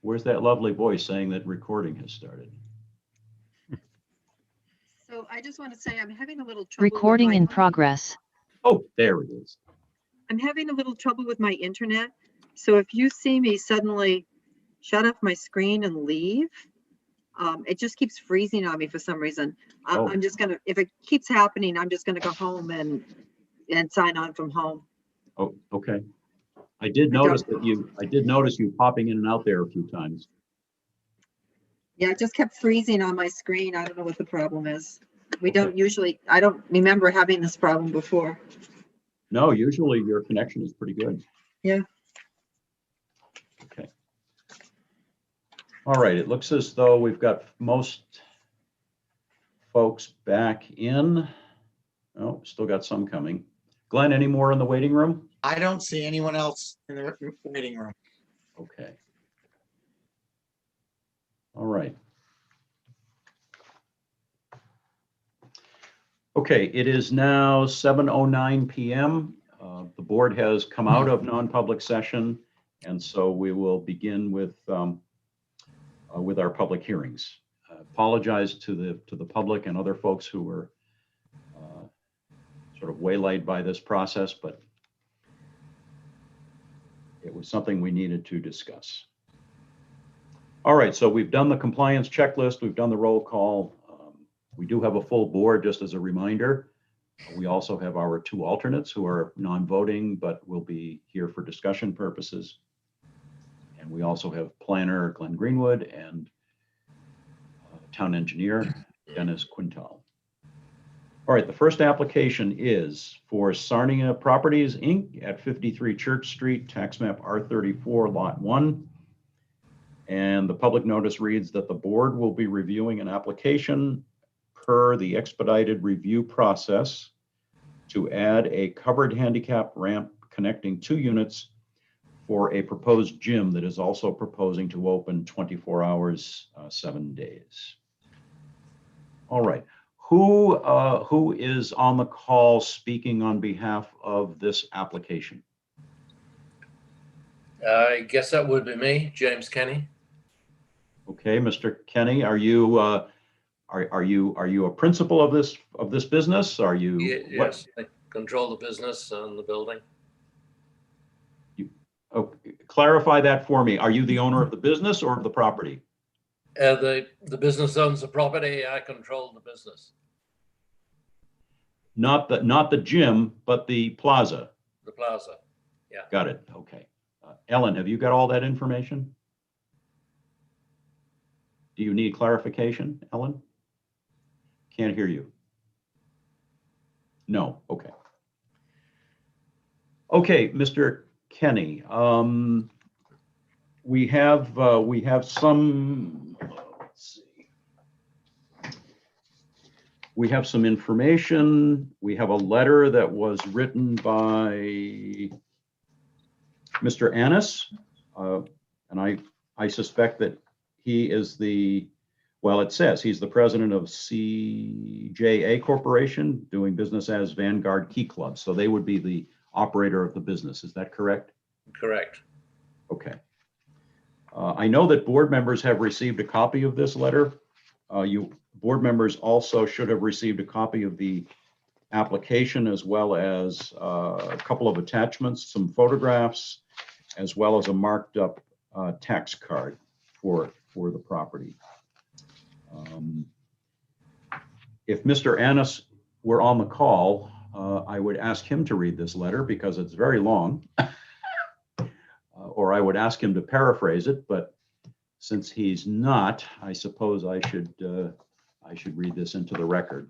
Where's that lovely voice saying that recording has started? So I just want to say I'm having a little trouble. Recording in progress. Oh, there it is. I'm having a little trouble with my internet. So if you see me suddenly shut off my screen and leave, it just keeps freezing on me for some reason. Oh. I'm just gonna, if it keeps happening, I'm just gonna go home and sign on from home. Oh, okay. I did notice you popping in and out there a few times. Yeah, it just kept freezing on my screen. I don't know what the problem is. We Okay. don't usually, I don't remember having this problem before. No, usually your connection is pretty good. Yeah. Okay. All right, it looks as though we've got most folks back in. Oh, still got some coming. Glenn, any more in the waiting room? I don't see anyone else in the waiting room. Okay. All right. Okay, it is now 7:09 p.m. The board has come out of non-public session, and so we will begin with our public hearings. Apologize to the public and other folks who were sort of waylaid by this process, but it was something we needed to discuss. All right, so we've done the compliance checklist, we've done the roll call. We do have a full board, just as a reminder. We also have our two alternates who are non-voting, but will be here for discussion purposes. And we also have planner Glenn Greenwood and town engineer Dennis Quintal. All right, the first application is for Sarnia Properties, Inc. at 53 Church Street, tax map R34, lot 1. And the public notice reads that the board will be reviewing an application per the expedited review process to add a covered handicap ramp connecting 2 units for a proposed gym that is also proposing to open 24 hours, 7 days. All right, who is on the call speaking on behalf of this application? I guess that would be me, James Kenny. Okay, Mr. Kenny, are you a principal of this business? Are you? Yes, I control the business and the building. Clarify that for me. Are you the owner of the business or of the property? The business owns the property. I control the business. Not the gym, but the plaza. The plaza. Yeah. Got it. Okay. Ellen, have you got all that information? Do you need clarification, Ellen? Can't hear you. No. Okay. Okay, Mr. Kenny. We have some. Let's see. We have some information. We have a letter that was written by Mr. Annis, and I suspect that he is it says he's the president of CJA Corporation, doing business as Vanguard Key Club. So they would be the operator of the business. Is that correct? Correct. Okay. I know that board members have received a copy of this letter. Board members also should have received a copy of the application, as well as a couple of attachments, some photographs, as well as a marked up tax card for the property. If Mr. Annis were on the call, I would ask him to read this letter because it's very long, or I would ask him to paraphrase it. But since he's not, I suppose I should read this into the record.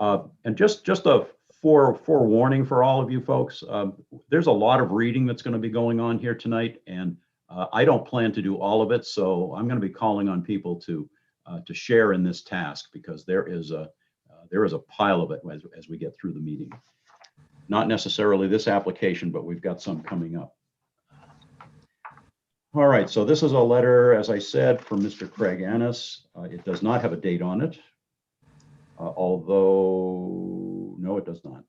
And just a forewarning for all of you folks, there's a lot of reading that's going to be going on here tonight, and I don't plan to do all of it, so I'm going to be calling on people to share in this task, because there is a pile of it as we get through the meeting. Not necessarily this application, but we've got some coming up. All right, so this is a letter, as I said, from Mr. Craig Annis. It does not have a date on it, although no, it does not.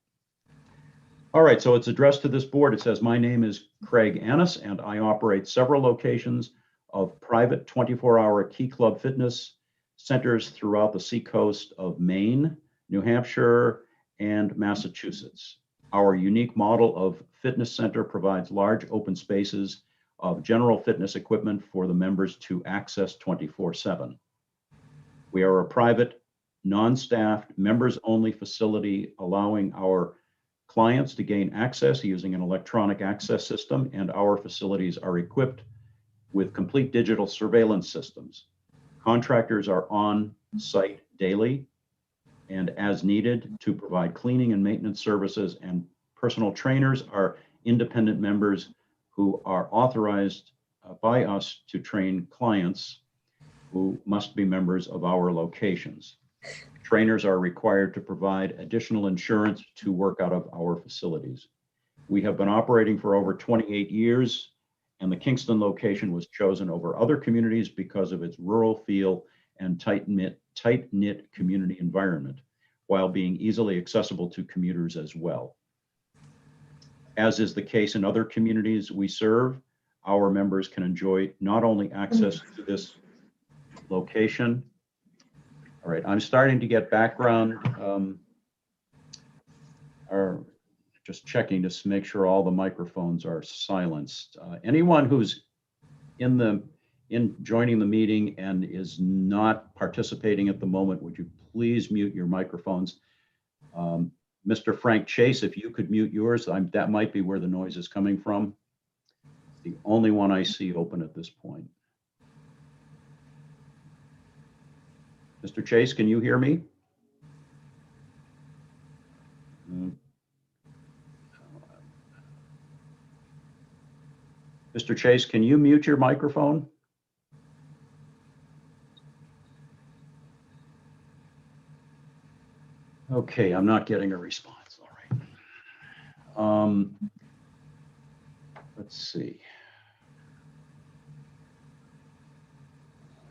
All right, so it's addressed to this board. It says, "My name is Craig Annis, and I operate several locations of private 24-hour Key Club fitness centers throughout the seacoast of Maine, New Hampshire, and Massachusetts. Our unique model of fitness center provides large open spaces of general fitness equipment for the members to access 24/7. We are a private, non-staffed, members-only facility, allowing our clients to gain access using an electronic access system, and our facilities are equipped with complete digital surveillance systems. Contractors are on site daily and as needed to provide cleaning and maintenance services, and personal trainers are independent members who are authorized by us to train clients who must be members of our locations. Trainers are required to provide additional insurance to work out of our facilities. We have been operating for over 28 years, and the Kingston location was chosen over other communities because of its rural feel and tight-knit community environment, while being easily accessible to commuters as well. As is the case in other communities we serve, our members can enjoy not only access to this location. All right, I'm starting to get background, or just checking to make sure all the microphones are silenced. Anyone who's in joining the meeting and is not participating at the moment, would you please mute your microphones? Mr. Frank Chase, if you could mute yours, that might be where the noise is coming from. The only one I see open at this point. Mr. Chase, can you hear me? Mr. Chase, can you mute your microphone? Okay, I'm not getting a response. All right. Let's see.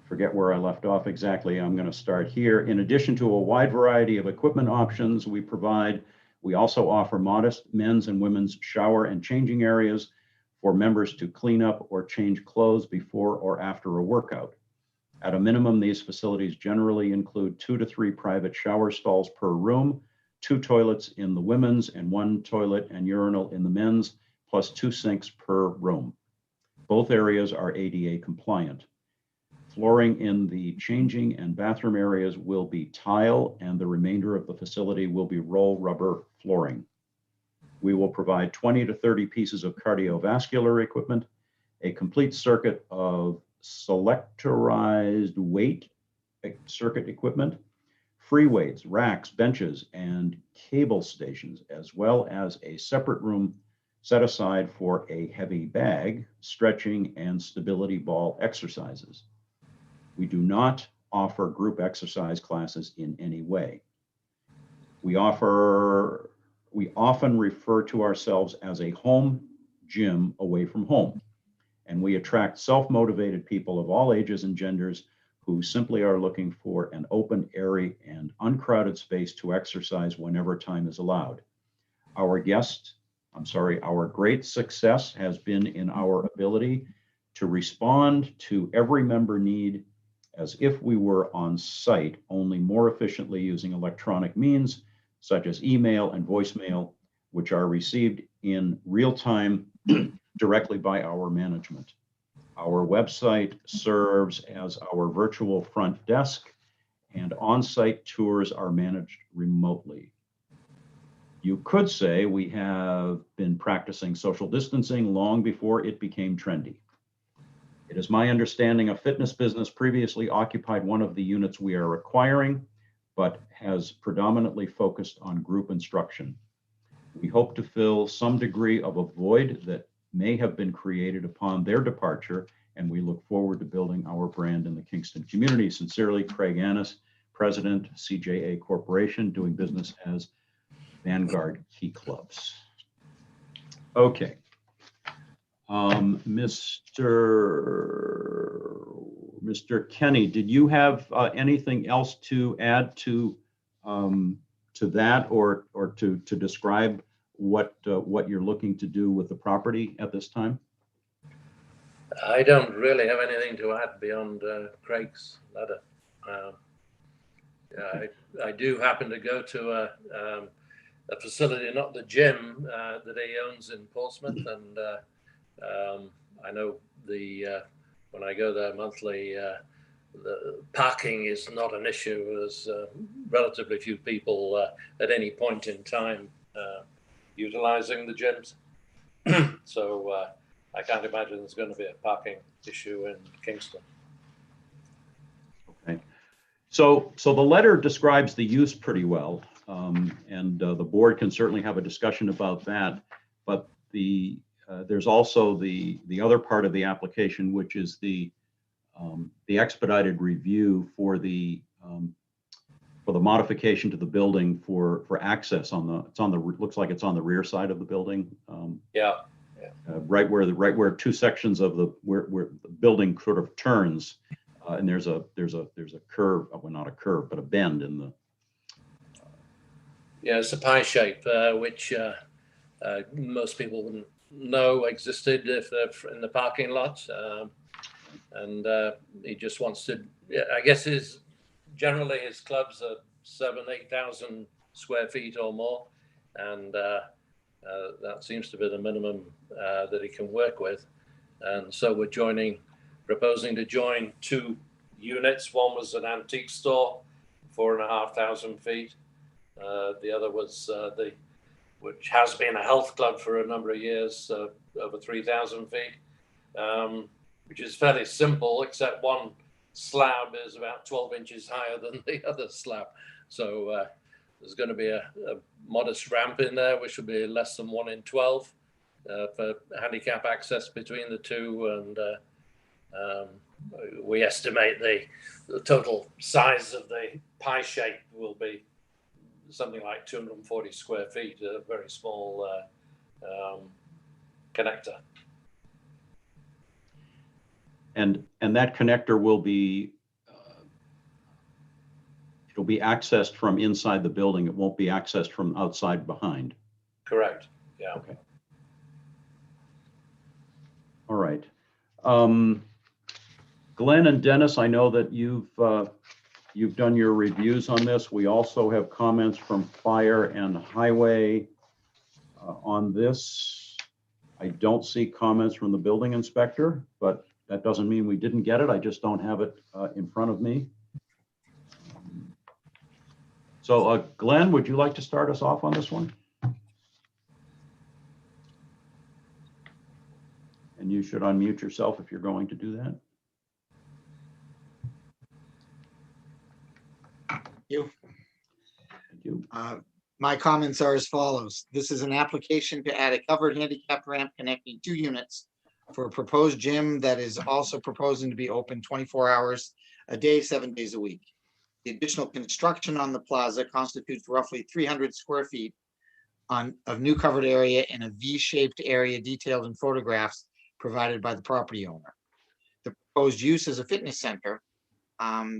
Forget where I left off exactly. I'm going to start here. In addition to a wide variety of equipment options we also offer modest men's and women's shower and changing areas for members to clean up or change clothes before or after a workout. At a minimum, these facilities generally include 2 to 3 private shower stalls per room, 2 toilets in the women's and 1 toilet and urinal in the men's, plus 2 sinks per room. Both areas are ADA compliant. Flooring in the changing and bathroom areas will be tile, and the remainder of the facility will be roll rubber flooring. We will provide 20 to 30 pieces of cardiovascular equipment, a complete circuit of selectorized weight circuit equipment, free weights, racks, benches, and cable stations, as well as a separate room set aside for a heavy bag, stretching, and stability ball exercises. We do not offer group exercise classes in any way. We often refer to ourselves as a home gym away from home, and we attract self-motivated people of all ages and genders who simply are looking for an open, airy, and uncrowded space to exercise whenever time is allowed. Our great success has been in our ability to respond to every member need as if we were on site, only more efficiently using electronic means such as email and voicemail, which are received in real time directly by our management. Our website serves as our virtual front desk, and on-site tours are managed remotely. You could say we have been practicing social distancing long before it became trendy. It is my understanding a fitness business previously occupied one of the units we are acquiring, but has predominantly focused on group instruction. We hope to fill some degree of a void that may have been created upon their departure, and we look forward to building our brand in the Kingston community. Sincerely, Craig Annis, President, CJA Corporation, doing business as Vanguard Key Clubs. Okay. Mr. Kenny, did you have anything else to add to that, or to describe what you're looking to do with the property at this time? I don't really have anything to add beyond Craig's letter. Yeah, I do happen to go to a facility, not the gym, that he owns in Portsmouth, and I know when I go there monthly, the parking is not an issue. There's relatively few people at any point in time utilizing the gyms. So I can't imagine there's going to be a parking issue in Kingston. Okay. So the letter describes the use pretty well, and the board can certainly have a discussion about that. But there's also the other part of the application, which is the expedited review for the modification to the building for access looks like it's on the rear side of the building. Yeah. Right where two sections of where the building sort of turns, and there's a curve, well, not a curve, but a bend in the. Yeah, it's a pie shape, which most people wouldn't know existed if they're in the parking lot. And he just wants to, I guess generally his clubs are 8,000 square feet or more. And that seems to be the minimum that he can work with. And so we're proposing to join two units. One was an antique store, 4,500 feet. The other was which has been a health club for a number of years, over 3,000 feet, which is fairly simple, except one slab is about 12 inches higher than the other slab. So there's going to be a modest ramp in there, which will be less than 1 in 12 for handicap access between the two. And we estimate the total size of the pie shape will be something like 240 square feet, a very small connector. And that connector will be it'll be accessed from inside the building. It won't be accessed from outside behind. Correct. Yeah. Okay. All right. Glenn and Dennis, I know that you've done your reviews on this. We also have comments from Fire and Highway on this. I don't see comments from the building inspector, but that doesn't mean we didn't get it. I just don't have it in front of me. So Glenn, would you like to start us off on this one? And you should unmute yourself if you're going to do that. Thank you. My comments are as follows. This is an application to add a covered handicap ramp connecting 2 units for a proposed gym that is also proposing to be open 24 hours a day, 7 days a week. The additional construction on the plaza constitutes roughly 300 square feet of new covered area in a V-shaped area detailed in photographs provided by the property owner. The proposed use is a fitness center.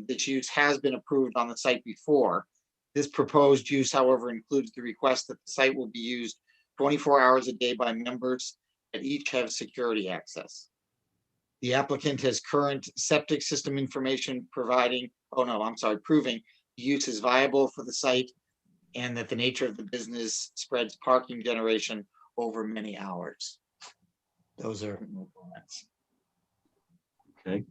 This use has been approved on the site before. This proposed use, however, includes the request that the site will be used 24 hours a day by members that each have security access. The applicant has current septic system information proving the use is viable for the site and that the nature of the business spreads parking generation over many hours. Those are my comments. Okay.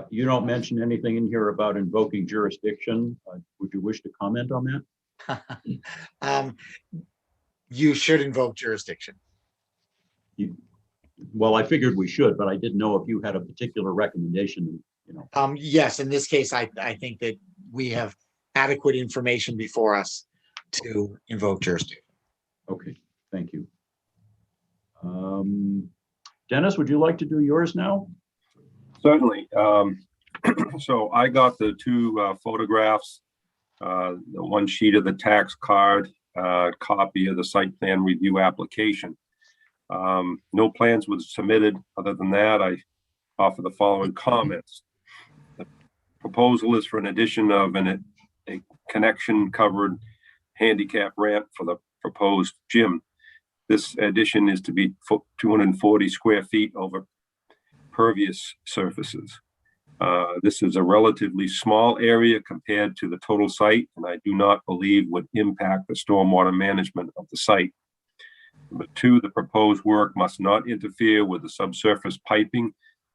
You don't mention anything in here about invoking jurisdiction. Would you wish to comment on that? You should invoke jurisdiction. Well, I figured we should, but I didn't know if you had a particular recommendation, you know. Yes, in this case, I think that we have adequate information before us to invoke jurisdiction. Okay, thank you. Dennis, would you like to do yours now? Certainly. So I got the 2 photographs, the one sheet of the tax card, copy of the site plan review application. No plans were submitted. Other than that, I offer the following comments. The proposal is for an addition of a connection covered handicap ramp for the proposed gym. This addition is to be 240 square feet over pervious surfaces. This is a relatively small area compared to the total site, and I do not believe would impact the stormwater management of the site. Number two, the proposed work must not interfere with the subsurface piping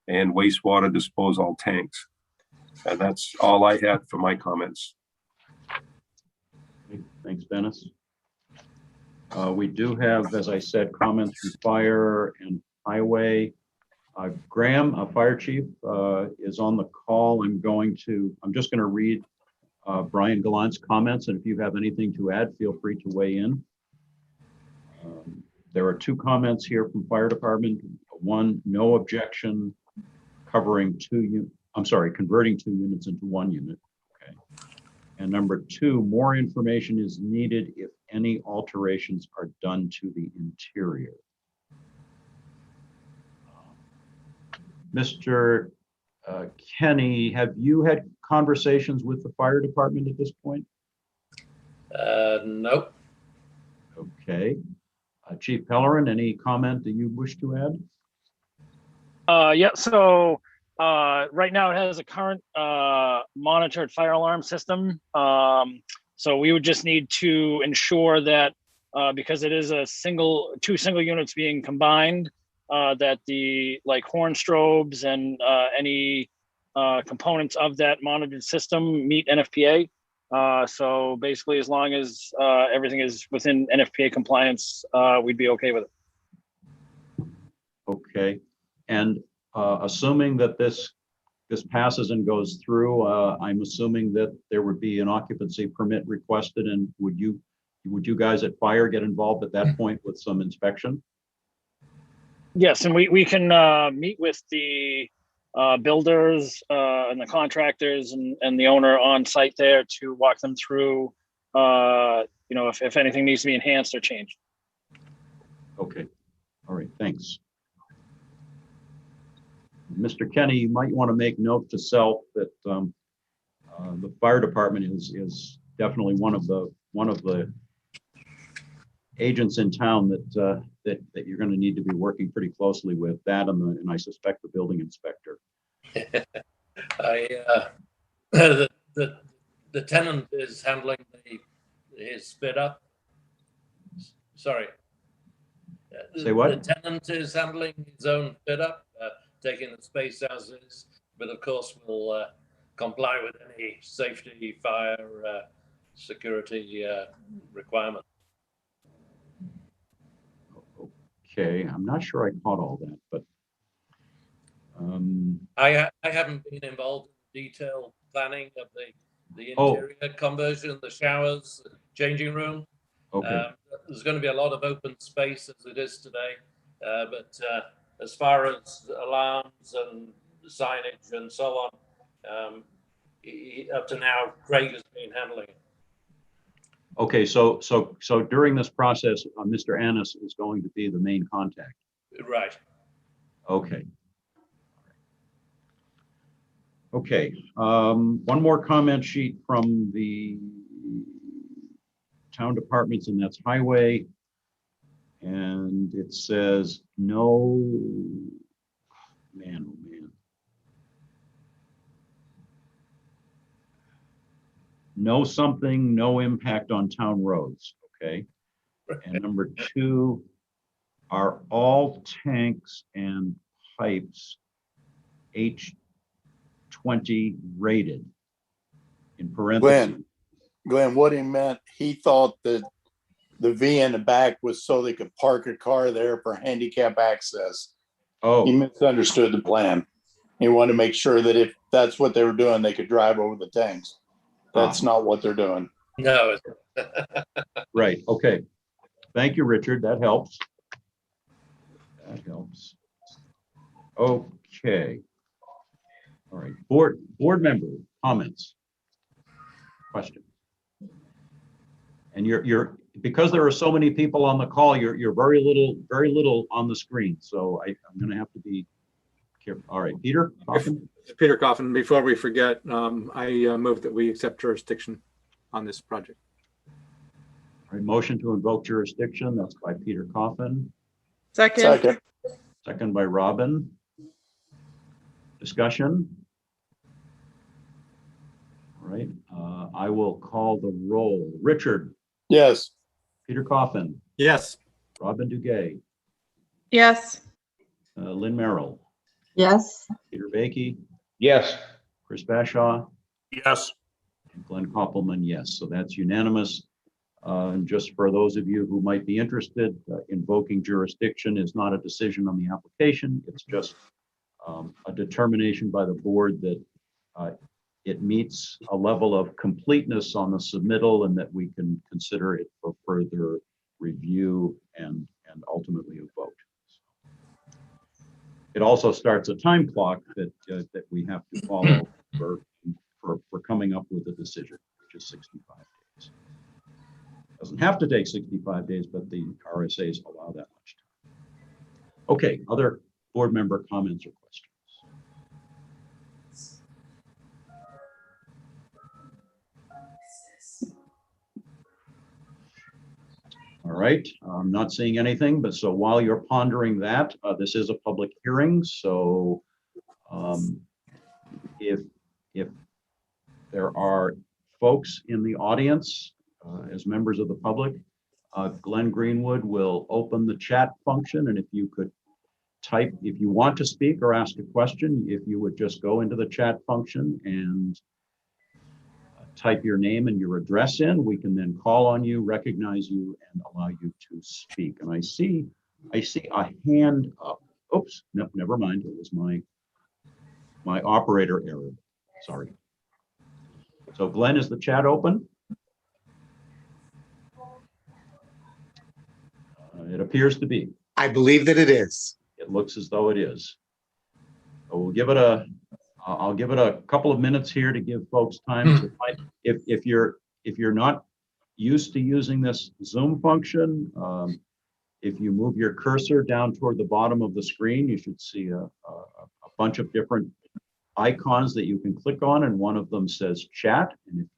and wastewater disposal tanks. And that's all I had for my comments. Thanks, Dennis. We do have, as I said, comments from fire and highway. Graham, fire chief, is on the call. I'm just going to read Brian Gallant's comments, and if you have anything to add, feel free to weigh in. There are two comments here from fire department. One, no objection, converting 2 units into 1 unit. Okay. And number two, more information is needed if any alterations are done to the interior. Mr. Kenny, have you had conversations with the fire department at this point? Nope. Okay. Chief Pellerin, any comment that you wish to add? Yeah, so right now it has a current monitored fire alarm system. So we would just need to ensure that because it is two single units being combined, that the horn strobes and any components of that monitored system meet NFPA. So basically, as long as everything is within NFPA compliance, we'd be okay with it. Okay. And assuming that this passes and goes through, I'm assuming that there would be an occupancy permit requested, and would you guys at fire get involved at that point with some inspection? Yes, and we can meet with the builders and the contractors and the owner on site there to walk them through, if anything needs to be enhanced or changed. Okay. All right. Thanks. Mr. Kenny, you might want to make note to self that the fire department is definitely one of the agents in town that you're going to need to be working pretty closely with, that and I suspect the building inspector. The tenant is handling his fit up. Sorry. Say what? The tenant is handling his own fit up, taking the space as is, but of course will comply with any safety, fire, security requirement. Okay, I'm not sure I caught all that, but I haven't been involved in detailed planning of the interior conversion, the showers, changing room. okay. There's going to be a lot of open space as it is today, but as far as alarms and signage and so on, up to now, Craig has been handling it. Okay, so during this process, Mr. Annis is going to be the main contact. Right. Okay. Okay. One more comment sheet from the town departments, and that's highway. And it says no, man, oh man. No impact on town roads, okay? And number two, are all tanks and pipes H20 rated? In parentheses. Glenn, what he meant, he thought that the V in the back was so they could park a car there for handicap access. He Oh, misunderstood the plan. He wanted to make sure that if that's what they were doing, they could drive over the tanks. That's not what they're doing. No. right, okay. Thank you, Richard, that helps. That helps. Okay. All right, board member comments, questions. And you're because there are so many people on the call, you're very little on the screen. So I'm going to have to be careful. All right, Peter Coffin. Peter Coffin. Before we forget, I move that we accept jurisdiction on this project. All right, motion to invoke jurisdiction, that's by Peter Coffin, Second. second by Robin. Discussion? All right, I will call the roll. Richard, Yes. Peter Coffin, Yes. Robin Duguay, Yes. Lynn Merrill, Yes. Peter Baiki, Yes. Chris Bashaw, Yes. and Glenn Koppelman, yes. So that's unanimous. And just for those of you who might be interested, invoking jurisdiction is not a decision on the application. It's just a determination by the board that it meets a level of completeness on the submittal and that we can consider it for further review and ultimately a vote. It also starts a time clock that we have to follow for coming up with a decision, which is 65 days. Doesn't have to take 65 days, but the RSAs allow that much time. Okay, other board member comments or questions? All right, I'm not seeing anything, but so while you're pondering that, this is a public hearing, so if there are folks in the audience as members of the public, Glenn Greenwood will open the chat function, and if you could type, if you want to speak or ask a question, if you would just go into the chat function and type your name and your address in, we can then call on you, recognize you, and allow you to speak. And I see a hand up. Oops, no, never mind. It was my operator error. Sorry. So Glenn, is the chat open? It appears to be. I believe that it is. It looks as though it is. So we'll give it I'll give it a couple of minutes here to give folks time to find, if you're not used to using this Zoom function, if you move your cursor down toward the bottom of the screen, you should see a bunch of different icons that you can click on, and one of them says chat. And if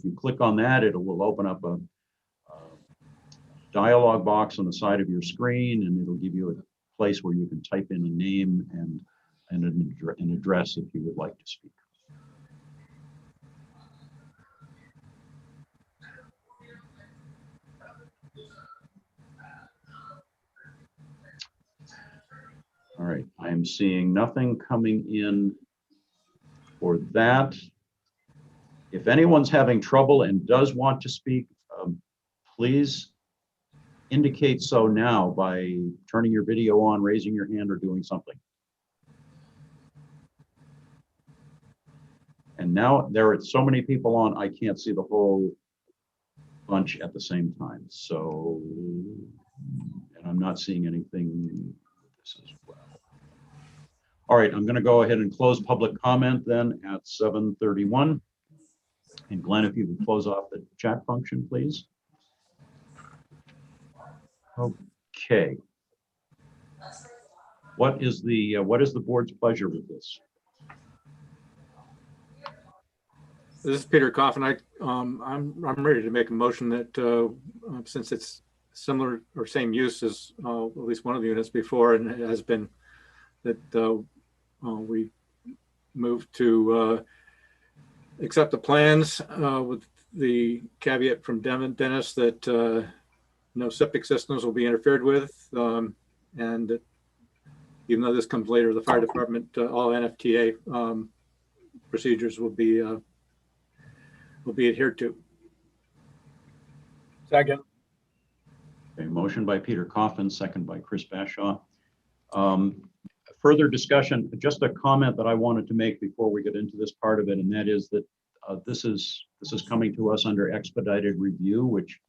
you click on that, it will open up a dialog box on the side of your screen, and it'll give you a place where you can type in a name and an address if you would like to speak. All right, I'm seeing nothing coming in for that. If anyone's having trouble and does want to speak, please indicate so now by turning your video on, raising your hand, or doing something. And now there are so many people on, I can't see the whole bunch at the same time. So, and I'm not seeing anything with this as well. All right, I'm going to go ahead and close public comment then at 7:31. And Glenn, if you would close off the chat function, please. Okay. What is the board's pleasure with this? This is Peter Coffin. I'm ready to make a motion that since it's similar or same use as at least one of the units before, and it has been, that we move to accept the plans with the caveat from Dennis that no septic systems will be interfered with, and that even though this comes later, the fire department, all NFTA procedures will be adhered to. Second. A motion by Peter Coffin, second by Chris Bashaw. Further discussion, just a comment that I wanted to make before we get into this part of it, and that is that this is coming to us under expedited review, which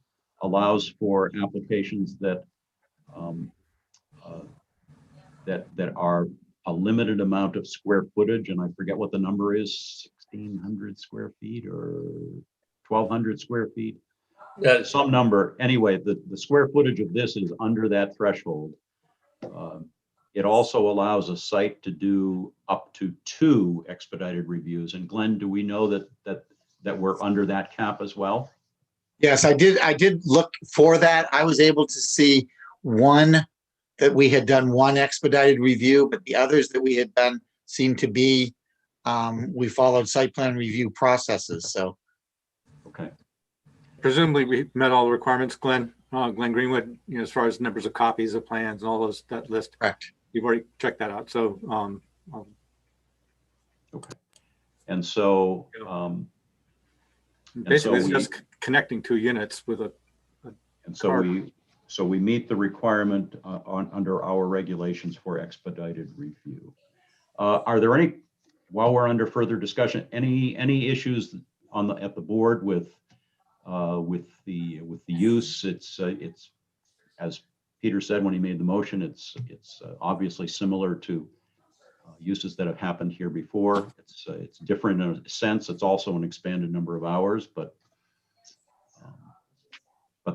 allows for applications that that are a limited amount of square footage, and I forget what the number is, 1,600 square feet or 1,200 square feet. Some number. Anyway, the square footage of this is under that threshold. It also allows a site to do up to 2 expedited reviews. And Glenn, do we know that we're under that cap as well? Yes, I did look for that. I was able to see one that we had done one expedited review, but the others that we had done seemed to be, we followed site plan review processes, so. Okay. Presumably we met all the requirements, Glenn Greenwood, as far as numbers of copies of plans and all those, that list. Correct. You've already checked that out. So, Okay. And so, basically it's we- just connecting two units with a, and so card. we meet the requirement under our regulations for expedited review. Are there any, while we're under further discussion, any issues at the board with the use? It's as Peter said when he made the motion, it's obviously similar to uses that have happened here before. It's different in a sense. It's also an expanded number of hours, but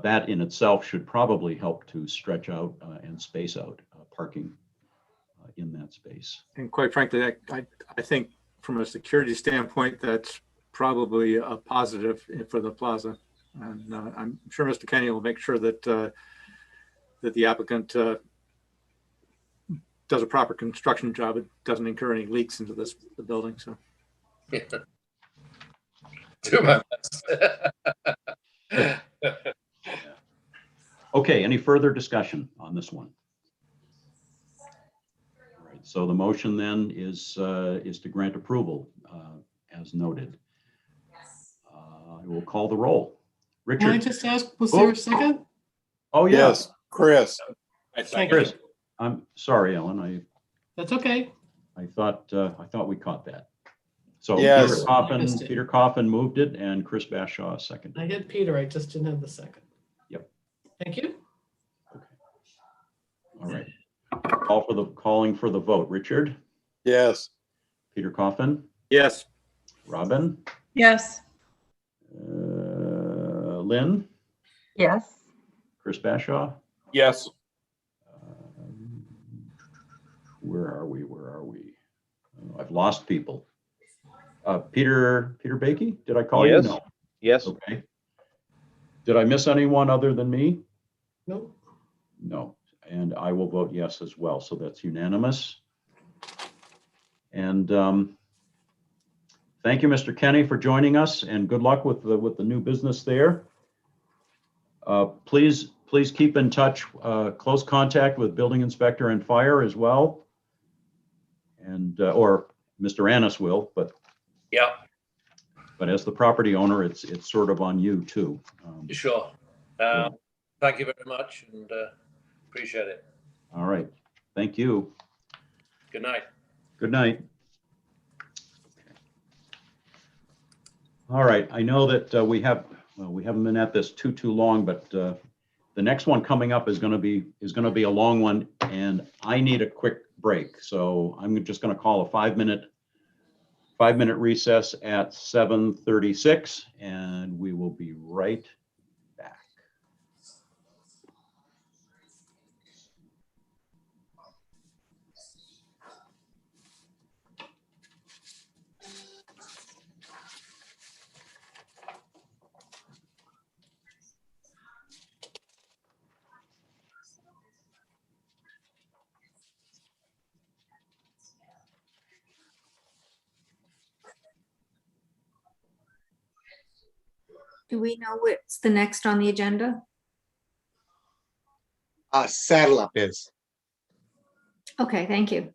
that in itself should probably help to stretch out and space out parking in that space. And quite frankly, I think from a security standpoint, that's probably a positive for the plaza. And I'm sure Mr. Kenny will make sure that that the applicant does a proper construction job. It doesn't incur any leaks into the building. So. Yeah. Do my best. Okay, any further discussion on this one? All right, so the motion then is to grant approval as noted. I will call the roll. Can I Richard? just ask, was there a second? Oh, yeah. Yes, Chris. Thank Chris, you. I'm sorry, Ellen. That's okay. I thought we caught that. So Yes. Missed it. Peter Coffin moved it and Chris Bashaw seconded. I had Peter, I just didn't have the second. Yep. Thank you. All right. Calling for the vote. Richard, Yes. Peter Coffin, Yes. Robin, Yes. Lynn, Yes. Chris Bashaw. Yes. Where are we? Oh, I've lost people. Peter Bakey, did I call you? Yes. No. Yes. Okay. Did I miss anyone other than me? Nope. No. And I will vote yes as well. So that's unanimous. And thank you, Mr. Kenny, for joining us, and good luck with the new business there. Please keep in touch, close contact with building inspector and fire as well. And or Mr. Annis will, but Yeah, as the property owner, it's sort of on you too. sure. Thank you very much, and appreciate it. All right. Thank you. Good night. Good night. All right. I know that we haven't been at this too long, but the next one coming up is going to be a long one, and I need a quick break. So I'm just going to call a 5-minute recess at 7:36, and we will be right back. Do we know what's the next on the agenda? Saddle Up is. Okay, thank you.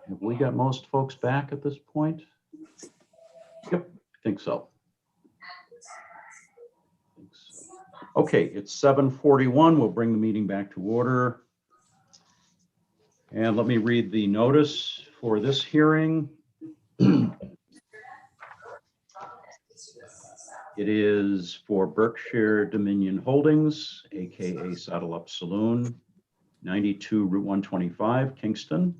Have we got most folks back at this point? Yep, I think so. Okay, it's 7:41. We'll bring the meeting back to order. And let me read the notice for this hearing. It is for Berkshire Dominion Holdings, AKA Saddle Up Saloon, 92 Route 125, Kingston.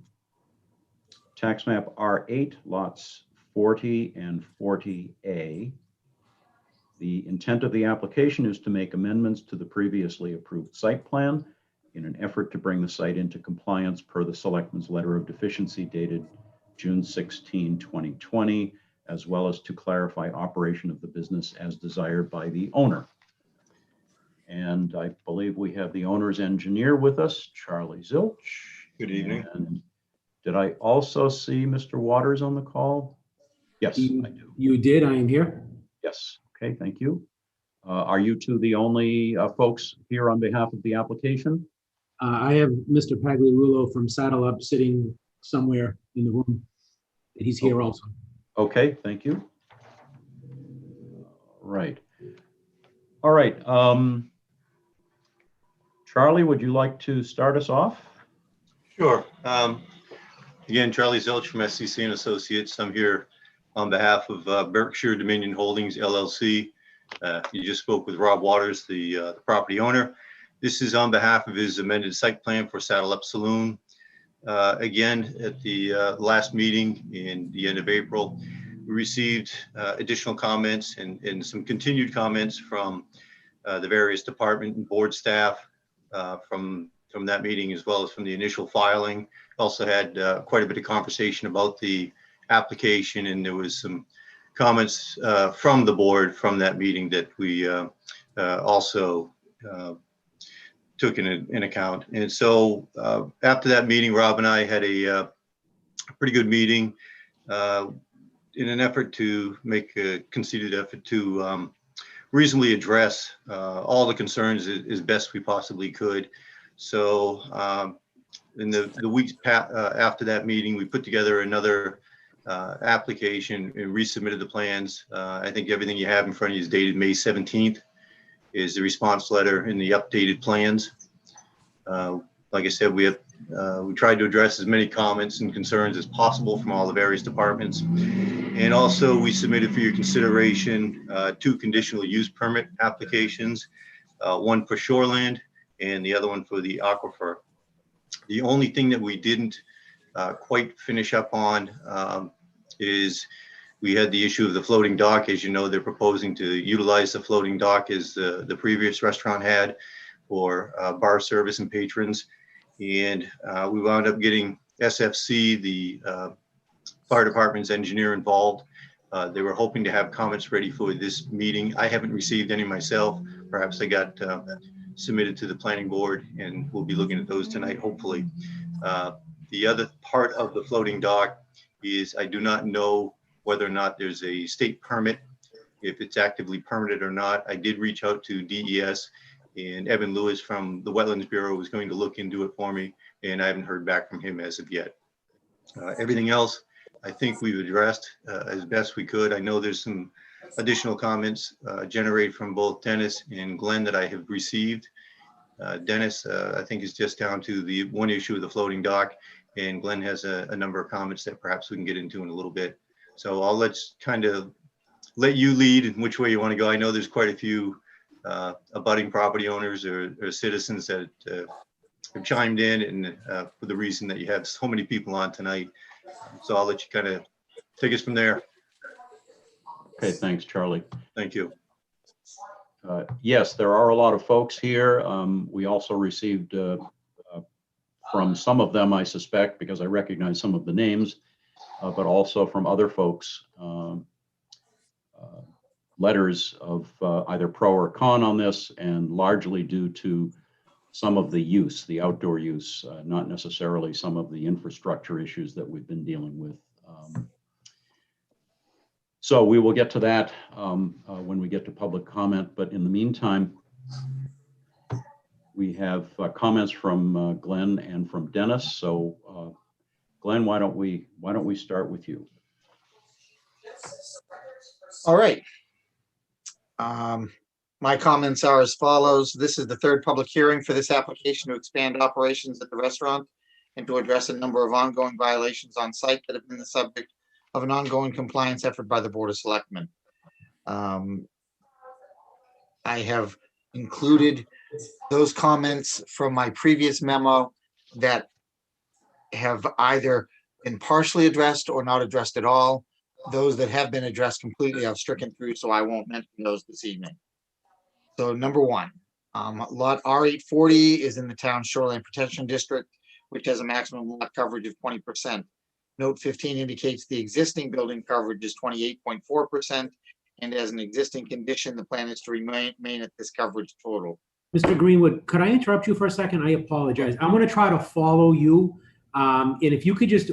Tax map R8, lots 40 and 40A. The intent of the application is to make amendments to the previously approved site plan in an effort to bring the site into compliance per the Selectmen's Letter of Deficiency dated June 16, 2020, as well as to clarify operation of the business as desired by the owner. And I believe we have the owner's engineer with us, Charlie Zilch. Good evening. And did I also see Mr. Waters on the call? Yes, I do. You did, I am here. Yes, okay, thank you. Are you two the only folks here on behalf of the application? I have Mr. Pagliarulo from Saddle Up sitting somewhere in the room. And he's here also. Okay, thank you. Right. All right. Charlie, would you like to start us off? Sure. Again, Charlie Zilch from SCC and Associates. I'm here on behalf of Berkshire Dominion Holdings, LLC. You just spoke with Rob Waters, the property owner. This is on behalf of his amended site plan for Saddle Up Saloon. Again, at the last meeting in the end of April, we received additional comments and some continued comments from the various department and board staff from from that meeting as well as from the initial filing. Also had quite a bit of conversation about the application, and there was some comments from the board from that meeting that we also took in account. And so after that meeting, Rob and I had a pretty good meeting in an effort to make a concerted effort to reasonably address all the concerns as best we possibly could. So in the weeks after that meeting, we put together another application and resubmitted the plans. I think everything you have in front of you is dated May 17th, is the response letter and the updated plans. Like I said, we tried to address as many comments and concerns as possible from all the various departments. And also we submitted for your consideration 2 conditional use permit applications, one for shoreland and the other one for the aquifer. The only thing that we didn't quite finish up on is we had the issue of the floating dock. As you know, they're proposing to utilize the floating dock as the previous restaurant had for bar service and patrons. And we wound up getting SFC, the fire department's engineer, involved. They were hoping to have comments ready for this meeting. I haven't received any myself. Perhaps they got submitted to the planning board, and we'll be looking at those tonight, hopefully. The other part of the floating dock is I do not know whether or not there's a state permit, if it's actively permitted or not. I did reach out to DES, and Evan Lewis from the Wetlands Bureau was going to look into it for me, and I haven't heard back from him as of yet. Everything else, I think we've addressed as best we could. I know there's some additional comments generated from both Dennis and Glenn that I have received. Dennis, I think, is just down to the one issue of the floating dock, and Glenn has a number of comments that perhaps we can get into in a little bit. So I'll let you lead in which way you want to go. I know there's quite a few abutting property owners or citizens that have chimed in, and for the reason that you have so many people on tonight. So I'll let you kind of take us from there. Okay, thanks, Charlie. Thank you. Yes, there are a lot of folks here. We also received from some of them, I suspect, because I recognize some of the names, but also from other folks, letters of either pro or con on this, and largely due to some of the use, the outdoor use, not necessarily some of the infrastructure issues that we've been dealing with. So we will get to that when we get to public comment, but in the meantime, we have comments from Glenn and from Dennis. So Glenn, why don't we start with you? All right. My comments are as follows. This is the 3rd public hearing for this application to expand operations at the restaurant and to address a number of ongoing violations on site that have been the subject of an ongoing compliance effort by the Board of Selectmen. I have included those comments from my previous memo that have either been partially addressed or not addressed at all. Those that have been addressed completely I've stricken through, so I won't mention those this evening. So number 1, lot R840 is in the town shoreline protection district, which has a maximum lot coverage of 20%. Note 15 indicates the existing building coverage is 28.4%, and as an existing condition, the plan is to remain at this coverage total. Mr. Greenwood, could I interrupt you for a second? I apologize. I'm going to try to follow you. And if you could just,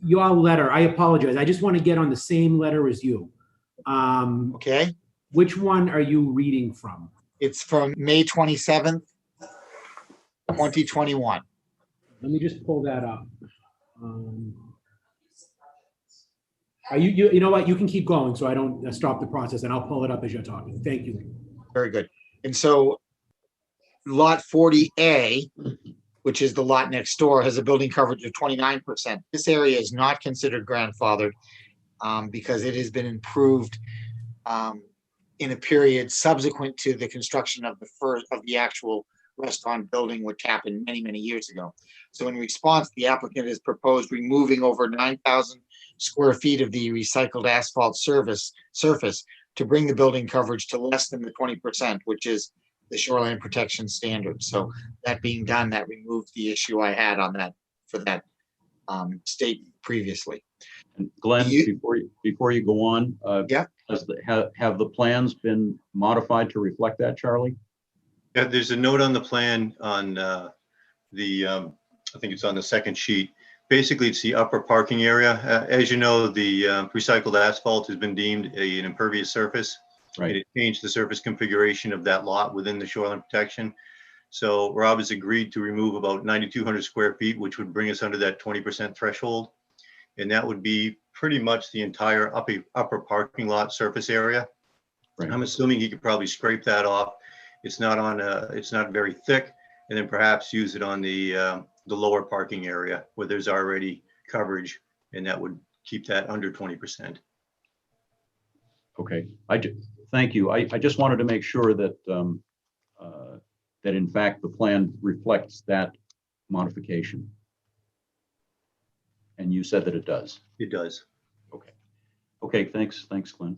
your letter, I apologize. I just want to get on the same letter as you. Okay. Which one are you reading from? It's from May 27th, 2021. Let me just pull that up. Are you know what? You can keep going so I don't stop the process, and I'll pull it up as you're talking. Thank you. Very good. And so lot 40A, which is the lot next door, has a building coverage of 29%. This area is not considered grandfathered because it has been improved in a period subsequent to the construction of the actual restaurant building, which happened many, many years ago. So in response, the applicant has proposed removing over 9,000 square feet of the recycled asphalt surface to bring the building coverage to less than the 20%, which is the shoreline protection standards. So that being done, that removed the issue I had on that, for that statement previously. And Glenn, You- before you go on, Yeah. have the plans been modified to reflect that, Charlie? Yeah, there's a note on the plan on I think it's on the second sheet. Basically, it's the upper parking area. As you know, the recycled asphalt has been deemed an impervious surface. Right. It changed the surface configuration of that lot within the shoreline protection. So Rob has agreed to remove about 9,200 square feet, which would bring us under that 20% threshold. And that would be pretty much the entire upper parking lot surface area. Right. I'm assuming he could probably scrape that off. It's not very thick, and then perhaps use it on the lower parking area where there's already coverage, and that would keep that under 20%. Okay, thank you. I just wanted to make sure that that in fact the plan reflects that modification. And you said that it does. It does. Okay. Okay, thanks, Glenn.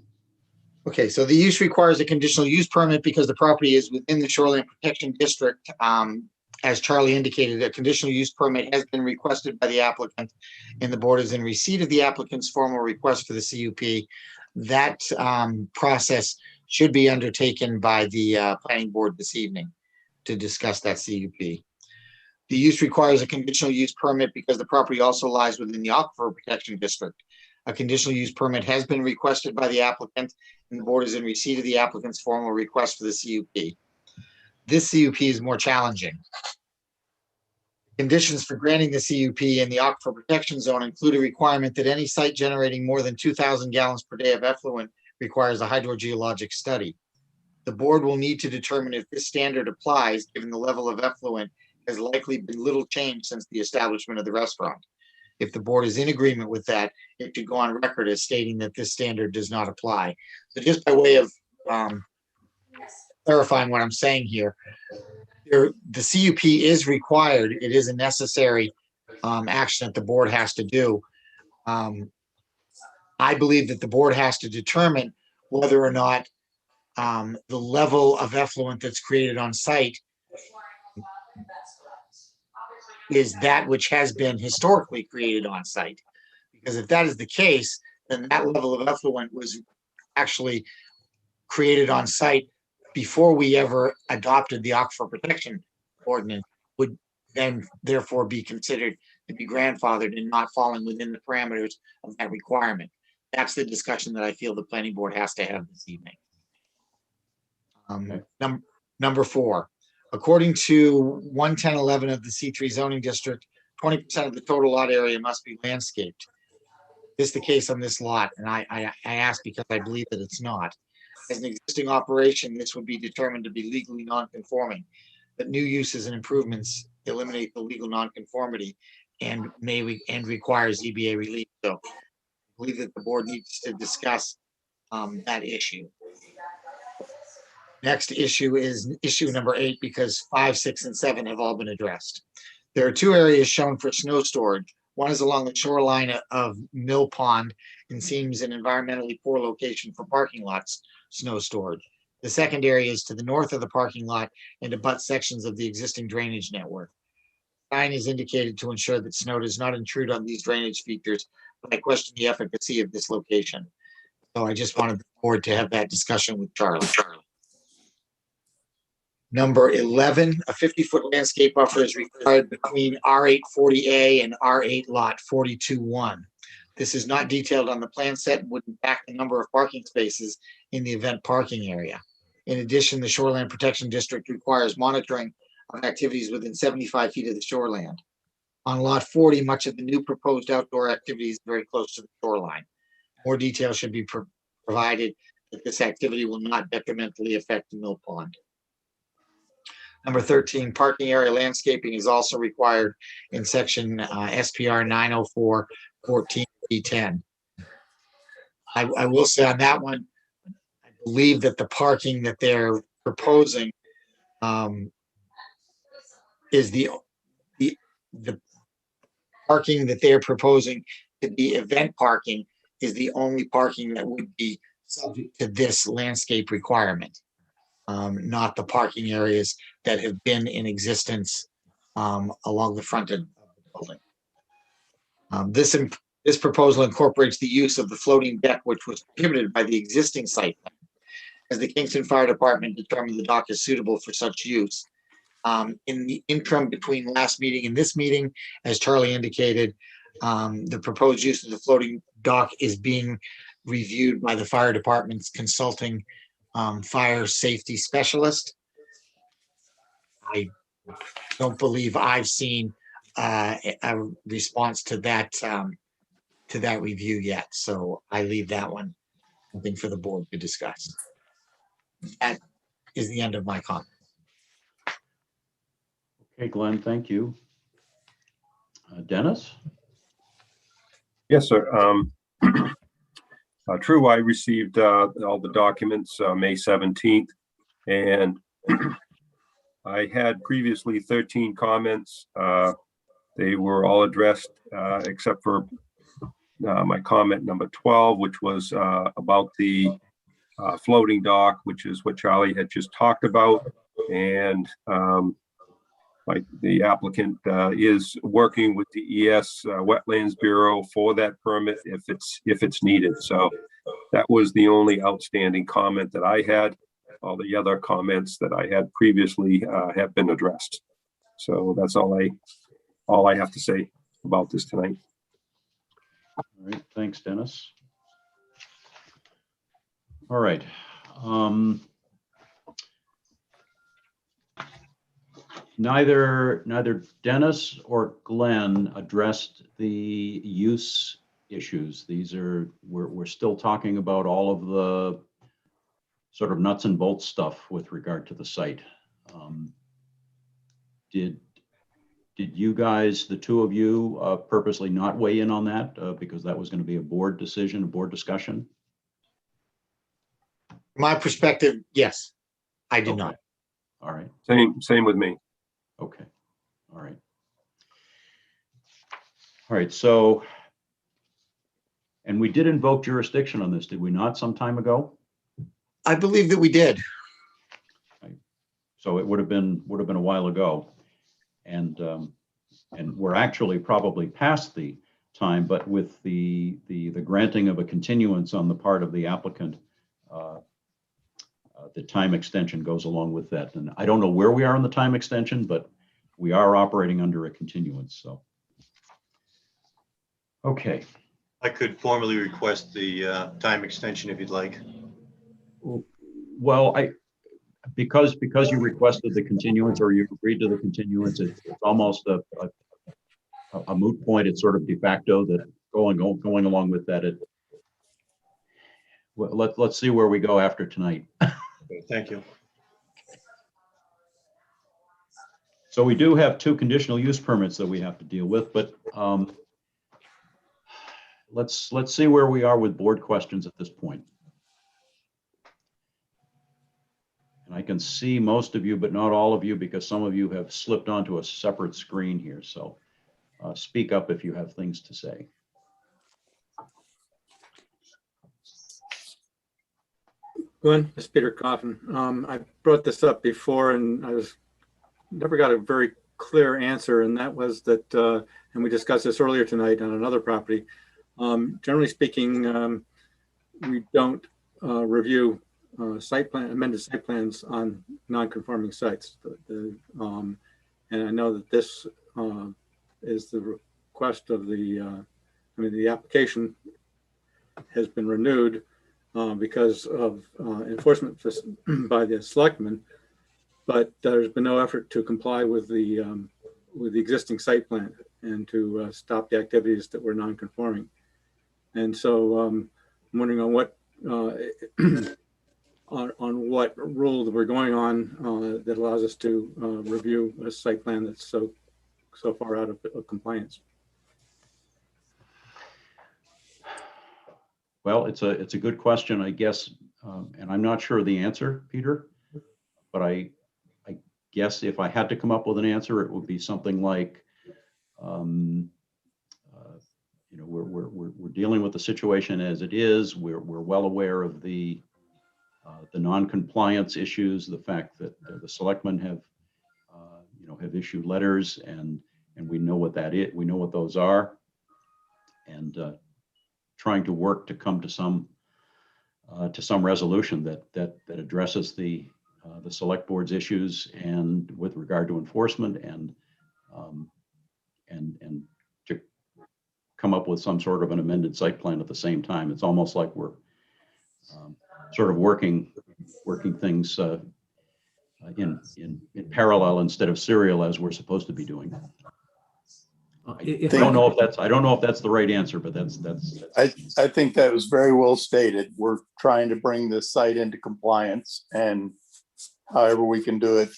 Okay, so the use requires a conditional use permit because the property is within the shoreline protection district. As Charlie indicated, a conditional use permit has been requested by the applicant, and the board is in receipt of the applicant's formal request for the CUP. That process should be undertaken by the planning board this evening to discuss that CUP. The use requires a conditional use permit because the property also lies within the Aquifer Protection District. A conditional use permit has been requested by the applicant, and the board is in receipt of the applicant's formal request for the CUP. This CUP is more challenging. Conditions for granting the CUP in the Aquifer Protection Zone include a requirement that any site generating more than 2,000 gallons per day of effluent requires a hydrogeologic study. The board will need to determine if this standard applies, given the level of effluent has likely been little changed since the establishment of the restaurant. If the board is in agreement with that, it should go on record as stating that this standard does not apply. So just by way of clarifying what I'm saying here, the CUP is required. It is a necessary action that the board has to do. I believe that the board has to determine whether or not the level of effluent that's created on site is that which has been historically created on site. Because if that is the case, then that level of effluent was actually created on site before we ever adopted the Aquifer Protection Ordinance, would then therefore be considered to be grandfathered and not falling within the parameters of that requirement. That's the discussion that I feel the planning board has to have this evening. Number 4. According to 11011 of the C3 zoning district, 20% of the total lot area must be landscaped. This is the case on this lot, and I ask because I believe that it's not. As an existing operation, this would be determined to be legally non-conforming, but new uses and improvements eliminate the legal non-conformity and require ZBA relief. So I believe that the board needs to discuss that issue. Next issue is issue number 8, because 5, 6, and 7 have all been addressed. There are 2 areas shown for snow storage. One is along the shoreline of Mill Pond and seems an environmentally poor location for parking lots snow storage. The second area is to the north of the parking lot and abuts sections of the existing drainage network. Sign is indicated to ensure that snow does not intrude on these drainage features, but I question the efficacy of this location. So I just wanted the board to have that discussion with Charlie. Number 11, a 50-foot landscape buffer is required between R8 40A and R8 lot 42-1. This is not detailed on the plan set and would impact the number of parking spaces in the event parking area. In addition, the Shoreline Protection District requires monitoring of activities within 75 feet of the shoreland. On lot 40, much of the new proposed outdoor activity is very close to the shoreline. More detail should be provided that this activity will not detrimentally affect the Mill Pond. Number 13, parking area landscaping is also required in section SPR 904-14B10. I will say on that one, I believe that the parking that they're proposing is the parking that they're proposing to be event parking is the only parking that would be subject to this landscape requirement. not the parking areas that have been in existence along the front of the building. This proposal incorporates the use of the floating deck, which was prohibited by the existing site plan, as the Kingston Fire Department determined the dock is suitable for such use. In the interim between last meeting and this meeting, as Charlie indicated, the proposed use of the floating dock is being reviewed by the fire department's consulting fire safety specialist. I don't believe I've seen a response to that review yet, so I leave that one something for the board to discuss. That is the end of my comment. Okay, Glenn, thank you. Dennis? Yes, sir. True, I received all the documents May 17th, and I had previously 13 comments. They were all addressed except for my comment number 12, which was about the floating dock, which is what Charlie had just talked about. And the applicant is working with the ES Wetlands Bureau for that permit if it's needed. So that was the only outstanding comment that I had. All the other comments that I had previously have been addressed. So that's all I have to say about this tonight. All right, thanks, Dennis. All right. Neither Dennis or Glenn addressed the use issues. We're still talking about all of the sort of nuts and bolts stuff with regard to the site. Did you guys, the two of you, purposely not weigh in on that because that was going to be a board decision, a board discussion? My perspective, yes, I did Okay. not. All right. Same with me. Okay. All right. All right. So, and we did invoke jurisdiction on this, did we not, some time ago? I believe that we did. So it would have been a while ago, and we're actually probably past the time, but with the granting of a continuance on the part of the applicant, the time extension goes along with that. And I don't know where we are in the time extension, but we are operating under a continuance. So, okay. I could formally request the time extension if you'd like. Well, because you requested the continuance or you agreed to the continuance, it's almost a moot point. It's sort of de facto that going along with that. Let's see where we go after tonight. Okay, thank you. So we do have two conditional use permits that we have to deal with, but let's see where we are with board questions at this point. And I can see most of you, but not all of you, because some of you have slipped onto a separate screen here. So speak up if you have things to say. Glenn, it's Peter Coffin. I brought this up before and never got a very clear answer, and that was that, and we discussed this earlier tonight on another property. Generally speaking, we don't review amended site plans on non-conforming sites. And I know that this is the request of the application has been renewed because of enforcement by the selectmen, but there's been no effort to comply with the existing site plan and to stop the activities that were non-conforming. And so I'm wondering on what on what rule that we're going on that allows us to review a site plan that's so far out of compliance. Well, it's a good question, I guess, and I'm not sure of the answer, Peter, but I guess if I had to come up with an answer, it would be something like, we're dealing with the situation as it is. We're well aware of the the non-compliance issues, the fact that the selectmen have, have issued letters, and we know what that is. We know what those are, and trying to work to come to some resolution that addresses the select board's issues and with regard to enforcement, and to come up with some sort of an amended site plan at the same time. It's almost like we're sort of working things in parallel instead of serial, as we're supposed to be doing. I don't know if that's the right answer, but that's. I think that was very well stated. We're trying to bring this site into compliance, and however we can do it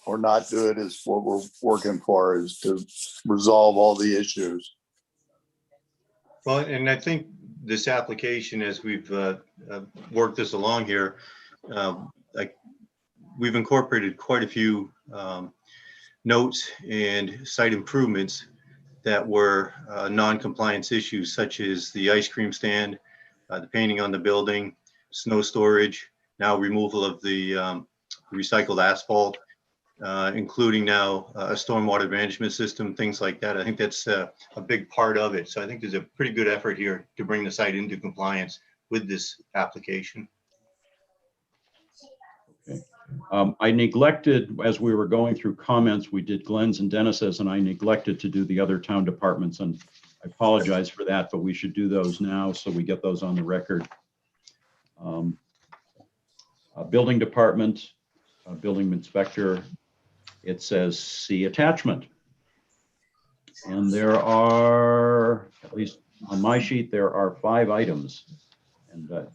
or not do it is what we're working for, is to resolve all the issues. Well, and I think this application, as we've worked this along here, we've incorporated quite a few notes and site improvements that were non-compliance issues, such as the ice cream stand, the painting on the building, snow storage, now removal of the recycled asphalt, including now a stormwater management system, things like that. I think that's a big part of it. So I think there's a pretty good effort here to bring the site into compliance with this application. Okay. I neglected, as we were going through comments, we did Glenn's and Dennis's, and I neglected to do the other town departments, and I apologize for that, but we should do those now so we get those on the record. Building department, building inspector, it says see attachment. And there are, at least on my sheet, there are 5 items. And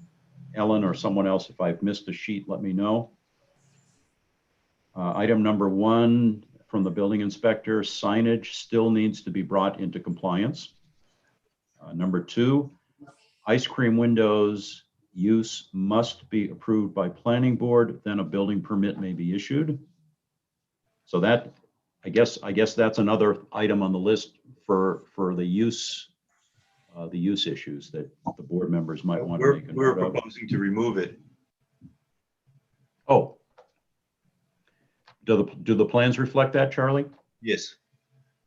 Ellen or someone else, if I've missed a sheet, let me know. Item number 1 from the building inspector, signage still needs to be brought into compliance. Number 2, ice cream windows use must be approved by planning board, then a building permit may be issued. So that, I guess that's another item on the list for the use issues that the board members might want to make a We're note of. proposing to remove it. Oh. Do the plans reflect that, Charlie? Yes.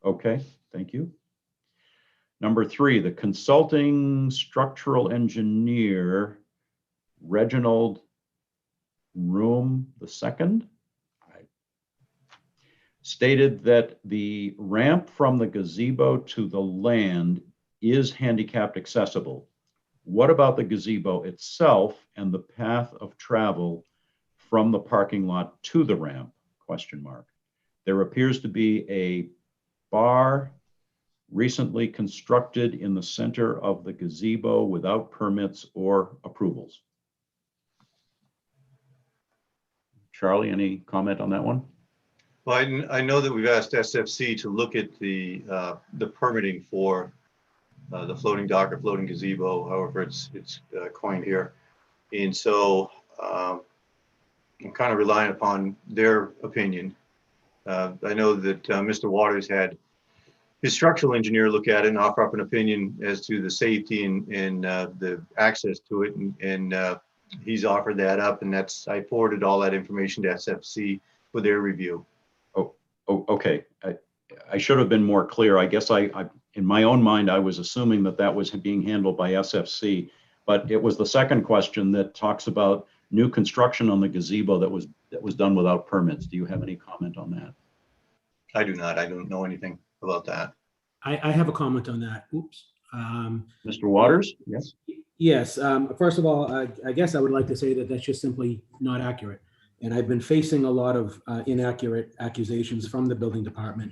Okay, thank you. Number 3, the consulting structural engineer, Reginald Room II, stated that the ramp from the gazebo to the land is handicapped accessible. What about the gazebo itself and the path of travel from the parking lot to the ramp? ? There appears to be a bar recently constructed in the center of the gazebo without permits or approvals. Charlie, any comment on that one? Well, I know that we've asked SFC to look at the permitting for the floating dock or floating gazebo, however it's coined here. And so I'm kind of relying upon their opinion. I know that Mr. Waters had his structural engineer look at it and offer up an opinion as to the safety and the access to it. And he's offered that up, and I forwarded all that information to SFC for their review. Oh, okay. I should have been more clear. I guess I in my own mind, I was assuming that was being handled by SFC, but it was the second question that talks about new construction on the gazebo that was done without permits. Do you have any comment on that? I do not. I don't know anything about that. I have a comment on that. Oops. Mr. Waters? Yes. Yes. First of all, I guess I would like to say that that's just simply not accurate. And I've been facing a lot of inaccurate accusations from the building department.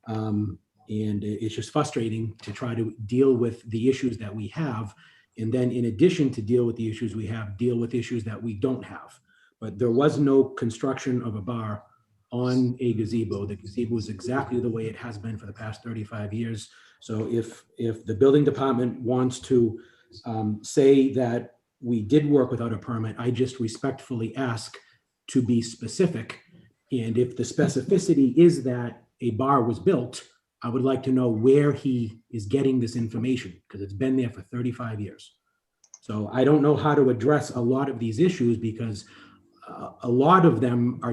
And it's just frustrating to try to deal with the issues that we have. And then in addition to deal with the issues we have, deal with issues that we don't have. But there was no construction of a bar on a gazebo. The gazebo is exactly the way it has been for the past 35 years. So if the building department wants to say that we did work without a permit, I just respectfully ask to be specific. And if the specificity is that a bar was built, I would like to know where he is getting this information, because it's been there for 35 years. So I don't know how to address a lot of these issues because a lot of them are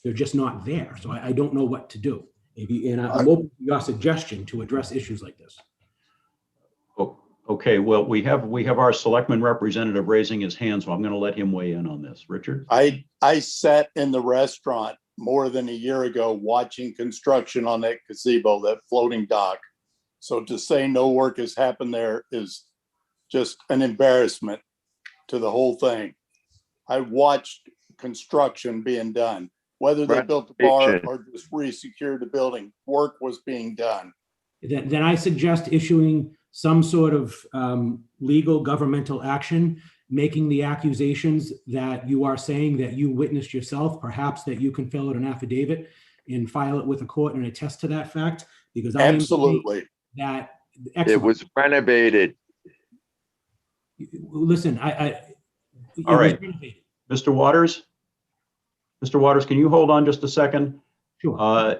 they're just not there. So I don't know what to do. And I'm open to your suggestion to address issues like this. Okay, well, we have our selectman representative raising his hand, so I'm going to let him weigh in on this. Richard? I sat in the restaurant more than a year ago watching construction on that gazebo, that floating dock. So to say no work has happened there is just an embarrassment to the whole thing. I watched construction being done, whether they built the bar or just re-secured the building, work was being done. Then I suggest issuing some sort of legal governmental action, making the accusations that you are saying that you witnessed yourself, perhaps that you can fill out an affidavit and file it with a court and attest to that fact, because I absolutely that it was renovated. Listen, all right, Mr. Waters. Mr. Waters, can you hold on just a second? Sure.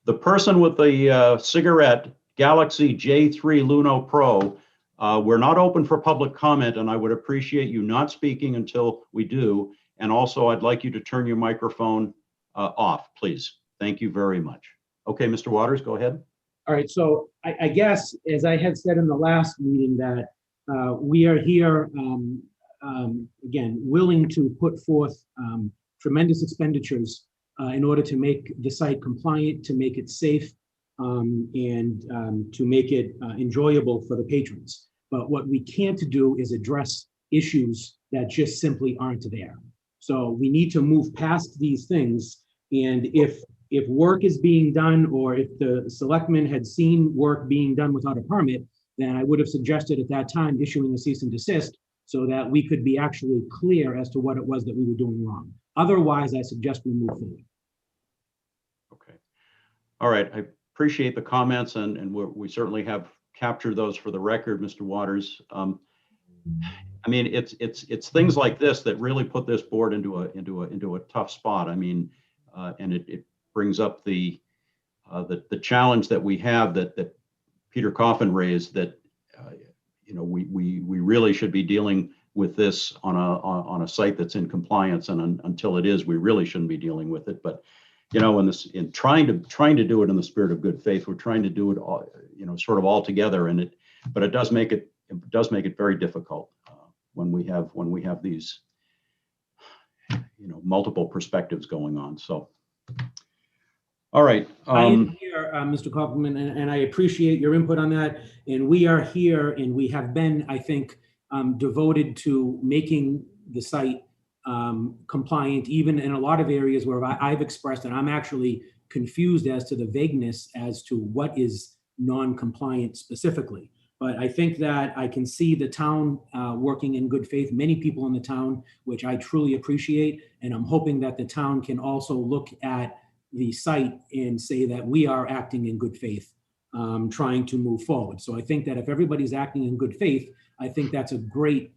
The person with the cigarette, Galaxy J3 Luno Pro, we're not open for public comment, and I would appreciate you not speaking until we do. And also, I'd like you to turn your microphone off, please. Thank you very much. Okay, Mr. Waters, go ahead. All right, so I guess, as I had said in the last meeting, that we are here, again, willing to put forth tremendous expenditures in order to make the site compliant, to make it safe, and to make it enjoyable for the patrons. But what we can't do is address issues that just simply aren't there. So we need to move past these things. And if work is being done, or if the selectmen had seen work being done without a permit, then I would have suggested at that time issuing a cease and desist so that we could be actually clear as to what it was that we were doing wrong. Otherwise, I suggest we move forward. Okay. All right. I appreciate the comments, and we certainly have captured those for the record, Mr. Waters. I mean, it's things like this that really put this board into a tough spot. I mean, and it brings up the challenge that we have that Peter Coffin raised, that you know, we really should be dealing with this on a site that's in compliance, and until it is, we really shouldn't be dealing with it. But you know, in trying to do it in the spirit of good faith, we're trying to do it all, you know, sort of all together, but it does make it very difficult when we have these, you know, multiple perspectives going on. So, all right. I am here, Mr. Kaufman, and I appreciate your input on that. And we are here, and we have been, I think, devoted to making the site compliant, even in a lot of areas where I've expressed that I'm actually confused as to the vagueness as to what is non-compliant specifically. But I think that I can see the town working in good faith, many people in the town, which I truly appreciate. And I'm hoping that the town can also look at the site and say that we are acting in good faith, trying to move forward. So I think that if everybody's acting in good faith, I think that's a great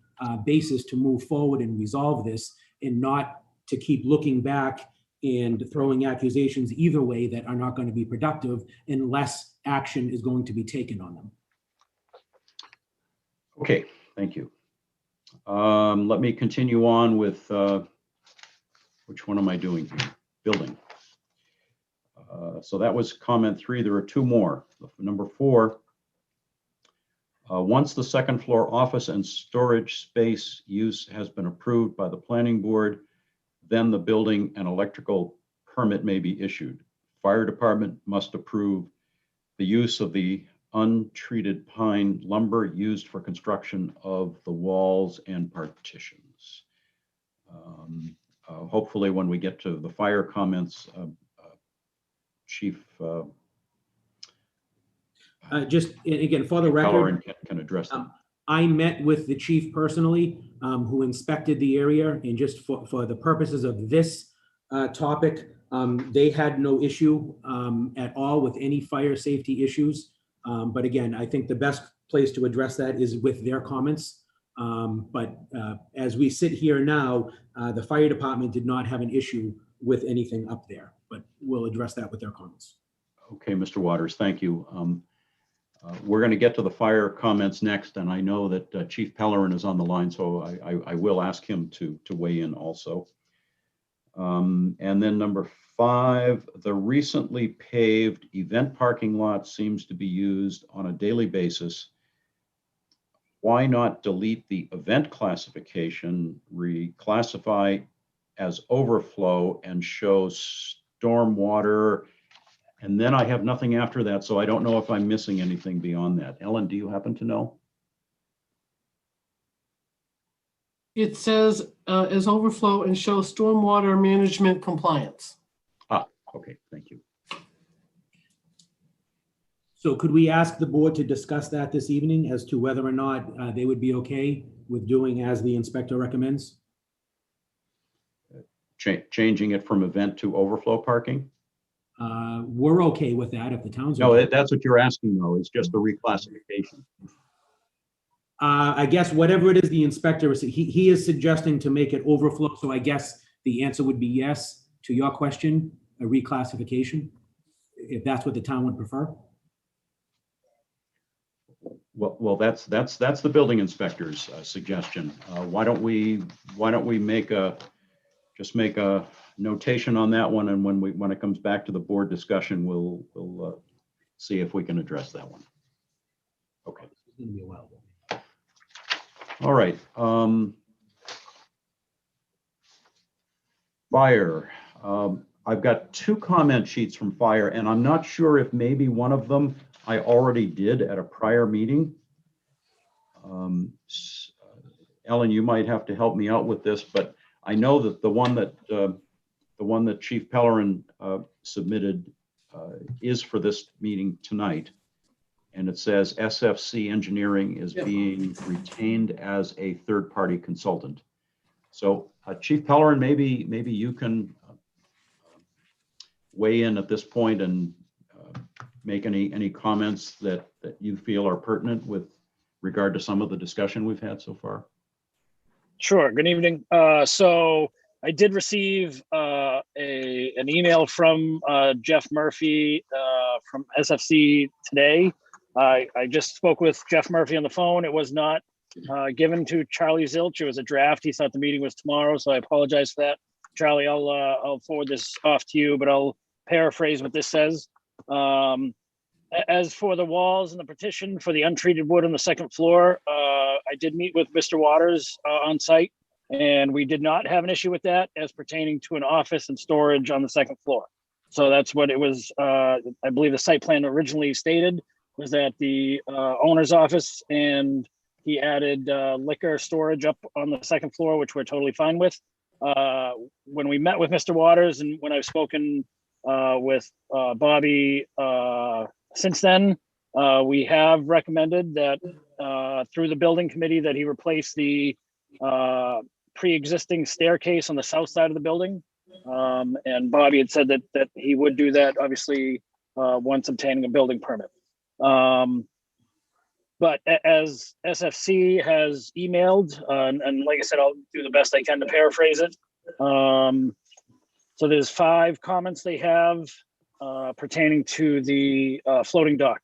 basis to move forward and resolve this, and not to keep looking back and throwing accusations either way that are not going to be productive unless action is going to be taken on them. Okay, thank you. Let me continue on with, which one am I doing here? Building. So that was comment 3. There are 2 more. Number 4, once the second floor office and storage space use has been approved by the planning board, then the building and electrical permit may be issued. Fire department must approve the use of the untreated pine lumber used for construction of the walls and partitions. Hopefully when we get to the fire comments, Chief just again, for the record, can address them. I met with the chief personally, who inspected the area, and just for the purposes of this topic, they had no issue at all with any fire safety issues. But again, I think the best place to address that is with their comments. But as we sit here now, the fire department did not have an issue with anything up there, but we'll address that with their comments. Okay, Mr. Waters, thank you. We're going to get to the fire comments next, and I know that Chief Pellerin is on the line, so I will ask him to weigh in also. And then number 5, the recently paved event parking lot seems to be used on a daily basis. Why not delete the event classification, reclassify as overflow, and show stormwater? And then I have nothing after that, so I don't know if I'm missing anything beyond that. Ellen, do you happen to know? It says as overflow and show stormwater management compliance. Ah, okay, thank you. So could we ask the board to discuss that this evening as to whether or not they would be okay with doing as the inspector recommends? Changing it from event to overflow parking? We're okay with that if the town's. No, okay. that's what you're asking though. It's just a reclassification. I guess whatever it is the inspector is, he is suggesting to make it overflow. So I guess the answer would be yes to your question, a reclassification, if that's what the town would prefer. Well, that's the building inspector's suggestion. Why don't we make a notation on that one, and when it comes back to the board discussion, we'll see if we can address that one. Okay. It's gonna be a while. All right. Fire. I've got 2 comment sheets from fire, and I'm not sure if maybe one of them I already did at a prior meeting. Ellen, you might have to help me out with this, but I know that the one that Chief Pellerin submitted is for this meeting tonight. And it says SFC Engineering is being retained as a third-party consultant. So Chief Pellerin, maybe you can weigh in at this point and make any comments that you feel are pertinent with regard to some of the discussion we've had so far. Sure. Good evening. So I did receive an email from Jeff Murphy from SFC today. I just spoke with Jeff Murphy on the phone. It was not given to Charlie Zilch. It was a draft. He thought the meeting was tomorrow, so I apologize for that. Charlie, I'll forward this off to you, but I'll paraphrase what this says. As for the walls and the partition for the untreated wood on the second floor, I did meet with Mr. Waters on site, and we did not have an issue with that as pertaining to an office and storage on the second floor. So that's what it was. I believe the site plan originally stated was that the owner's office, and he added liquor storage up on the second floor, which we're totally fine with. When we met with Mr. Waters and when I've spoken with Bobby since then, we have recommended that through the building committee that he replace the pre-existing staircase on the south side of the building. And Bobby had said that he would do that, obviously, once obtaining a building permit. But as SFC has emailed, and like I said, I'll do the best I can to paraphrase it. So there's 5 comments they have pertaining to the floating dock.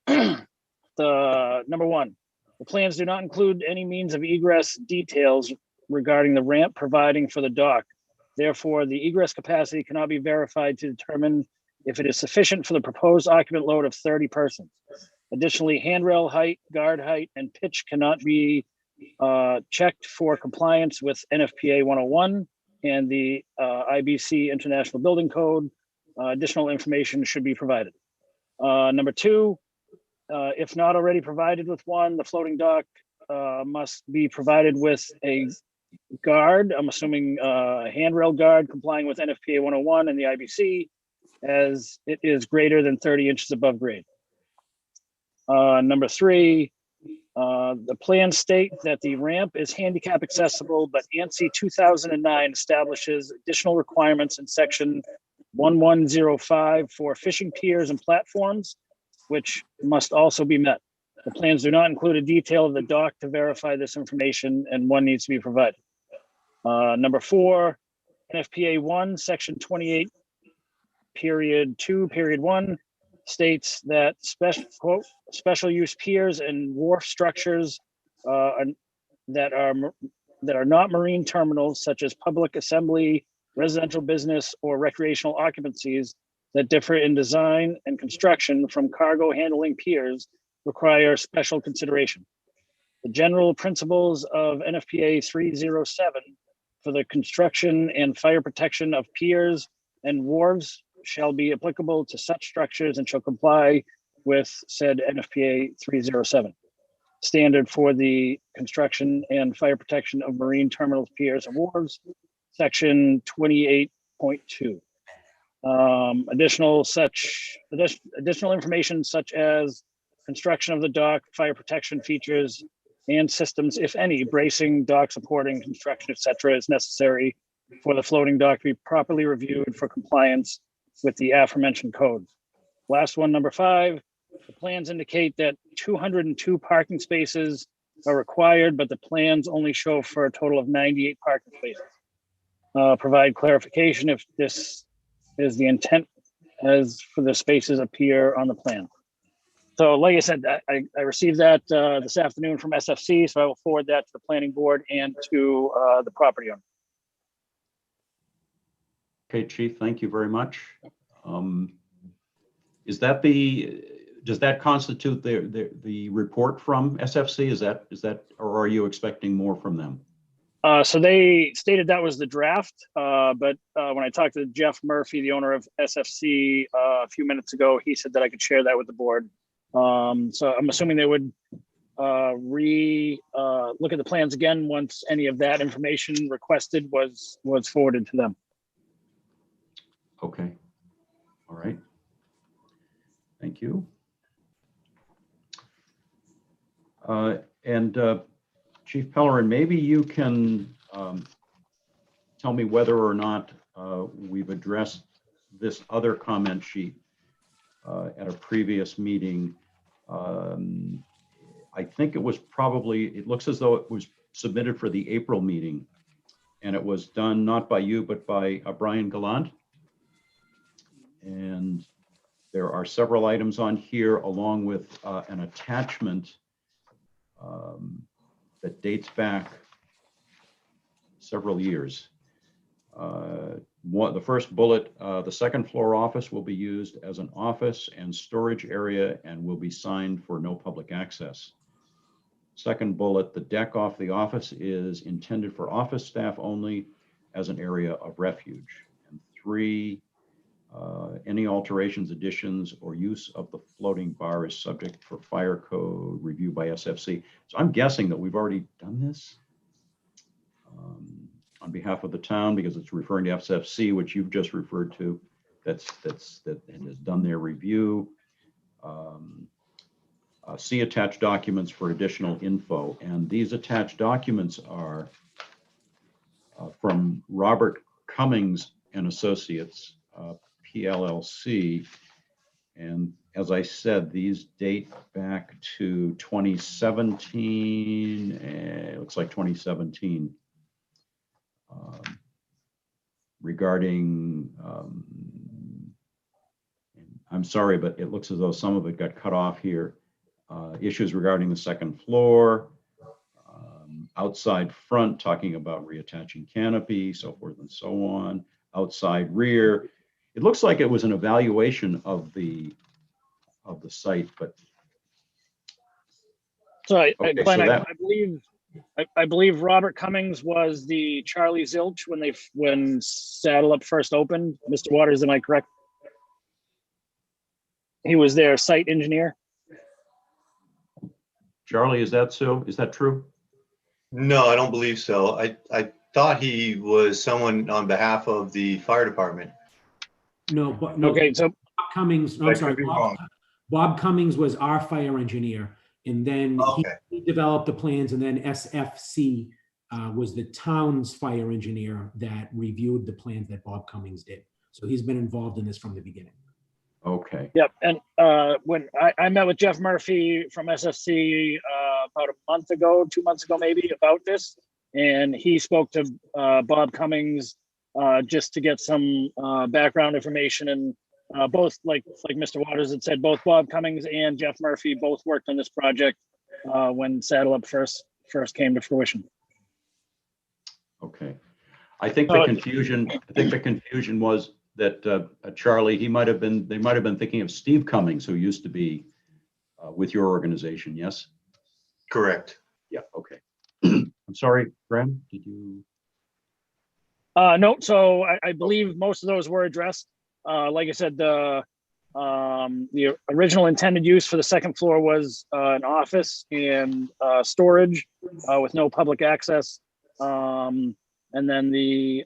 The number 1, the plans do not include any means of egress details regarding the ramp providing for the dock. Therefore, the egress capacity cannot be verified to determine if it is sufficient for the proposed occupant load of 30 persons. Additionally, handrail height, guard height, and pitch cannot be checked for compliance with NFPA 101 and the IBC International Building Code. Additional information should be provided. Number 2, if not already provided with one, the floating dock must be provided with a guard. I'm assuming a handrail guard complying with NFPA 101 and the IBC, as it is greater than 30 inches above grade. Number 3, the plans state that the ramp is handicap accessible, but ANSI 2009 establishes additional requirements in section 1105 for fishing piers and platforms, which must also be met. The plans do not include a detail of the dock to verify this information, and one needs to be provided. Number 4, NFPA 1, section 28, period 2, period 1 states that special use piers and wharf structures that are not marine terminals, such as public assembly, residential business, or recreational occupancies that differ in design and construction from cargo handling piers require special consideration. The general principles of NFPA 307 for the construction and fire protection of piers and wharves shall be applicable to such structures and shall comply with said NFPA 307 standard for the construction and fire protection of marine terminals, piers, and wharves, section 28.2. Additional information such as construction of the dock, fire protection features and systems, if any, bracing, dock supporting, construction, etc., is necessary for the floating dock to be properly reviewed for compliance with the aforementioned codes. Last one, number 5, the plans indicate that 202 parking spaces are required, but the plans only show for a total of 98 parking spaces. Provide clarification if this is the intent as for the spaces appear on the plan. So like I said, I received that this afternoon from SFC, so I will forward that to the planning board and to the property owner. Okay, Chief, thank you very much. Does that constitute the report from SFC? Is that, or are you expecting more from them? So they stated that was the draft, but when I talked to Jeff Murphy, the owner of SFC, a few minutes ago, he said that I could share that with the board. So I'm assuming they would look at the plans again once any of that information requested was forwarded to them. Okay. All right. Thank you. Chief Pellerin, maybe you can tell me whether or not we've addressed this other comment sheet at a previous meeting. I think it was it looks as though it was submitted for the April meeting, and it was done not by you, but by Brian Gallant. And there are several items on here along with an attachment that dates back several years. The first bullet, the second floor office will be used as an office and storage area and will be signed for no public access. Second bullet, the deck off the office is intended for office staff only as an area of refuge. And 3, any alterations, additions, or use of the floating bar is subject for fire code review by SFC. So I'm guessing that we've already done this on behalf of the town, because it's referring to SFC, which you've just referred to, that has done their review. See attached documents for additional info. And these attached documents are from Robert Cummings and Associates, PLLC. And as I said, these date back to 2017. It looks like 2017. Regarding, I'm sorry, but it looks as though some of it got cut off here. Issues regarding the second floor, outside front, talking about reattaching canopy, so forth and so on. Outside rear, it looks like it was an evaluation of the site, but. So Okay, Glenn, so that, I believe Robert Cummings was the Charlie Zilch when Saddle Up first opened. Mr. Waters, am I correct? He was their site engineer. Charlie, is that so? Is that true? No, I don't believe so. I thought he was someone on behalf of the fire department. No, but no. Okay, so Bob Cummings, no, I I'm could sorry, be wrong. Bob Cummings was our fire engineer, and then Okay. he developed the plans, and then SFC was the town's fire engineer that reviewed the plans that Bob Cummings did. So he's been involved in this from the beginning. Okay. yep, and when I met with Jeff Murphy from SFC about a month ago, 2 months ago maybe, about this, and he spoke to Bob Cummings just to get some background information, and both like Mr. Waters had said, both Bob Cummings and Jeff Murphy both worked on this project when Saddle Up first came to fruition. Okay. I think the confusion was that Charlie, they might have been thinking of Steve Cummings, who used to be with your organization, yes? Correct. Yeah, okay. I'm sorry, Graham, did you? No, so I believe most of those were addressed. Like I said, the original intended use for the second floor was an office and storage with no public access. And then the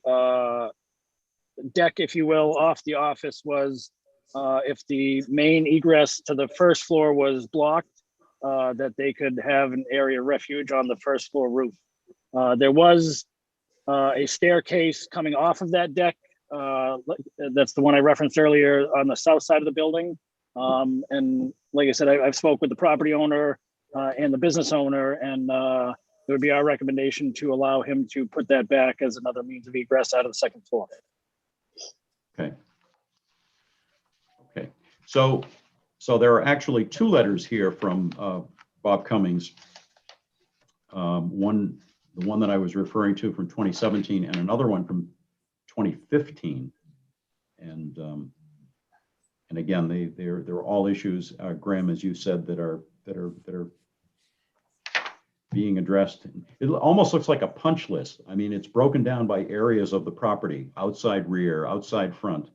deck, if you will, off the office was if the main egress to the first floor was blocked, that they could have an area of refuge on the first floor roof. There was a staircase coming off of that deck. That's the one I referenced earlier on the south side of the building. And like I said, I've spoke with the property owner and the business owner, and it would be our recommendation to allow him to put that back as another means of egress out of the second floor. Okay. Okay. So there are actually two letters here from Bob Cummings. The one that I was referring to from 2017 and another one from 2015. And again, they're all issues, Graham, as you said, that are being addressed. It almost looks like a punch list. I mean, it's broken down by areas of the property: outside rear, outside front,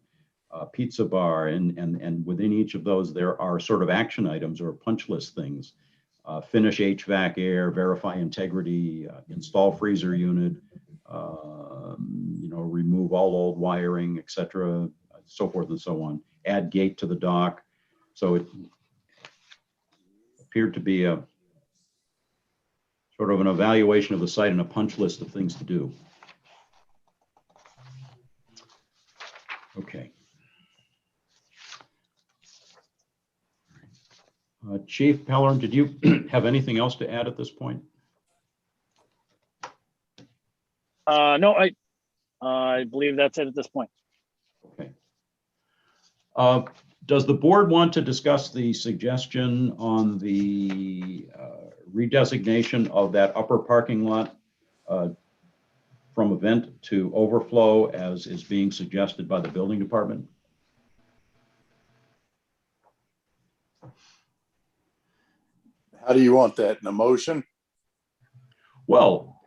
pizza bar, and within each of those there are sort of action items or punch list things. Finish HVAC air, verify integrity, install freezer unit, remove all old wiring, etc., so forth and so on. Add gate to the dock. So it appeared to be a sort of an evaluation of the site and a punch list of things to do. Okay. Chief Pellerin, did you have anything else to add at this point? No, I believe that's it at this point. Okay. Does the board want to discuss the suggestion on the redesignation of that upper parking lot from event to overflow as is being suggested by the building department? How do you want that, in a motion? Well,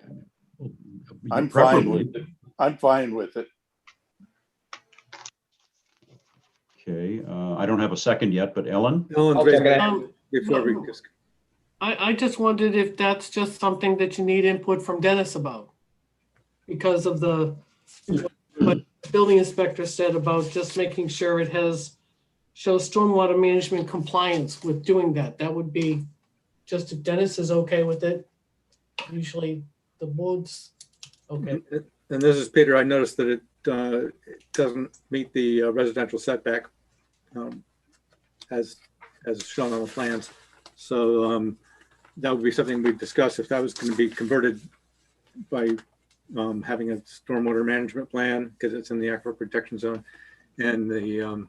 I'm fine with it. I'm fine with it. Okay, I don't have a second yet, but Ellen? Ellen's raising her hand before we just. I just wondered if that's just something that you need input from Dennis about. Because of what the building inspector said about just making sure it shows stormwater management compliance with doing that. That would be just if Dennis is okay with it. Usually the board's okay. And this is Peter. I noticed that it doesn't meet the residential setback as shown on the plans. So that would be something we'd discuss if that was going to be converted by having a stormwater management plan, because it's in the aquifer protection zone and the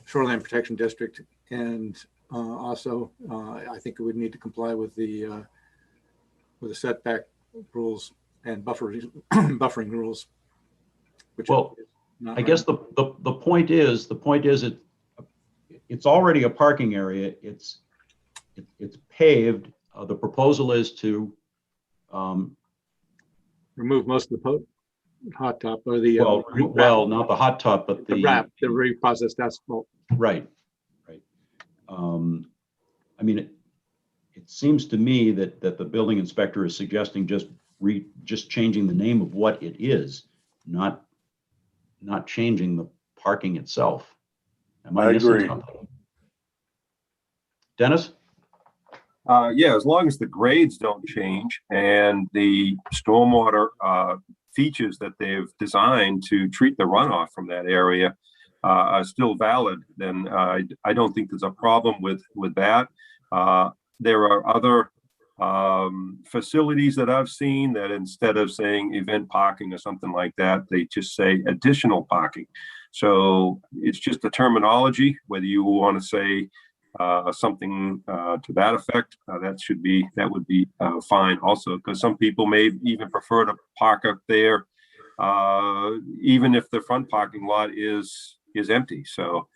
shoreline protection district. And also, I think it would need to comply with the setback rules and buffering rules. Which well, I guess the point is it's already a parking area. It's paved. The proposal is to remove most of the hot top or the well, not the hot top, but the wrap, the reprocessed asphalt. Right. I mean, it seems to me that the building inspector is suggesting just changing the name of what it is, not changing the parking itself. I agree. Dennis? Yeah, as long as the grades don't change and the stormwater features that they've designed to treat the runoff from that area are still valid, then I don't think there's a problem with that. There are other facilities that I've seen that instead of saying event parking or something like that, they just say additional parking. So it's just the terminology, whether you want to say something to that effect, that would be fine also, because some people may even prefer to park up there, even if the front parking lot is empty. So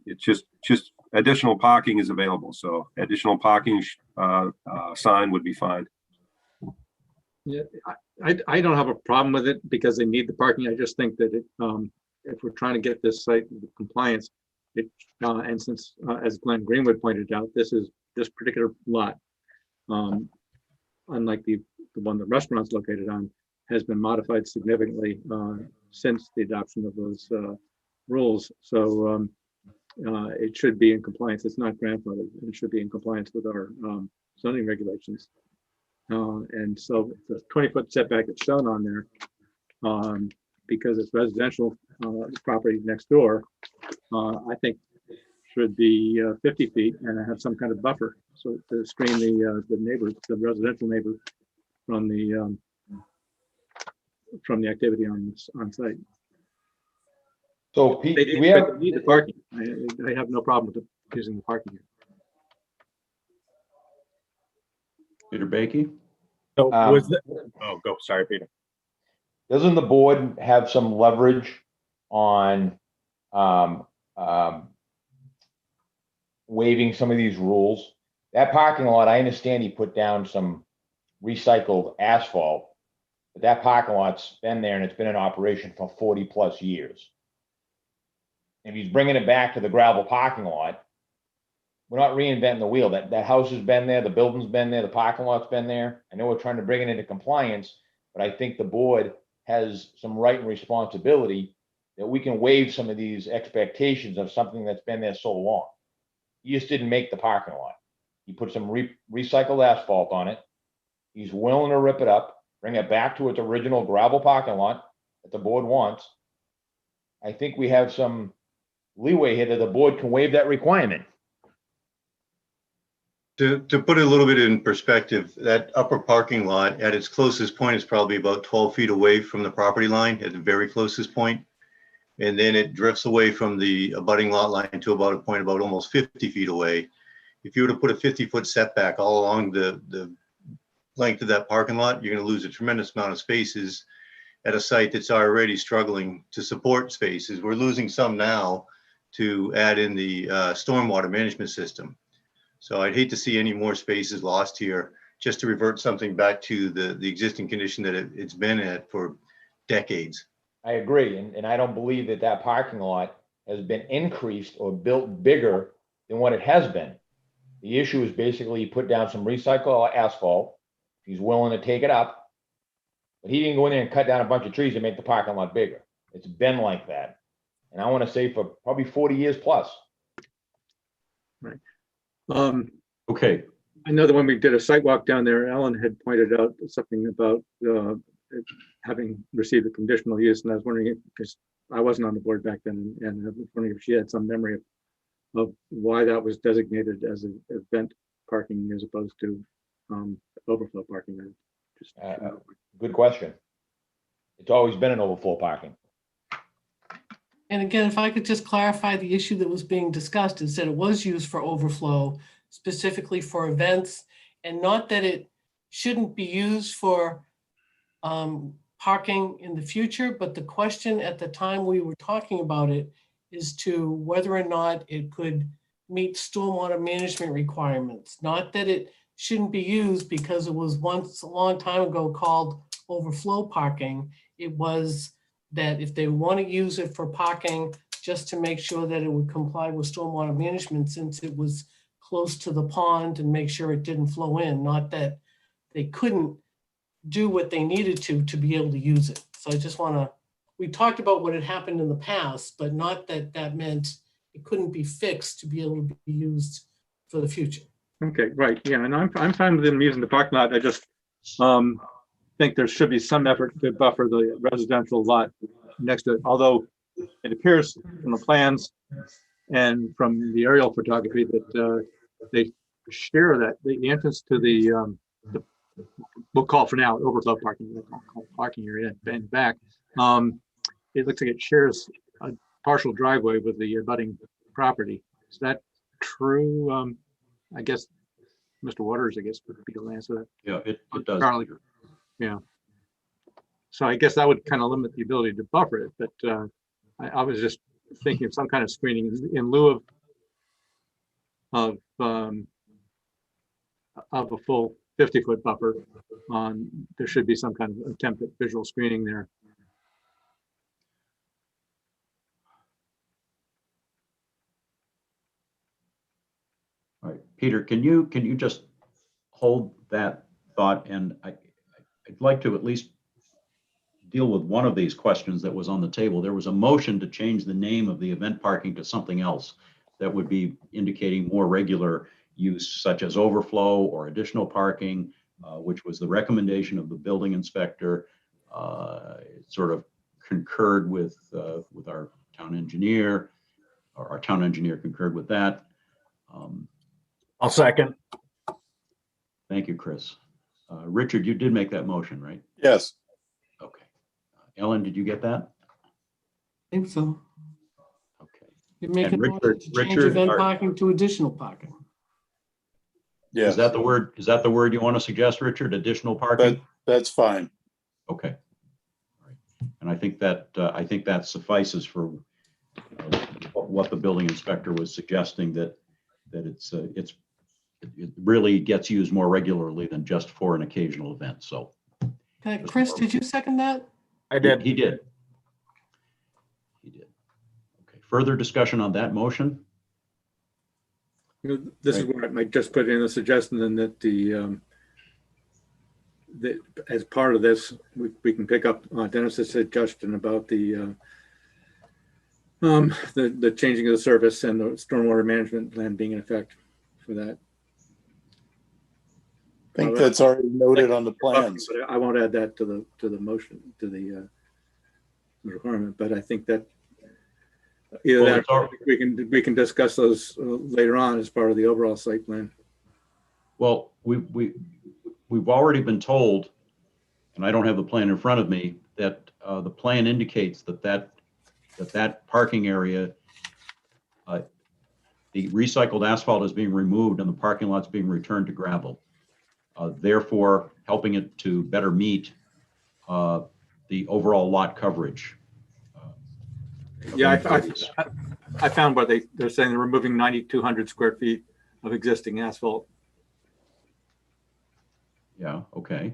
it's just additional parking is available. So additional parking sign would be fine. Yeah, I don't have a problem with it because they need the parking. I just think that if we're trying to get this site into compliance, and since, as Glenn Greenwood pointed out, this particular lot, unlike the one the restaurant's located on, has been modified significantly since the adoption of those rules. So it should be in compliance. It's not grandfathered. It should be in compliance with our zoning regulations. And so the 20-foot setback that's shown on there, because it's residential property next door, I think should be 50 feet and have some kind of buffer, so to screen the neighbor, the residential neighbor, from the activity on site. So Pete, They we have, need the parking. I have no problem with using the parking here. Peter Baiki? So Oh, go. Sorry, Peter. doesn't the board have some leverage on waiving some of these rules? That parking lot, I understand he put down some recycled asphalt, but that parking lot's been there and it's been in operation for 40+ years. If he's bringing it back to the gravel parking lot, we're not reinventing the wheel. That house has been there, the building's been there, the parking lot's been there. I know we're trying to bring it into compliance, but I think the board has some right and responsibility that we can waive some of these expectations of something that's been there so long. He just didn't make the parking lot. He put some recycled asphalt on it. He's willing to rip it up, bring it back to its original gravel parking lot that the board wants. I think we have some leeway here that the board can waive that requirement. To put it a little bit in perspective, that upper parking lot at its closest point is probably about 12 feet away from the property line at the very closest point. And then it drifts away from the abutting lot line to about a point about almost 50 feet away. If you were to put a 50-foot setback all along the length of that parking lot, you're going to lose a tremendous amount of spaces at a site that's already struggling to support spaces. We're losing some now to add in the stormwater management system. So I'd hate to see any more spaces lost here, just to revert something back to the existing condition that it's been at for decades. I agree, and I don't believe that parking lot has been increased or built bigger than what it has been. The issue is basically he put down some recycled asphalt. He's willing to take it up, but he didn't go in there and cut down a bunch of trees and make the parking lot bigger. It's been like that, and I want to say for probably 40 years plus. Right. Okay. I know that when we did a site walk down there, Ellen had pointed out something about it having received a conditional use, and I was wondering, because I wasn't on the board back then, and I was wondering if she had some memory of why that was designated as an event parking as opposed to overflow parking. Good question. It's always been an overflow parking. And again, if I could just clarify the issue that was being discussed, is that it was used for overflow, specifically for events, and not that it shouldn't be used for parking in the future. But the question at the time we were talking about it is to whether or not it could meet stormwater management requirements. Not that it shouldn't be used because it was once a long time ago called overflow parking. It was that if they want to use it for parking, just to make sure that it would comply with stormwater management, since it was close to the pond, and make sure it didn't flow in, not that they couldn't do what they needed to be able to use it. So I just want to, we talked about what had happened in the past, but not that that meant it couldn't be fixed to be able to be used for the future. Okay, right, yeah, and I'm fine with them using the parking lot. I just think there should be some effort to buffer the residential lot next to it, although it appears from the plans and from the aerial photography that they share that the entrance to the we'll call for now overflow parking area and back. It looks like it shares partial driveway with the abutting property. Is that true? I guess Mr. Waters, I guess, would be able to answer that. Yeah, it does. Charlie. Yeah. So I guess that would kind of limit the ability to buffer it, but I was just thinking of some kind of screening in lieu of a full 50-foot buffer. There should be some kind of attempt at visual screening there. All right, Peter, can you just hold that thought? And I'd like to at least deal with one of these questions that was on the table. There was a motion to change the name of the event parking to something else that would be indicating more regular use, such as overflow or additional parking, which was the recommendation of the building inspector. It sort of concurred with our town engineer, or our town engineer concurred with that. I'll second. Thank you, Chris. Richard, you did make that motion, right? Yes. Okay. Ellen, did you get that? I think so. Okay. You're making a motion Richard- to change Richard, event are- parking to additional parking. Yes. Is that the word? Is that the word you want to suggest, Richard? Additional parking? That's fine. Okay. All right. And I think that suffices for what the building inspector was suggesting, that it really gets used more regularly than just for an occasional event. So Okay, Chris, did you second that? I did. he did. He did. Okay. Further discussion on that motion? This is where I might just put in a suggestion then that that as part of this, we can pick up Dennis's suggestion about the changing of the service and the stormwater management plan being in effect for that. I think that's already noted on the plans. But I won't add that to the motion, to the requirement, but I think that either Well, that, or we can discuss those later on as part of the overall site plan. Well, we've already been told, and I don't have the plan in front of me, that the plan indicates that parking area, the recycled asphalt is being removed and the parking lot's being returned to gravel, therefore helping it to better meet the overall lot coverage. Yeah, I found what they're saying. They're removing 9,200 square feet of existing asphalt. Yeah, okay.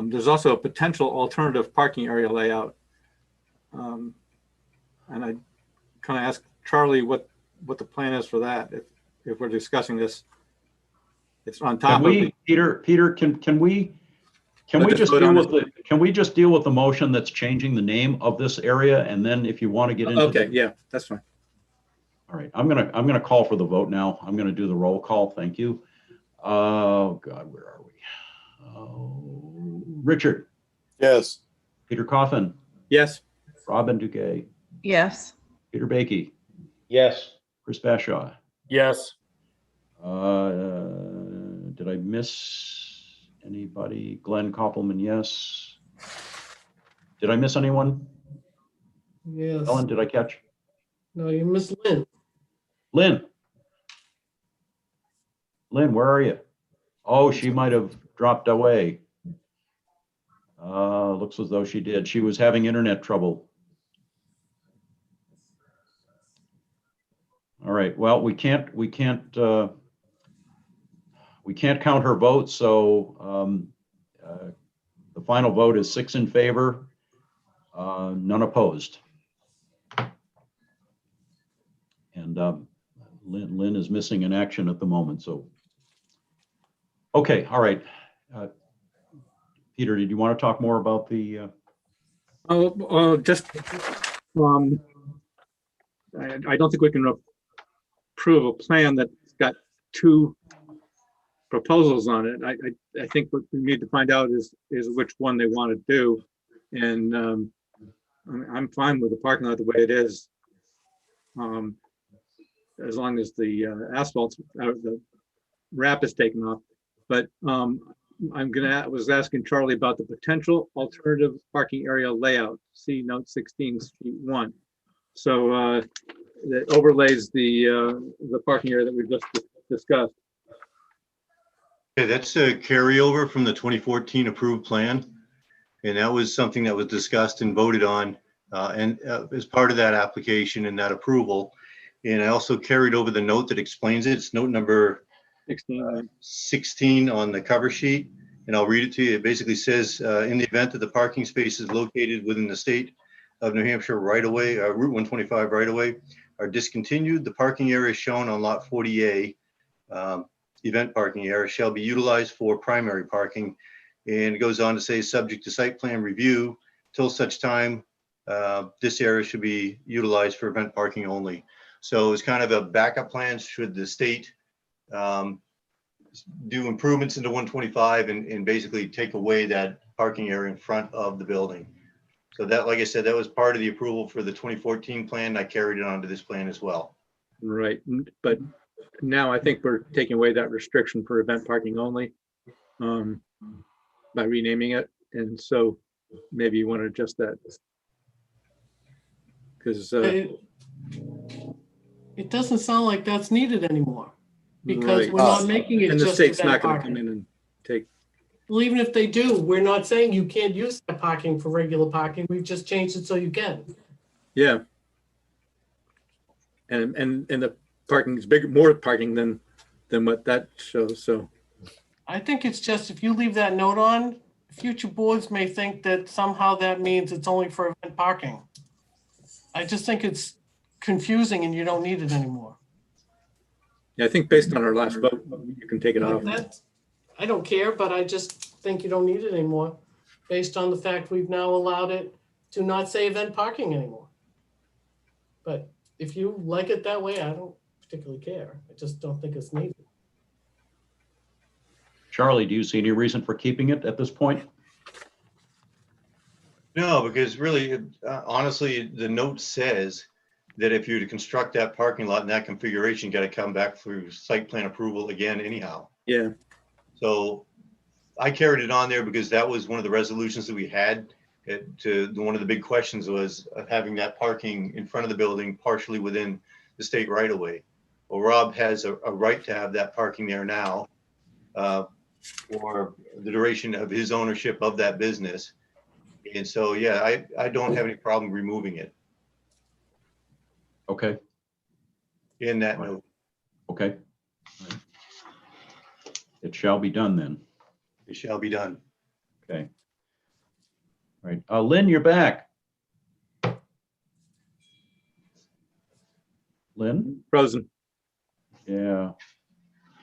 There's also a potential alternative parking area layout. And I kind of asked Charlie what the plan is for that. If we're discussing this, it's on top of the, Peter, can we just deal with the motion that's changing the name of this area, and then if you want to get into okay, yeah, that's fine. All right, I'm gonna call for the vote now. I'm gonna do the roll call. Thank you. Oh God, where are we? Richard. Yes. Peter Coffin. Yes. Robin Duguay. Yes. Peter Baiki. Yes. Chris Bashaw. Yes. Did I miss anybody? Glenn Koppelman, yes. Did I miss anyone? Yes. Ellen, did I catch? No, you missed Lynn. Lynn. Lynn, where are you? Oh, she might have dropped away. Looks as though she did. She was having internet trouble. All right. Well, we can't count her vote. So the final vote is 6 in favor, none opposed. And Lynn is missing in action at the moment. So, okay. All right. Peter, did you want to talk more about the? Just, I don't think we can approve a plan that's got two proposals on it. I think what we need to find out is which one they want to do. And I'm fine with the parking lot the way it is. As long as the asphalt, the wrap is taken off. But was asking Charlie about the potential alternative parking area layout. See note 16, sheet 1. So that overlays the parking area that we've just discussed. Okay, that's a carryover from the 2014 approved plan. And that was something that was discussed and voted on and as part of that application and that approval. And I also carried over the note that explains it. It's note number 16 on the cover sheet. And I'll read it to you. It basically says, in the event that the parking space is located within the state of New Hampshire right-of-way, Route 125 right-of-way, are discontinued, the parking area shown on lot 40A, event parking area, shall be utilized for primary parking. And it goes on to say, subject to site plan review, till such time, this area should be utilized for event parking only. So it's kind of a backup plan should the state do improvements into 125 and basically take away that parking area in front of the building. So that, like I said, that was part of the approval for the 2014 plan. I carried it onto this plan as well. Right, but now I think we're taking away that restriction for event parking only by renaming it. And so maybe you want to adjust that. Because it doesn't sound like that's needed anymore. Because right. we're not making it and the just state's event not going to parking. come in and take. Well, even if they do, we're not saying you can't use that parking for regular parking. We've just changed it so you can. Yeah. And the parking is bigger, more parking than what that shows. So I think it's just if you leave that note on, future boards may think that somehow that means it's only for event parking. I just think it's confusing and you don't need it anymore. yeah, I think based on our last vote, you can take it off. I don't care, but I just think you don't need it anymore based on the fact we've now allowed it to not say event parking anymore. But if you like it that way, I don't particularly care. I just don't think it's needed. Charlie, do you see any reason for keeping it at this point? No, because really, honestly, the note says that if you're to construct that parking lot in that configuration, you got to come back through site plan approval again anyhow. Yeah. So I carried it on there because that was one of the resolutions that we had. One of the big questions was having that parking in front of the building partially within the state right of way. Well, Rob has a right to have that parking there now for the duration of his ownership of that business. And so, yeah, I don't have any problem removing it Okay, in that note. okay. It shall be done then. It shall be done. Okay. All right, Lynn, you're back. Lynn? Frozen. Yeah.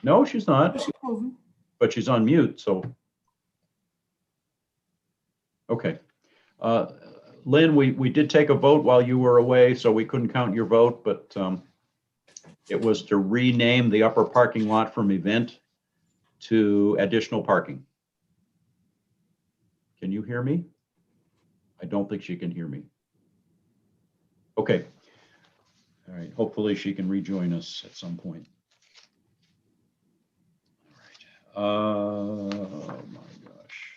No, she's not, but she's on mute, so. Okay. Lynn, we did take a vote while you were away, so we couldn't count your vote, but it was to rename the upper parking lot from event to additional parking. Can you hear me? I don't think she can hear me. Okay. All right, hopefully she can rejoin us at some point. All right. Oh my gosh.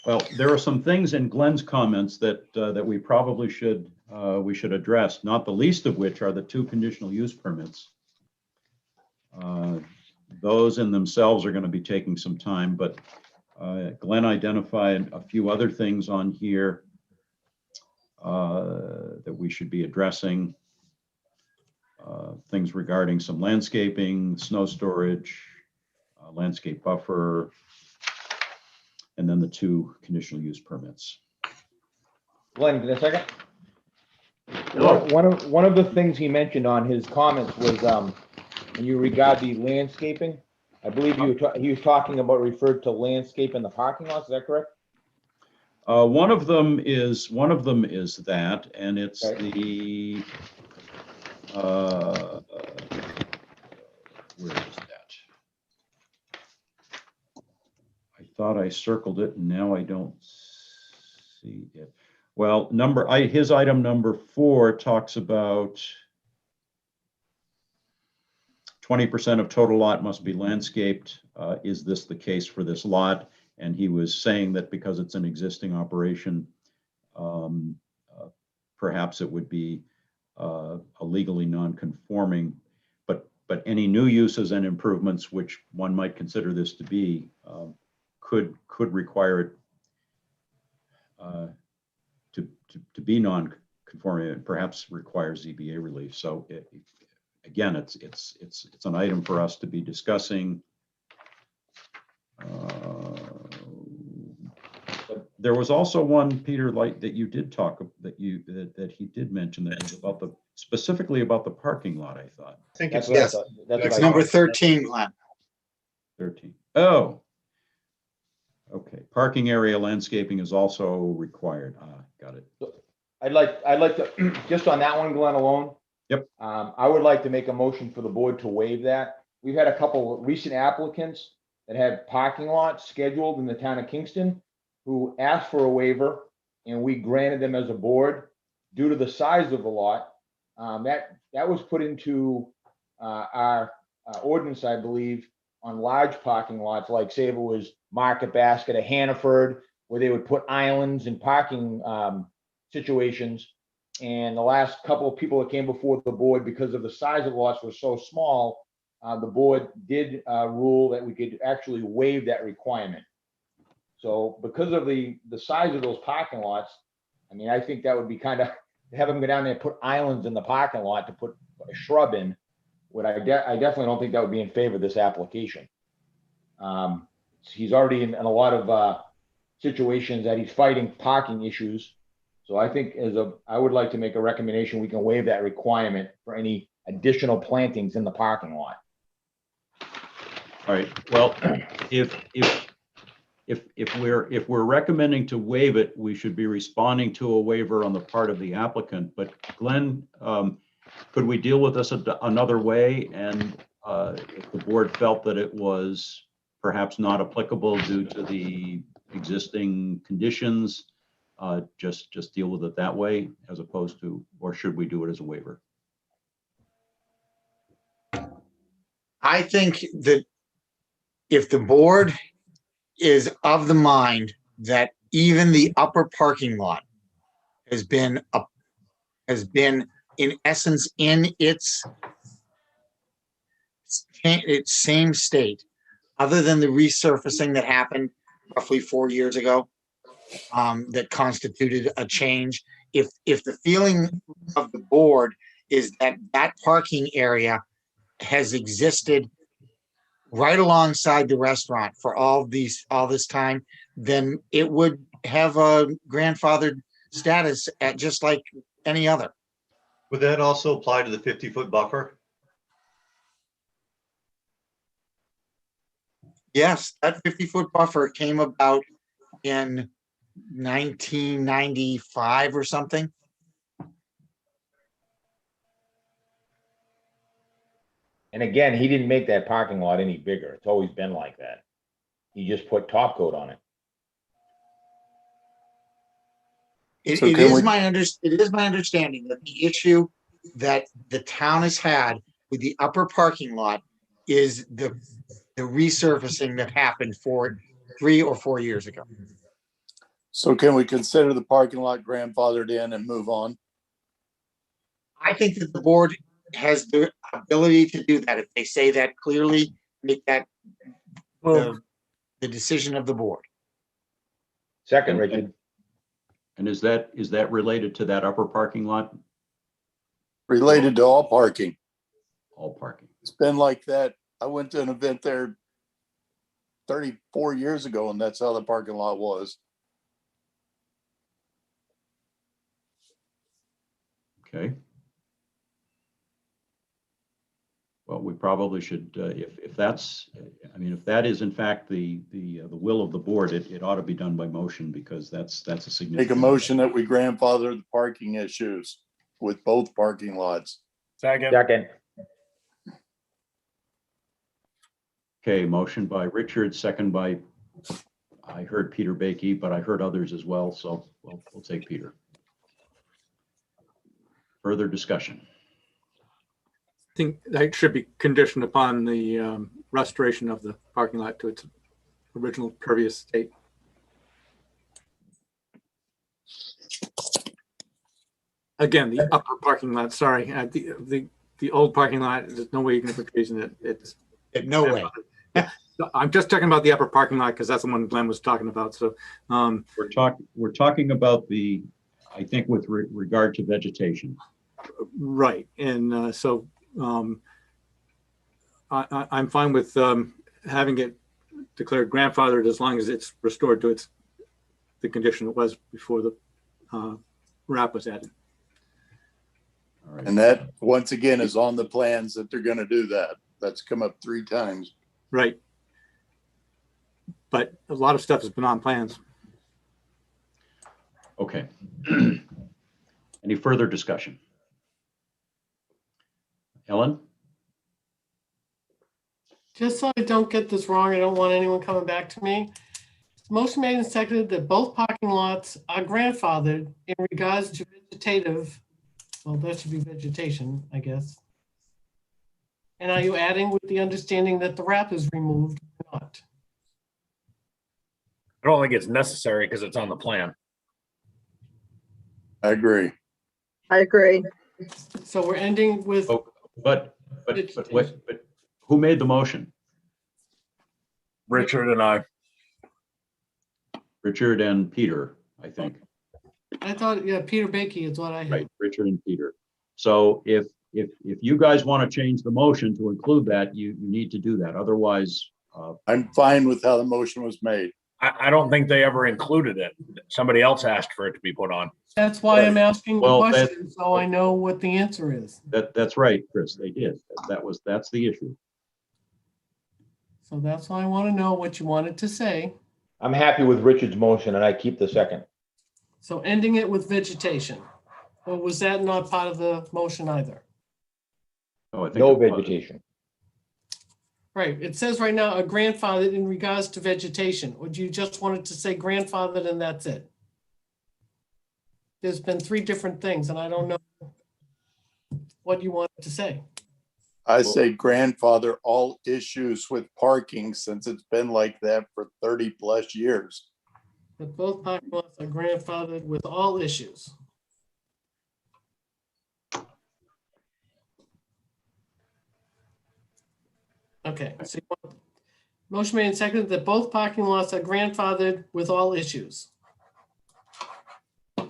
Well, there are some things in Glenn's comments that that we probably should address, not the least of which are the 2 conditional use permits. Those in themselves are going to be taking some time, but Glenn identified a few other things on here that we should be addressing. Things regarding some landscaping, snow storage, landscape buffer, and then the 2 conditional use permits. Glenn, give me a second. Hello. One of the things he mentioned on his comments was when you regard the landscaping, I believe he was talking about referred to landscape in the parking lots. Is that correct? One of them is that, and it's the where is that? I thought I circled it, and now I don't see it. Well, his item number 4 talks about 20% of total lot must be landscaped. Is this the case for this lot? And he was saying that because it's an existing operation, perhaps it would be a legally non-conforming, but any new uses and improvements, which one might consider this to be, could require it to be non-conforming, and perhaps require ZBA relief. So again, it's an item for us to be discussing. There was also one, Peter, like that you did talk that he did mention that was about specifically about the parking lot. I thought. I think That's it's, what I Yes. thought. That's It's what I number thought. 13, Glenn. 13. Oh. Okay. Parking area landscaping is also required. Got it. I'd like to, just on that one, Glenn, alone. Yep. I would like to make a motion for the board to waive that. We've had a couple of recent applicants that had parking lots scheduled in the town of Kingston who asked for a waiver, and we granted them as a board due to the size of the lot. That was put into our ordinance, I believe, on large parking lots, like say if it was Market Basket or Hannaford, where they would put islands and parking situations. And the last couple of people that came before the board, because of the size of the lots was so small, the board did rule that we could actually waive that requirement. So because of the size of those parking lots, I mean, I think that would be kind of, have them go down there and put islands in the parking lot to put a shrub in. I definitely don't think that would be in favor of this application. He's already in a lot of situations that he's fighting parking issues. So I think I would like to make a recommendation, we can waive that requirement for any additional plantings in the parking lot. All right. Well, if we're recommending to waive it, we should be responding to a waiver on the part of the applicant. But Glenn, could we deal with this another way? And if the board felt that it was perhaps not applicable due to the existing conditions, just deal with it that way, as opposed to, or should we do it as a waiver? I think that if the board is of the mind that even the upper parking lot has been in essence in its same state, other than the resurfacing that happened roughly 4 years ago, that constituted a change. If the feeling of the board is that that parking area has existed right alongside the restaurant for all this time, then it would have a grandfathered status at just like any other. would that also apply to the 50-foot buffer? Yes, that 50-foot buffer came about in 1995 or something. And again, he didn't make that parking lot any bigger. It's always been like that. He just put top coat on it. It So is can we- my understanding that the issue that the town has had with the upper parking lot is the resurfacing that happened 3 or 4 years ago. So can we consider the parking lot grandfathered in and move on? I think that the board has the ability to do that. If they say that clearly, make that the decision of the board. Second, Richard. And is that related to that upper parking lot? Related to all parking. All parking. It's been like that. I went to an event there 34 years ago, and that's how the parking lot was. Okay. Well, we probably should, if that's, I mean, if that is in fact the will of the board, it ought to be done by motion, because that's a significant. Make a motion that we grandfather the parking issues with both parking lots. Second. Second. Okay, motion by Richard, second by, I heard Peter Bakey, but I heard others as well, so we'll take Peter. Further discussion. I think that should be conditioned upon the restoration of the parking lot to its original previous state. Again, the upper parking lot, sorry, the old parking lot, there's no way you can put trees in it. It's No way. Yeah, I'm just talking about the upper parking lot because that's the one Glenn was talking about. So We're talking about the, I think with regard to vegetation. right, and I'm fine with having it declared grandfathered as long as it's restored to the condition it was before the wrap was added. All right. And that, once again, is on the plans that they're gonna do that. That's come up 3 times. Right. But a lot of stuff has been on plans. Okay. Any further discussion? Ellen? Just so I don't get this wrong, I don't want anyone coming back to me. Motion made and seconded that both parking lots are grandfathered in regards to vegetative, well, that should be vegetation, I guess. And are you adding with the understanding that the wrap is removed or not? I don't think it's necessary because it's on the plan. I agree. I agree. So we're ending with, But who made the motion? Richard and I. Richard and Peter, I think. I thought, yeah, Peter Baiki is what I Right, had. Richard and Peter. So if you guys want to change the motion to include that, you need to do that. Otherwise, I'm fine with how the motion was made. I don't think they ever included it. Somebody else asked for it to be put on. That's why I'm asking the Well, question, so I know what the answer is. that's right, Chris, they did. That's the issue. So that's why I want to know what you wanted to say. I'm happy with Richard's motion and I keep the second. So ending it with vegetation. Or was that not part of the motion either? Oh, I think No it was. vegetation. Right, it says right now a grandfathered in regards to vegetation, or do you just wanted to say grandfathered and that's it? There's been 3 different things and I don't know what you wanted to say. I say grandfather all issues with parking since it's been like that for 30 plus years. That both parking lots are grandfathered with all issues. Okay, so you want- motion made and seconded that both parking lots are grandfathered with all issues. Is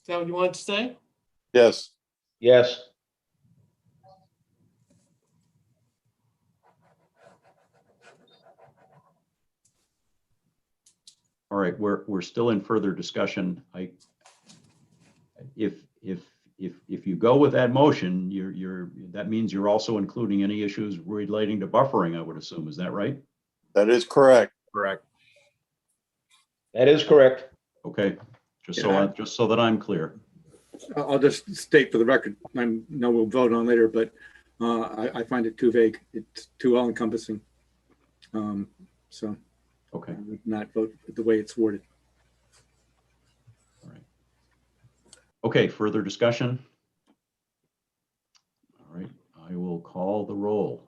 that what you want to say? Yes. Yes. All right, we're still in further discussion. If you go with that motion, that means you're also including any issues relating to buffering, I would assume. Is that right? That is correct. Correct. That is correct. Okay, just so that I'm clear. I'll just state for the record, I know we'll vote on later, but I find it too vague. It's too all encompassing. So Okay. I would not vote the way it's worded. All right. Okay, further discussion? All right, I will call the roll.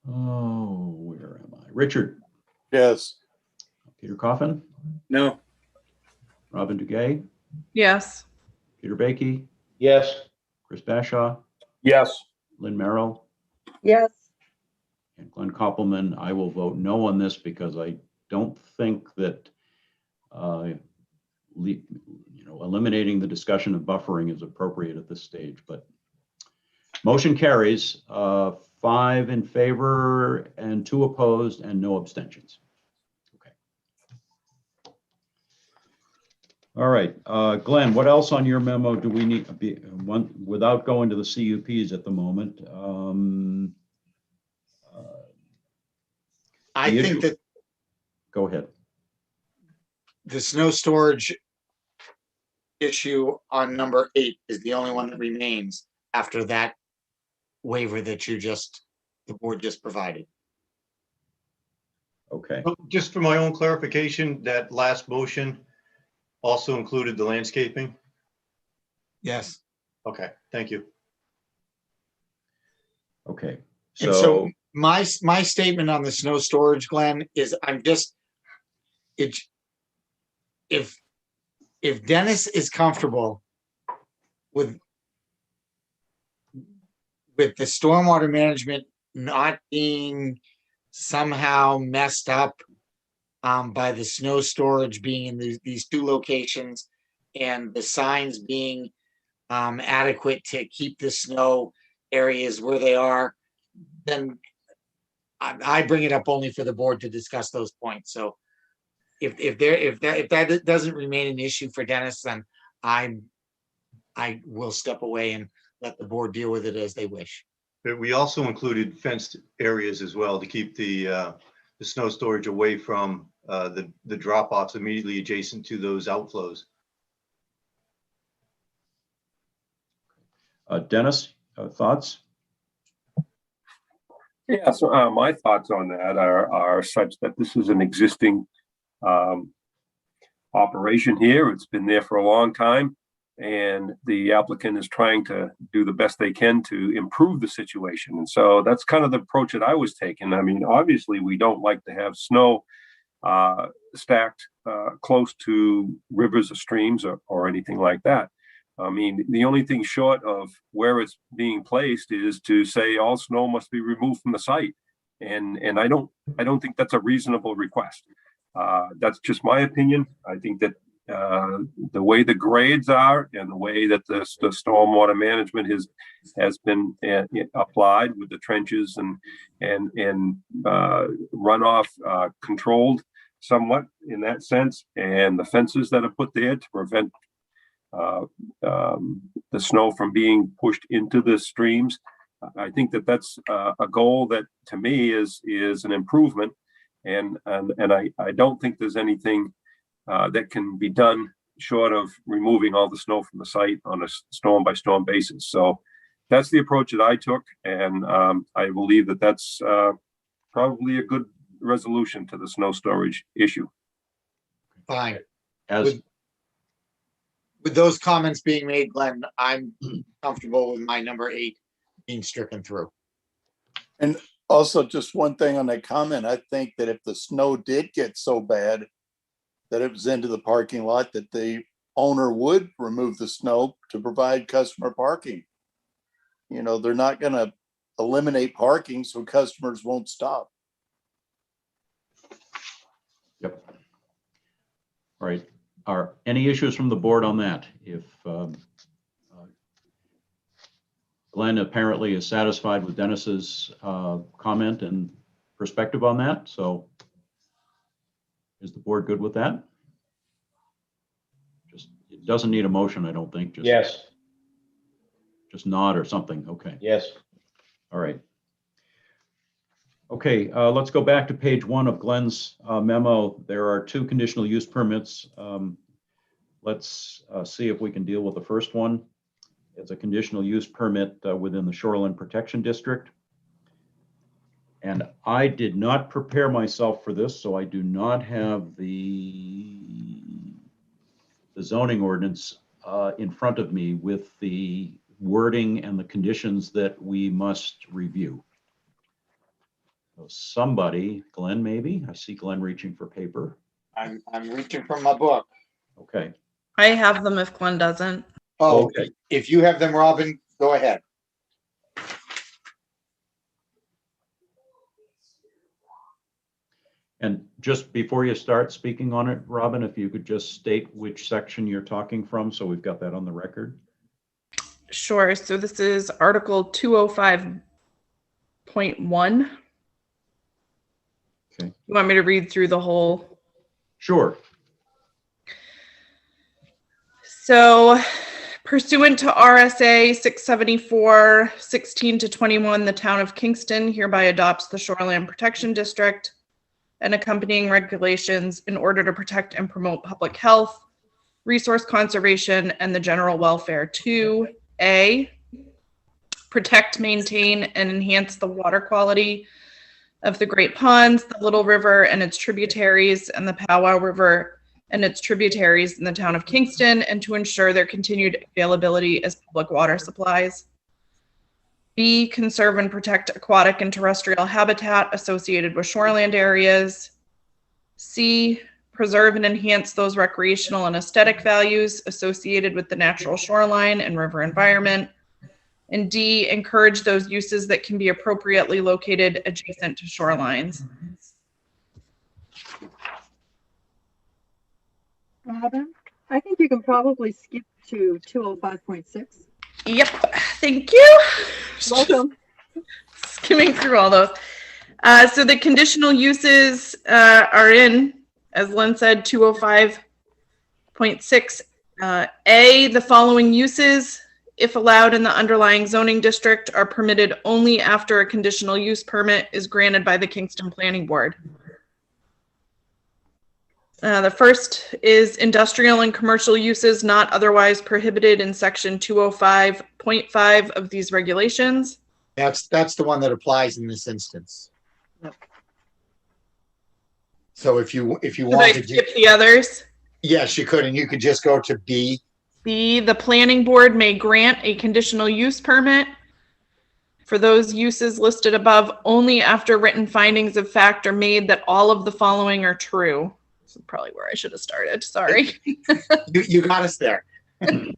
Oh, where am I? Richard? Yes. Peter Coffin? No. Robin Duguay? Yes. Peter Baiki? Yes. Chris Bashaw? Yes. Lynn Merrill? Yes. And Glenn Koppelman. I will vote no on this because I don't think that eliminating the discussion of buffering is appropriate at this stage, but motion carries 5 in favor and 2 opposed and no abstentions. Okay. All right, Glenn, what else on your memo do we need without going to the CUPs at the moment? I think that Go ahead. the snow storage issue on number 8 is the only one that remains after that waiver that the board just provided. Okay. So just for my own clarification, that last motion also included the landscaping? Yes. Okay, thank you. Okay. And so my statement on the snow storage, Glenn, is if Dennis is comfortable with the stormwater management not being somehow messed up by the snow storage being in these two locations and the signs being adequate to keep the snow areas where they are, then I bring it up only for the board to discuss those points. So if that doesn't remain an issue for Dennis, then I will step away and let the board deal with it as they wish. But we also included fenced areas as well to keep the snow storage away from the drop-offs immediately adjacent to those outflows. Dennis, thoughts? Yeah, so my thoughts on that are such that this is an existing operation here. It's been there for a long time, and the applicant is trying to do the best they can to improve the situation. And so that's kind of the approach that I was taking. I mean, obviously, we don't like to have snow stacked close to rivers or streams or anything like that. I mean, the only thing short of where it's being placed is to say all snow must be removed from the site. And I don't think that's a reasonable request. That's just my opinion. I think that the way the grades are and the way that the stormwater management has been applied with the trenches and runoff controlled somewhat in that sense, and the fences that are put there to prevent the snow from being pushed into the streams. I think that that's a goal that to me is an improvement, and I don't think there's anything that can be done short of removing all the snow from the site on a storm by storm basis. So that's the approach that I took, and I believe that that's probably a good resolution to the snow storage issue. Fine. With those comments being made, Glenn, I'm comfortable with my number 8 being stricken through. And also, just one thing on that comment, I think that if the snow did get so bad that it was into the parking lot, that the owner would remove the snow to provide customer parking. You know, they're not going to eliminate parking so customers won't stop. Yep. All right. Are any issues from the board on that? If Glenn apparently is satisfied with Dennis's comment and perspective on that, so is the board good with that? Just, it doesn't need a motion, I don't think. Just, yes. Just nod or something. Okay. Yes. All right. Okay, let's go back to page 1 of Glenn's memo. There are 2 conditional use permits. Let's see if we can deal with the first one. It's a conditional use permit within the Shoreline Protection District. And I did not prepare myself for this, so I do not have the zoning ordinance in front of me with the wording and the conditions that we must review. So somebody, Glenn, maybe? I see Glenn reaching for paper. I'm reaching from my book. Okay. I have them if Glenn doesn't. Oh, okay. If you have them, Robin, go ahead. And just before you start speaking on it, Robin, if you could just state which section you're talking from, so we've got that on the record. Sure. So this is Article 205.1. Okay. You want me to read through the whole? Sure. So pursuant to RSA 674, 16 to 21, the town of Kingston hereby adopts the Shoreline Protection District and accompanying regulations in order to protect and promote public health, resource conservation, and the general welfare. 2A, protect, maintain, and enhance the water quality of the Great Ponds, the Little River and its tributaries, and the Powwow River and its tributaries in the town of Kingston, and to ensure their continued availability as public water supplies. B, conserve and protect aquatic and terrestrial habitat associated with shoreland areas. C, preserve and enhance those recreational and aesthetic values associated with the natural shoreline and river environment. And D, encourage those uses that can be appropriately located adjacent to shorelines. Robin, I think you can probably skip to 205.6. Yep, thank you. Welcome. Skimming through all those. So the conditional uses are in, as Lynn said, 205.6. A, the following uses, if allowed in the underlying zoning district, are permitted only after a conditional use permit is granted by the Kingston Planning Board. The first is industrial and commercial uses not otherwise prohibited in section 205.5 of these regulations. That's the one that applies in this instance. Yep. So if you Should I want to skip the others? yes, you could, and you could just go to B. B, the planning board may grant a conditional use permit for those uses listed above only after written findings of fact are made that all of the following are true. This is probably where I should have started. Sorry. You got us there. 1,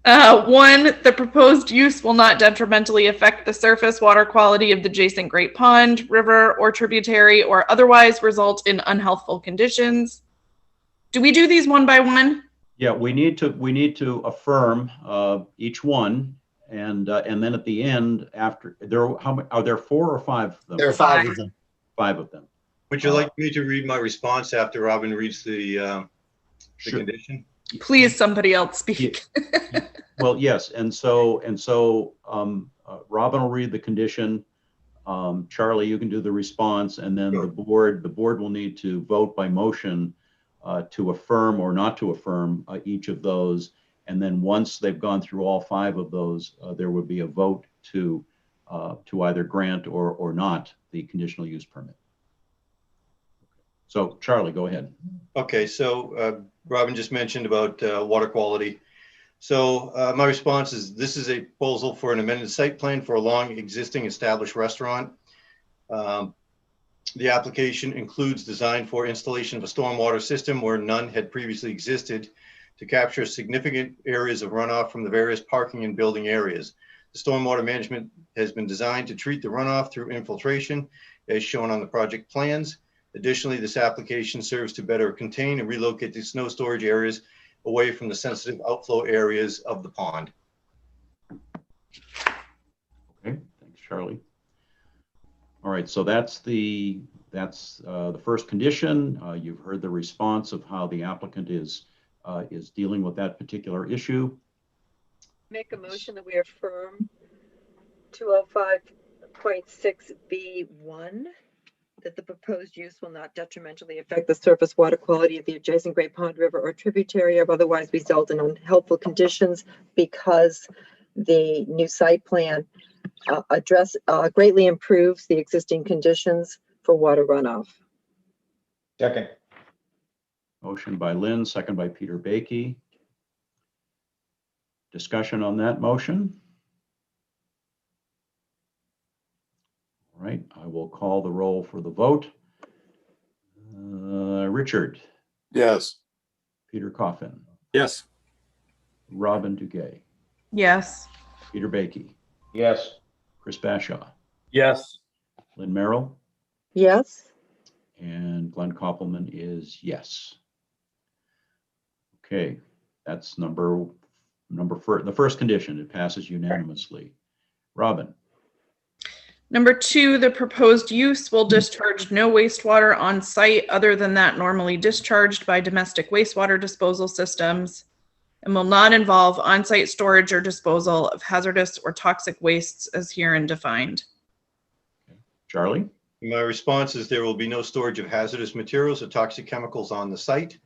the proposed use will not detrimentally affect the surface water quality of the adjacent Great Pond, river, or tributary, or otherwise result in unhealthful conditions. Do we do these one by one? Yeah, we need to affirm each one, and then at the end, after are there 4 or 5 of them? There are 5 of them. 5 of them. Would you like me to read my response after Robin reads the Sure. condition? Please, somebody else speak. Well, yes, and so Robin will read the condition. Charlie, you can do the response, and then Sure. the board will need to vote by motion to affirm or not to affirm each of those. And then once they've gone through all 5 of those, there would be a vote to either grant or not the conditional use permit. So Charlie, go ahead. Okay, so Robin just mentioned about water quality. So my response is this is a proposal for an amended site plan for a long existing established restaurant. The application includes design for installation of a stormwater system where none had previously existed to capture significant areas of runoff from the various parking and building areas. The stormwater management has been designed to treat the runoff through infiltration as shown on the project plans. Additionally, this application serves to better contain and relocate the snow storage areas away from the sensitive outflow areas of the pond. Okay, thanks, Charlie. All right, so that's the first condition. You've heard the response of how the applicant is dealing with that particular issue. Make a motion that we affirm 205.6B1, that the proposed use will not detrimentally affect the surface water quality of the adjacent Great Pond, river, or tributary, or otherwise result in unhelpful conditions because the new site plan greatly improves the existing conditions for water runoff. Second. Motion by Lynn, second by Peter Baiki. Discussion on that motion? All right, I will call the roll for the vote. Richard. Yes. Peter Coffin. Yes. Robin Duguay. Yes. Peter Baiki. Yes. Chris Bashaw. Yes. Lynn Merrill. Yes. And Glenn Koppelman is yes. Okay, that's the first condition. It passes unanimously. Robin. Number 2, the proposed use will discharge no wastewater on site other than that normally discharged by domestic wastewater disposal systems and will not involve on-site storage or disposal of hazardous or toxic wastes as herein defined. Charlie? My response is there will be no storage of hazardous materials or toxic chemicals on the site.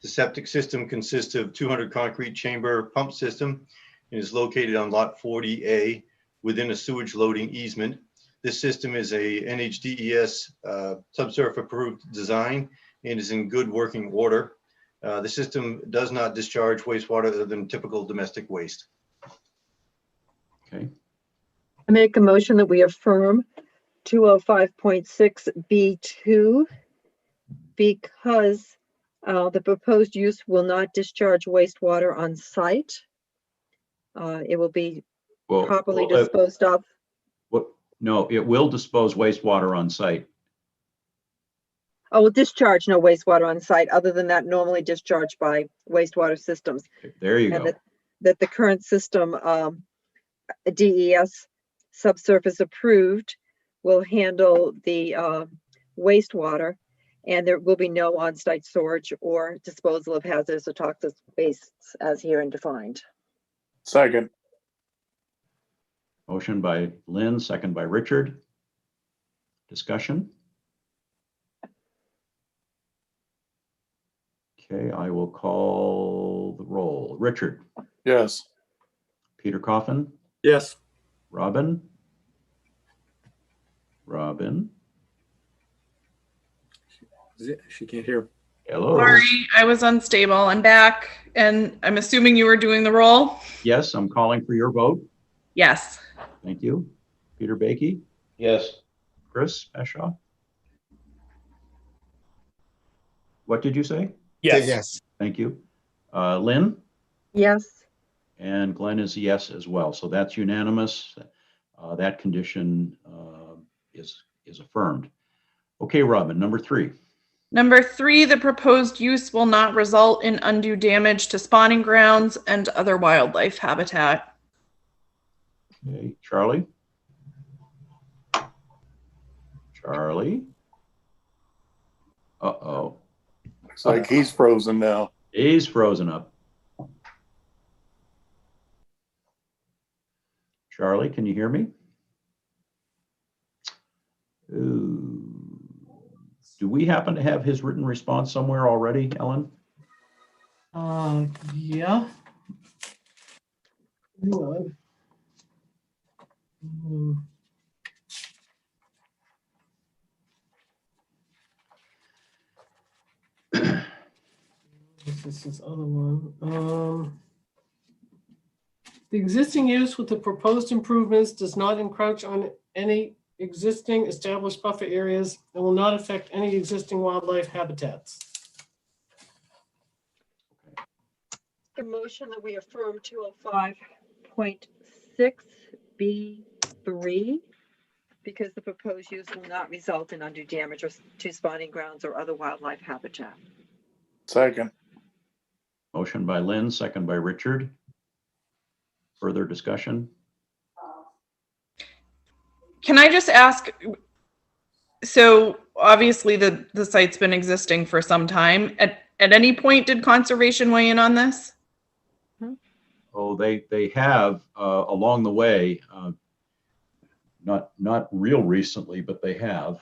The septic system consists of 200 concrete chamber pump system and is located on lot 40A within a sewage loading easement. This system is a NHDES subsurf approved design and is in good working order. The system does not discharge wastewater other than typical domestic waste. Okay, I make a motion that we affirm 205.6B2 because the proposed use will not discharge wastewater on site. It will be Well, properly disposed of. no, it will dispose wastewater on site. Oh, will discharge no wastewater on site other than that normally discharged by wastewater systems. There you And go. that the current system, DES subsurface approved, will handle the wastewater, and there will be no on-site storage or disposal of hazardous or toxic wastes as herein defined. Second. Motion by Lynn, second by Richard. Discussion? Okay, I will call the roll. Richard? Yes. Peter Coffin? Yes. Robin? Robin? She can't hear. Hello? Sorry, I was unstable. I'm back, and I'm assuming you were doing the roll? Yes, I'm calling for your vote. Yes. Thank you. Peter Baiki? Yes. Chris Peshaw? What did you say? Yes. Yes. Thank you. Lynn? Yes. And Glenn is a yes as well. So that's unanimous. That condition is affirmed. Okay, Robin, number 3. Number 3, the proposed use will not result in undue damage to spawning grounds and other wildlife habitat. Okay, Charlie? Charlie? Uh-oh. Looks like he's frozen now. He's frozen up. Charlie, can you hear me? Ooh. Do we happen to have his written response somewhere already, Ellen? Yeah. Hang on. This is other one. The existing use with the proposed improvements does not encroach on any existing established buffer areas and will not affect any existing wildlife habitats. The motion that we affirm 205.6B3 because the proposed use will not result in undue damage to spawning grounds or other wildlife habitat. Second. Motion by Lynn, second by Richard. Further discussion? Can I just ask, so obviously the site's been existing for some time. At any point, did conservation weigh in on this? Oh, they have along the way, not real recently, but they have.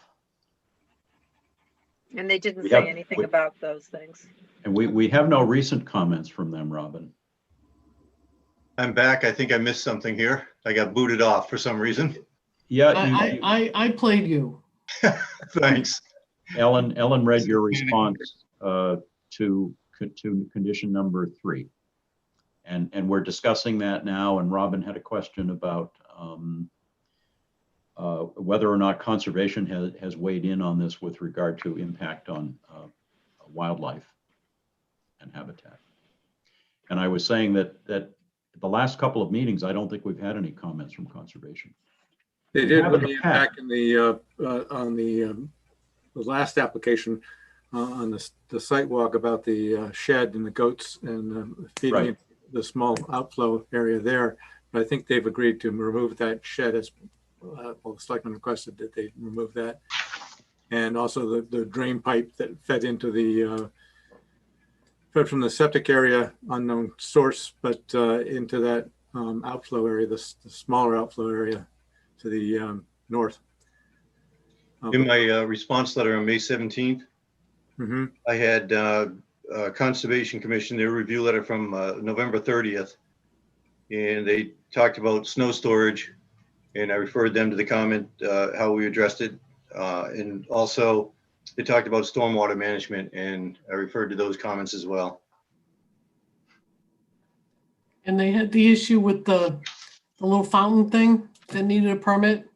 And they didn't say anything about those things. And we have no recent comments from them, Robin. I'm back. I think I missed something here. I got booted off for some reason. Yeah, I played you. Thanks. Ellen read your response to condition number 3. And we're discussing that now, and Robin had a question about whether or not conservation has weighed in on this with regard to impact on wildlife and habitat. And I was saying that the last couple of meetings, I don't think we've had any comments from conservation. They did back in the on the last application on the site walk about the shed and the goats and feeding the small outflow area there. But I think they've agreed to remove that shed as well. The selectmen requested that they remove that, and also the drain pipe that fed into the fed from the septic area, unknown source, but into that outflow area, the smaller outflow area to the north. In my response letter on May 17th, I had Conservation Commission, their review letter from November 30th, and they talked about snow storage, and I referred them to the comment, how we addressed it. And also they talked about stormwater management, and I referred to those comments as well. And they had the issue with the little fountain thing. that needed a permit?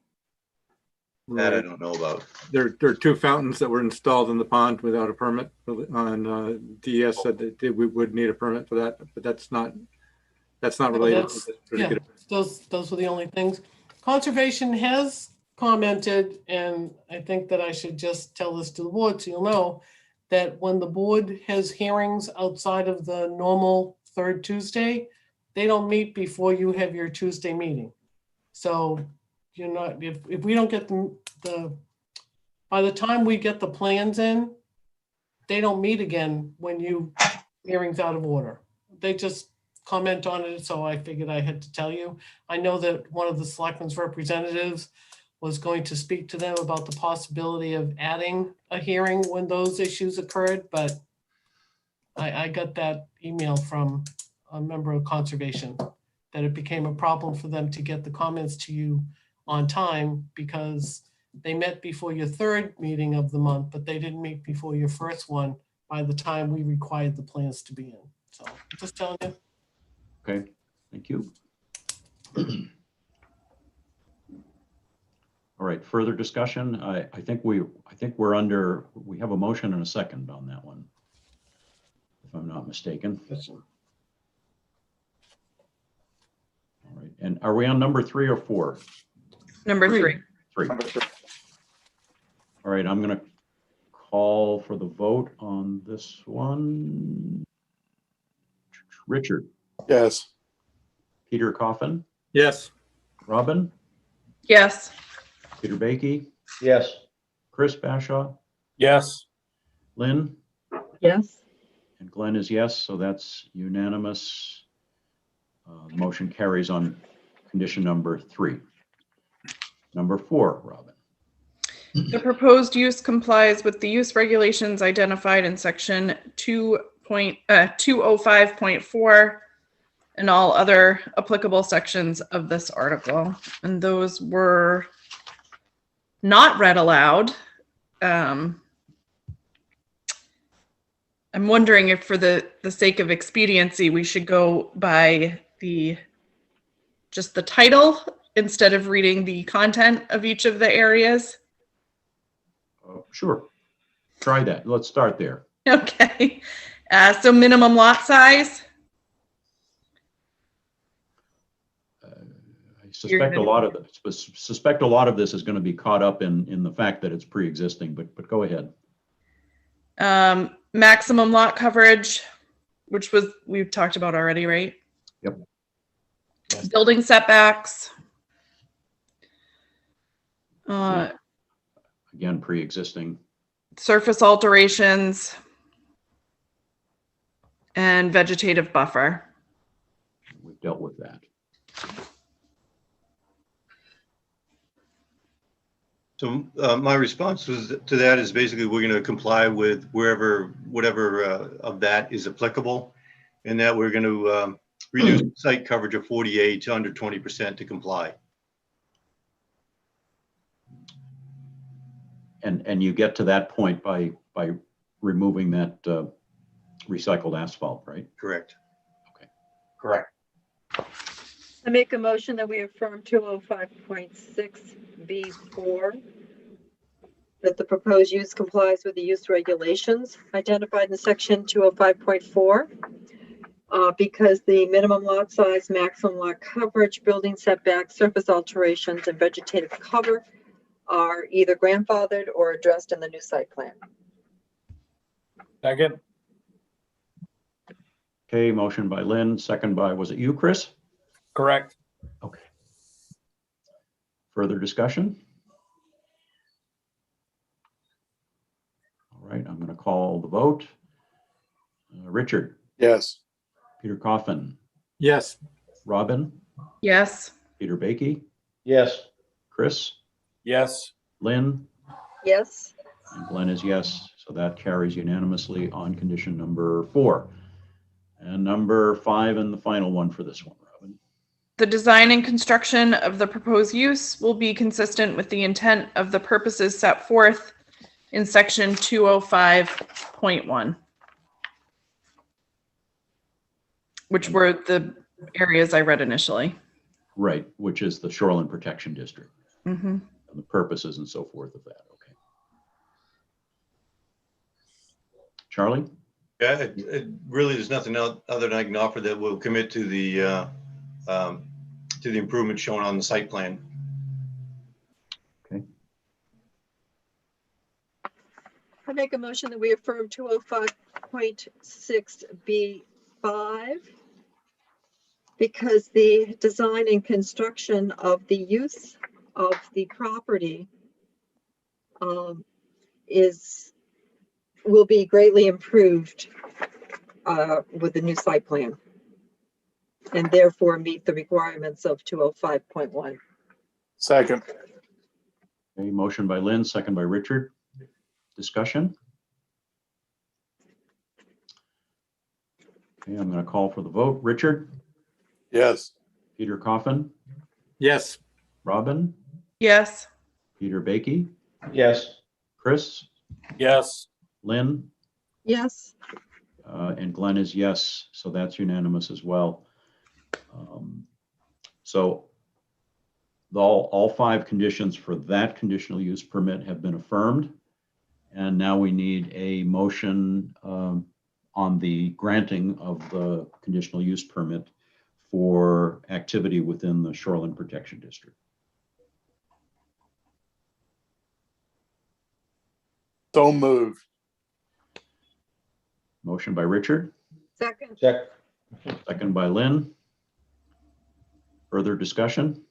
That I don't know about. There are two fountains that were installed in the pond without a permit. And DES said that we would need a permit for that, but that's not related. to this Yeah, particular- those were the only things. Conservation has commented, and I think that I should just tell this to the board so you'll know that when the board has hearings outside of the normal third Tuesday, they don't meet before you have your Tuesday meeting. So you're not, if we don't get by the time we get the plans in, they don't meet again when hearing's out of order. They just comment on it, so I figured I had to tell you. I know that one of the selectmen's representatives was going to speak to them about the possibility of adding a hearing when those issues occurred, but I got that email from a member of conservation that it became a problem for them to get the comments to you on time because they met before your third meeting of the month, but they didn't meet before your first one by the time we required the plans to be in. So just telling you. Okay, thank you. All right, further discussion. I think we have a motion and a second on that one, if I'm not mistaken. All right, and are we on number 3 or 4? Number 3. 3. All right, I'm going to call for the vote on this one. Richard. Yes. Peter Coffin. Yes. Robin. Yes. Peter Baiki. Yes. Chris Bashaw. Yes. Lynn. Yes. And Glenn is yes, so that's unanimous. The motion carries on condition number 3. Number 4, Robin. The proposed use complies with the use regulations identified in section 205.4 and all other applicable sections of this article. And those were not read aloud. I'm wondering if for the sake of expediency, we should go by just the title instead of reading the content of each of the areas. Sure. Try that. Let's start there. Okay. So minimum lot size. I suspect a lot of this is going to be caught up in the fact that it's pre-existing, but go ahead. Maximum lot coverage, which we've talked about already, right? Yep. Building setbacks. Again, pre-existing. Surface alterations. And vegetative buffer. We've dealt with that. So my response to that is basically we're going to comply with whatever of that is applicable, and that we're going to reduce site coverage of 48 to under 20% to comply. And you get to that point by removing that recycled asphalt, right? Correct. Okay. Correct. I make a motion that we affirm 205.6B4, that the proposed use complies with the use regulations identified in section 205.4, because the minimum lot size, maximum lot coverage, building setbacks, surface alterations, and vegetative cover are either grandfathered or addressed in the new site plan. Second. Okay, motion by Lynn, second by, was it you, Chris? Correct. Okay. Further discussion? All right, I'm going to call the vote. Richard. Yes. Peter Coffin. Yes. Robin. Yes. Peter Baiki. Yes. Chris. Yes. Lynn. Yes. And Glenn is yes, so that carries unanimously on condition number 4. And number 5 and the final one for this one, Robin. The design and construction of the proposed use will be consistent with the intent of the purposes set forth in section 205.1, which were the areas I read initially. Right, which is the Shoreline Protection District, Mhm. and the purposes and so forth of that. Okay. Charlie? Yeah, really, there's nothing else other than I can offer that will commit to the improvement shown on the site plan. Okay. I make a motion that we affirm 205.6B5 because the design and construction of the use of the property will be greatly improved with the new site plan, and therefore meet the requirements of 205.1. Second. A motion by Lynn, second by Richard. Discussion? Okay, I'm going to call for the vote. Richard? Yes. Peter Coffin? Yes. Robin? Yes. Peter Baiki? Yes. Chris? Yes. Lynn? Yes. And Glenn is yes, so that's unanimous as well. So all 5 conditions for that conditional use permit have been affirmed. And now we need a motion on the granting of the conditional use permit for activity within the Shoreline Protection District. So moved. Motion by Richard, Second. Check. second by Lynn. Further discussion?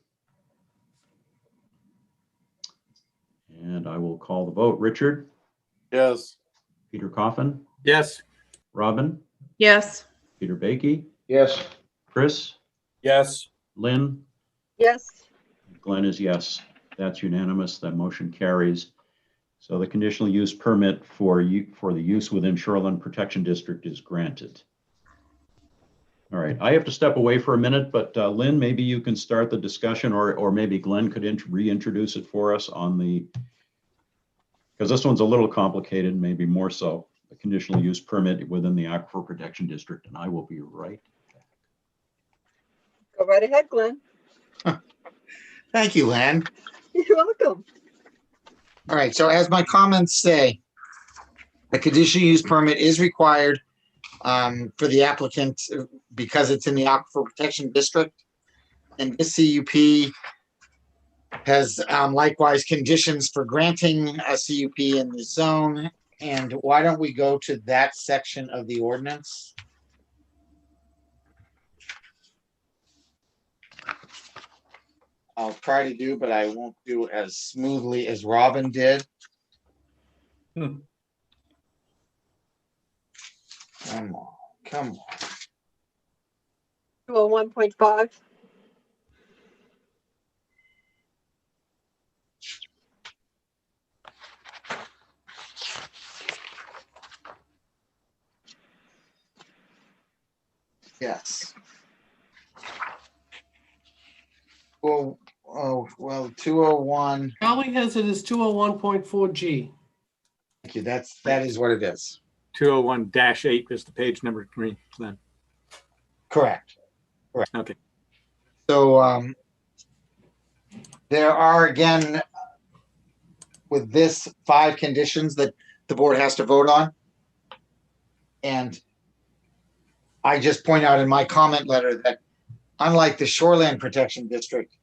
And I will call the vote. Richard? Yes. Peter Coffin? Yes. Robin? Yes. Peter Baiki? Yes. Chris? Yes. Lynn? Yes. Glenn is yes. That's unanimous. That motion carries. So the conditional use permit for the use within Shoreline Protection District is granted. All right, I have to step away for a minute, but Lynn, maybe you can start the discussion, or maybe Glenn could reintroduce it for us on because this one's a little complicated, maybe more so, the conditional use permit within the Aquifer Protection District, and I will be right back. Go right ahead, Glenn. Thank you, Len. You're welcome. All right, so as my comments say, a conditional use permit is required for the applicant because it's in the Aquifer Protection District. And this CUP has likewise conditions for granting a CUP in the zone. And why don't we go to that section of the ordinance? I'll try to do, but I won't do as smoothly as Robin did. Come on, come on. 201.5. Yes. Well, 201. Charlie has it as 201.4G. Thank you. That is what it is. 201-8 is the page number, Glenn. Correct. Correct. Okay. So there are, again, with this 5 conditions that the board has to vote on. And I just point out in my comment letter that unlike the Shoreland Protection District,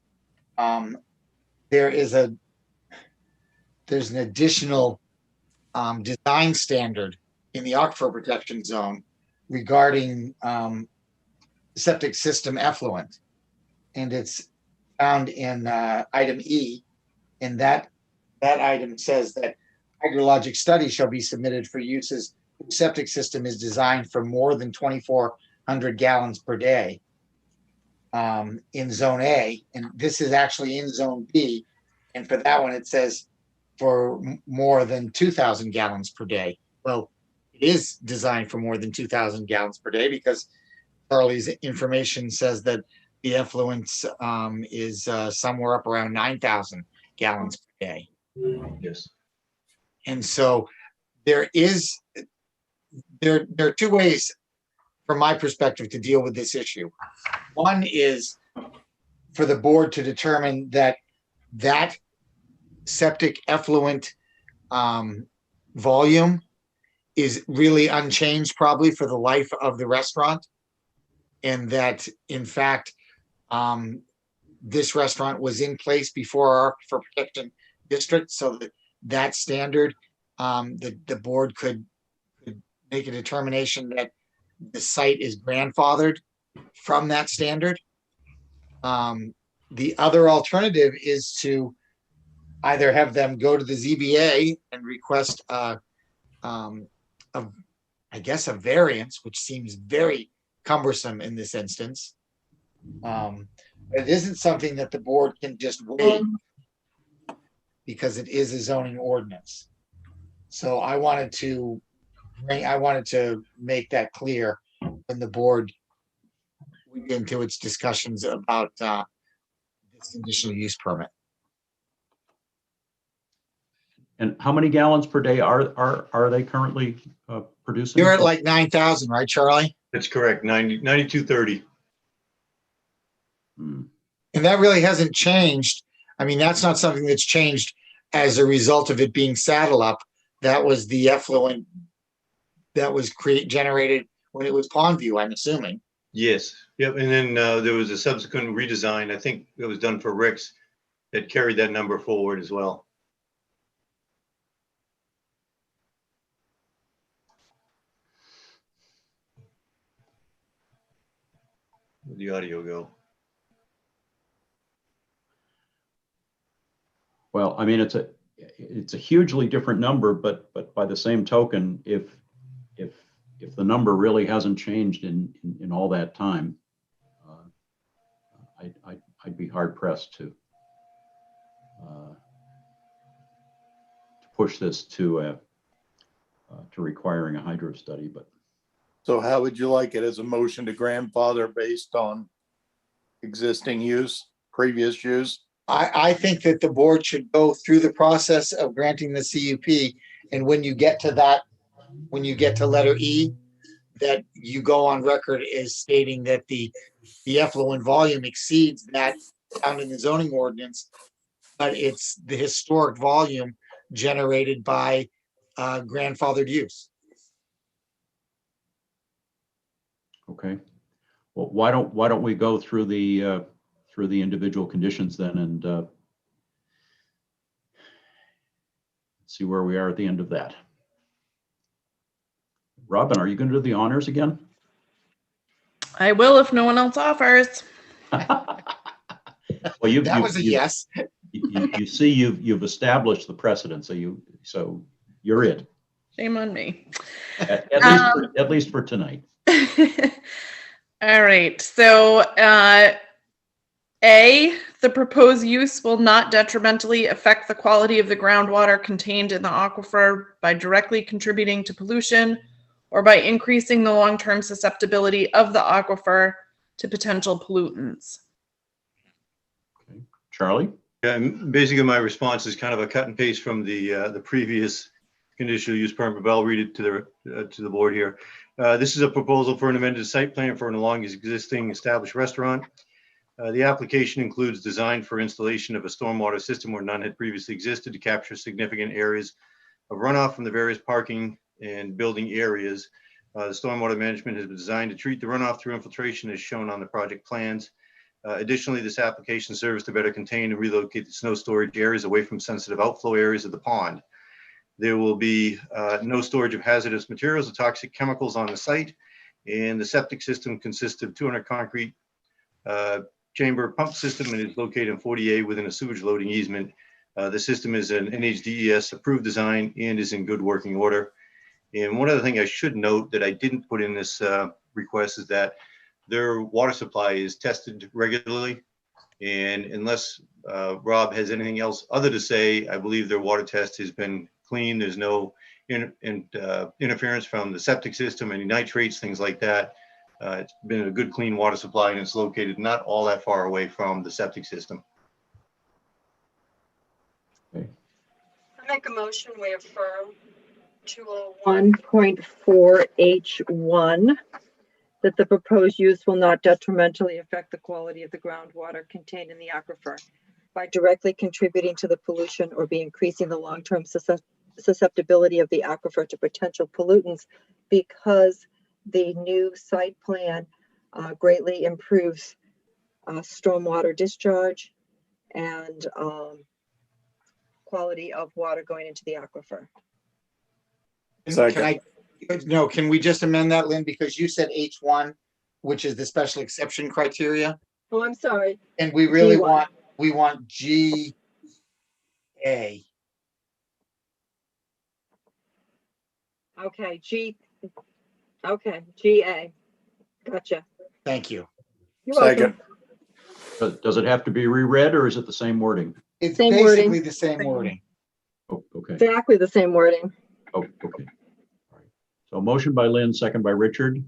there's an additional design standard in the Aquifer Protection Zone regarding septic system effluent. And it's found in item E. And that item says that hydrologic studies shall be submitted for uses whose septic system is designed for more than 2,400 gallons per day in zone A. And this is actually in zone B. And for that one, it says for more than 2,000 gallons per day. Well, it is designed for more than 2,000 gallons per day because Charlie's information says that the effluence is somewhere up around 9,000 gallons per day. Yes. And so there are 2 ways from my perspective to deal with this issue. One is for the board to determine that that septic effluent volume is really unchanged probably for the life of the restaurant. And that in fact, this restaurant was in place before our aquifer protection district, so that standard, the board could make a determination that the site is grandfathered from that standard. The other alternative is to either have them go to the ZBA and request I guess a variance, which seems very cumbersome in this instance. It isn't something that the board can just waive because it is a zoning ordinance. So I wanted to make that clear when the board went into its discussions about this conditional use permit. And how many gallons per day are they currently producing? You're at like 9,000, right, Charlie? That's correct, 9230. And that really hasn't changed. I mean, that's not something that's changed as a result of it being saddle up. That was the effluent that was generated when it was Pondview, I'm assuming. Yes, yep, and then there was a subsequent redesign, I think it was done for Rick's, that carried that number forward as well. Where'd the audio go? Well, I mean, it's a hugely different number, but by the same token, if the number really hasn't changed in all that time, I'd be hard pressed to push this to requiring a hydro study. But So how would you like it, as a motion to grandfather based on existing use, previous use? I think that the board should go through the process of granting the CUP. And when you get to that, when you get to letter E, that you go on record as stating that the effluent volume exceeds that found in the zoning ordinance, but it's the historic volume generated by grandfathered use. okay, well, why don't we go through the individual conditions then and see where we are at the end of that. Robin, are you going to do the honors again? I will if no one else offers. Well, That was a yes. You see, you've established the precedent, so you're it. Shame on me. At least for tonight. All right. So A, the proposed use will not detrimentally affect the quality of the groundwater contained in the aquifer by directly contributing to pollution or by increasing the long-term susceptibility of the aquifer to potential pollutants. Okay. Charlie? Yeah, and basically my response is kind of a cut and paste from the previous conditional use permit, but I'll read it to the board here. This is a proposal for an amended site plan for an along existing established restaurant. The application includes design for installation of a stormwater system where none had previously existed to capture significant areas of runoff from the various parking and building areas. The stormwater management has been designed to treat the runoff through infiltration as shown on the project plans. Additionally, this application serves to better contain and relocate the snow storage areas away from sensitive outflow areas of the pond. There will be no storage of hazardous materials or toxic chemicals on the site, and the septic system consists of 200 concrete chamber pump system and is located in 40A within a sewage loading easement. The system is an NHDES approved design and is in good working order. And one other thing I should note that I didn't put in this request is that their water supply is tested regularly. And unless Rob has anything else other to say, I believe their water test has been clean. There's no interference from the septic system, any nitrates, things like that. It's been a good, clean water supply, and it's located not all that far away from the septic system. Okay. I make a motion, we affirm 201.4H1 that the proposed use will not detrimentally affect the quality of the groundwater contained in the aquifer by directly contributing to the pollution or be increasing the long-term susceptibility of the aquifer to potential pollutants, because the new site plan greatly improves stormwater discharge and quality of water going into the aquifer. Can we just amend that, Lynn, because you said H1, which is the special exception criteria, Oh, I'm sorry. and we really G1. want GA. Okay, GA. Gotcha. Thank you. You're welcome. Does it have to be reread or is it the same wording? It's Same basically wording. the same wording. Oh, okay. Exactly the same wording. Oh, okay. All right. So motion by Lynn, second by Richard.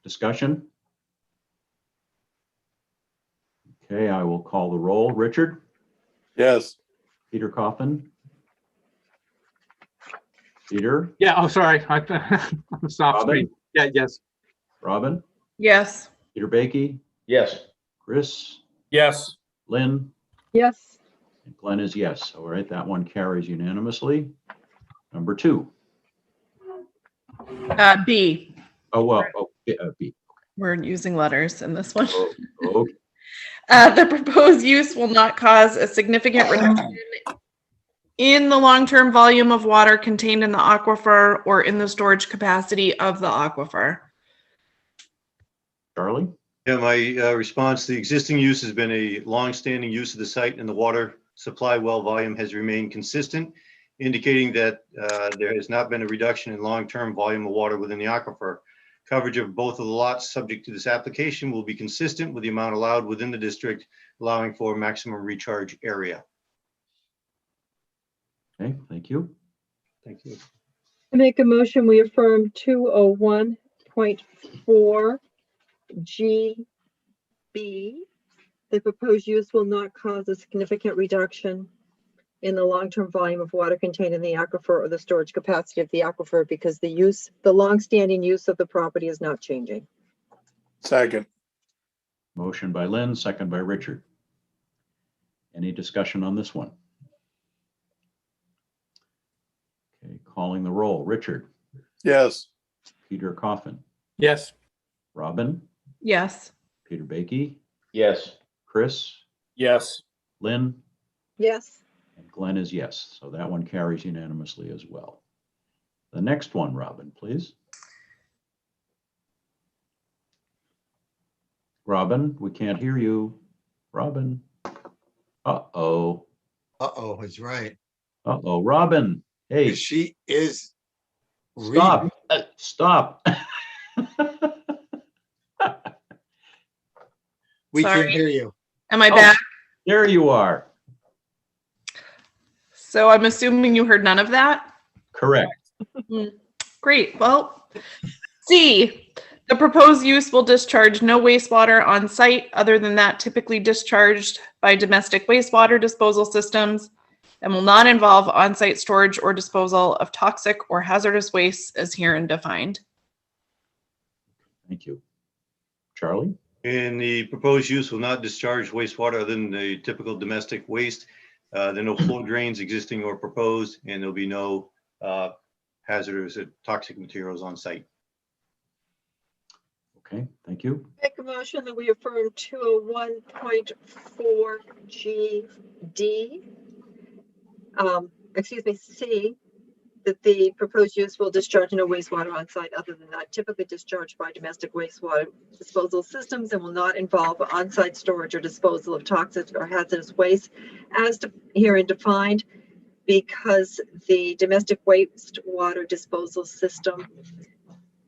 Discussion? Okay, I will call the roll. Richard? Yes. Peter Coffin? Peter? Yeah, oh, sorry. I'm soft Robin? screen. Yeah, yes. Robin? Yes. Peter Baiki? Yes. Chris? Yes. Lynn? Yes. And Glenn is yes. All right, that one carries unanimously. Number 2. B. B. We're using letters in this one. Oh, okay. The proposed use will not cause a significant reduction in the long-term volume of water contained in the aquifer or in the storage capacity of the aquifer. Charlie? Yeah, my response, the existing use has been a long-standing use of the site, and the water supply well volume has remained consistent, indicating that there has not been a reduction in long-term volume of water within the aquifer. Coverage of both of the lots subject to this application will be consistent with the amount allowed within the district, allowing for maximum recharge area. Okay, thank you. Thank you. I make a motion, we affirm 201.4 GB. The proposed use will not cause a significant reduction in the long-term volume of water contained in the aquifer or the storage capacity of the aquifer, because the long-standing use of the property is not changing. Second. Motion by Lynn, second by Richard. Any discussion on this one? Okay, calling the roll. Richard? Yes. Peter Coffin? Yes. Robin? Yes. Peter Baiki? Yes. Chris? Yes. Lynn? Yes. And Glenn is yes. So that one carries unanimously as well. The next one, Robin, please. Robin, we can't hear you. Robin. Uh-oh. Uh-oh, he's right. Uh-oh, Robin. Hey, She is. stop. Stop. We Sorry. can't hear you. Am I Oh. back? There you are. So I'm assuming you heard none of that? Correct. Great. Well, C, the proposed use will discharge no wastewater on site other than that typically discharged by domestic wastewater disposal systems, and will not involve on-site storage or disposal of toxic or hazardous wastes as herein defined. Thank you. Charlie? And the proposed use will not discharge wastewater other than the typical domestic waste. There are no flow drains existing or proposed, and there'll be no hazardous or toxic materials on site. Okay, thank you. Make a motion that we affirm 201.4 GD. C, that the proposed use will discharge no wastewater on site other than that typically discharged by domestic wastewater disposal systems, and will not involve on-site storage or disposal of toxic or hazardous waste as herein defined, because the domestic wastewater disposal system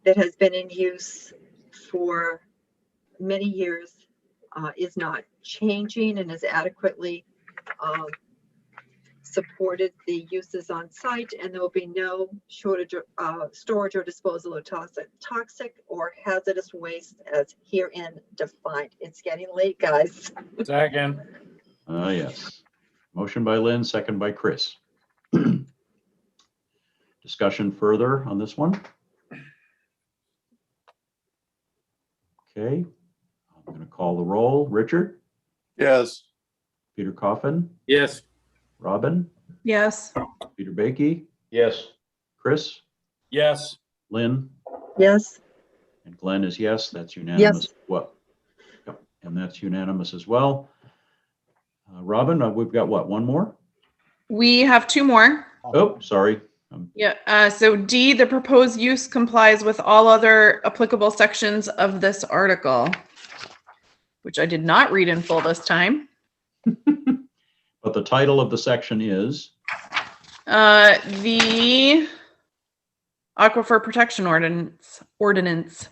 that has been in use for many years is not changing and is adequately supported the uses on site, and there will be no shortage of storage or disposal of toxic or hazardous waste as herein defined. It's getting late, guys. Second. Yes. Motion by Lynn, second by Chris. Discussion further on this one? Okay, I'm going to call the roll. Richard, Yes. Peter Coffin, Yes. Robin, Yes. Peter Baiki, Yes. Chris, Yes. Lynn, Yes, and Glenn is yes. That's unanimous. Yes. What? Yep, and that's unanimous as well. Robin, we've got what? One more? We have two more. Oh, sorry. Yeah, so D, the proposed use complies with all other applicable sections of this article, which I did not read in full this time. But the title of the section is? The Aquifer Protection Ordinance.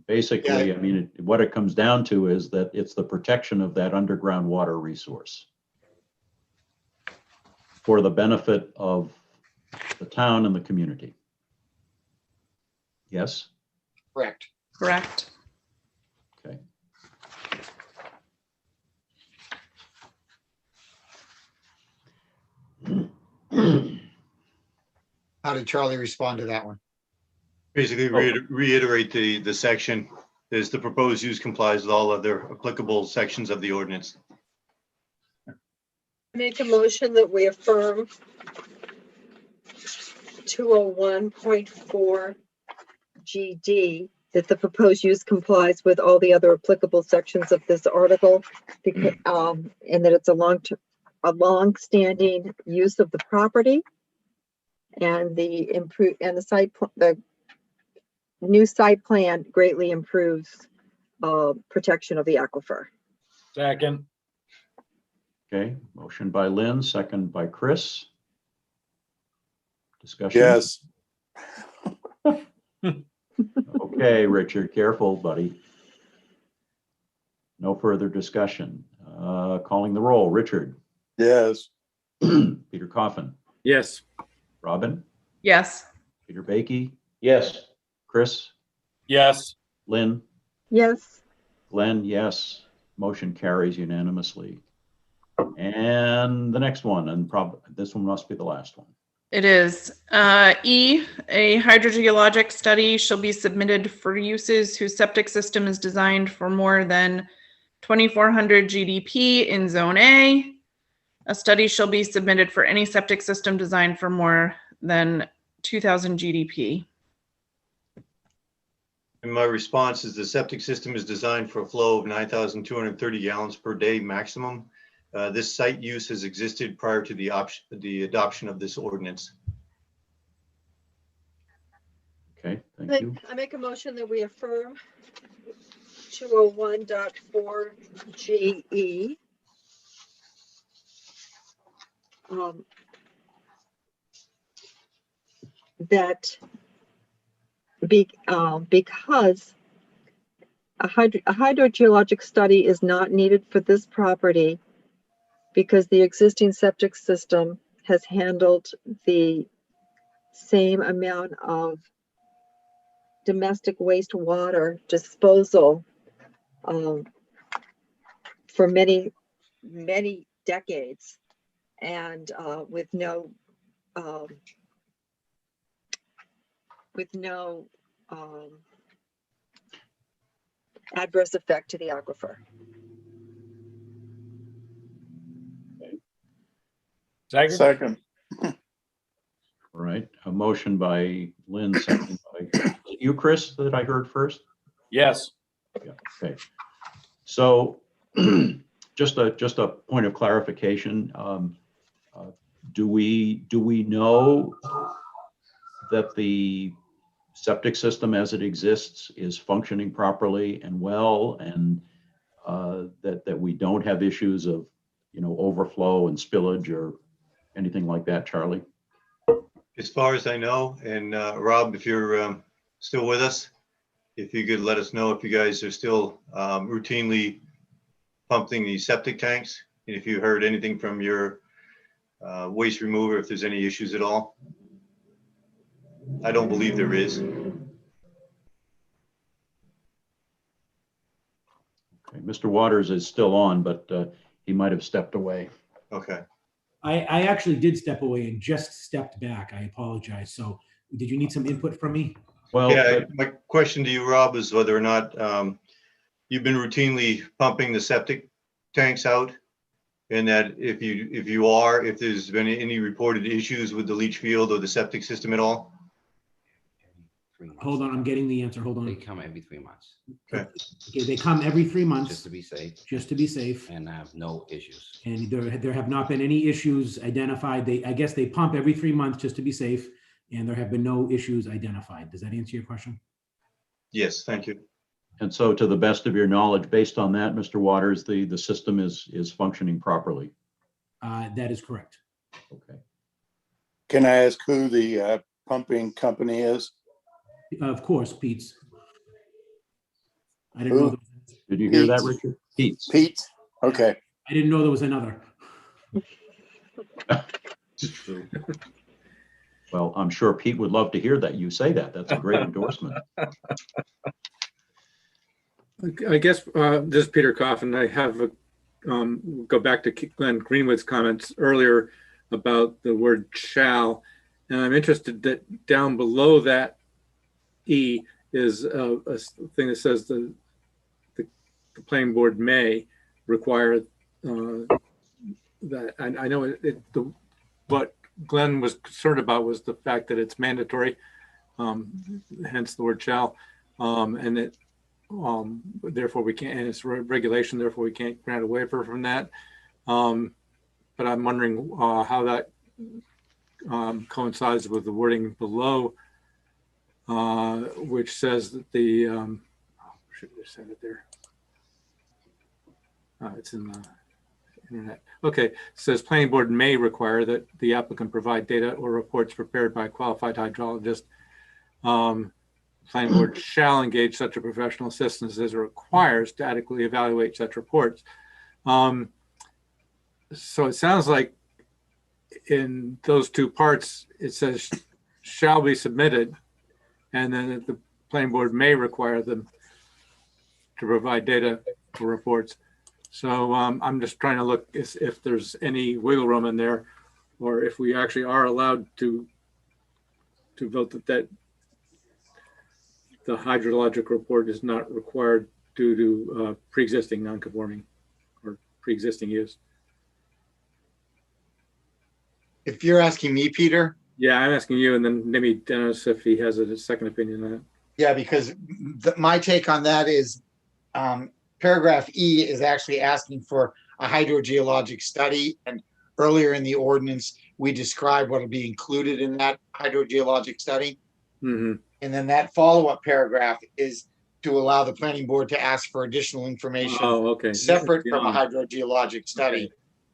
Basically, Yeah. I mean, what it comes down to is that it's the protection of that underground water resource for the benefit of the town and the community. Yes? Correct. Correct. Okay. How did Charlie respond to that one? Basically reiterate the section is the proposed use complies with all other applicable sections of the ordinance. make a motion that we affirm 201.4 GD, that the proposed use complies with all the other applicable sections of this article, because, and that it's a long-standing use of the property, and the new site plan greatly improves protection of the aquifer. Second. Okay, motion by Lynn, second by Chris. Discussion? Yes. Okay, Richard, careful, buddy. No further discussion. Calling the roll. Richard, Yes. Peter Coffin, Yes. Robin, Yes. Peter Baiki, Yes. Chris, Yes. Lynn, Yes, Glenn, yes. Motion carries unanimously. And the next one, and this one must be the last one. It is. E, a hydrogeologic study shall be submitted for uses whose septic system is designed for more than 2,400 GDP in Zone A. A study shall be submitted for any septic system designed for more than 2,000 GDP. And my response is the septic system is designed for a flow of 9,230 gallons per day maximum. This site use has existed prior to the adoption of this ordinance. Okay, thank you. I make a motion that we affirm 201.4 GE. That because a hydrogeologic study is not needed for this property, because the existing septic system has handled the same amount of domestic wastewater disposal for many, many decades, and with no adverse effect to the aquifer. Second. Second. All right, a motion by Lynn, second by you, Chris, that I heard first? Yes. Yeah, okay. So just a point of clarification. Do we know that the septic system as it exists is functioning properly and well, and that we don't have issues of, overflow and spillage or anything like that, Charlie? As far as I know, and Rob, if you're still with us, if you could let us know if you guys are still routinely pumping the septic tanks, and if you heard anything from your waste remover, if there's any issues at all. I don't believe there is. Okay, Mr. Waters is still on, but he might have stepped away. Okay. I actually did step away and just stepped back. I apologize. So did you need some input from me? Well, Yeah, my question to you, Rob, is whether or not you've been routinely pumping the septic tanks out, and that if there's been any reported issues with the leach field or the septic system at all? Hold on, I'm getting the answer. Hold They on. come every 3 months, Okay. Okay, they come every 3 months. just to be safe, Just to be safe. and have no issues. And there have not been any issues identified. I guess they pump every 3 months just to be safe, and there have been no issues identified. Does that answer your question? Yes, thank you. and so to the best of your knowledge, based on that, Mr. Waters, the system is functioning properly. That is correct. Okay. Can I ask who the pumping company is? Of course, Pete's. I didn't know. Who? Did you hear that, Pete. Richard? Pete's. Pete? Okay. I didn't know there was another. Well, I'm sure Pete would love to hear that you say that. That's a great endorsement. I guess this is Peter Coffin. I have go back to Glenn Greenwood's comments earlier about the word shall, and I'm interested that down below that E is a thing that says the planning board may require that. I know what Glenn was concerned about was the fact that it's mandatory, hence the word shall, and that therefore we can't, and it's regulation, therefore we can't grant a waiver from that. But I'm wondering how that coincides with the wording below, which says that the, should have said it there. It's in the internet. Okay, it says planning board may require that the applicant provide data or reports prepared by a qualified hydrologist. Planning board shall engage such a professional assistance as it requires to adequately evaluate such reports. So it sounds like in those two parts, it says shall be submitted, and then that the planning board may require them to provide data or reports. So I'm just trying to look if there's any wiggle room in there, or if we actually are allowed to vote that the hydrologic report is not required due to pre-existing non-conforming or pre-existing use. If you're asking me, Peter. Yeah, I'm asking you, and then maybe Dennis, if he has a second opinion on it. Yeah, because my take on that is paragraph E is actually asking for a hydrogeologic study. And earlier in the ordinance, we described what will be included in that hydrogeologic study. Mm-hmm. And then that follow-up paragraph is to allow the planning board to ask for additional information separate from a hydrogeologic study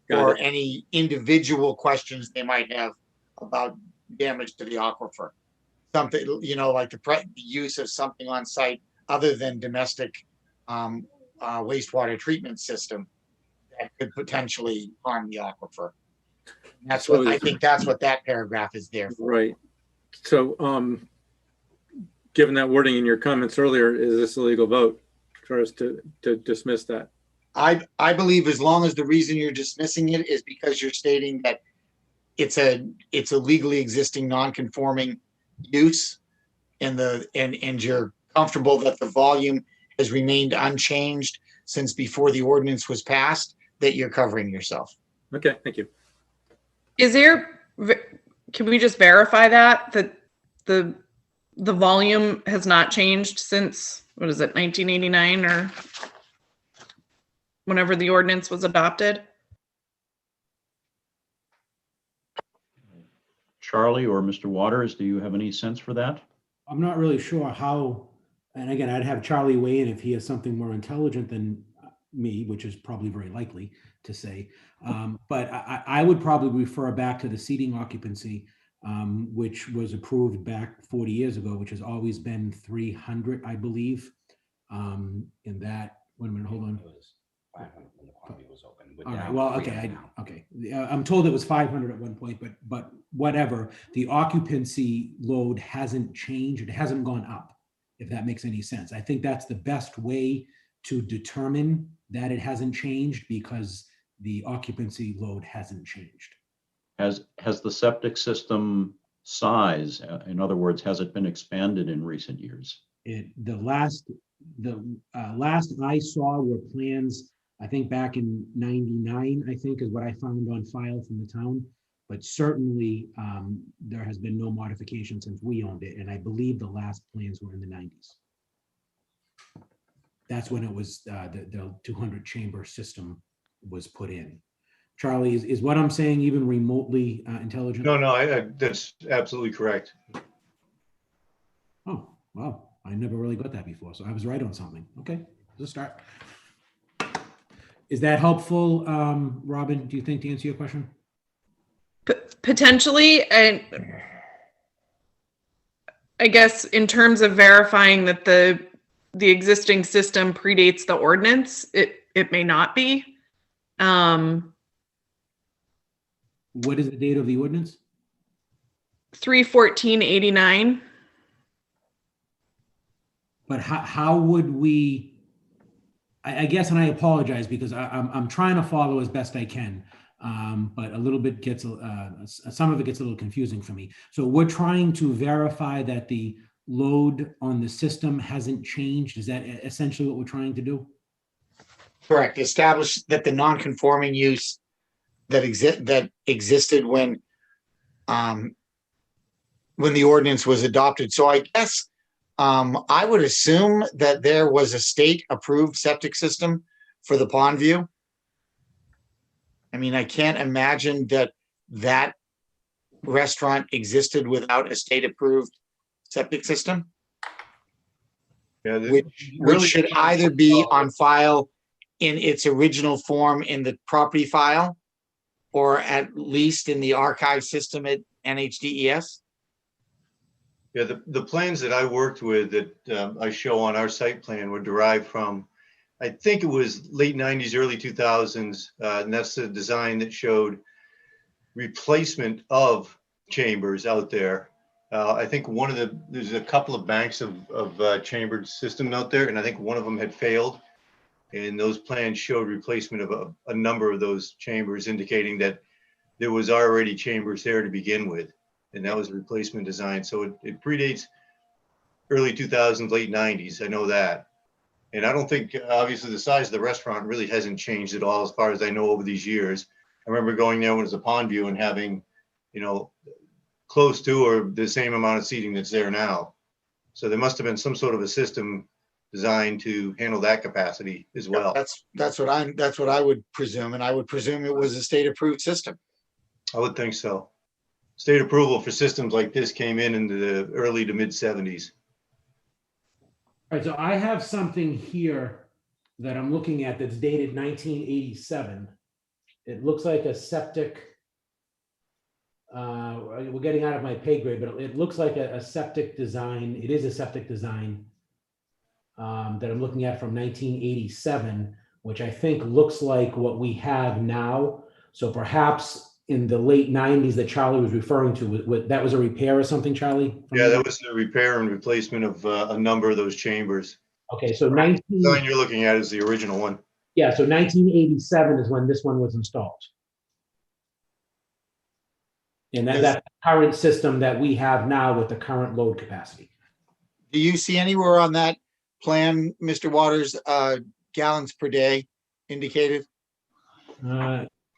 or any individual questions they might have about damage to the aquifer. Something, you know, like the use of something on site other than domestic wastewater treatment system that could potentially harm the aquifer. And that's what I think that's what that paragraph is there for. Right. So given that wording in your comments earlier, is this a legal vote for us to dismiss that? I believe as long as the reason you're dismissing it is because you're stating that it's a legally existing non-conforming use and you're comfortable that the volume has remained unchanged since before the ordinance was passed, that you're covering yourself. Okay, thank you. Is there, can we just verify that the volume has not changed since, what is it, 1989 or whenever the ordinance was adopted? Charlie or Mr. Waters, do you have any sense for that? I'm not really sure how, and again, I'd have Charlie weigh in if he has something more intelligent than me, which is probably very likely to say. But I would probably refer back to the seating occupancy, which was approved back 40 years ago, which has always been 300, I believe. In that, wait a minute, hold on. It was 500 when the party was open. All right, well, okay, I'm told it was 500 at one point, but whatever. The occupancy load hasn't changed. It hasn't gone up, if that makes any sense. I think that's the best way to determine that it hasn't changed, because the occupancy load hasn't changed. Has the septic system size? In other words, has it been expanded in recent years? The last I saw were plans, I think back in 99, I think is what I found on file from the town. But certainly there has been no modification since we owned it. And I believe the last plans were in the 90s. That's when it was the 200 chamber system was put in. Charlie, is what I'm saying even remotely intelligent? No, that's absolutely correct. Oh, wow. I never really got that before. So I was right on something. Okay, let's start. Is that helpful, Robin, do you think, to answer your question? Potentially, and I guess in terms of verifying that the existing system predates the ordinance, it may not be. What is the date of the ordinance? 3/14/89. But how would we? I guess, and I apologize because I'm trying to follow as best I can, but a little bit gets some of it gets a little confusing for me. So we're trying to verify that the load on the system hasn't changed. Is that essentially what we're trying to do? Correct. Establish that the non-conforming use that existed when the ordinance was adopted. So I guess I would assume that there was a state-approved septic system for the pond view. I mean, I can't imagine that restaurant existed without a state-approved septic system. Yeah, Which should either be on file in its original form in the property file, or at least in the archive system at NHDES. Yeah, the plans that I worked with that I show on our site plan were derived from, I think it was late 90s, early 2000s. And that's the design that showed replacement of chambers out there. I think there's a couple of banks of chambered system out there, and I think one of them had failed. And those plans showed replacement of a number of those chambers, indicating that there was already chambers there to begin with. And that was a replacement design. So it predates early 2000s, late 90s. I know that. And I don't think, obviously, the size of the restaurant really hasn't changed at all as far as I know over these years. I remember going there when it was a pond view and having, close to or the same amount of seating that's there now. So there must have been some sort of a system designed to handle that capacity as well. That's what I would presume, and I would presume it was a state-approved system. I would think so. State approval for systems like this came in the early to mid 70s. All right, so I have something here that I'm looking at that's dated 1987. It looks like a septic. We're getting out of my pay grade, but it looks like a septic design. It is a septic design that I'm looking at from 1987, which I think looks like what we have now. So perhaps in the late 90s that Charlie was referring to, that was a repair or something, Charlie? Yeah, that was the repair and replacement of a number of those chambers. Okay, so the design you're looking at is the original one. Yeah, so 1987 is when this one was installed. And that's the current system that we have now with the current load capacity. Do you see anywhere on that plan, Mr. Waters, gallons per day indicated?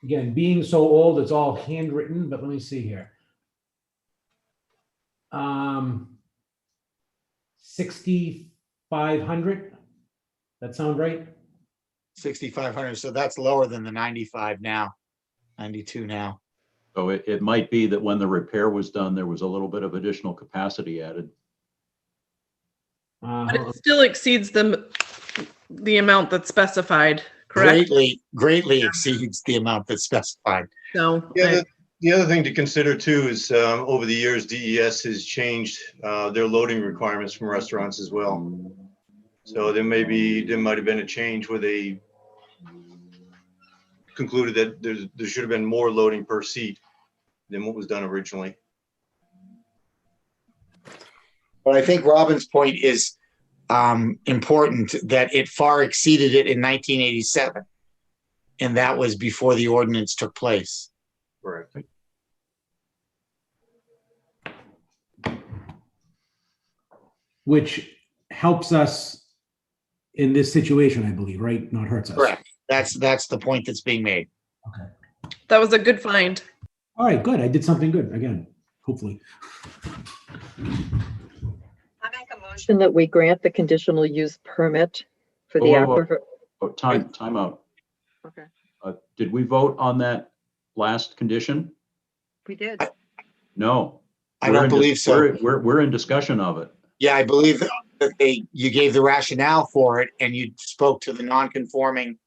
Again, being so old, it's all handwritten, but let me see here. 6,500. That sound right? 6,500. So that's lower than the 95 now, 92 now. So it might be that when the repair was done, there was a little bit of additional capacity added. But it still exceeds the amount that's specified, correct? Greatly exceeds the amount that's specified. So yeah, the other thing to consider too is over the years, DES has changed their loading requirements from restaurants as well. So there might have been a change where they concluded that there should have been more loading per seat than what was done originally. But I think Robin's point is important, that it far exceeded it in 1987. And that was before the ordinance took place. Correct. which helps us in this situation, I believe, right? Not hurts us. Correct. That's the point that's being made. That was a good find. All right, good. I did something good again, hopefully. I make a motion that we grant the conditional use permit for the Whoa, whoa, whoa. aquifer. Oh, time out. Okay, Did we vote on that last condition? we did. No. I don't believe so. We're in discussion of it. Yeah, I believe that you gave the rationale for it and you spoke to the non-conforming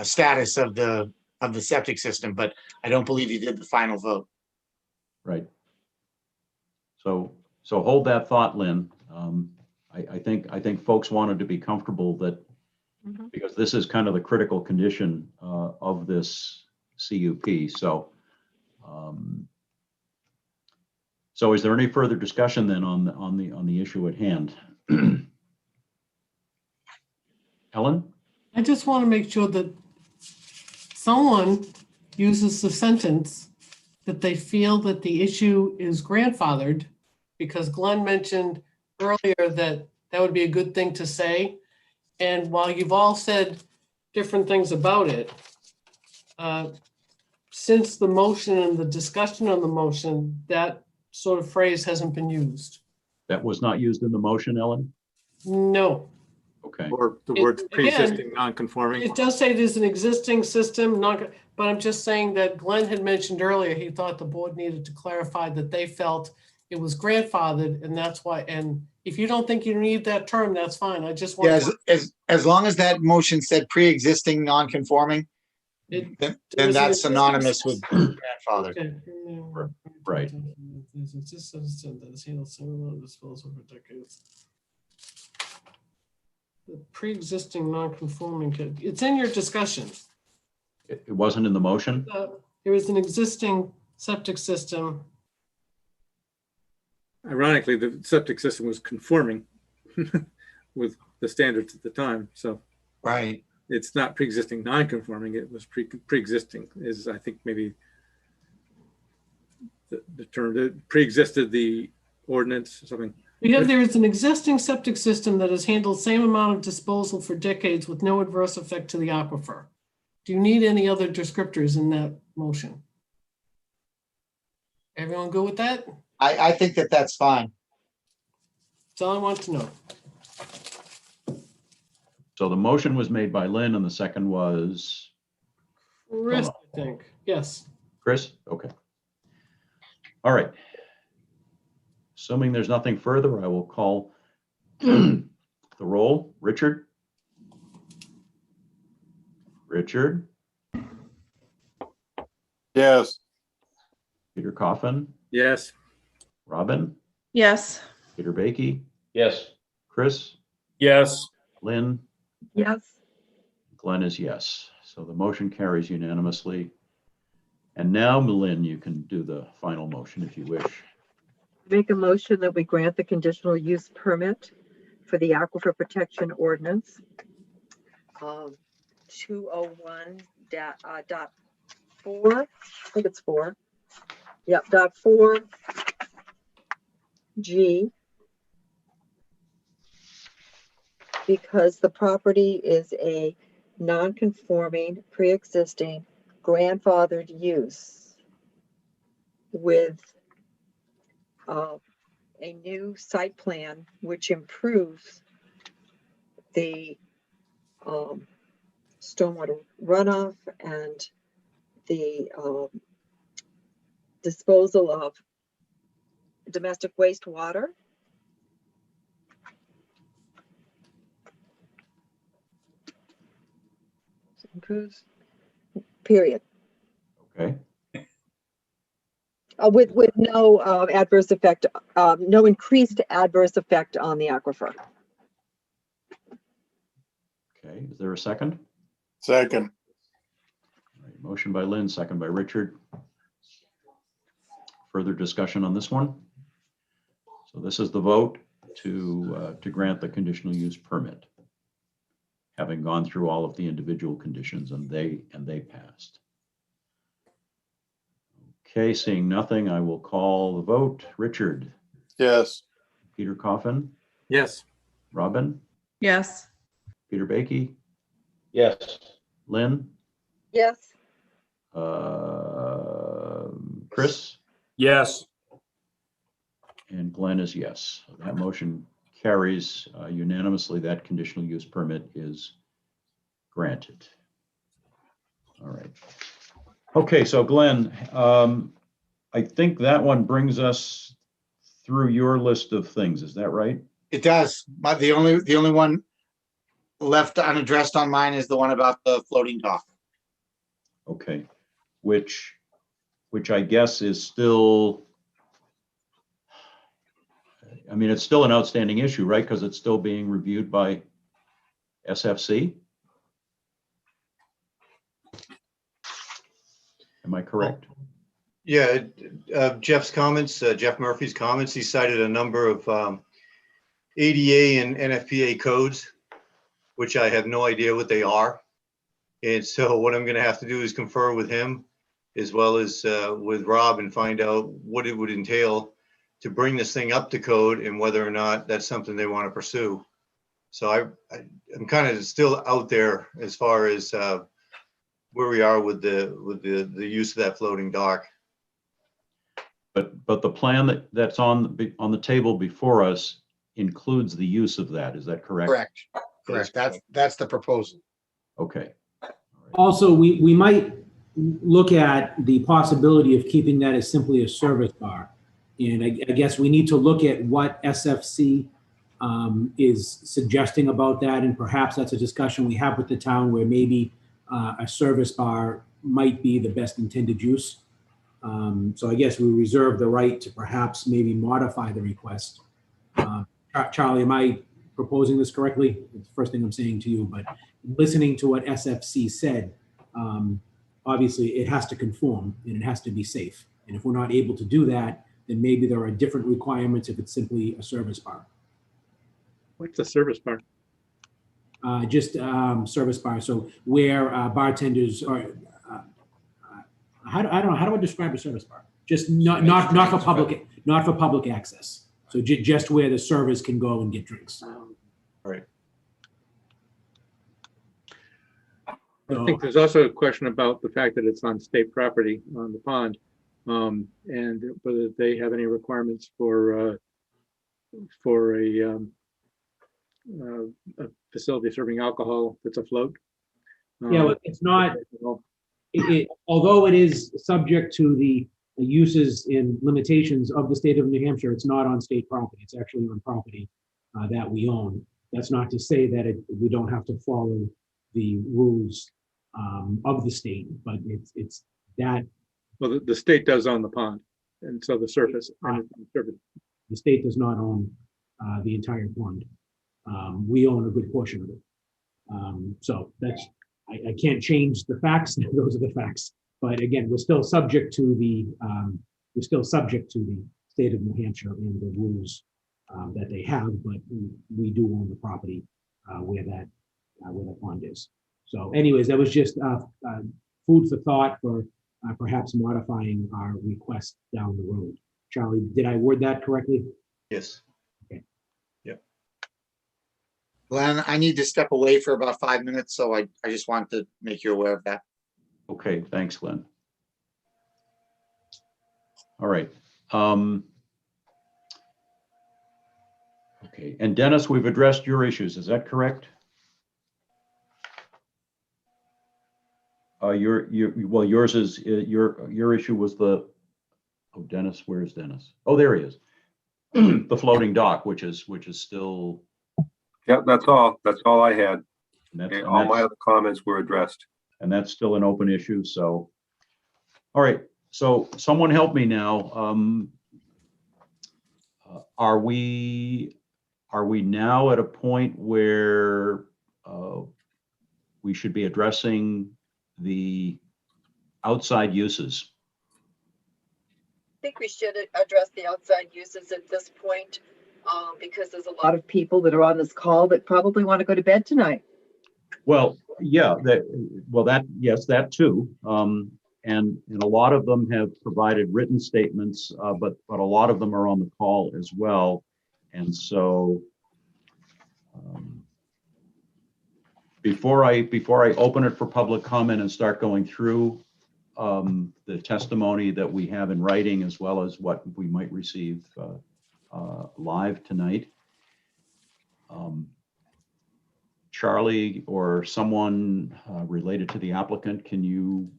status of the septic system, but I don't believe you did the final vote. Right. So hold that thought, Lynn. I think folks wanted to be comfortable that, because this is kind of the critical condition of this CUP. So is there any further discussion then on the issue at hand? Ellen? I just want to make sure that someone uses the sentence that they feel that the issue is grandfathered, because Glenn mentioned earlier that that would be a good thing to say. And while you've all said different things about it, since the motion and the discussion on the motion, that sort of phrase hasn't been used. That was not used in the motion, Ellen? No. Okay. Or the words pre-existing non-conforming. It does say it is an existing system, but I'm just saying that Glenn had mentioned earlier, he thought the board needed to clarify that they felt it was grandfathered, and that's why, and if you don't think you need that term, that's fine. I just want. Yeah, as long as that motion said pre-existing non-conforming, then that's synonymous with grandfather. Okay. Right. The pre-existing non-conforming, it's in your discussion. It wasn't in the motion? There is an existing septic system. Ironically, the septic system was conforming with the standards at the time. So right, it's not pre-existing non-conforming. It was pre-existing is, I think, maybe the term that pre-existed the ordinance or something. There is an existing septic system that has handled same amount of disposal for decades with no adverse effect to the aquifer. Do you need any other descriptors in that motion? Everyone good with that? I think that's fine. That's all I want to know. So the motion was made by Lynn and the second was? Chris, I think. Yes. Chris? Okay. All right. Assuming there's nothing further, I will call the roll. Richard? Richard? Yes. Peter Coffin? Yes. Robin? Yes. Peter Baiki? Yes. Chris? Yes. Lynn? Yes. Glenn is yes. So the motion carries unanimously. And now, Lynn, you can do the final motion if you wish. Make a motion that we grant the conditional use permit for the aquifer protection ordinance. 201.4, I think it's 4. Yep, .4G. Because the property is a non-conforming, pre-existing, grandfathered use with a new site plan which improves the stormwater runoff and the disposal of domestic wastewater. Improves, period. Okay. With no adverse effect, no increased adverse effect on the aquifer. Okay. Is there a second? Second. All right, motion by Lynn, second by Richard. Further discussion on this one? So this is the vote to grant the conditional use permit, having gone through all of the individual conditions, and they passed. Okay, seeing nothing, I will call the vote. Richard? Yes. Peter Coffin, Yes. Robin, Yes. Peter Baiki, Yes. Lynn, Yes. Chris, Yes. and Glenn is yes. That motion carries unanimously. That conditional use permit is granted. All right. Okay, so Glenn, I think that one brings us through your list of things. Is that right? It does. But the only one left unaddressed on mine is the one about the floating dock. Okay, which I guess is still, I mean, it's still an outstanding issue, right? Because it's still being reviewed by SFC. Am I correct? Yeah, Jeff's comments, Jeff Murphy's comments, he cited a number of ADA and NFPA codes, which I have no idea what they are. And so what I'm going to have to do is confer with him as well as with Rob and find out what it would entail to bring this thing up to code and whether or not that's something they want to pursue. So I'm kind of still out there as far as where we are with the use of that floating dock. But the plan that's on the table before us includes the use of that. Is that correct? Correct. That's the proposal. Okay. Also, we might look at the possibility of keeping that as simply a service bar. And I guess we need to look at what SFC is suggesting about that. And perhaps that's a discussion we have with the town where maybe a service bar might be the best intended use. So I guess we reserve the right to perhaps maybe modify the request. Charlie, am I proposing this correctly? It's the first thing I'm saying to you, but listening to what SFC said, obviously it has to conform and it has to be safe. And if we're not able to do that, then maybe there are different requirements if it's simply a service bar. What's the service bar? Just service bar. So where bartenders are, I don't know, how do I describe a service bar? Just not for public access. So just where the servers can go and get drinks. Right. I think there's also a question about the fact that it's on state property on the pond, and whether they have any requirements for a facility serving alcohol that's afloat. Yeah, well, it's not. Although it is subject to the uses and limitations of the state of New Hampshire, it's not on state property. It's actually on property that we own. That's not to say that we don't have to follow the rules of the state, but it's that. Well, the state does own the pond, and so the surface. The state does not own the entire pond. We own a good portion of it. So that's. I can't change the facts. Those are the facts. But again, we're still subject to the state of New Hampshire and the rules that they have. But we do own the property where the pond is. So, anyways, that was just food for thought for perhaps modifying our request down the road. Charlie, did I word that correctly? Yes. Okay. Yep. Glenn, I need to step away for about 5 minutes, so I just want to make you aware of that. Okay, thanks, Glenn. All right. Okay, and Dennis, we've addressed your issues. Is that correct? Yours is your issue was the. Oh, Dennis, where's Dennis? Oh, there he is. The floating dock, which is still. Yeah, that's all. That's all I had. And all my other comments were addressed. And that's still an open issue. So, all right. So someone help me now. Are we now at a point where we should be addressing the outside uses? I think we should address the outside uses at this point because there's a lot of people that are on this call that probably want to go to bed tonight. Well, yeah, yes, that too. and a lot of them have provided written statements, but a lot of them are on the call as well. And so before I open it for public comment and start going through the testimony that we have in writing, as well as what we might receive live tonight, Charlie or someone related to the applicant, can you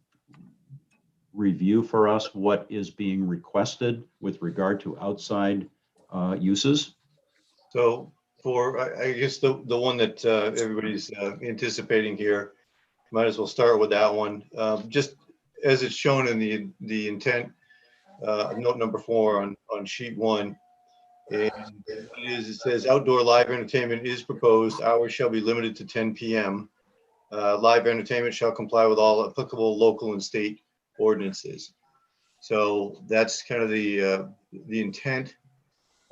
review for us what is being requested with regard to outside uses? So for, I guess the one that everybody's anticipating here, might as well start with that one. Just as it's shown in the intent, note number 4 on sheet 1. And it says outdoor live entertainment is proposed. Hours shall be limited to 10 p.m. Live entertainment shall comply with all applicable local and state ordinances. So that's kind of the intent.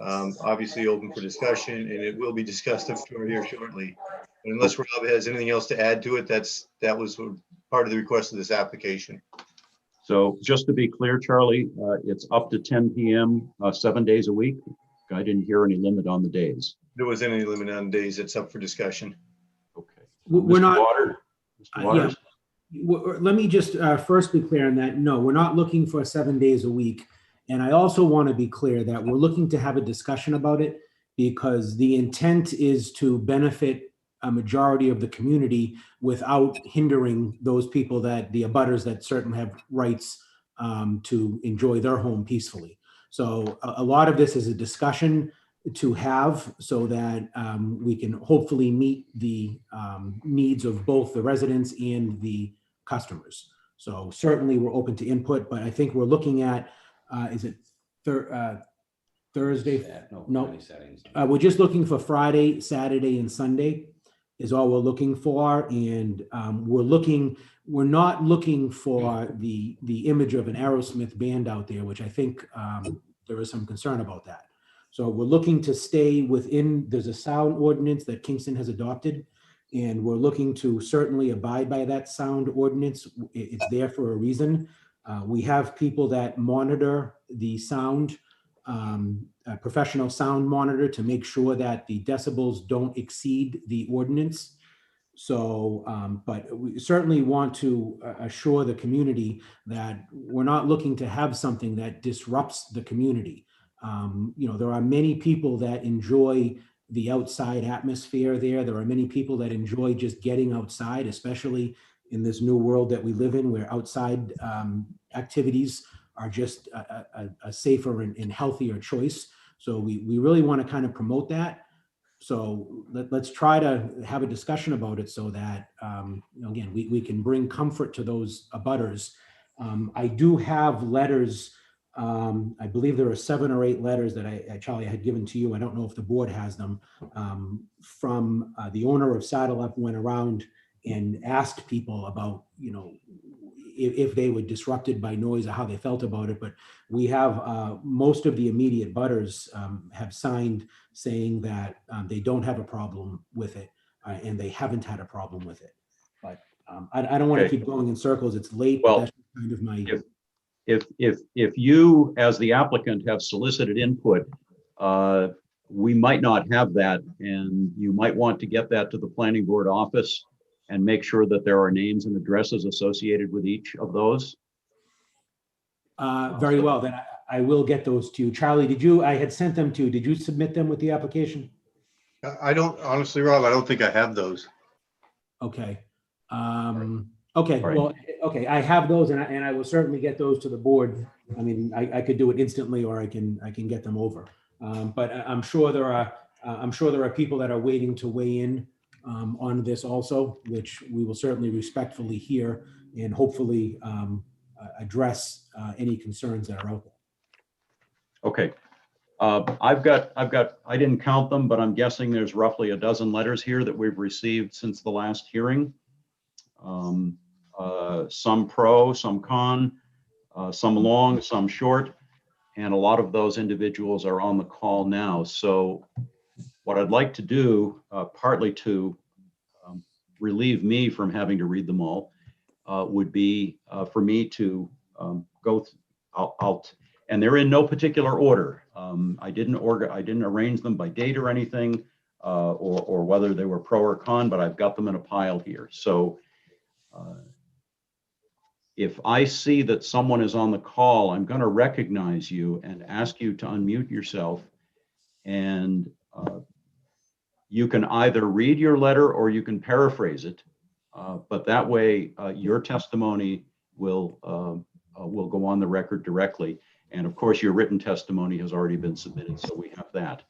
Obviously open for discussion, and it will be discussed, I'm sure, here shortly. And unless Rob has anything else to add to it, that was part of the request of this application. So just to be clear, Charlie, it's up to 10 p.m. 7 days a week. I didn't hear any limit on the days. There wasn't any limit on days. It's up for discussion. Okay. We're not. Mr. Waters? Let me just first be clear on that. No, we're not looking for 7 days a week. And I also want to be clear that we're looking to have a discussion about it, because the intent is to benefit a majority of the community without hindering those people, that the abutters that certainly have rights to enjoy their home peacefully. So a lot of this is a discussion to have, so that we can hopefully meet the needs of both the residents and the customers. So certainly we're open to input, but I think we're looking at, is it Thursday? No, we're just looking for Friday, Saturday, and Sunday is all we're looking for. And we're not looking for the image of an Aerosmith band out there, which I think there is some concern about that. So we're looking to stay within, there's a sound ordinance that Kingston has adopted, and we're looking to certainly abide by that sound ordinance. It's there for a reason. We have people that monitor the sound, a professional sound monitor, to make sure that the decibels don't exceed the ordinance. So, but we certainly want to assure the community that we're not looking to have something that disrupts the community. There are many people that enjoy the outside atmosphere there. There are many people that enjoy just getting outside, especially in this new world that we live in, where outside activities are just a safer and healthier choice. So we really want to kind of promote that. So let's try to have a discussion about it, so that, again, we can bring comfort to those abutters. I do have letters. I believe there are 7 or 8 letters that Charlie had given to you. I don't know if the board has them, from the owner of Saddle Up, went around and asked people about, if they were disrupted by noise or how they felt about it. But we have most of the immediate butters have signed saying that they don't have a problem with it, and they haven't had a problem with it. But I don't want to keep going in circles. It's late. Well, but that's kind of my. If you, as the applicant, have solicited input, we might not have that, and you might want to get that to the planning board office and make sure that there are names and addresses associated with each of those. Very well, then I will get those to you. Charlie, I had sent them to you. Did you submit them with the application? I don't, honestly, Rob, I don't think I have those. Okay. Okay, well, okay, I have those, and I will certainly get those to the board. I mean, I could do it instantly, or I can get them over. But I'm sure there are people that are waiting to weigh in on this also, which we will certainly respectfully hear and hopefully address any concerns that are out there. Okay. I didn't count them, but I'm guessing there's roughly a dozen letters here that we've received since the last hearing. Some pro, some con, some long, some short, and a lot of those individuals are on the call now. So what I'd like to do, partly to relieve me from having to read them all, would be for me to go. And they're in no particular order. I didn't arrange them by date or anything, or whether they were pro or con, but I've got them in a pile here. So if I see that someone is on the call, I'm going to recognize you and ask you to unmute yourself. And you can either read your letter or you can paraphrase it. But that way, your testimony will go on the record directly. And of course, your written testimony has already been submitted, so we have that.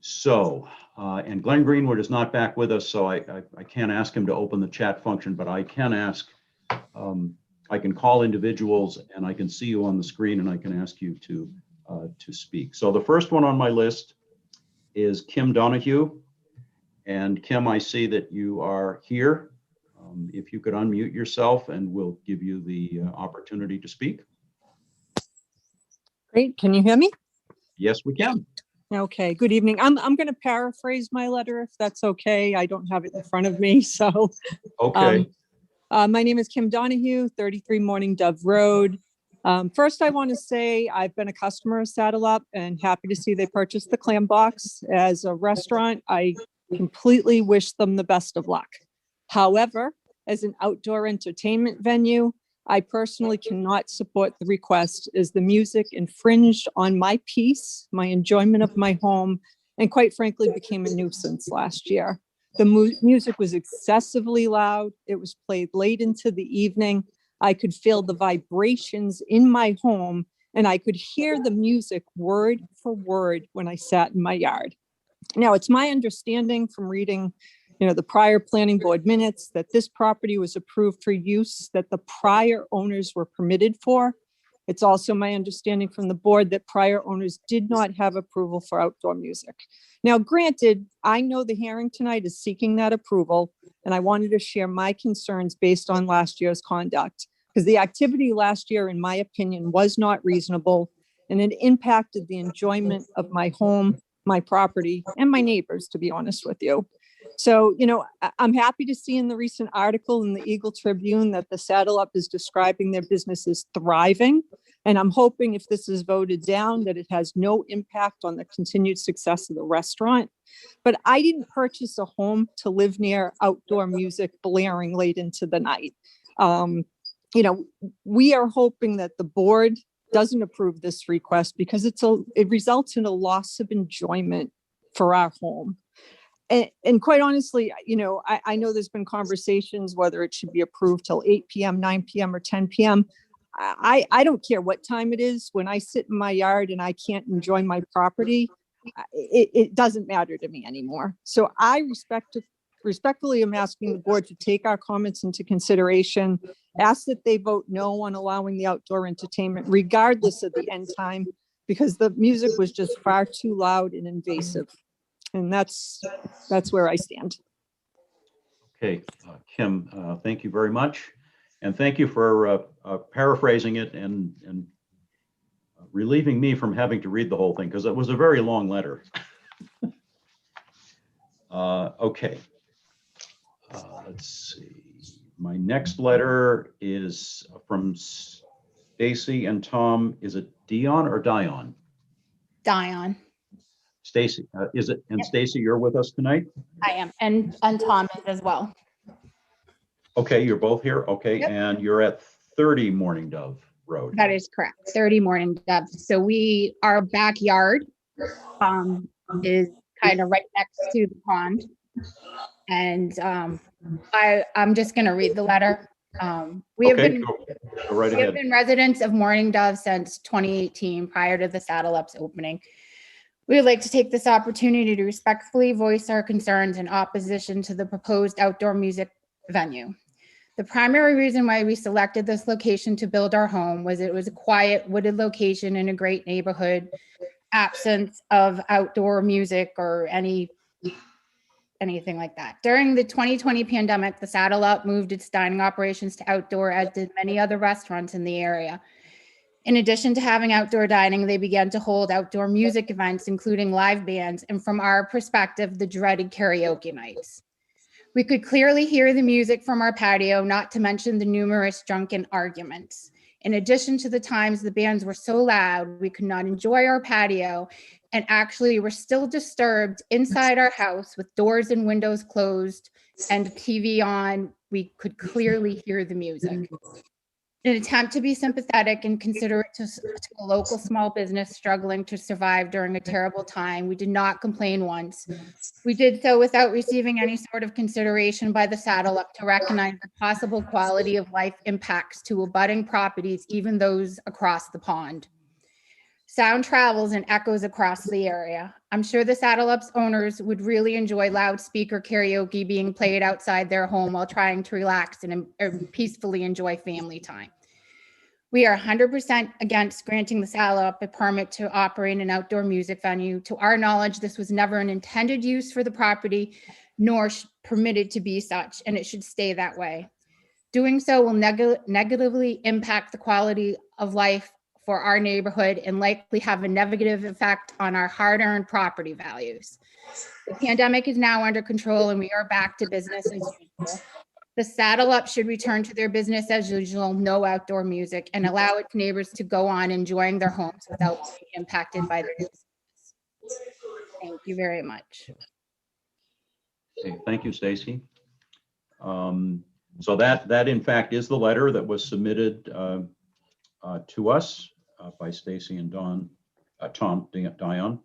So, and Glenn Greenwood is not back with us, so I can't ask him to open the chat function, but I can ask, I can call individuals and I can see you on the screen and I can ask you to speak. So the first one on my list is Kim Donahue. And Kim, I see that you are here. If you could unmute yourself and we'll give you the opportunity to speak. Great. Can you hear me? Yes, we can. Okay. Good evening. I'm going to paraphrase my letter if that's okay. I don't have it in front of me. So, okay. My name is Kim Donahue, 33 Morning Dove Road. First, I want to say I've been a customer of Saddle Up and happy to see they purchased the clam box. As a restaurant, I completely wish them the best of luck. However, as an outdoor entertainment venue, I personally cannot support the request as the music infringed on my peace, my enjoyment of my home, and quite frankly became a nuisance last year. The music was excessively loud. It was played late into the evening. I could feel the vibrations in my home and I could hear the music word for word when I sat in my yard. Now, it's my understanding from reading the prior planning board minutes that this property was approved for use that the prior owners were permitted for. It's also my understanding from the board that prior owners did not have approval for outdoor music. Now, granted, I know the hearing tonight is seeking that approval, and I wanted to share my concerns based on last year's conduct, because the activity last year, in my opinion, was not reasonable, and it impacted the enjoyment of my home, my property, and my neighbors, to be honest with you. So, I'm happy to see in the recent article in the Eagle Tribune that the Saddle Up is describing their business as thriving. And I'm hoping if this is voted down, that it has no impact on the continued success of the restaurant. But I didn't purchase a home to live near outdoor music blaring late into the night. We are hoping that the board doesn't approve this request because it results in a loss of enjoyment for our home. And quite honestly, I know there's been conversations whether it should be approved till 8 p.m., 9 p.m. or 10 p.m. I don't care what time it is. When I sit in my yard and I can't enjoy my property, it doesn't matter to me anymore. So I respectfully am asking the board to take our comments into consideration, ask that they vote no on allowing the outdoor entertainment, regardless of the end time, because the music was just far too loud and invasive. And that's where I stand. Okay, Kim, thank you very much. And thank you for paraphrasing it and relieving me from having to read the whole thing, because it was a very long letter. Okay, let's see. My next letter is from Stacy and Tom. Is it Dion or Dion? Dion. Stacy, is it? And Yep. Stacy, you're with us tonight? I am, and Tom is as well. Okay, you're both here. Okay, Yep. and you're at 30 Morning Dove Road. That is correct. 30 Morning Dove. So our backyard is kind of right next to the pond. And I'm just going to read the letter. We have been go right ahead. Residents of Morning Dove since 2018, prior to the Saddle Up's opening. We would like to take this opportunity to respectfully voice our concerns in opposition to the proposed outdoor music venue. The primary reason why we selected this location to build our home was it was a quiet, wooded location in a great neighborhood, absence of outdoor music or anything like that. During the 2020 pandemic, the Saddle Up moved its dining operations to outdoor, as did many other restaurants in the area. In addition to having outdoor dining, they began to hold outdoor music events, including live bands, and from our perspective, the dreaded karaoke nights. We could clearly hear the music from our patio, not to mention the numerous drunken arguments. In addition to the times the bands were so loud, we could not enjoy our patio and actually were still disturbed inside our house with doors and windows closed and TV on. We could clearly hear the music. In an attempt to be sympathetic and considerate to a local small business struggling to survive during a terrible time, we did not complain once. We did so without receiving any sort of consideration by the Saddle Up to recognize the possible quality of life impacts to abutting properties, even those across the pond. Sound travels and echoes across the area. I'm sure the Saddle Up's owners would really enjoy loudspeaker karaoke being played outside their home while trying to relax and peacefully enjoy family time. We are 100% against granting the Saddle Up a permit to operate an outdoor music venue. To our knowledge, this was never an intended use for the property, nor permitted to be such, and it should stay that way. Doing so will negatively impact the quality of life for our neighborhood and likely have a negative effect on our hard-earned property values. The pandemic is now under control and we are back to business as usual. The Saddle Up should return to their business as usual, no outdoor music, and allow its neighbors to go on enjoying their homes without being impacted by their business. Thank you very much. Okay, thank you, Stacy. So that in fact is the letter that was submitted to us by Stacy and Tom Dion.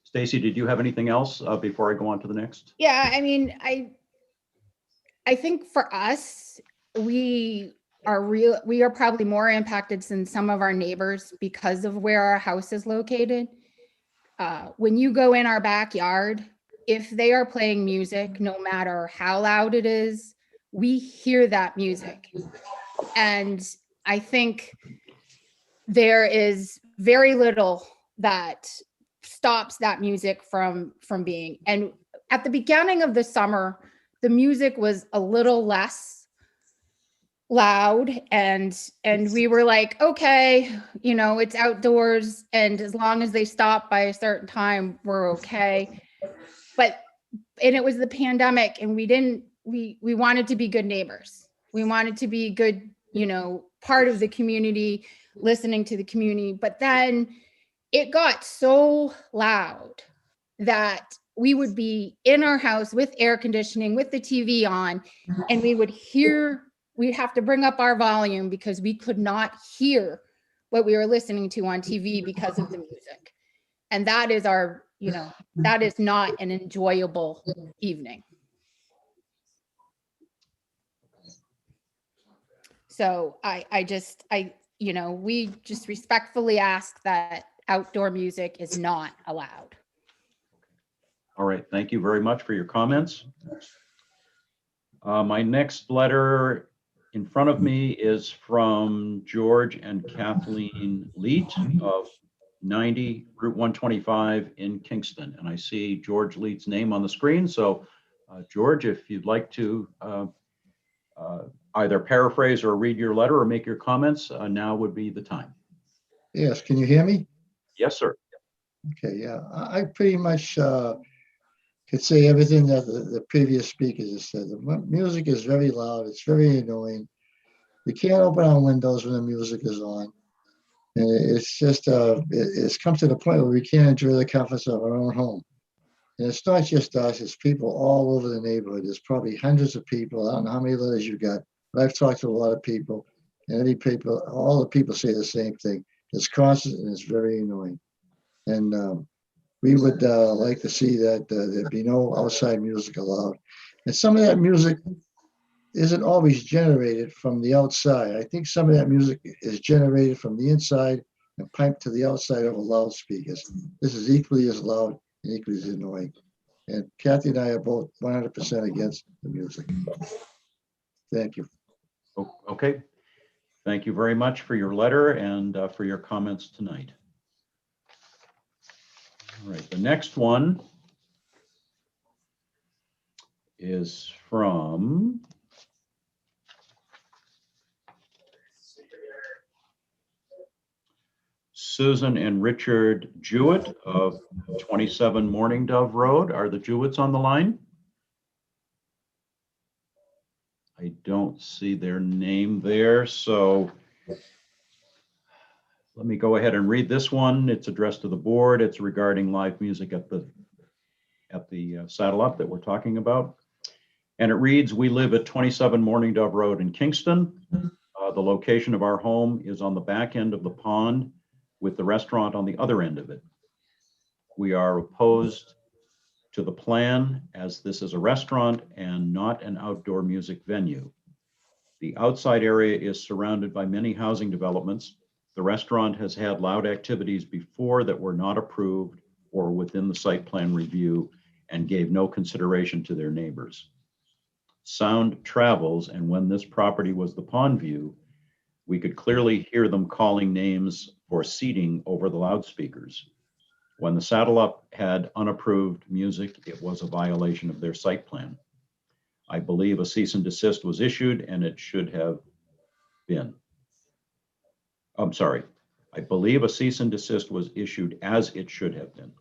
Stacy, did you have anything else before I go on to the next? Yeah, I mean, I think for us, we are probably more impacted than some of our neighbors because of where our house is located. When you go in our backyard, if they are playing music, no matter how loud it is, we hear that music. And I think there is very little that stops that music from being. And at the beginning of the summer, the music was a little less loud and we were like, okay, it's outdoors and as long as they stop by a certain time, we're okay. And it was the pandemic and we wanted to be good neighbors. We wanted to be good, part of the community, listening to the community. But then it got so loud that we would be in our house with air conditioning, with the TV on, and we'd have to bring up our volume because we could not hear what we were listening to on TV because of the music. And that is that is not an enjoyable evening. So we just respectfully ask that outdoor music is not allowed. All right, thank you very much for your comments. My next letter in front of me is from George and Kathleen Leet of 90 Route 125 in Kingston. And I see George Leet's name on the screen. So George, if you'd like to either paraphrase or read your letter or make your comments, now would be the time. Yes, can you hear me? Yes, sir. Okay, yeah, I pretty much could say everything that the previous speakers have said. The music is very loud, it's very annoying. We can't open our windows when the music is on. And it's just, it's come to the point where we can't enjoy the comforts of our own home. And it's not just us, it's people all over the neighborhood. There's probably hundreds of people. I don't know how many letters you got, but I've talked to a lot of people. And all the people say the same thing. It's constant and it's very annoying. And we would like to see that there'd be no outside music allowed. And some of that music isn't always generated from the outside. I think some of that music is generated from the inside and piped to the outside over loudspeakers. This is equally as loud and equally as annoying. And Kathy and I are both 100% against the music. Thank you. Okay. Thank you very much for your letter and for your comments tonight. All right, the next one is from Susan and Richard Jewett of 27 Morning Dove Road. Are the Jewetts on the line? I don't see their name there, so let me go ahead and read this one. It's addressed to the board. It's regarding live music at the Saddle Up that we're talking about. And it reads, we live at 27 Morning Dove Road in Kingston. The location of our home is on the back end of the pond with the restaurant on the other end of it. We are opposed to the plan as this is a restaurant and not an outdoor music venue. The outside area is surrounded by many housing developments. The restaurant has had loud activities before that were not approved or within the site plan review and gave no consideration to their neighbors. Sound travels, and when this property was the pond view, we could clearly hear them calling names for seating over the loudspeakers. When the Saddle Up had unapproved music, it was a violation of their site plan. I believe a cease and desist was issued, and it should have been. I'm sorry. I believe a cease and desist was issued as it should have been.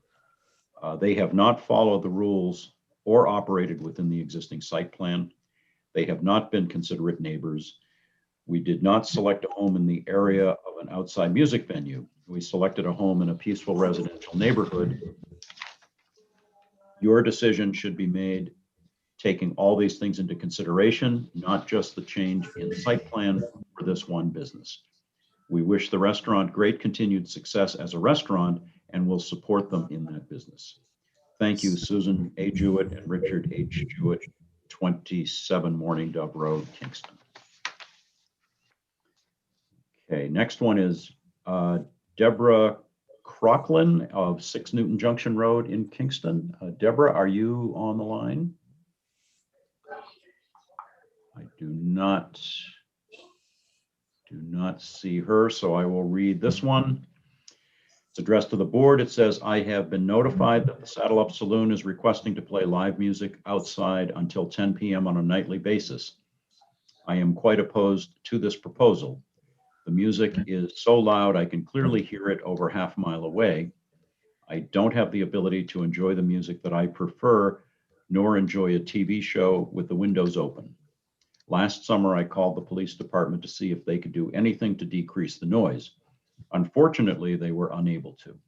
They have not followed the rules or operated within the existing site plan. They have not been considerate neighbors. We did not select a home in the area of an outside music venue. We selected a home in a peaceful residential neighborhood. Your decision should be made taking all these things into consideration, not just the change in site plan for this one business. We wish the restaurant great continued success as a restaurant and will support them in that business. Thank you, Susan A. Jewett and Richard H. Jewett, 27 Morning Dove Road, Kingston. Okay, next one is Deborah Crocklin of 6 Newton Junction Road in Kingston. Deborah, are you on the line? I do not see her, so I will read this one. It's addressed to the board. It says, I have been notified that the Saddle Up Saloon is requesting to play live music outside until 10 p.m. on a nightly basis. I am quite opposed to this proposal. The music is so loud I can clearly hear it over half a mile away. I don't have the ability to enjoy the music that I prefer, nor enjoy a TV show with the windows open. Last summer, I called the police department to see if they could do anything to decrease the noise. Unfortunately, they were unable to.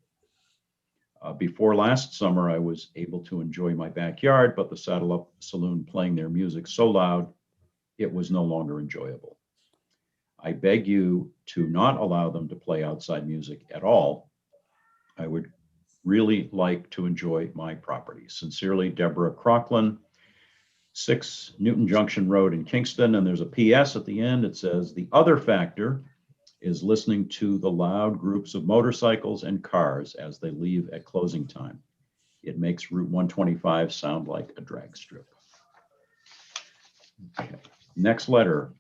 Before last summer, I was able to enjoy my backyard, but the Saddle Up Saloon playing their music so loud, it was no longer enjoyable. I beg you to not allow them to play outside music at all. I would really like to enjoy my property. Sincerely, Deborah Crocklin, 6 Newton Junction Road in Kingston. And there's a PS at the end. It says, the other factor is listening to the loud groups of motorcycles and cars as they leave at closing time. It makes Route 125 sound like a drag strip. Okay. Next letter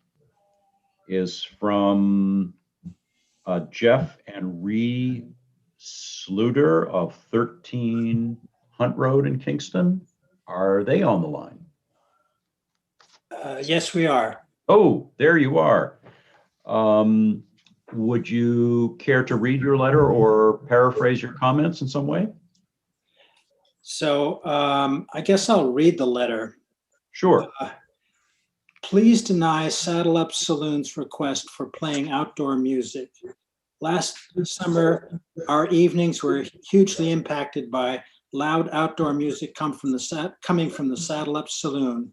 is from Jeff and Ree Sluder of 13 Hunt Road in Kingston. Are they on the line? Yes, we are. Oh, there you are. Would you care to read your letter or paraphrase your comments in some way? So I guess I'll read the letter. Sure. Please deny Saddle Up Saloon's request for playing outdoor music. Last summer, our evenings were hugely impacted by loud outdoor music coming from the Saddle Up Saloon,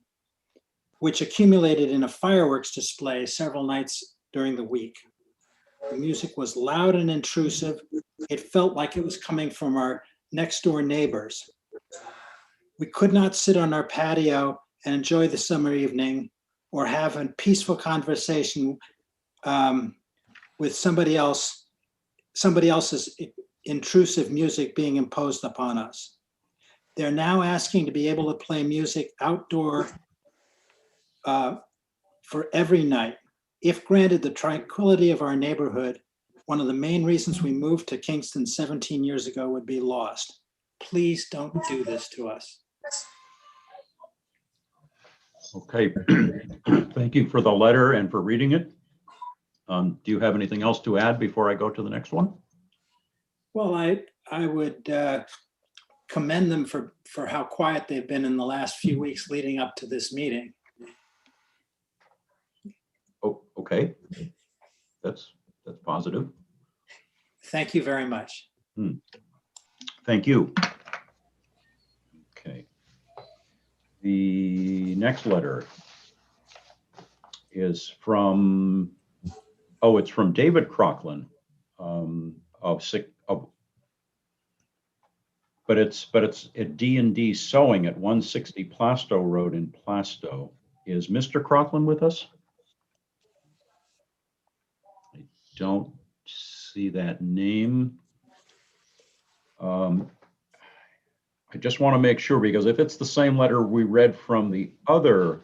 which accumulated in a fireworks display several nights during the week. The music was loud and intrusive. It felt like it was coming from our next door neighbors. We could not sit on our patio and enjoy the summer evening or have a peaceful conversation with somebody else's intrusive music being imposed upon us. They're now asking to be able to play music outdoor for every night. If granted the tranquility of our neighborhood, one of the main reasons we moved to Kingston 17 years ago would be lost. Please don't do this to us. Okay. Thank you for the letter and for reading it. Do you have anything else to add before I go to the next one? Well, I would commend them for how quiet they've been in the last few weeks leading up to this meeting. Okay, that's positive. Thank you very much. Thank you. Okay. The next letter is from, oh, it's from David Crocklin but it's at D&D Sewing at 160 Plasto Road in Plasto. Is Mr. Crocklin with us? I don't see that name. I just want to make sure, because if it's the same letter we read from the other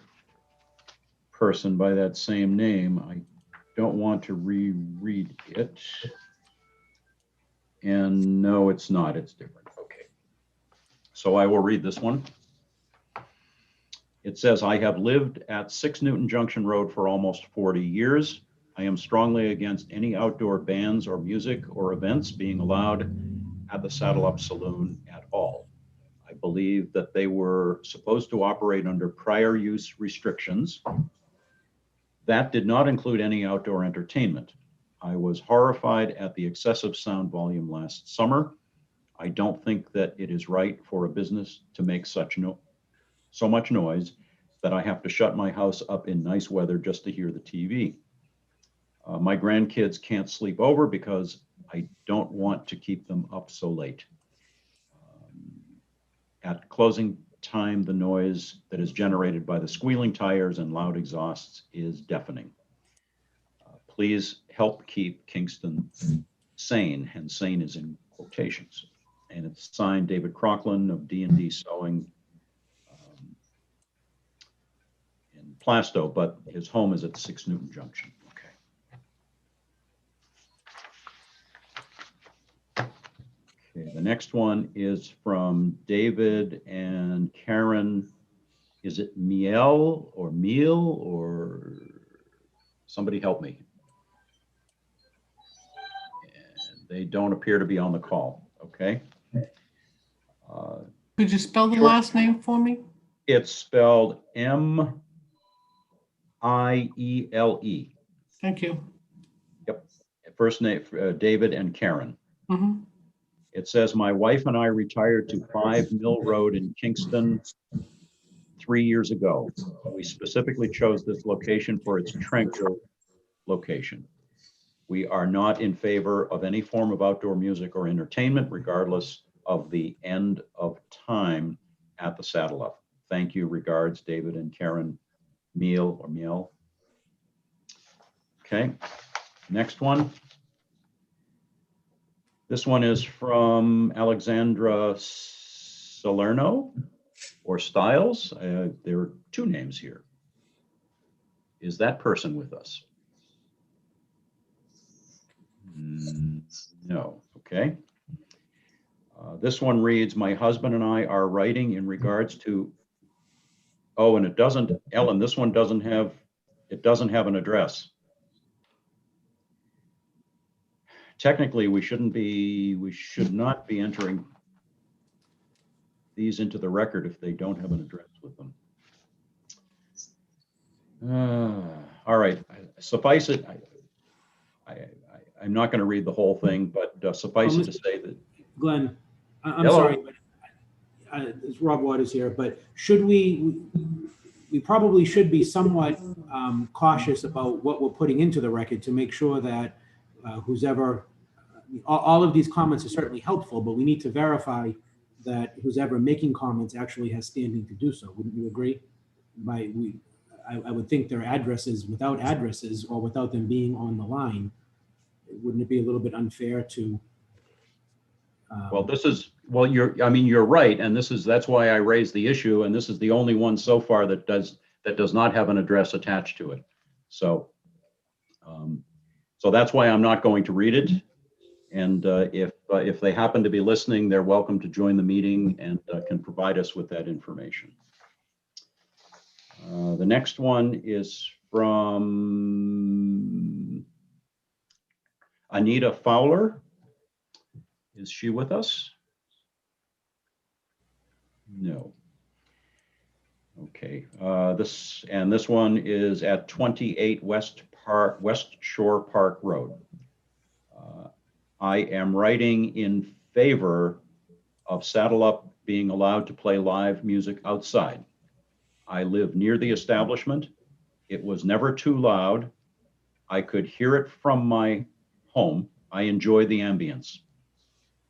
person by that same name, I don't want to reread it. And no, it's not. It's different. Okay. So I will read this one. It says, I have lived at 6 Newton Junction Road for almost 40 years. I am strongly against any outdoor bands or music or events being allowed at the Saddle Up Saloon at all. I believe that they were supposed to operate under prior use restrictions. That did not include any outdoor entertainment. I was horrified at the excessive sound volume last summer. I don't think that it is right for a business to make so much noise that I have to shut my house up in nice weather just to hear the TV. My grandkids can't sleep over because I don't want to keep them up so late. At closing time, the noise that is generated by the squealing tires and loud exhausts is deafening. Please help keep Kingston sane, and sane is in quotations. And it's signed David Crocklin of D&D Sewing in Plasto, but his home is at 6 Newton Junction. Okay, the next one is from David and Karen. Is it Miel or Meal or somebody help me? And they don't appear to be on the call. Okay. Could you spell the Sure. last name for me? It's spelled M-I-E-L-E. Thank you. Yep. First name, David and Karen. Mhm. It says, my wife and I retired to 5 Mill Road in Kingston 3 years ago. We specifically chose this location for its tranquil location. We are not in favor of any form of outdoor music or entertainment, regardless of the end of time at the Saddle Up. Thank you. Regards, David and Karen Meal or Miel. Okay, next one. This one is from Alexandra Salerno or Styles. There are 2 names here. Is that person with us? No. Okay. This one reads, my husband and I are writing in regards to, oh, and it doesn't, Ellen, this one doesn't have, it doesn't have an address. Technically, we should not be entering these into the record if they don't have an address with them. All right, suffice it. I'm not going to read the whole thing, but suffice it to say that. Glenn, I'm Hello. sorry, but it's Rob Waters here, but should we probably should be somewhat cautious about what we're putting into the record to make sure that who's ever, all of these comments are certainly helpful, but we need to verify that who's ever making comments actually has standing to do so. Wouldn't you agree? I would think their addresses, without addresses or without them being on the line, wouldn't it be a little bit unfair to? Well, this is, well, you're right. And that's why I raised the issue. And this is the only one so far that does not have an address attached to it. So, so that's why I'm not going to read it. And if they happen to be listening, they're welcome to join the meeting and can provide us with that information. The next one is from Anita Fowler. Is she with us? No. Okay, this one is at 28 West Shore Park Road. I am writing in favor of Saddle Up being allowed to play live music outside. I live near the establishment. It was never too loud. I could hear it from my home. I enjoy the ambience.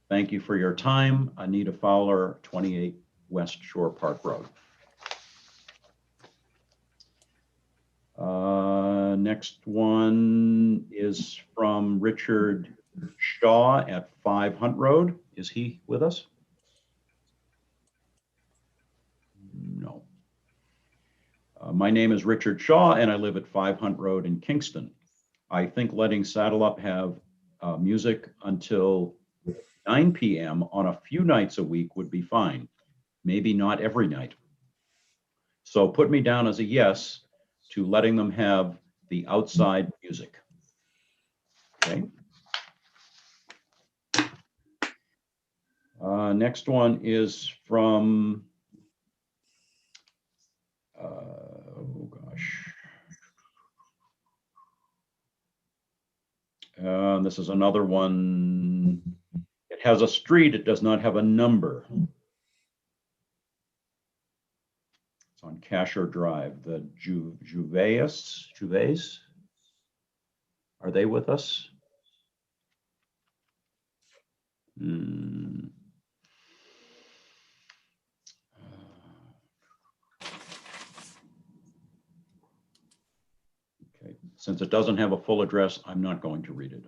Thank you for your time. Anita Fowler, 28 West Shore Park Road. Next one is from Richard Shaw at 5 Hunt Road. Is he with us? No. My name is Richard Shaw and I live at 5 Hunt Road in Kingston. I think letting Saddle Up have music until 9 p.m. on a few nights a week would be fine. Maybe not every night. So put me down as a yes to letting them have the outside music. Okay. Next one is from, oh gosh. This is another one. It has a street, it does not have a number. It's on Casher Drive, the Juves. Are they with us? Okay, since it doesn't have a full address, I'm not going to read it.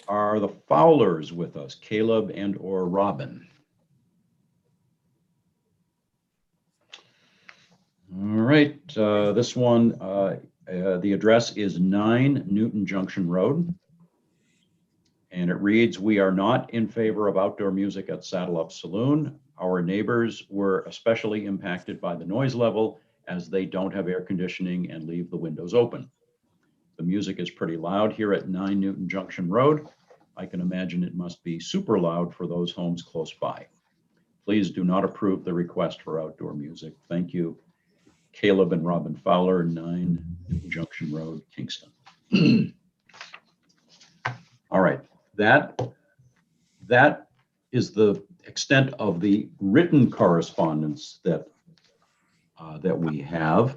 Are the Fowlers with us, Caleb and or Robin? All right, this one, the address is 9 Newton Junction Road. And it reads, we are not in favor of outdoor music at Saddle Up Saloon. Our neighbors were especially impacted by the noise level as they don't have air conditioning and leave the windows open. The music is pretty loud here at 9 Newton Junction Road. I can imagine it must be super loud for those homes close by. Please do not approve the request for outdoor music. Thank you. Caleb and Robin Fowler, 9 Newton Junction Road, Kingston. All right, that is the extent of the written correspondence that we have.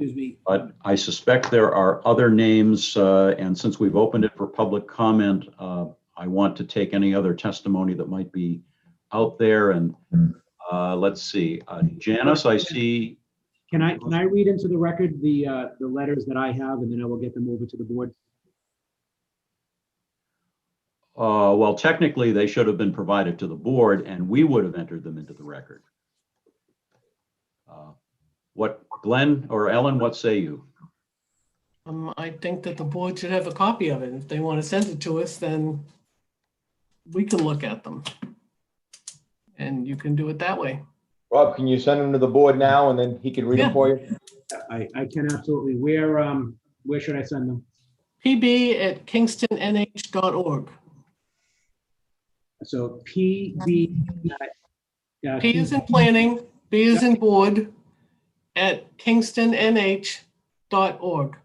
Excuse me. But I suspect there are other names, and since we've opened it for public comment, I want to take any other testimony that might be out there. And let's see, Janice, I see. Can I read into the record the letters that I have, and then I will get them over to the board? Well, technically, they should have been provided to the board, and we would have entered them into the record. What, Glenn or Ellen, what say you? I think that the board should have a copy of it. If they want to send it to us, then we can look at them. And you can do it that way. Rob, can you send them to the board now and then he can read them for you? I can absolutely. Where should I send them? pb@kingstonnH.org. So PB. P is in planning, B is in board, at kingstonnH.org.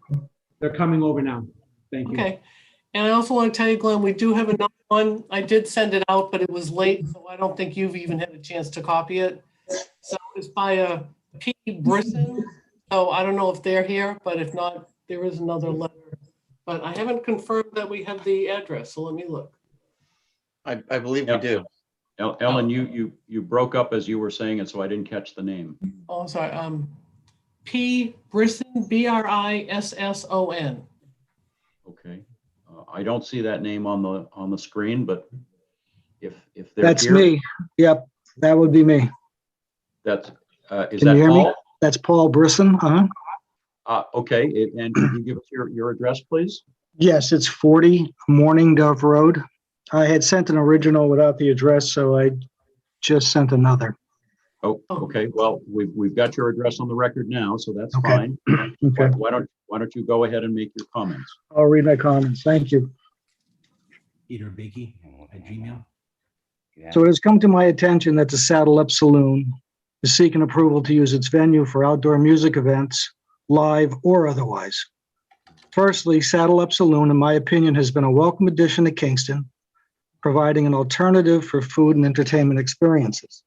They're coming over now. Thank you. Okay. And I also want to tell you, Glenn, we do have another one. I did send it out, but it was late, so I don't think you've even had a chance to copy it. So it's by a P. Brisson. So I don't know if they're here, but if not, there is another letter. But I haven't confirmed that we have the address, so let me look. I believe we do. Ellen, you broke up as you were saying it, so I didn't catch the name. Oh, I'm sorry. P. Brisson, Brisson. Okay. I don't see that name on the screen, but if they're That's here, me. Yep, that would be me. That's is Can that you hear me? Paul? That's Paul Brisson. Okay, and can you give us your address, please? Yes, it's 40 Morning Dove Road. I had sent an original without the address, so I just sent another. Oh, okay. Well, we've got your address on the record now, so that's Okay. fine. Okay. Why don't you go ahead and make your comments? I'll read my comments. Thank you. peterbakey@gmail. So it has come to my attention that the Saddle Up Saloon is seeking approval to use its venue for outdoor music events, live or otherwise. Firstly, Saddle Up Saloon, in my opinion, has been a welcome addition to Kingston, providing an alternative for food and entertainment experiences.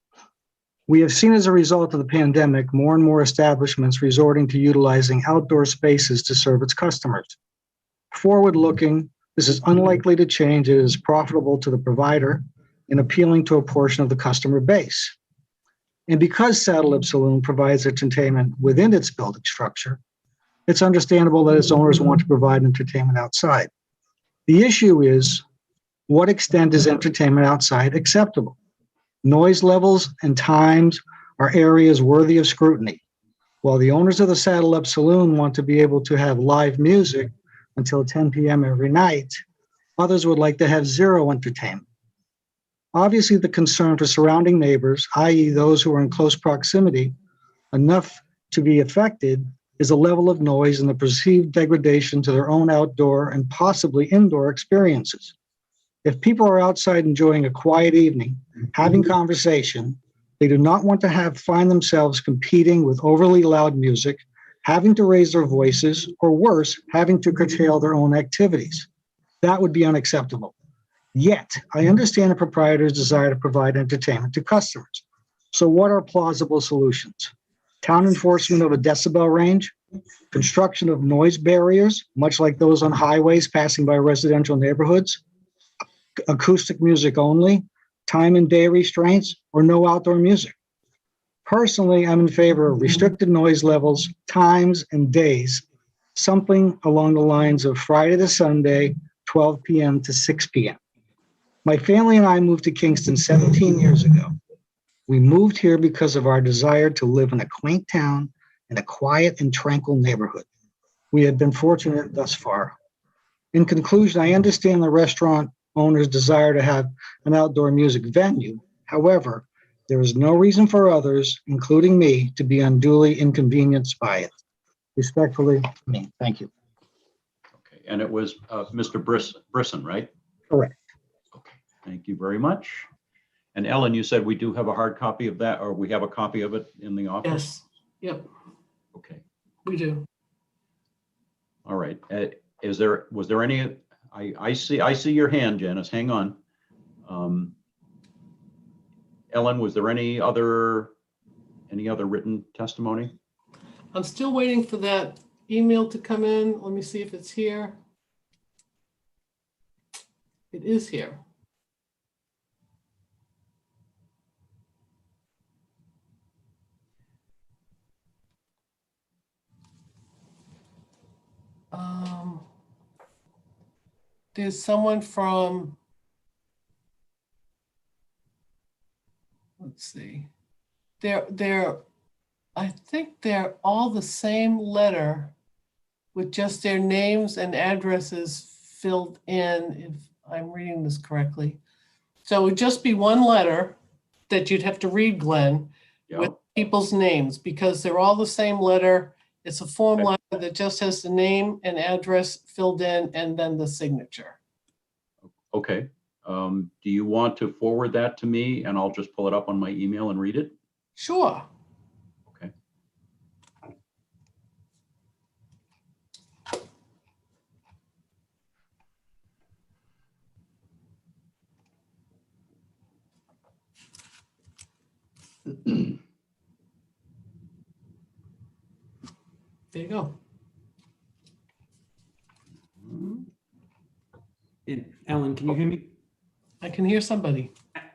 We have seen as a result of the pandemic, more and more establishments resorting to utilizing outdoor spaces to serve its customers. Forward-looking, this is unlikely to change. It is profitable to the provider and appealing to a portion of the customer base. And because Saddle Up Saloon provides entertainment within its building structure, it's understandable that its owners want to provide entertainment outside. The issue is, what extent is entertainment outside acceptable? Noise levels and times are areas worthy of scrutiny. While the owners of the Saddle Up Saloon want to be able to have live music until 10 p.m. every night, others would like to have zero entertainment. Obviously, the concern for surrounding neighbors, i.e. those who are in close proximity enough to be affected, is a level of noise and the perceived degradation to their own outdoor and possibly indoor experiences. If people are outside enjoying a quiet evening, having conversation, they do not want to find themselves competing with overly loud music, having to raise their voices, or worse, having to curtail their own activities. That would be unacceptable. Yet, I understand the proprietor's desire to provide entertainment to customers. So what are plausible solutions? Town enforcement of a decibel range, construction of noise barriers, much like those on highways passing by residential neighborhoods, acoustic music only, time and day restraints, or no outdoor music. Personally, I'm in favor of restricted noise levels, times, and days, something along the lines of Friday to Sunday, 12 p.m. to 6 p.m. My family and I moved to Kingston 17 years ago. We moved here because of our desire to live in a quaint town in a quiet and tranquil neighborhood. We have been fortunate thus far. In conclusion, I understand the restaurant owner's desire to have an outdoor music venue. However, there is no reason for others, including me, to be unduly inconvenienced by it. Respectfully, me. Thank you. Okay, and it was Mr. Brisson, right? Correct. Thank you very much. And Ellen, you said we do have a hard copy of that, or we have a copy of it in the office? Yes, yep. Okay. We do. All right. Was there any, I see your hand, Janice, hang on. Ellen, was there any other written testimony? I'm still waiting for that email to come in. Let me see if it's here. It is here. There's someone from, let's see, I think they're all the same letter with just their names and addresses filled in, if I'm reading this correctly. So it would just be one letter that you'd have to read, Glenn, with people's names, because they're all the same letter. It's a form letter that just has the name and address filled in and then the signature. Okay. Do you want to forward that to me and I'll just pull it up on my email and read it? Sure. Okay. There you go. And Ellen, can you hear me? I can hear somebody.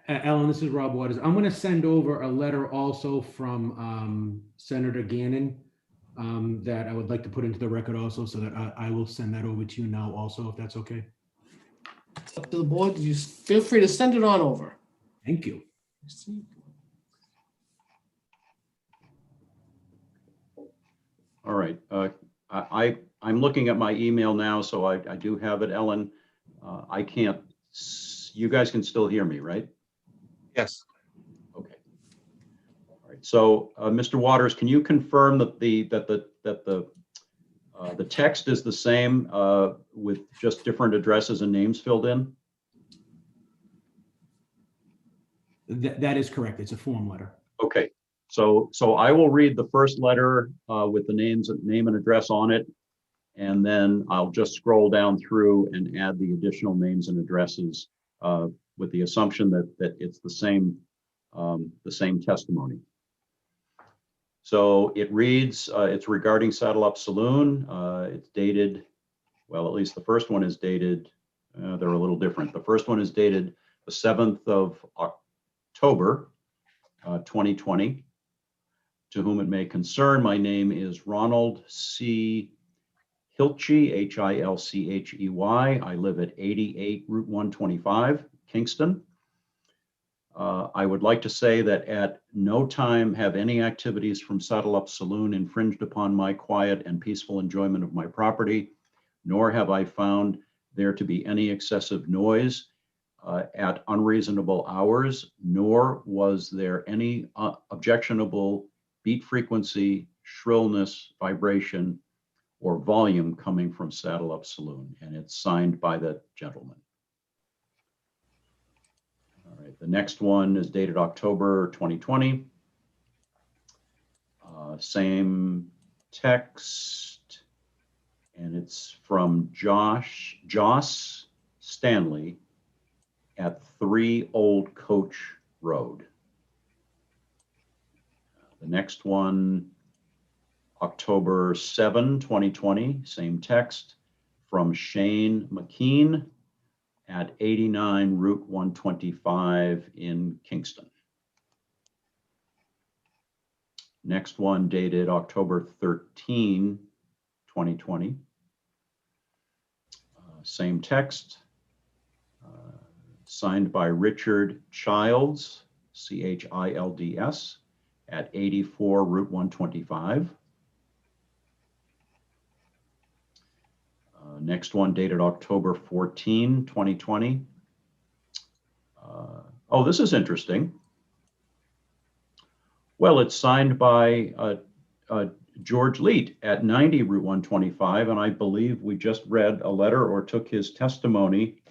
Ellen, this is Rob Waters. I'm going to send over a letter also from Senator Gannon that I would like to put into the record also, so that I will send that over to you now also, if that's okay. It's up to the board. You feel free to send it on over. Thank you. All right. I'm looking at my email now, so I do have it, Ellen. I can't, you guys can still hear me, right? Yes. Okay. All right. So, Mr. Waters, can you confirm that the text is the same with just different addresses and names filled in? That is correct. It's a form letter. Okay, so I will read the first letter with the name and address on it. And then I'll just scroll down through and add the additional names and addresses with the assumption that it's the same testimony. So it reads, it's regarding Saddle Up Saloon. It's dated, well, at least the first one is dated, they're a little different. The first one is dated the 7th of October, 2020. To whom it may concern, my name is Ronald C. Hilchey, Hilchey. I live at 88 Route 125, Kingston. I would like to say that at no time have any activities from Saddle Up Saloon infringed upon my quiet and peaceful enjoyment of my property, nor have I found there to be any excessive noise at unreasonable hours, nor was there any objectionable beat frequency, shrillness, vibration, or volume coming from Saddle Up Saloon, and it's signed by the gentleman. All right, the next one is dated October 2020. Same text, and it's from Joss Stanley at 3 Old Coach Road. The next one, October 7, 2020, same text from Shane McKean at 89 Route 125 in Kingston. Next one dated October 13, 2020. Same text, signed by Richard Childs, Childs, at 84 Route 125. Next one dated October 14, 2020. Oh, this is interesting. Well, it's signed by George Leet at 90 Route 125, and I believe we just read a letter or took his testimony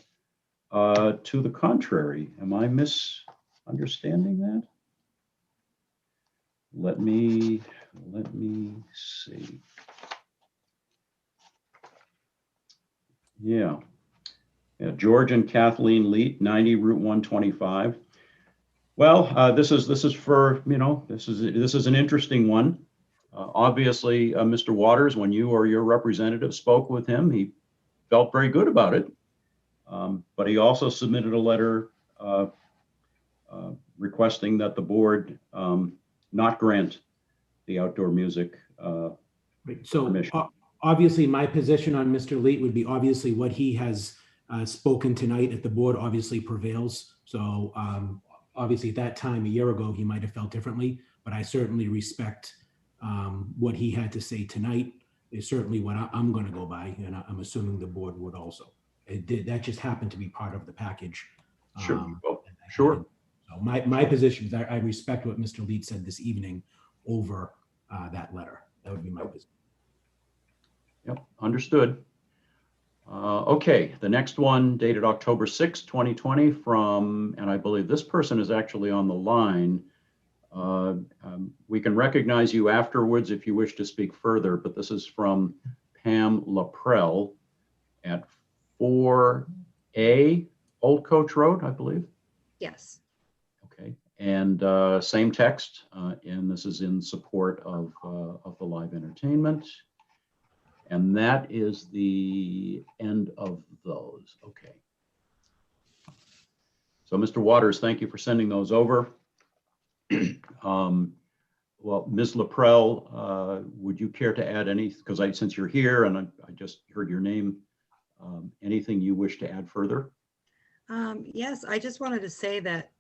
to the contrary. Am I misunderstanding that? Let me see. Yeah, George and Kathleen Leet, 90 Route 125. Well, this is for, this is an interesting one. Obviously, Mr. Waters, when you or your representative spoke with him, he felt very good about it. But he also submitted a letter requesting that the board not grant the outdoor music permission. Obviously, my position on Mr. Leet would be obviously what he has spoken tonight at the board obviously prevails. So obviously at that time, a year ago, he might have felt differently, but I certainly respect what he had to say tonight is certainly what I'm going to go by, and I'm assuming the board would also. That just happened to be part of the package. Sure. Sure. So my position is I respect what Mr. Leet said this evening over that letter. That would be my position. Yep, understood. Okay, the next one dated October 6, 2020 from, and I believe this person is actually on the line. We can recognize you afterwards if you wish to speak further, but this is from Pam Laprelle at 4A Old Coach Road, I believe. Yes. Okay, and same text, and this is in support of the live entertainment. And that is the end of those. Okay. So Mr. Waters, thank you for sending those over. Well, Ms. Laprelle, would you care to add any, because since you're here and I just heard your name, anything you wish to add further? Yes, I just wanted to say that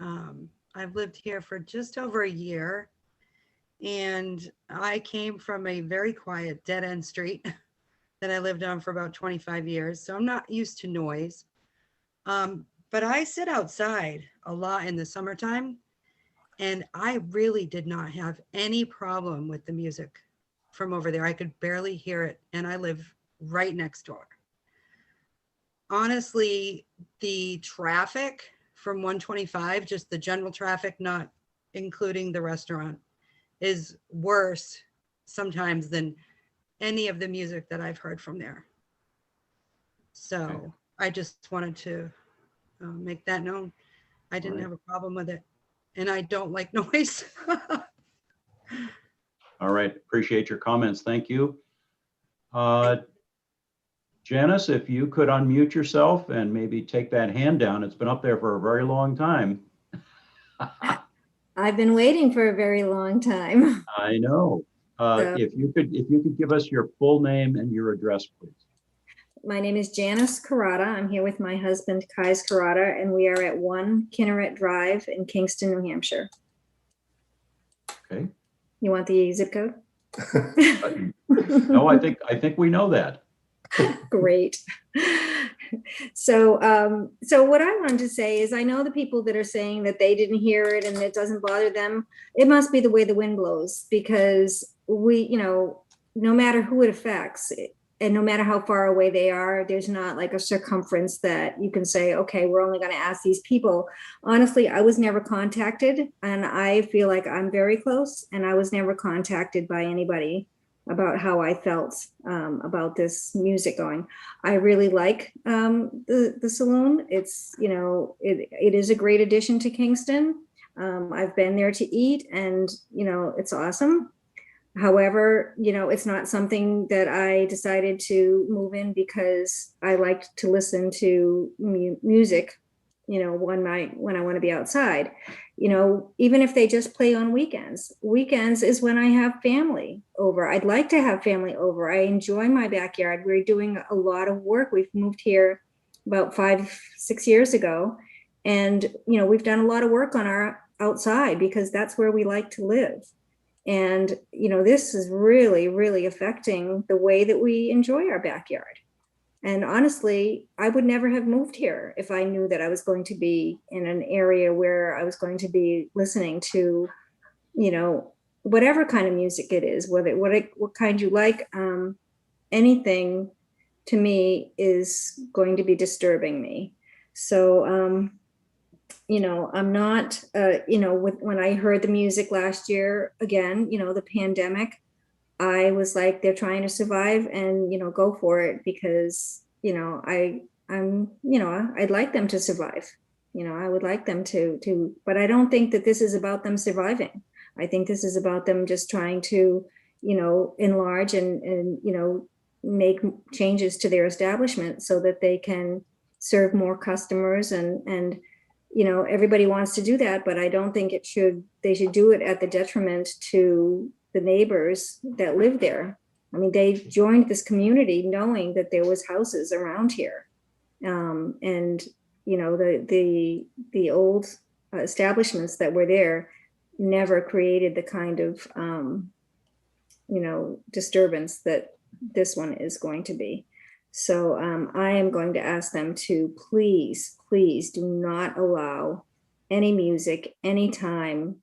I've lived here for just over a year, and I came from a very quiet dead-end street that I lived on for about 25 years. So I'm not used to noise. But I sit outside a lot in the summertime, and I really did not have any problem with the music from over there. I could barely hear it, and I live right next door. Honestly, the traffic from 125, just the general traffic, not including the restaurant, is worse sometimes than any of the music that I've heard from there. So I just wanted to make that known. I didn't have a problem with it, and I don't like noise. All right, appreciate your comments. Thank you. Janice, if you could unmute yourself and maybe take that hand down. It's been up there for a very long time. I've been waiting for a very long time. I know. If you could give us your full name and your address, please. My name is Janice Carrata. I'm here with my husband, Kais Carrata, and we are at 1 Kinneret Drive in Kingston, New Hampshire. Okay. You want the zip code? No, I think we know that. Great. So what I wanted to say is, I know the people that are saying that they didn't hear it and it doesn't bother them. It must be the way the wind blows, because we, no matter who it affects, and no matter how far away they are, there's not like a circumference that you can say, okay, we're only going to ask these people. Honestly, I was never contacted, and I feel like I'm very close, and I was never contacted by anybody about how I felt about this music going. I really like the saloon. It's, it is a great addition to Kingston. I've been there to eat, and, it's awesome. However, it's not something that I decided to move in because I like to listen to music, one night when I want to be outside. Even if they just play on weekends. Weekends is when I have family over. I'd like to have family over. I enjoy my backyard. We're doing a lot of work. We've moved here about 5-6 years ago. And, we've done a lot of work on our outside because that's where we like to live. And, this is really, really affecting the way that we enjoy our backyard. And honestly, I would never have moved here if I knew that I was going to be in an area where I was going to be listening to, whatever kind of music it is, what kind you like. Anything to me is going to be disturbing me. So, I'm not, when I heard the music last year, again, the pandemic, I was like, they're trying to survive and, go for it because, I'd like them to survive. I would like them to, but I don't think that this is about them surviving. I think this is about them just trying to, enlarge and, make changes to their establishment so that they can serve more customers and, everybody wants to do that, but I don't think they should do it at the detriment to the neighbors that live there. I mean, they joined this community knowing that there was houses around here. And, the old establishments that were there never created the kind of, disturbance that this one is going to be. So I am going to ask them to please do not allow any music anytime.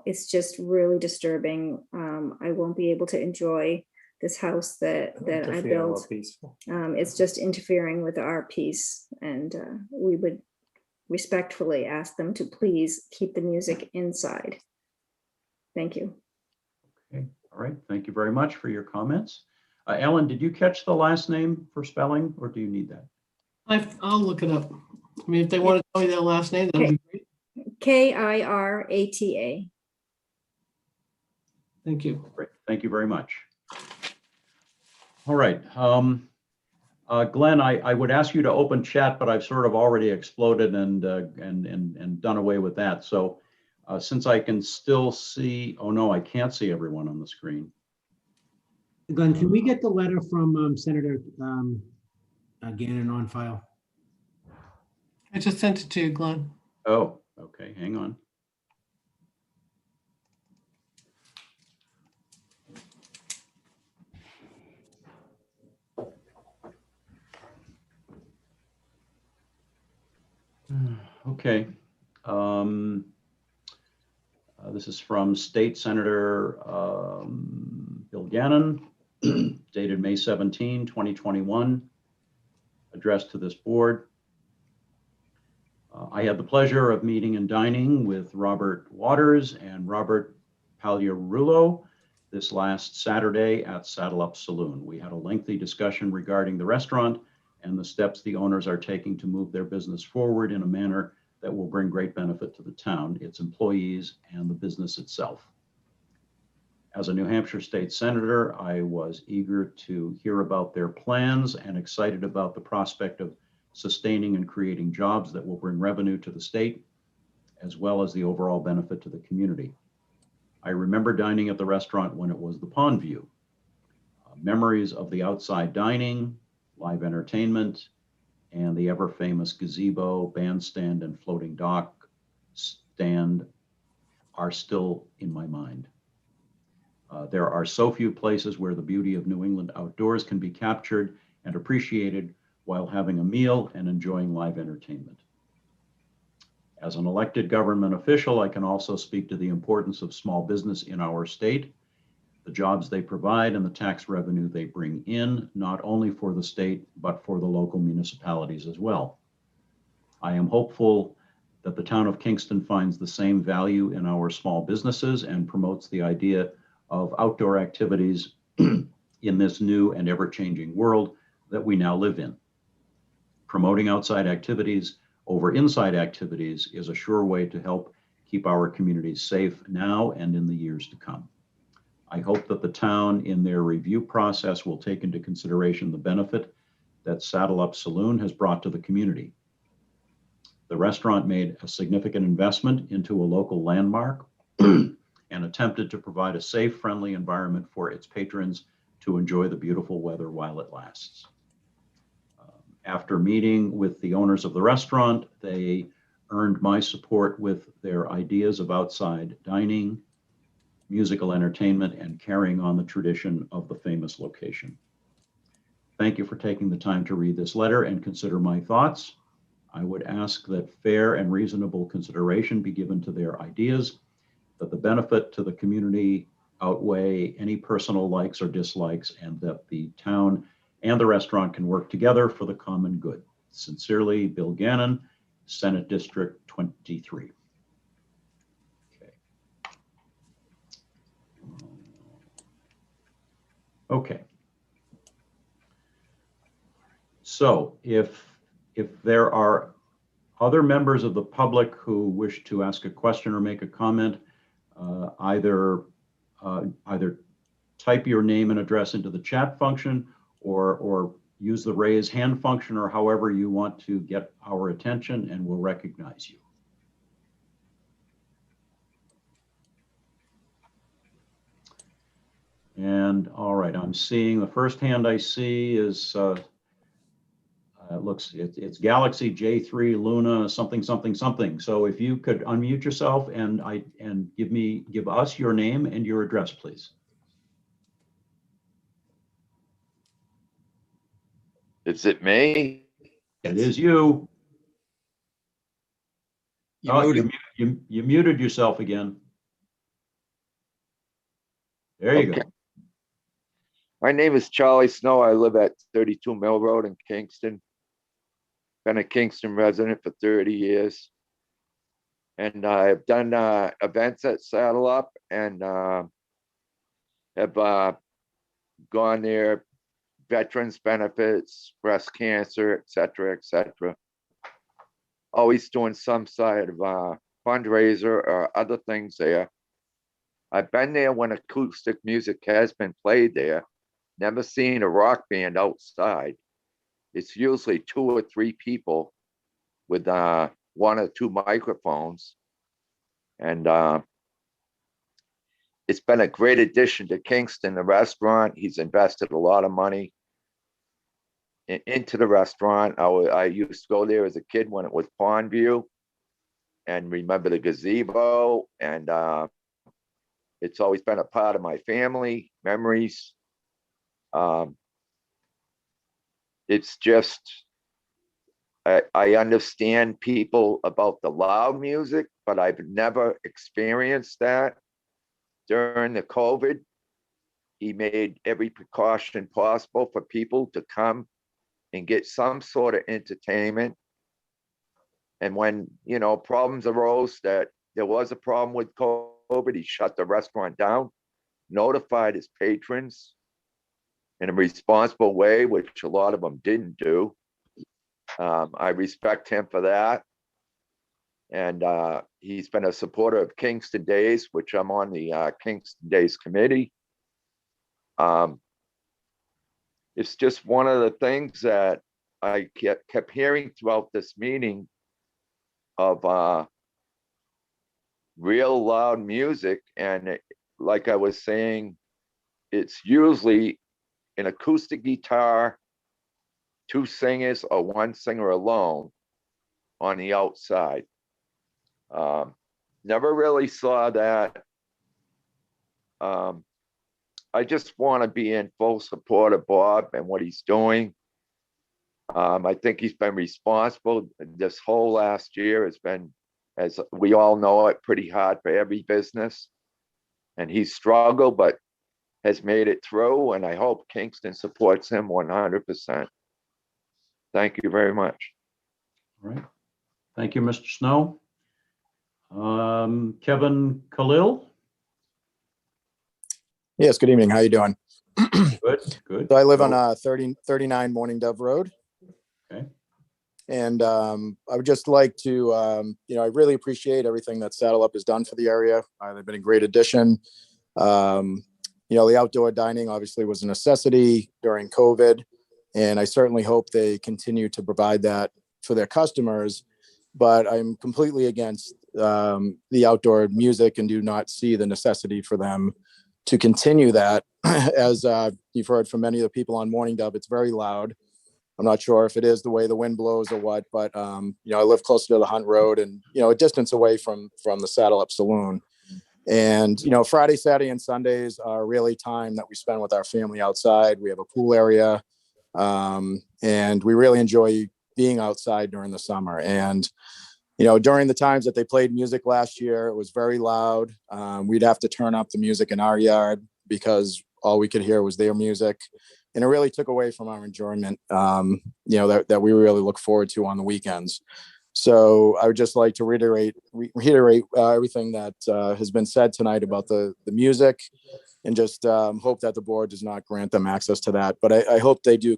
It's just really disturbing. I won't be able to enjoy this house that I built. It's just interfering with our peace, and we would respectfully ask them to please keep the music inside. Thank you. Okay, all right. Thank you very much for your comments. Ellen, did you catch the last name for spelling, or do you need that? I'll look it up. I mean, if they want to tell me their last name, that'd be great. Kirata. Thank you. Great. Thank you very much. All right. Glenn, I would ask you to open chat, but I've sort of already exploded and done away with that. So since I can still see, oh no, I can't see everyone on the screen. Glenn, can we get the letter from Senator Gannon on file? I just sent it to you, Glenn. Oh, okay. Hang on. Okay. This is from State Senator Bill Gannon, dated May 17, 2021, addressed to this board. I had the pleasure of meeting and dining with Robert Waters and Robert Pagliarulo this last Saturday at Saddle Up Saloon. We had a lengthy discussion regarding the restaurant and the steps the owners are taking to move their business forward in a manner that will bring great benefit to the town, its employees, and the business itself. As a New Hampshire state senator, I was eager to hear about their plans and excited about the prospect of sustaining and creating jobs that will bring revenue to the state, as well as the overall benefit to the community. I remember dining at the restaurant when it was the Pond View. Memories of the outside dining, live entertainment, and the ever famous gazebo, bandstand, and floating dock stand are still in my mind. There are so few places where the beauty of New England outdoors can be captured and appreciated while having a meal and enjoying live entertainment. As an elected government official, I can also speak to the importance of small business in our state, the jobs they provide, and the tax revenue they bring in, not only for the state, but for the local municipalities as well. I am hopeful that the town of Kingston finds the same value in our small businesses and promotes the idea of outdoor activities in this new and ever-changing world that we now live in. Promoting outside activities over inside activities is a sure way to help keep our communities safe now and in the years to come. I hope that the town in their review process will take into consideration the benefit that Saddle Up Saloon has brought to the community. The restaurant made a significant investment into a local landmark and attempted to provide a safe, friendly environment for its patrons to enjoy the beautiful weather while it lasts. After meeting with the owners of the restaurant, they earned my support with their ideas of outside dining, musical entertainment, and carrying on the tradition of the famous location. Thank you for taking the time to read this letter and consider my thoughts. I would ask that fair and reasonable consideration be given to their ideas, that the benefit to the community outweigh any personal likes or dislikes, and that the town and the restaurant can work together for the common good. Sincerely, Bill Gannon, Senate District 23. Okay. So if there are other members of the public who wish to ask a question or make a comment, either type your name and address into the chat function or use the raise hand function, or however you want to get our attention, and we'll recognize you. And all right, I'm seeing the first hand I see is it's Galaxy J3 Luna something something something. So if you could unmute yourself and give us your name and your address, please. Is it me? It is you. You You muted yourself again. There you go. My name is Charlie Snow. I live at 32 Mill Road in Kingston. Been a Kingston resident for 30 years. And I've done events at Saddle Up and have gone there, veterans benefits, breast cancer, et cetera, always doing some side of fundraiser or other things there. I've been there when acoustic music has been played there. Never seen a rock band outside. It's usually 2 or 3 people with 1 or 2 microphones. And it's been a great addition to Kingston, the restaurant. He's invested a lot of money into the restaurant. I used to go there as a kid when it was Pond View and remember the gazebo. And it's always been a part of my family memories. It's just, I understand people about the loud music, but I've never experienced that. During the COVID, he made every precaution possible for people to come and get some sort of entertainment. And when, you know, problems arose that there was a problem with COVID, he shut the restaurant down, notified his patrons in a responsible way, which a lot of them didn't do. I respect him for that. And he's been a supporter of Kingston Days, which I'm on the Kingston Days committee. It's just one of the things that I kept hearing throughout this meeting of real loud music. And like I was saying, it's usually an acoustic guitar, 2 singers, or 1 singer alone on the outside. Never really saw that. I just want to be in full support of Bob and what he's doing. I think he's been responsible. This whole last year has been, as we all know it, pretty hard for every business. And he's struggled, but has made it through. And I hope Kingston supports him 100%. Thank you very much. All right. Thank you, Mr. Snow. Kevin Khalil. Yes, good evening. How you doing? Good, good. So I live on 39 Morning Dove Road. Okay. And I would just like to, I really appreciate everything that Saddle Up has done for the area. They've been a great addition. The outdoor dining obviously was a necessity during COVID, and I certainly hope they continue to provide that for their customers. But I'm completely against the outdoor music and do not see the necessity for them to continue that. As you've heard from many of the people on Morning Dove, it's very loud. I'm not sure if it is the way the wind blows or what, but I live closer to the Hunt Road and, a distance away from the Saddle Up Saloon. And, Friday, Saturday, and Sundays are really time that we spend with our family outside. We have a pool area, and we really enjoy being outside during the summer. And, during the times that they played music last year, it was very loud. We'd have to turn up the music in our yard because all we could hear was their music. And it really took away from our enjoyment, that we really look forward to on the weekends. So I would just like to reiterate everything that has been said tonight about the music, and just hope that the board does not grant them access to that. But I hope they do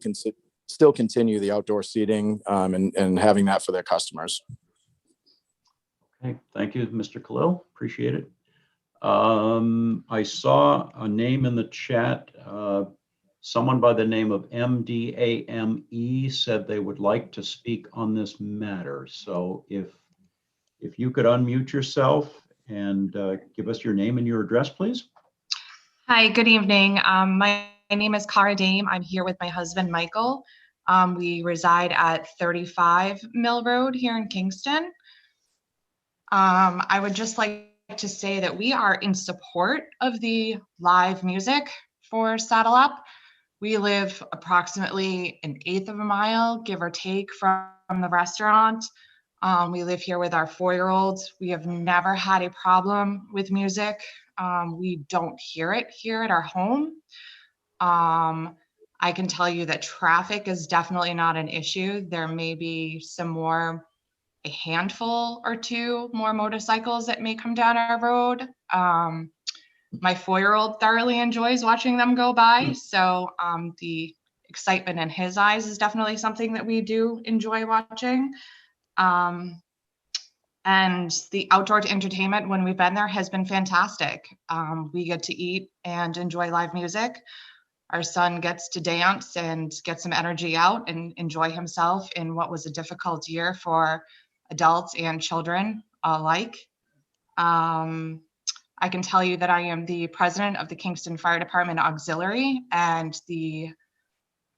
still continue the outdoor seating and having that for their customers. Okay, thank you, Mr. Khalil. Appreciate it. I saw a name in the chat. Someone by the name of MDAME said they would like to speak on this matter. So if you could unmute yourself and give us your name and your address, please. Hi, good evening. My name is Cara Dame. I'm here with my husband, Michael. We reside at 35 Mill Road here in Kingston. I would just like to say that we are in support of the live music for Saddle Up. We live approximately 1/8 of a mile, give or take, from the restaurant. We live here with our 4-year-old. We have never had a problem with music. We don't hear it here at our home. I can tell you that traffic is definitely not an issue. There may be a handful or 2 more motorcycles that may come down our road. My 4-year-old thoroughly enjoys watching them go by. So the excitement in his eyes is definitely something that we do enjoy watching. And the outdoor entertainment when we've been there has been fantastic. We get to eat and enjoy live music. Our son gets to dance and get some energy out and enjoy himself in what was a difficult year for adults and children alike. I can tell you that I am the president of the Kingston Fire Department Auxiliary, and the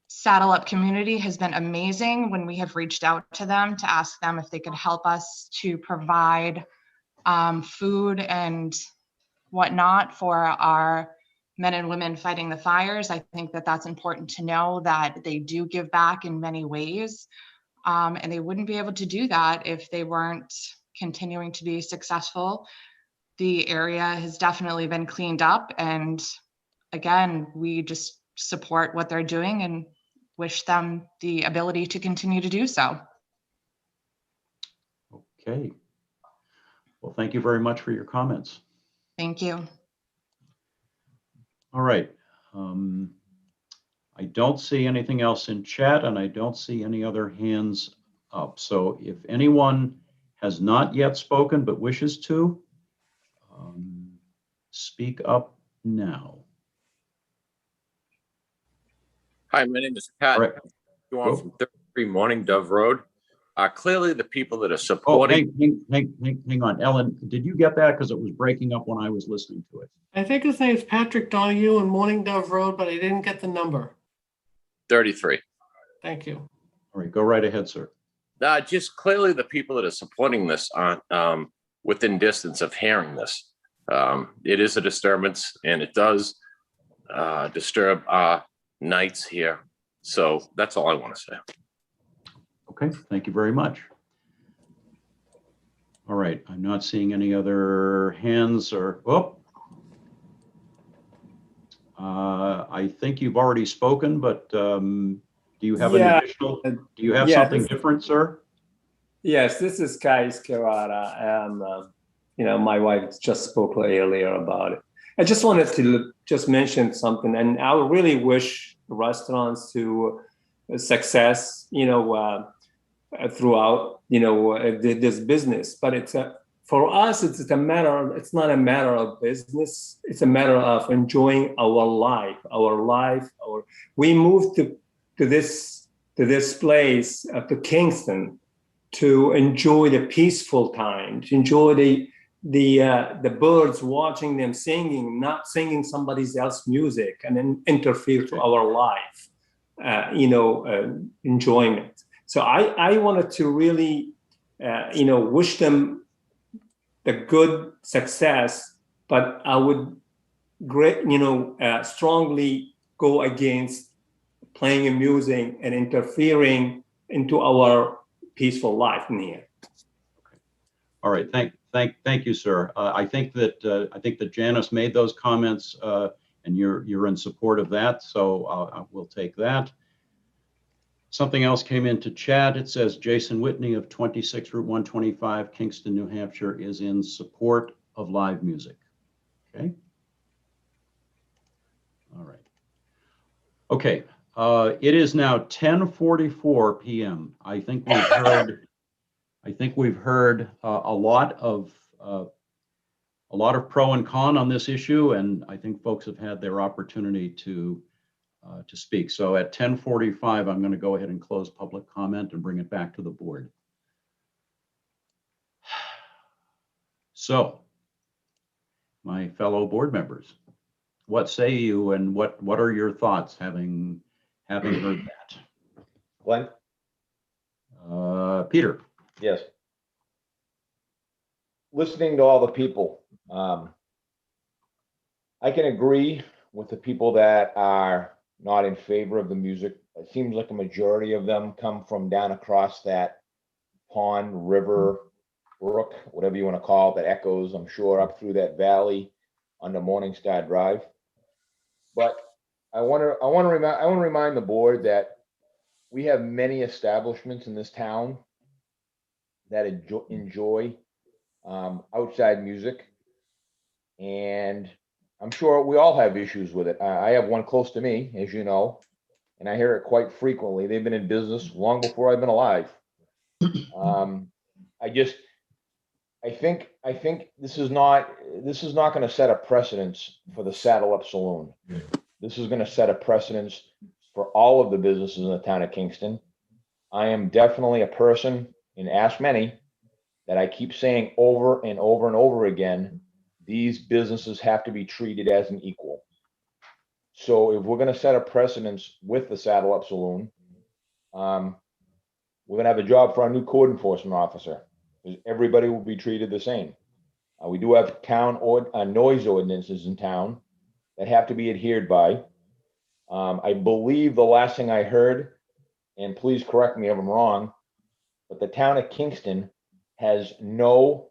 Saddle Up community has been amazing when we have reached out to them to ask them if they could help us to provide food and whatnot for our men and women fighting the fires. I think that that's important to know, that they do give back in many ways, and they wouldn't be able to do that if they weren't continuing to be successful. The area has definitely been cleaned up, and again, we just support what they're doing and wish them the ability to continue to do so. Okay. Well, thank you very much for your comments. Thank you. All right. I don't see anything else in chat, and I don't see any other hands up. So if anyone has not yet spoken but wishes to, speak up now. Hi, my name is Pat. Right. Going from 33 Morning Dove Road. Clearly, the people that are Oh, supporting. hang on. Ellen, did you get that? Because it was breaking up when I was listening to it. I think his name's Patrick Donahue on Morning Dove Road, but I didn't get the number. 33. Thank you. All right, go right ahead, sir. Just clearly, the people that are supporting this aren't within distance of hearing this. It is a disturbance, and it does disturb our nights here. So that's all I want to say. Okay, thank you very much. All right, I'm not seeing any other hands or, oh. I think you've already spoken, but do you have an additional, do you have something different, sir? Yes, this is Kai Skirata, and my wife just spoke earlier about it. I just wanted to just mention something, and I really wish restaurants to success, throughout, this business. But it's for us, it's not a matter of business. It's a matter of enjoying our life. We moved to this place, to Kingston, to enjoy the peaceful time, to enjoy the birds, watching them singing, not singing somebody else's music and then interfere to our life, enjoyment. So I wanted to really, wish them the good success, but I would strongly go against playing and music and interfering into our peaceful life in here. All right, thank you, sir. I think that Janice made those comments, and you're in support of that, so we'll take that. Something else came into chat. It says Jason Whitney of 26 Route 125, Kingston, New Hampshire, is in support of live music. Okay. All right. Okay. It is now 10:44 p.m. I think we've heard a lot of pro and con on this issue, and I think folks have had their opportunity to speak. So at 10:45, I'm going to go ahead and close public comment and bring it back to the board. So, my fellow board members, what say you, and what are your thoughts having heard that? Glenn? Peter? Yes. Listening to all the people, I can agree with the people that are not in favor of the music. It seems like a majority of them come from down across that pond, river, brook, whatever you want to call it, that echoes, I'm sure, up through that valley under Morningstar Drive. But I want to remind the board that we have many establishments in this town that enjoy outside music, and I'm sure we all have issues with it. I have one close to me, as you know, and I hear it quite frequently. They've been in business long before I've been alive. I think this is not going to set a precedence for the Saddle Up Saloon. This is going to set a precedence for all of the businesses in the town of Kingston. I am definitely a person, and ask many, that I keep saying over and over and over again, these businesses have to be treated as an equal. So if we're going to set a precedence with the Saddle Up Saloon, we're going to have a job for our new code enforcement officer, because everybody will be treated the same. We do have town noise ordinances in town that have to be adhered by. I believe the last thing I heard, and please correct me if I'm wrong, but the town of Kingston has no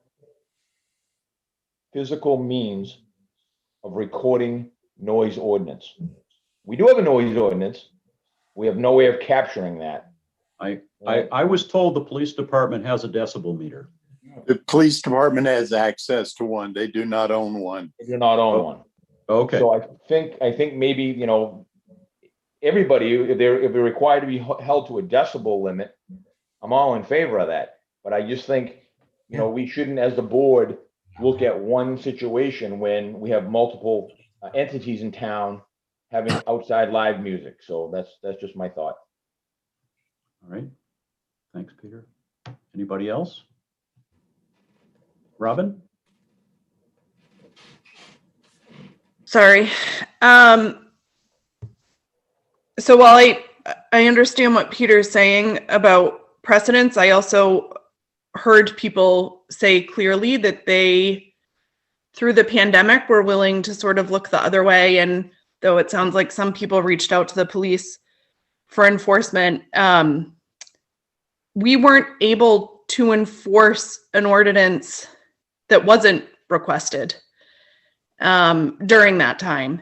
physical means of recording noise ordinance. We do have a noise ordinance. We have no way of capturing that. I was told the police department has a decibel meter. The police department has access to one. They do not own one. They do not own one. Okay. So I think maybe, you know, everybody, if they're required to be held to a decibel limit, I'm all in favor of that. But I just think, you know, we shouldn't, as the board, look at one situation when we have multiple entities in town having outside live music. So that's just my thought. All right. Thanks, Peter. Anybody else? Robin? Sorry. So while I understand what Peter's saying about precedents, I also heard people say clearly that they, through the pandemic, were willing to sort of look the other way. And though it sounds like some people reached out to the police for enforcement, we weren't able to enforce an ordinance that wasn't requested during that time.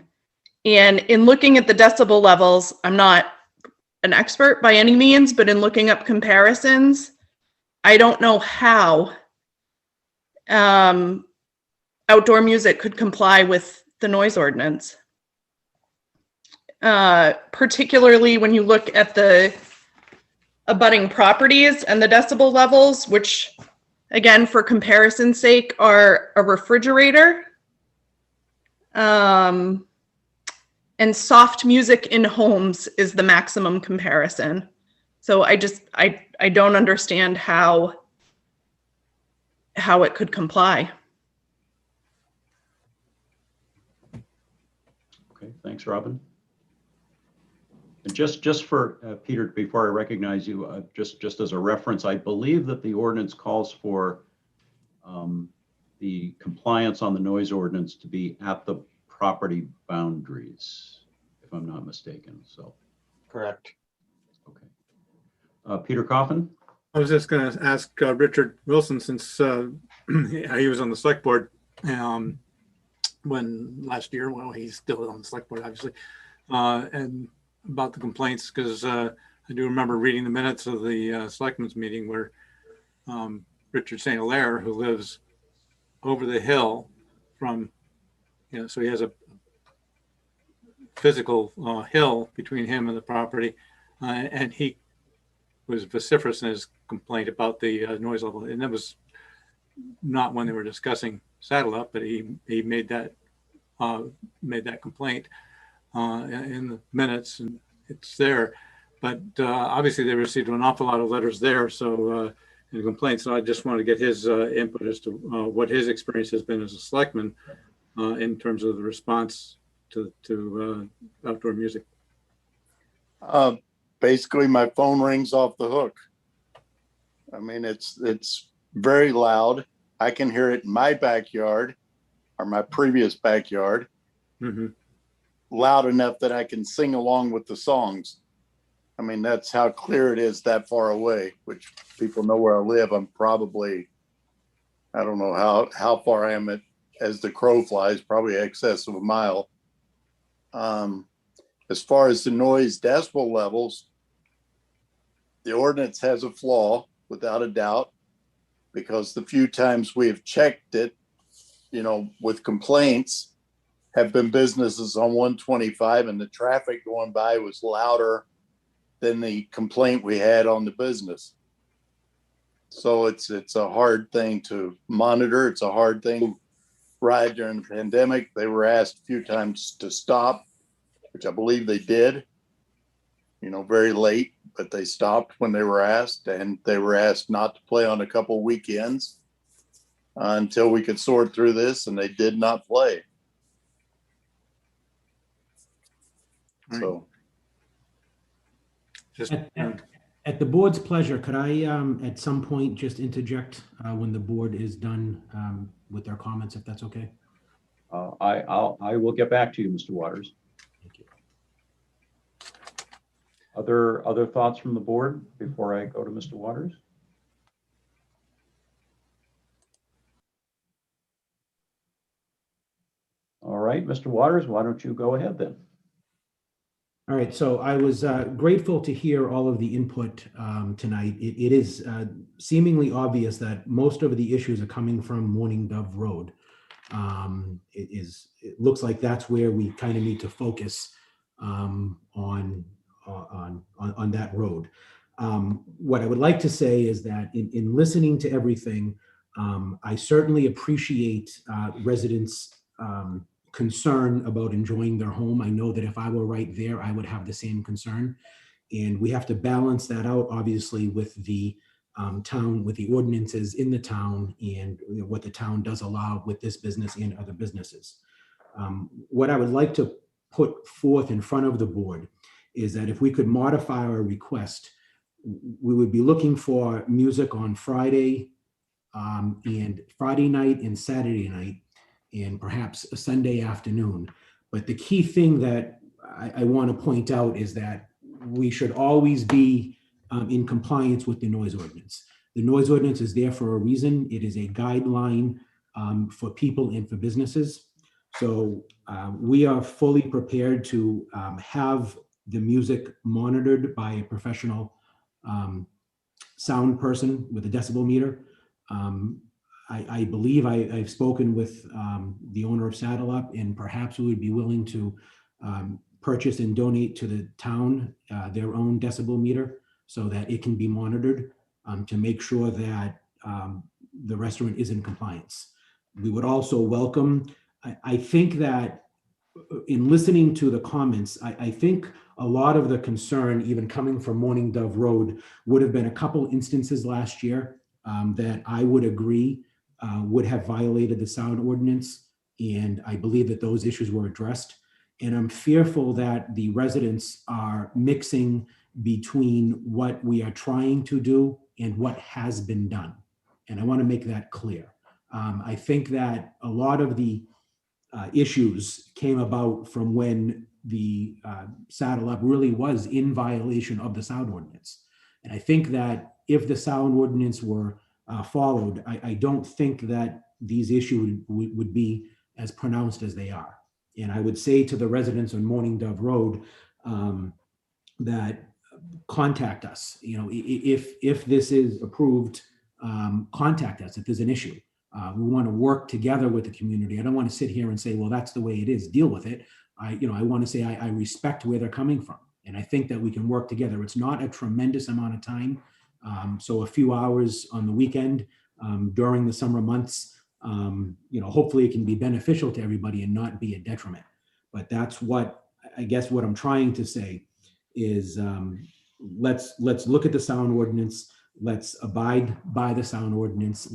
And in looking at the decibel levels, I'm not an expert by any means, but in looking up comparisons, I don't know how outdoor music could comply with the noise ordinance. Particularly when you look at the abutting properties and the decibel levels, which, again, for comparison's sake, are a refrigerator, and soft music in homes is the maximum comparison. So I don't understand how it could comply. Okay, thanks, Robin. And just for Peter, before I recognize you, just as a reference, I believe that the ordinance calls for the compliance on the noise ordinance to be at the property boundaries, if I'm not mistaken. So, Correct. Okay. Peter Coffin? I was just going to ask Richard Wilson, since he was on the select board when last year, well, he's still on the select board, obviously, and about the complaints, because I do remember reading the minutes of the selectmen's meeting where Richard St. Hilaire, who lives over the hill from, you know, so he has a physical hill between him and the property, and he was vociferous in his complaint about the noise level, and that was not when they were discussing Saddle Up, but he made that complaint in the minutes, and it's there. But obviously they received an awful lot of letters there, so and complaints. So I just wanted to get his input as to what his experience has been as a selectman in terms of the response to outdoor music. Basically, my phone rings off the hook. I mean, it's very loud. I can hear it in my backyard or my previous backyard, loud enough that I can sing along with the songs. I mean, that's how clear it is that far away, which people know where I live. I'm probably, I don't know how far I am as the crow flies, probably excess of a mile. As far as the noise decibel levels, the ordinance has a flaw without a doubt, because the few times we have checked it, you know, with complaints, have been businesses on 125, and the traffic going by was louder than the complaint we had on the business. So it's a hard thing to monitor. It's a hard thing. Right during the pandemic, they were asked a few times to stop, which I believe they did, you know, very late, but they stopped when they were asked, and they were asked not to play on a couple weekends until we could sort through this, and they did not play. So just at the board's pleasure, could I at some point just interject when the board is done with their comments, if that's okay? I will get back to you, Mr. Waters. Thank you. Other thoughts from the board before I go to Mr. Waters? All right, Mr. Waters, why don't you go ahead then? All right, so I was grateful to hear all of the input tonight. It is seemingly obvious that most of the issues are coming from Morning Dove Road. It looks like that's where we kind of need to focus on that road. What I would like to say is that in listening to everything, I certainly appreciate residents' concern about enjoying their home. I know that if I were right there, I would have the same concern. And we have to balance that out, obviously, with the town, with the ordinances in the town and what the town does allow with this business and other businesses. What I would like to put forth in front of the board is that if we could modify our request, we would be looking for music on Friday and Friday night and Saturday night, and perhaps a Sunday afternoon. But the key thing that I want to point out is that we should always be in compliance with the noise ordinance. The noise ordinance is there for a reason. It is a guideline for people and for businesses. So we are fully prepared to have the music monitored by a professional sound person with a decibel meter. I believe I've spoken with the owner of Saddle Up, and perhaps we would be willing to purchase and donate to the town their own decibel meter so that it can be monitored to make sure that the restaurant is in compliance. We would also welcome, I think that in listening to the comments, I think a lot of the concern, even coming from Morning Dove Road, would have been a couple instances last year that I would agree would have violated the sound ordinance. And I believe that those issues were addressed. And I'm fearful that the residents are mixing between what we are trying to do and what has been done. And I want to make that clear. I think that a lot of the issues came about from when the Saddle Up really was in violation of the sound ordinance. And I think that if the sound ordinance were followed, I don't think that these issues would be as pronounced as they are. And I would say to the residents on Morning Dove Road that contact us. You know, if this is approved, contact us if there's an issue. We want to work together with the community. I don't want to sit here and say, well, that's the way it is, deal with it. I want to say I respect where they're coming from. And I think that we can work together. It's not a tremendous amount of time. So a few hours on the weekend during the summer months, hopefully it can be beneficial to everybody and not be a detriment. But that's what, I guess what I'm trying to say is let's look at the sound ordinance. Let's abide by the sound ordinance.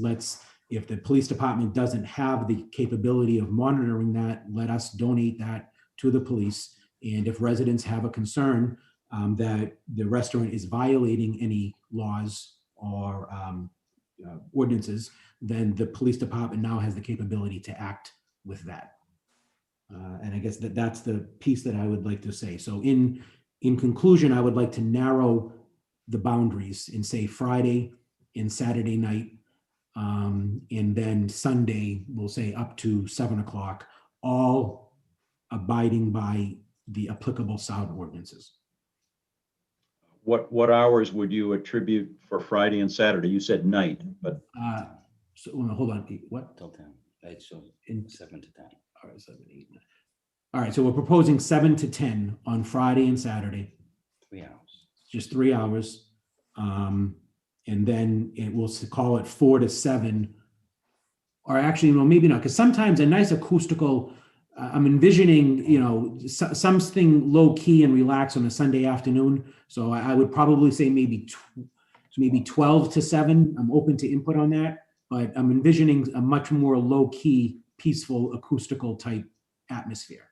If the police department doesn't have the capability of monitoring that, let us donate that to the police. And if residents have a concern that the restaurant is violating any laws or ordinances, then the police department now has the capability to act with that. And I guess that's the piece that I would like to say. So in conclusion, I would like to narrow the boundaries and say Friday and Saturday night, and then Sunday, we'll say up to 7 o'clock, all abiding by the applicable sound ordinances. What hours would you attribute for Friday and Saturday? You said night, but so hold on, Pete, what? Till 10, right? So 7 to 10. All right, 7, 8, 9. All right, so we're proposing 7 to 10 on Friday and Saturday. 3 hours. Just 3 hours. And then we'll call it 4 to 7. Or actually, no, maybe not, because sometimes a nice acoustical, I'm envisioning, something low key and relaxed on a Sunday afternoon. So I would probably say maybe 12 to 7. I'm open to input on that, but I'm envisioning a much more low key, peaceful, acoustical type atmosphere.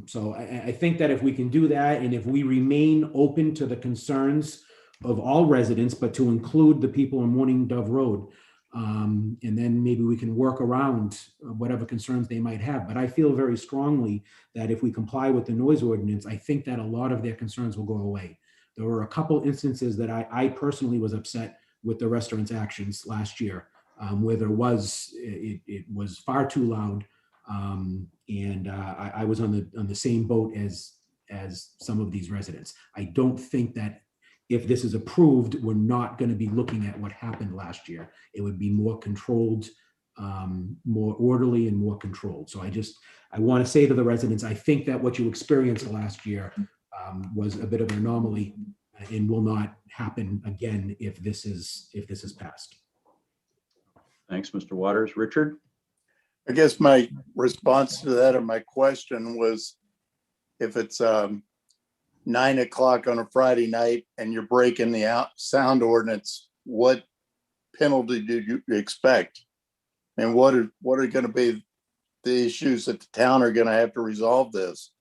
So I think that if we can do that, and if we remain open to the concerns of all residents, but to include the people on Morning Dove Road, and then maybe we can work around whatever concerns they might have. But I feel very strongly that if we comply with the noise ordinance, I think that a lot of their concerns will go away. There were a couple instances that I personally was upset with the restaurant's actions last year, where it was far too loud. And I was on the same boat as some of these residents. I don't think that if this is approved, we're not going to be looking at what happened last year. It would be more controlled, more orderly and more controlled. So I want to say to the residents, I think that what you experienced last year was a bit of an anomaly and will not happen again if this is passed. Thanks, Mr. Waters. Richard? I guess my response to that, or my question was, if it's 9 o'clock on a Friday night and you're breaking the sound ordinance, what penalty do you expect? And what are going to be the issues that the town are going to have to resolve this?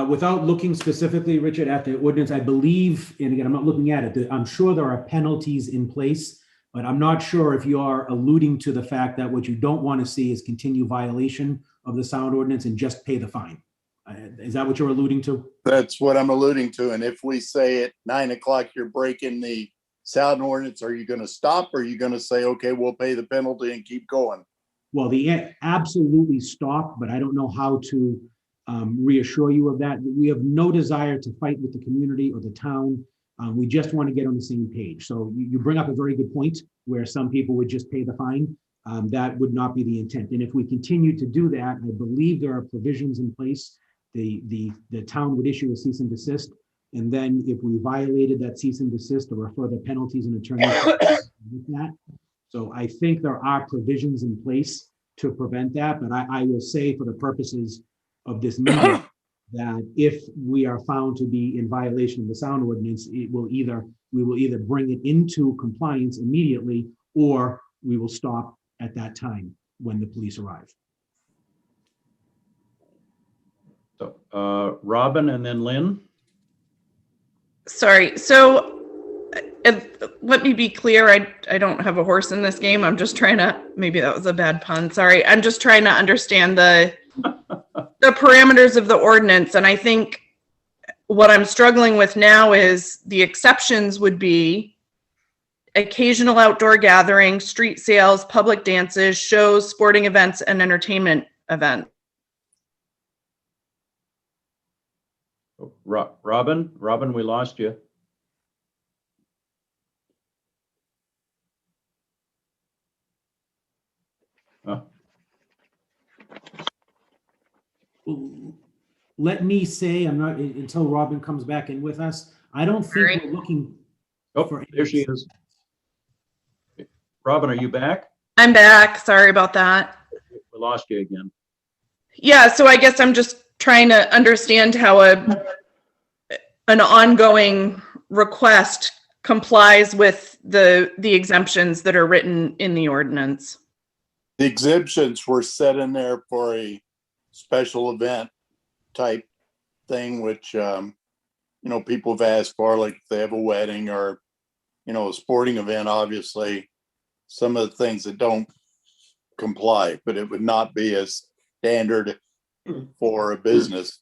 Without looking specifically, Richard, at the ordinance, I believe, and again, I'm not looking at it, I'm sure there are penalties in place, but I'm not sure if you are alluding to the fact that what you don't want to see is continued violation of the sound ordinance and just pay the fine. Is that what you're alluding to? That's what I'm alluding to. And if we say at 9 o'clock you're breaking the sound ordinance, are you going to stop, or are you going to say, okay, we'll pay the penalty and keep going? Well, absolutely stop, but I don't know how to reassure you of that. We have no desire to fight with the community or the town. We just want to get on the same page. So you bring up a very good point where some people would just pay the fine. That would not be the intent. And if we continue to do that, I believe there are provisions in place. The town would issue a cease and desist. And then if we violated that cease and desist, there were further penalties and attorneys with that. So I think there are provisions in place to prevent that. But I will say, for the purposes of this meeting, that if we are found to be in violation of the sound ordinance, we will either bring it into compliance immediately, or we will stop at that time when the police arrive. So Robin and then Lynn. Sorry. So let me be clear. I don't have a horse in this game. I'm just trying to, maybe that was a bad pun. Sorry. I'm just trying to understand the parameters of the ordinance. And I think what I'm struggling with now is the exceptions would be occasional outdoor gatherings, street sales, public dances, shows, sporting events, and entertainment events. Robin, we lost you. Oh. Let me say, I'm not, until Robin comes back in with us, I don't think we're looking for. There she is. Robin, are you back? I'm back. Sorry about that. We lost you again. Yeah, so I guess I'm just trying to understand how an ongoing request complies with the exemptions that are written in the ordinance. The exemptions were set in there for a special event type thing, which people have asked for, like if they have a wedding or a sporting event. Obviously some of the things that don't comply, but it would not be as standard for a business.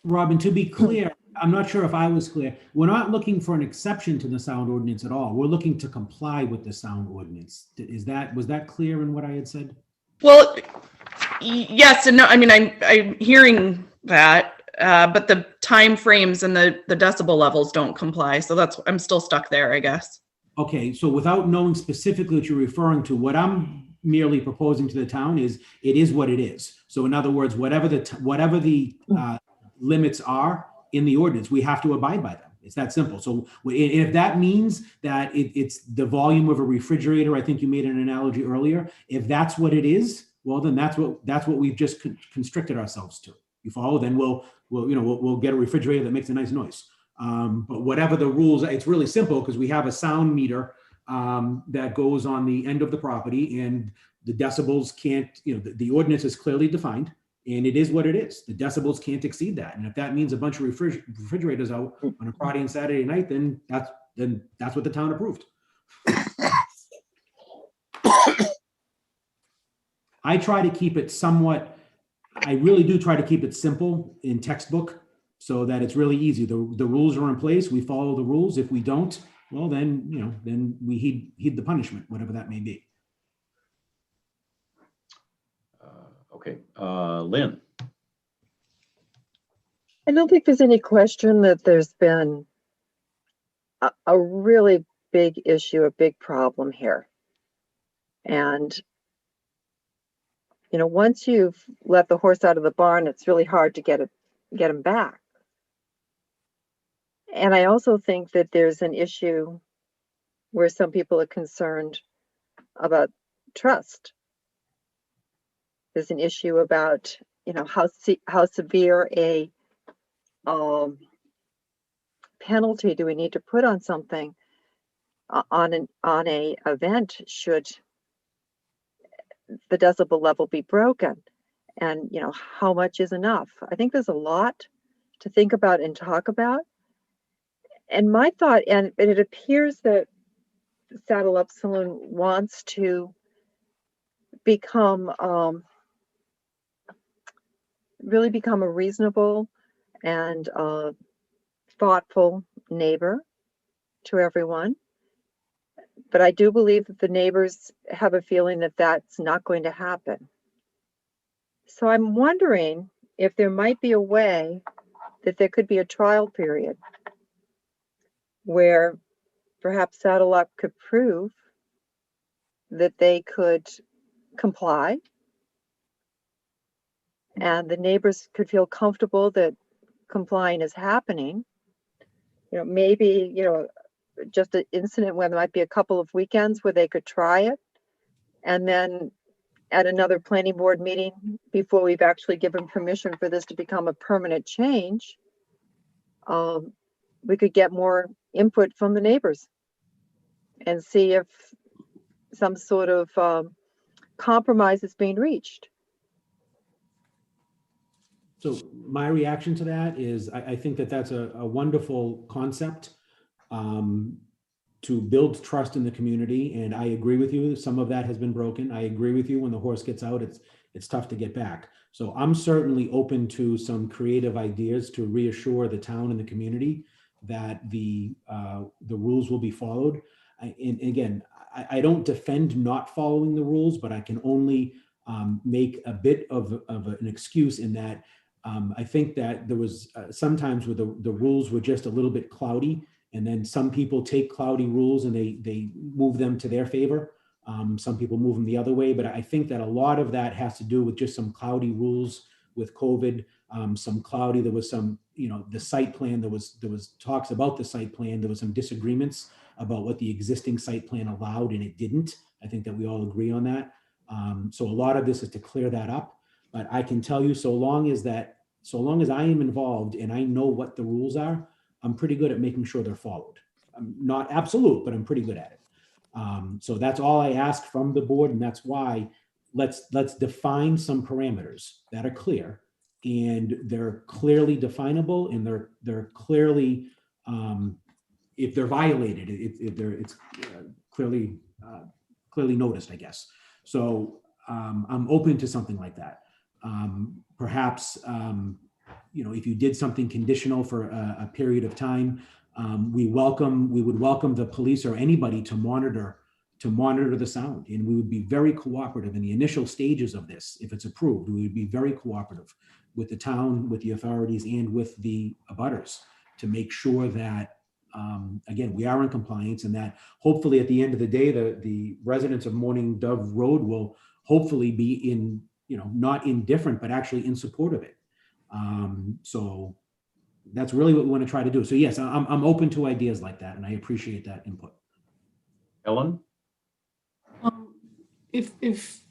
Robin, to be clear, I'm not sure if I was clear. We're not looking for an exception to the sound ordinance at all. We're looking to comply with the sound ordinance. Was that clear in what I had said? Well, yes and no. I mean, I'm hearing that, but the time frames and the decibel levels don't comply. So I'm still stuck there, I guess. Okay, so without knowing specifically what you're referring to, what I'm merely proposing to the town is, it is what it is. So in other words, whatever the limits are in the ordinance, we have to abide by them. It's that simple. So if that means that it's the volume of a refrigerator, I think you made an analogy earlier. If that's what it is, well, then that's what we've just constricted ourselves to. You follow? Then we'll get a refrigerator that makes a nice noise. But whatever the rules, it's really simple, because we have a sound meter that goes on the end of the property, and the decibels can't, the ordinance is clearly defined, and it is what it is. The decibels can't exceed that. And if that means a bunch of refrigerators out on a Friday and Saturday night, then that's what the town approved. I try to keep it I really do try to keep it simple in textbook, so that it's really easy. The rules are in place. We follow the rules. If we don't, well, then, you know, then we heed the punishment, whatever that may be. Okay, Lynn. I don't think there's any question that there's been a really big issue, a big problem here. And, you know, once you've let the horse out of the barn, it's really hard to get him back. And I also think that there's an issue where some people are concerned about trust. There's an issue about, you know, how severe a penalty do we need to put on something on a event should the decibel level be broken, and you know, how much is enough? I think there's a lot to think about and talk about. And my thought, and it appears that Saddle Up Saloon wants to become really become a reasonable and thoughtful neighbor to everyone. But I do believe that the neighbors have a feeling that that's not going to happen. So I'm wondering if there might be a way that there could be a trial period where perhaps Saddle Up could prove that they could comply and the neighbors could feel comfortable that complying is happening. You know, maybe, you know, just an incident where there might be a couple of weekends where they could try it. And then at another planning board meeting, before we've actually given permission for this to become a permanent change, we could get more input from the neighbors and see if some sort of compromise is being reached. So my reaction to that is I think that that's a wonderful concept to build trust in the community. And I agree with you. Some of that has been broken. I agree with you. When the horse gets out, it's tough to get back. So I'm certainly open to some creative ideas to reassure the town and the community that the rules will be followed. And again, I don't defend not following the rules, but I can only make a bit of an excuse in that I think that there was sometimes where the rules were just a little bit cloudy, and then some people take cloudy rules and they move them to their favor. Some people move them the other way, but I think that a lot of that has to do with just some cloudy rules with COVID, some cloudy, there was some, you know, the site plan, there was talks about the site plan, there was some disagreements about what the existing site plan allowed and it didn't. I think that we all agree on that. So a lot of this is to clear that up, but I can tell you so long as I am involved and I know what the rules are, I'm pretty good at making sure they're followed. I'm not absolute, but I'm pretty good at it. So that's all I ask from the board, and that's why let's define some parameters that are clear, and they're clearly definable, and they're clearly if they're violated, it's clearly noticed, I guess. So I'm open to something like that. Perhaps you know, if you did something conditional for a period of time, we would welcome the police or anybody to monitor the sound, and we would be very cooperative in the initial stages of this. If it's approved, we would be very cooperative with the town, with the authorities, and with the abutters to make sure that again, we are in compliance, and that hopefully at the end of the day, the residents of Morning Dove Road will hopefully be in, you know, not indifferent, but actually in support of it. So that's really what we want to try to do. So yes, I'm open to ideas like that, and I appreciate that input. Ellen? If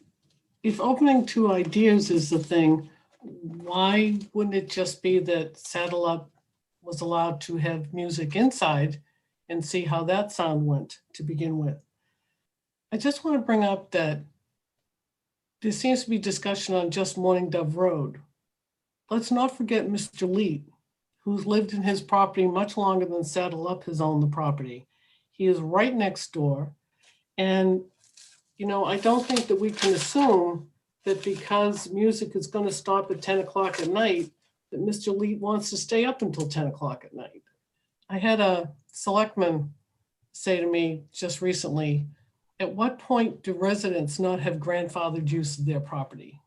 opening to ideas is the thing, why wouldn't it just be that Saddle Up was allowed to have music inside and see how that sound went to begin with? I just want to bring up that there seems to be discussion on just Morning Dove Road. Let's not forget Mr. Leet, who's lived in his property much longer than Saddle Up has owned the property. He is right next door. And, you know, I don't think that we can assume that because music is going to stop at 10 o'clock at night, that Mr. Leet wants to stay up until 10 o'clock at night. I had a selectman say to me just recently, at what point do residents not have grandfathered use of their property?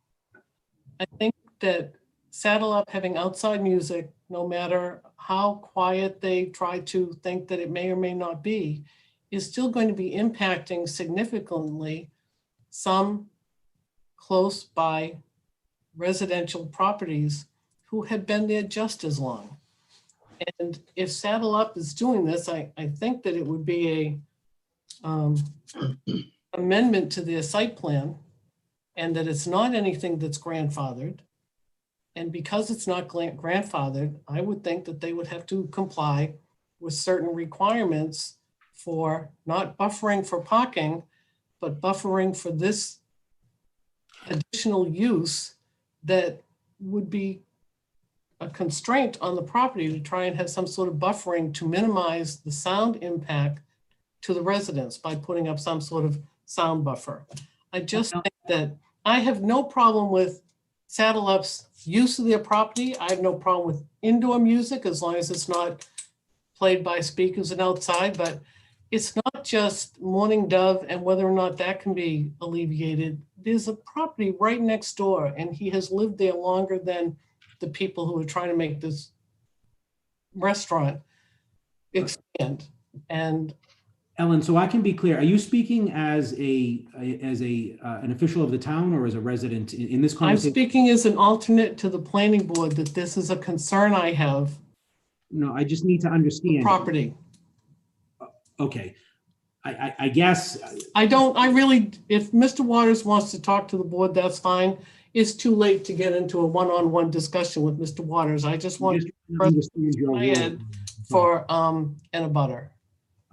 I think that Saddle Up having outside music, no matter how quiet they try to think that it may or may not be, is still going to be impacting significantly some close by residential properties who have been there just as long. And if Saddle Up is doing this, I think that it would be a amendment to their site plan, and that it's not anything that's grandfathered. And because it's not grandfathered, I would think that they would have to comply with certain requirements for not buffering for parking, but buffering for this additional use that would be a constraint on the property to try and have some sort of buffering to minimize the sound impact to the residents by putting up some sort of sound buffer. I just think that I have no problem with Saddle Up's use of their property. I have no problem with indoor music as long as it's not played by speakers and outside, but it's not just Morning Dove and whether or not that can be alleviated. There's a property right next door and he has lived there longer than the people who are trying to make this restaurant expand. And Ellen, so I can be clear, are you speaking as an official of the town or as a resident in this I'm conversation? speaking as an alternate to the planning board that this is a concern I have. No, I just need to understand. Property. Okay. I guess. I really, if Mr. Waters wants to talk to the board, that's fine. It's too late to get into a one-on-one discussion with Mr. Waters. I just want to understand your my role. end for and a butter.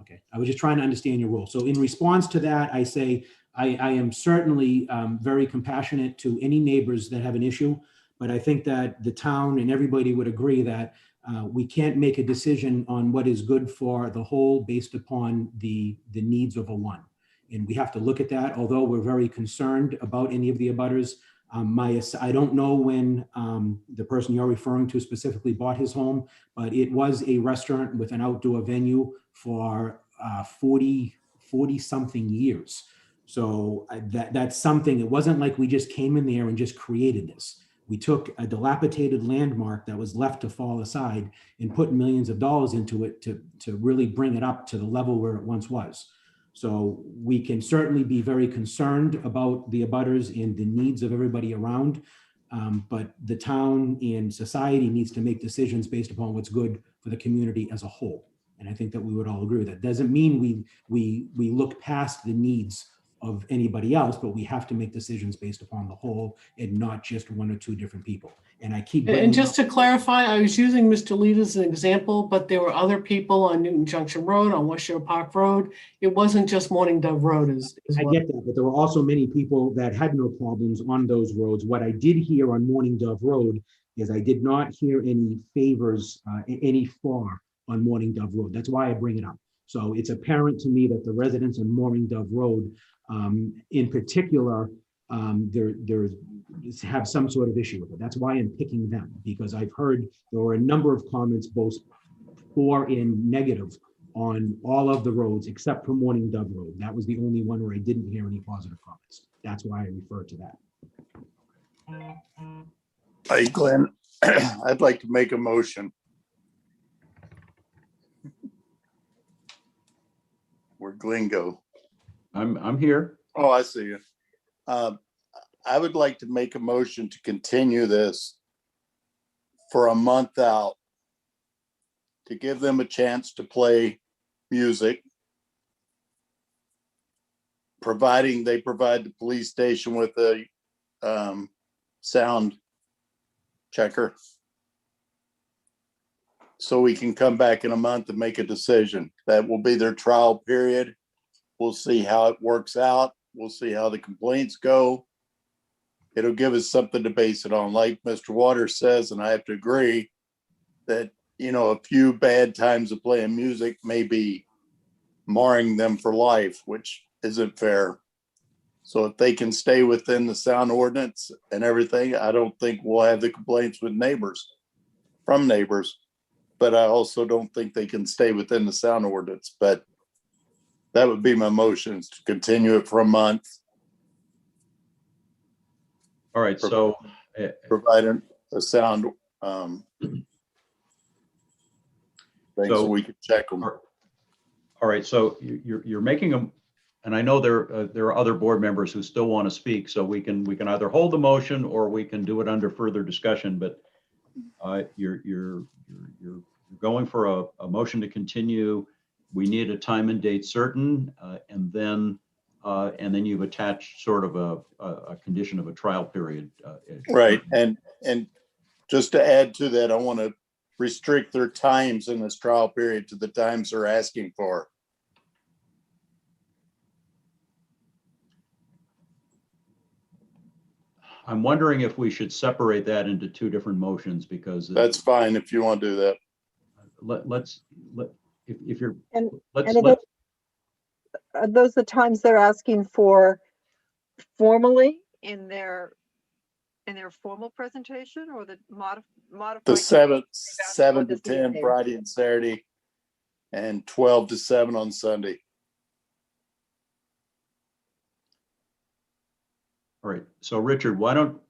Okay, I was just trying to understand your role. So in response to that, I say I am certainly very compassionate to any neighbors that have an issue, but I think that the town and everybody would agree that we can't make a decision on what is good for the whole based upon the needs of a one. And we have to look at that, although we're very concerned about any of the abutters. I don't know when the person you're referring to specifically bought his home, but it was a restaurant with an outdoor venue for 40 something years. So that's something, it wasn't like we just came in there and just created this. We took a dilapidated landmark that was left to fall aside and put millions of dollars into it to really bring it up to the level where it once was. So we can certainly be very concerned about the abutters and the needs of everybody around, but the town and society needs to make decisions based upon what's good for the community as a whole. And I think that we would all agree with that. Doesn't mean we look past the needs of anybody else, but we have to make decisions based upon the whole and not just one or two different people. And I keep And just to clarify, I was using Mr. Lead as an example, but there were other people on Newton Junction Road, on West Shore Park Road. It wasn't just Morning Dove Road as I well. get that, but there were also many people that had no problems on those roads. What I did hear on Morning Dove Road is I did not hear any favors, any far on Morning Dove Road. That's why I bring it up. So it's apparent to me that the residents on Morning Dove Road, in particular, there have some sort of issue with it. That's why I'm picking them, because I've heard there were a number of comments, both for and negative, on all of the roads except for Morning Dove Road. That was the only one where I didn't hear any positive comments. That's why I refer to that. Hey, Glenn, I'd like to make a motion. Where'd Glenn go? I'm here. Oh, I see you. I would like to make a motion to continue this for a month out, to give them a chance to play music, providing they provide the police station with a sound checker, so we can come back in a month and make a decision. That will be their trial period. We'll see how it works out. We'll see how the complaints go. It'll give us something to base it on. Like Mr. Waters says, and I have to agree, that, you know, a few bad times of playing music may be marring them for life, which isn't fair. So if they can stay within the sound ordinance and everything, I don't think we'll have the complaints with from neighbors. But I also don't think they can stay within the sound ordinance. But That would be my motion, is to continue it for a month, All right, so providing a sound thing so So- we can check them. all right, so you're making them, and I know there are other board members who still want to speak, so we can either hold the motion or we can do it under further discussion, but you're going for a motion to continue. We need a time and date certain, and then you've attached sort of a condition of a trial period. Right, and just to add to that, I want to restrict their times in this trial period to the times they're asking for. I'm wondering if we should separate that into two different motions, because That's fine if you want to do that. if you're, And, let's, and are those the times they're asking for formally in their formal presentation, or the modified? The 7 or to this 10 evening? Friday and Saturday, and 12 to 7 on Sunday. all right, so Richard, why don't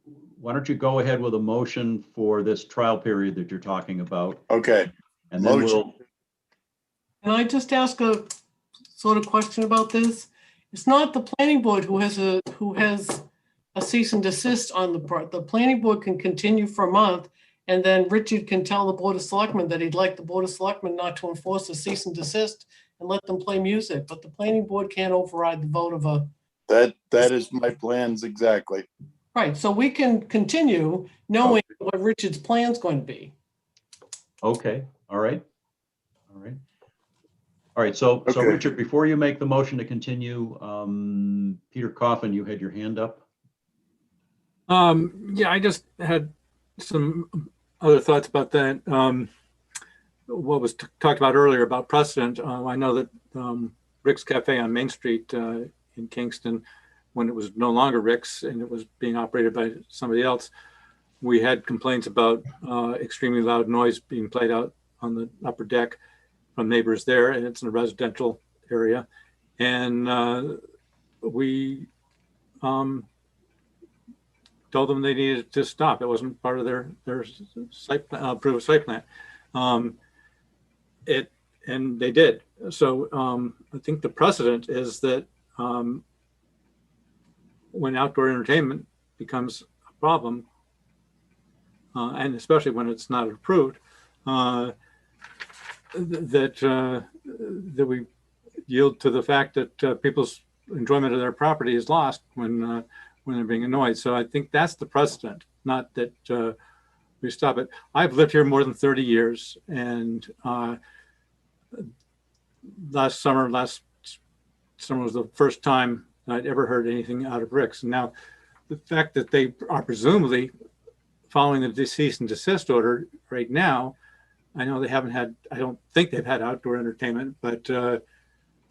you go ahead with a motion for this trial period that you're talking about? Okay. And then Motion. Can I just ask a sort of question about this? It's not the planning board who has a cease and desist on the part. The planning board can continue for a month, and then Richard can tell the Board of Selectmen that he'd like the Board of Selectmen not to enforce a cease and desist and let them play music, but the planning board can't override the vote of a. That is my plans exactly. Right, so we can continue knowing what Richard's plan's going to be. Okay, all right. All right, so Okay. Richard, before you make the motion to continue, Peter Coffin, you had your hand up. Yeah, I just had some other thoughts about that. What was talked about earlier about precedent. I know that Rick's Cafe on Main Street in Kingston, when it was no longer Rick's and it was being operated by somebody else, we had complaints about extremely loud noise being played out on the upper deck from neighbors there, and it's in a residential area. And we told them they needed to stop. It wasn't part of their site plan, approved site plan. And they did. So I think the precedent is that when outdoor entertainment becomes a problem, and especially when it's not approved, that we yield to the fact that people's enjoyment of their property is lost when they're being annoyed. So I think that's the precedent, not that we stop it. I've lived here more than 30 years, and last summer was the first time I'd ever heard anything out of Rick's. And now the fact that they are presumably following the cease and desist order right now, I know they haven't had, I don't think they've had outdoor entertainment, but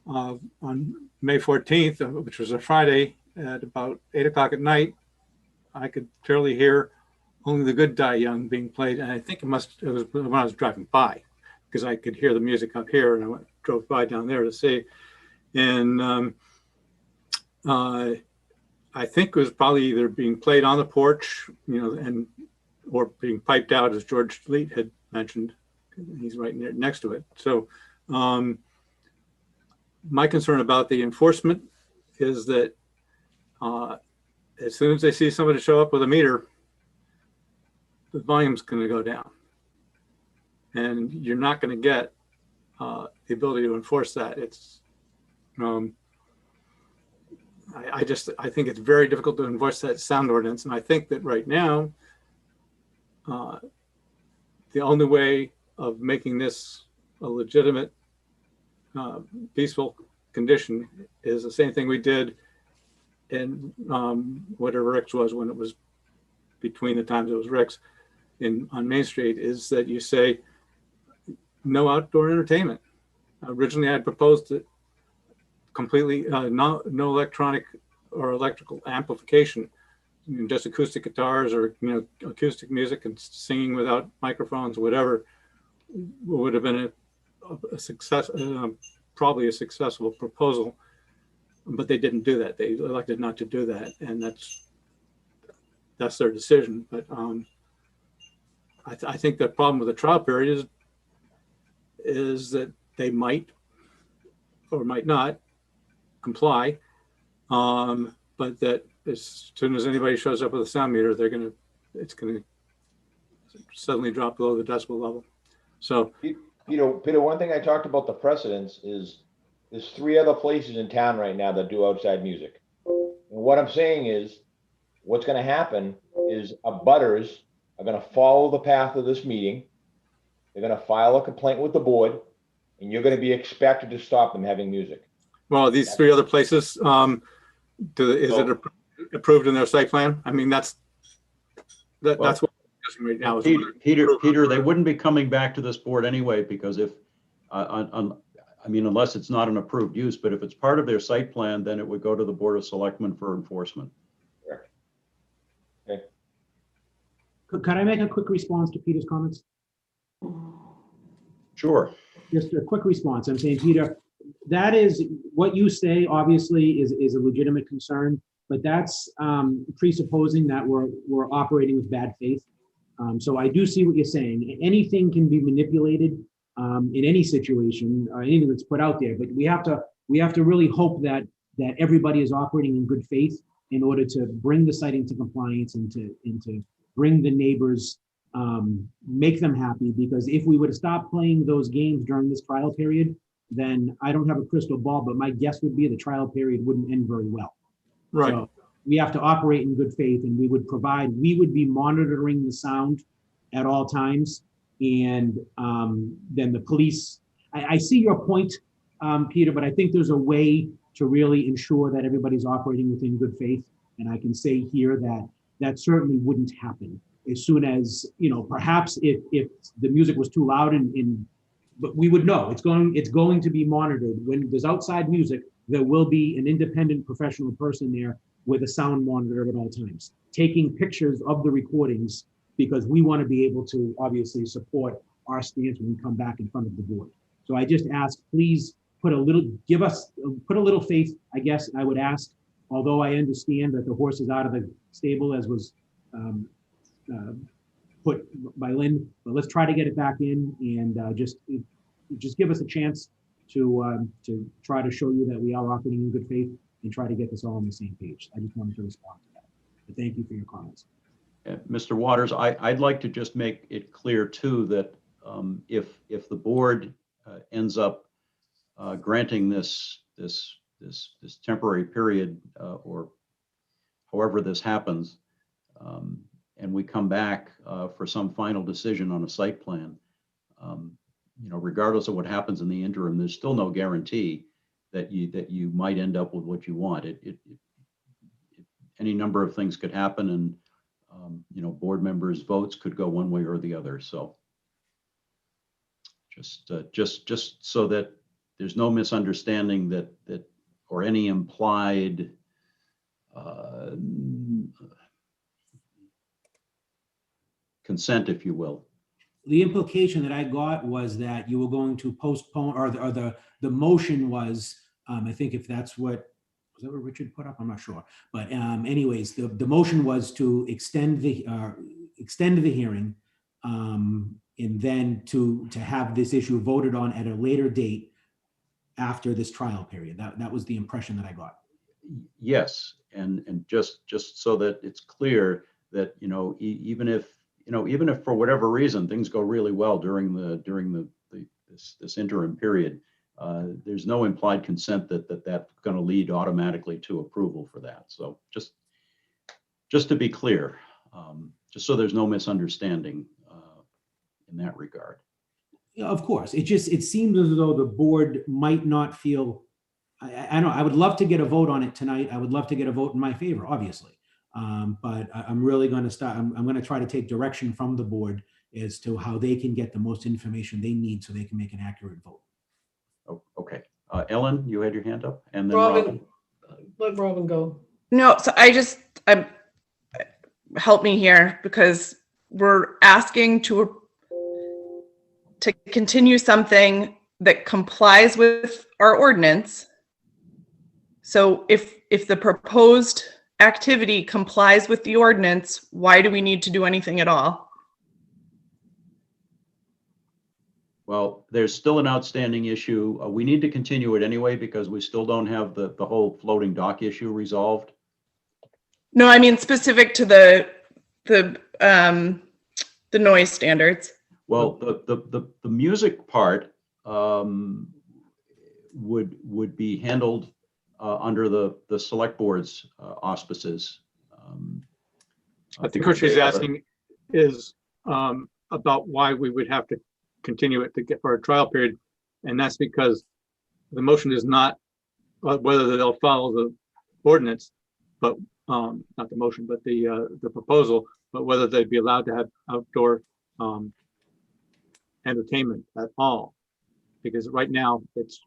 on May 14th, which was a Friday at about 8 o'clock at night, I could clearly hear Only the Good Die Young being played. And I think it was when I was driving by, because I could hear the music up here, and I drove by down there to see. And I think it was probably either being played on the porch, or being piped out, as George Leet had mentioned. He's right next to it. So my concern about the enforcement is that as soon as they see somebody show up with a meter, the volume's going to go down, and you're not going to get the ability to enforce that. It's I think it's very difficult to enforce that sound ordinance, and I think that right now the only way of making this a legitimate peaceful condition is the same thing we did in whatever Rick's was when it was between the times it was Rick's on Main Street, is that you say no outdoor entertainment. Originally, I had proposed it completely no electronic or electrical amplification, just acoustic guitars or acoustic music and singing without microphones, whatever would have been a success, probably a successful proposal, but they didn't do that. They elected not to do that, and that's their decision. But I think the problem with the trial period is that they might or might not comply, but that as soon as anybody shows up with a sound meter, it's gonna suddenly drop below the decibel level. So, Peter, one thing I talked about the precedents is there's 3 other places in town right now that do outside music. And what I'm saying is, what's going to happen is abutters are going to follow the path of this meeting. They're going to file a complaint with the board, and you're going to be expected to stop them having music. well, these 3 other places, is it approved in their site plan? I mean, that's what we're discussing right now. Peter, they wouldn't be coming back to this board anyway, because if, I mean, unless it's not an approved use, but if it's part of their site plan, then it would go to the Board of Selectmen for enforcement. Correct. Okay. Could I make a quick response to Peter's comments? Sure. Just a quick response. I'm saying, Peter, that is what you say, obviously, is a legitimate concern, but that's presupposing that we're operating with bad faith. So I do see what you're saying. Anything can be manipulated in any situation, or anything that's put out there, but we have to really hope that everybody is operating in good faith in order to bring the site into compliance and to bring the neighbors, make them happy. Because if we were to stop playing those games during this trial period, then I don't have a crystal ball, but my guess would be the trial period wouldn't end very well. Right. So we have to operate in good faith, and we would be monitoring the sound at all times. And then the police, I see your point, Peter, but I think there's a way to really ensure that everybody's operating within good faith. And I can say here that certainly wouldn't happen as soon as, perhaps if the music was too loud but we would know it's going to be monitored. When there's outside music, there will be an independent professional person there with a sound monitor at all times, taking pictures of the recordings, because we want to be able to obviously support our stance when we come back in front of the board. So I just ask, please put a little faith, I guess I would ask, although I understand that the horse is out of the stable, as was put by Lynn, but let's try to get it back in, and just give us a chance to try to show you that we are operating in good faith and try to get this all on the same page. I just wanted to respond to that. But thank you for your comments. Mr. Waters, I'd like to just make it clear too that if the board ends up granting this temporary period or however this happens, and we come back for some final decision on a site plan, regardless of what happens in the interim, there's still no guarantee that you might end up with what you want. Any number of things could happen, and board members' votes could go one way or the other. So just so that there's no misunderstanding that or any implied consent, if you will. The implication that I got was that you were going to postpone, or the motion was, I think if that's what, was that what Richard put up? I'm not sure. But anyways, the motion was to extend the hearing, and then to have this issue voted on at a later date after this trial period. That was the impression that I got. Yes, and just so that it's clear that even if for whatever reason things go really well during this interim period, there's no implied consent that's going to lead automatically to approval for that. So just to be clear, just so there's no misunderstanding in that regard. Yeah, of course. It seems as though the board might not feel. I know I would love to get a vote on it tonight. I would love to get a vote in my favor, obviously. But I'm really going to start. I'm going to try to take direction from the board as to how they can get the most information they need so they can make an accurate vote. Oh, okay. Ellen, you had your hand up, and then Robin. Let Robin go. No, so help me here, because we're asking to continue something that complies with our ordinance. So if the proposed activity complies with the ordinance, why do we need to do anything at all? Well, there's still an outstanding issue. We need to continue it anyway because we still don't have the whole floating dock issue resolved. No, I mean specific to the noise standards. Well, the music part would be handled under the select board's auspices. I think what she's asking is about why we would have to continue it to get for a trial period. And that's because the motion is not whether they'll follow the ordinance, but not the motion, but the proposal, but whether they'd be allowed to have outdoor entertainment at all. Because right now it's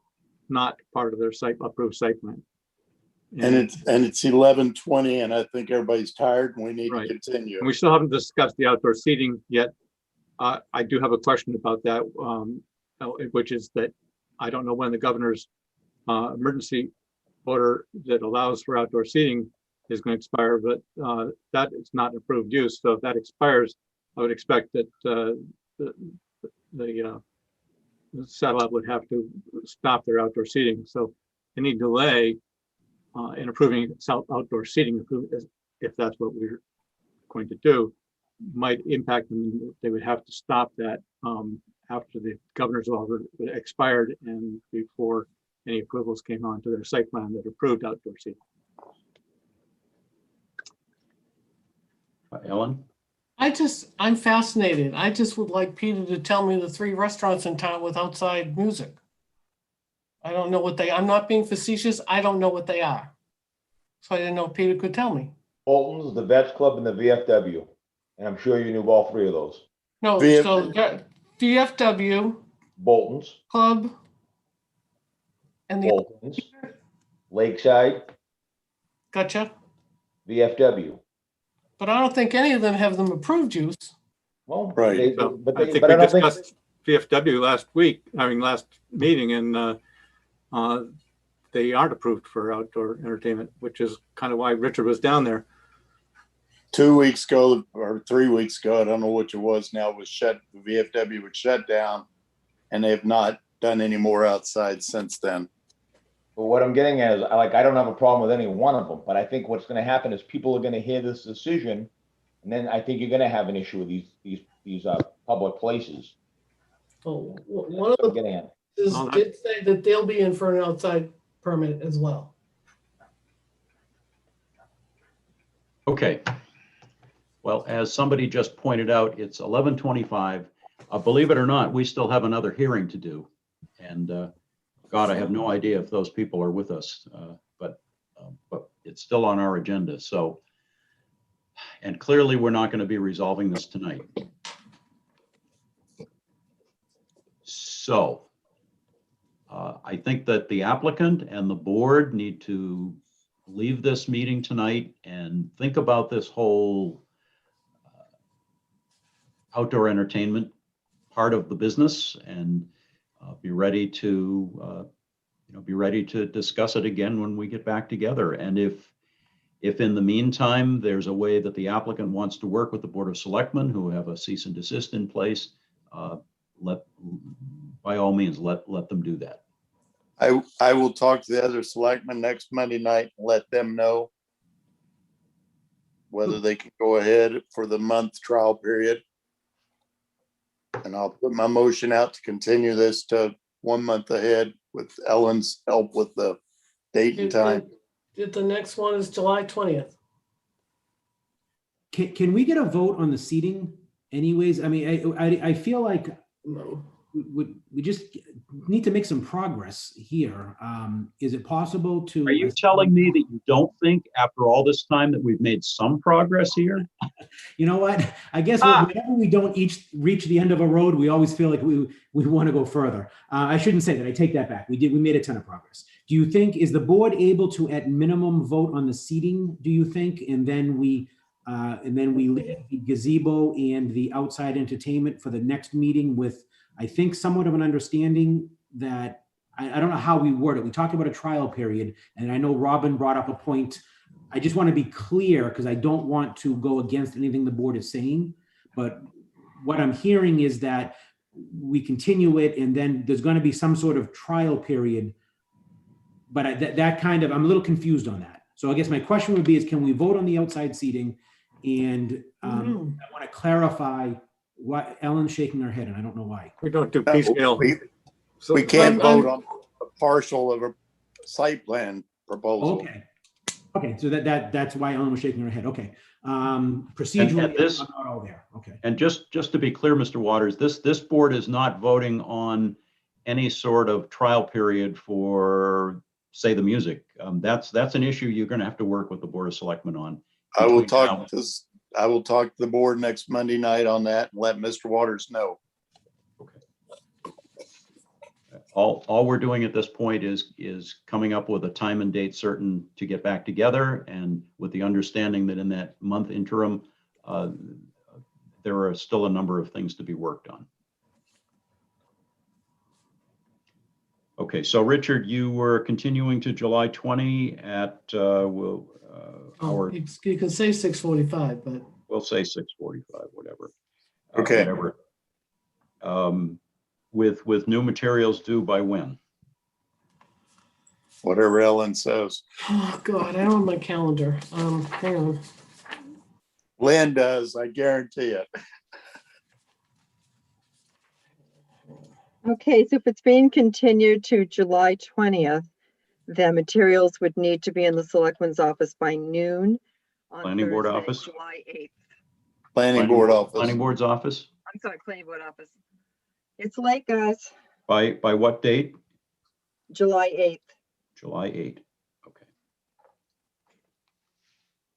not part of their approved site plan. And it's 11:20, and I think everybody's tired, and we need to continue. And we still haven't discussed the outdoor seating yet. I do have a question about that, which is that I don't know when the governor's emergency order that allows for outdoor seating is going to expire, but that is not approved use. So if that expires, I would expect that the satellite would have to stop their outdoor seating. So any delay in approving outdoor seating, if that's what we're going to do, might impact them. They would have to stop that after the governor's order expired and before any approvals came on to their site plan that approved outdoor seating. Ellen? I'm fascinated. I just would like Peter to tell me the 3 restaurants in town with outside music. I don't know what I'm not being facetious. I don't know what they are. So I didn't know if Peter could tell me. Bolton's, the Vets Club, and the VFW. And I'm sure you knew all 3 of those. No, so VFW, Bolton's, Club, and the Bolton's, Lakeside, gotcha. VFW. But I don't think any of them have them approved use. Well, right. I think we discussed VFW last meeting, and they aren't approved for outdoor entertainment, which is kind of why Richard was down there. 2 weeks ago or 3 weeks ago, I don't know which it was now, was shut. The VFW was shut down, and they have not done any more outside since then. But what I'm getting at is, I don't have a problem with any one of them, but I think what's going to happen is people are going to hear this decision, and then I think you're going to have an issue with these public places. Oh, one of them did say that they'll be in for an outside permit as well. Okay. Well, as somebody just pointed out, it's 11:25. Believe it or not, we still have another hearing to do. And God, I have no idea if those people are with us, but it's still on our agenda. So, and clearly we're not going to be resolving this tonight. So I think that the applicant and the board need to leave this meeting tonight and think about this whole outdoor entertainment part of the business and be ready to discuss it again when we get back together. And if in the meantime there's a way that the applicant wants to work with the Board of Selectmen who have a cease and desist in place, by all means let them do that. I will talk to the other selectmen next Monday night and let them know whether they can go ahead for the month trial period. And I'll put my motion out to continue this to 1 month ahead with Ellen's help with the date and time. The next one is July 20th. Can we get a vote on the seating anyways? I mean, I feel like we just need to make some progress here. Is it possible to? Are you telling me that you don't think after all this time that we've made some progress here? You know what? I guess whenever we don't reach the end of a road, we always feel like we want to go further. I shouldn't say that. I take that back. We made a ton of progress. Do you think, is the board able to at minimum vote on the seating, do you think? And then we leave the gazebo and the outside entertainment for the next meeting with, I think, somewhat of an understanding that I don't know how we word it. We talked about a trial period, and I know Robin brought up a point. I just want to be clear because I don't want to go against anything the board is saying. But what I'm hearing is that we continue it, and then there's going to be some sort of trial period. But I'm a little confused on that. So I guess my question would be is, can we vote on the outside seating? And I want to clarify what Ellen's shaking her head, and I don't know why. We don't do piecemeal. We can't vote on a partial of a site plan proposal. Okay, so that's why Ellen was shaking her head. Okay, procedurally, this, I'm not all there. Okay. And just to be clear, Mr. Waters, this board is not voting on any sort of trial period for, say, the music. That's an issue you're going to have to work with the Board of Selectmen on. I will talk to the board next Monday night on that and let Mr. Waters know. All we're doing at this point is coming up with a time and date certain to get back together, and with the understanding that in that month interim, there are still a number of things to be worked on. Okay, so Richard, you were continuing to July 20 at You can say 6:45, but we'll say 6:45, whatever. Okay. Whatever. With new materials due by when? Whatever Ellen says. oh God, I don't have my calendar. Hang on. Lynn does, I guarantee it. Okay, so if it's being continued to July 20th, the materials would need to be in the selectman's office by noon on Planning board Thursday, office? July 8th. Planning board office. Planning board's office? I'm sorry, planning board office. It's late, guys. By what date? July 8th. July 8. Okay.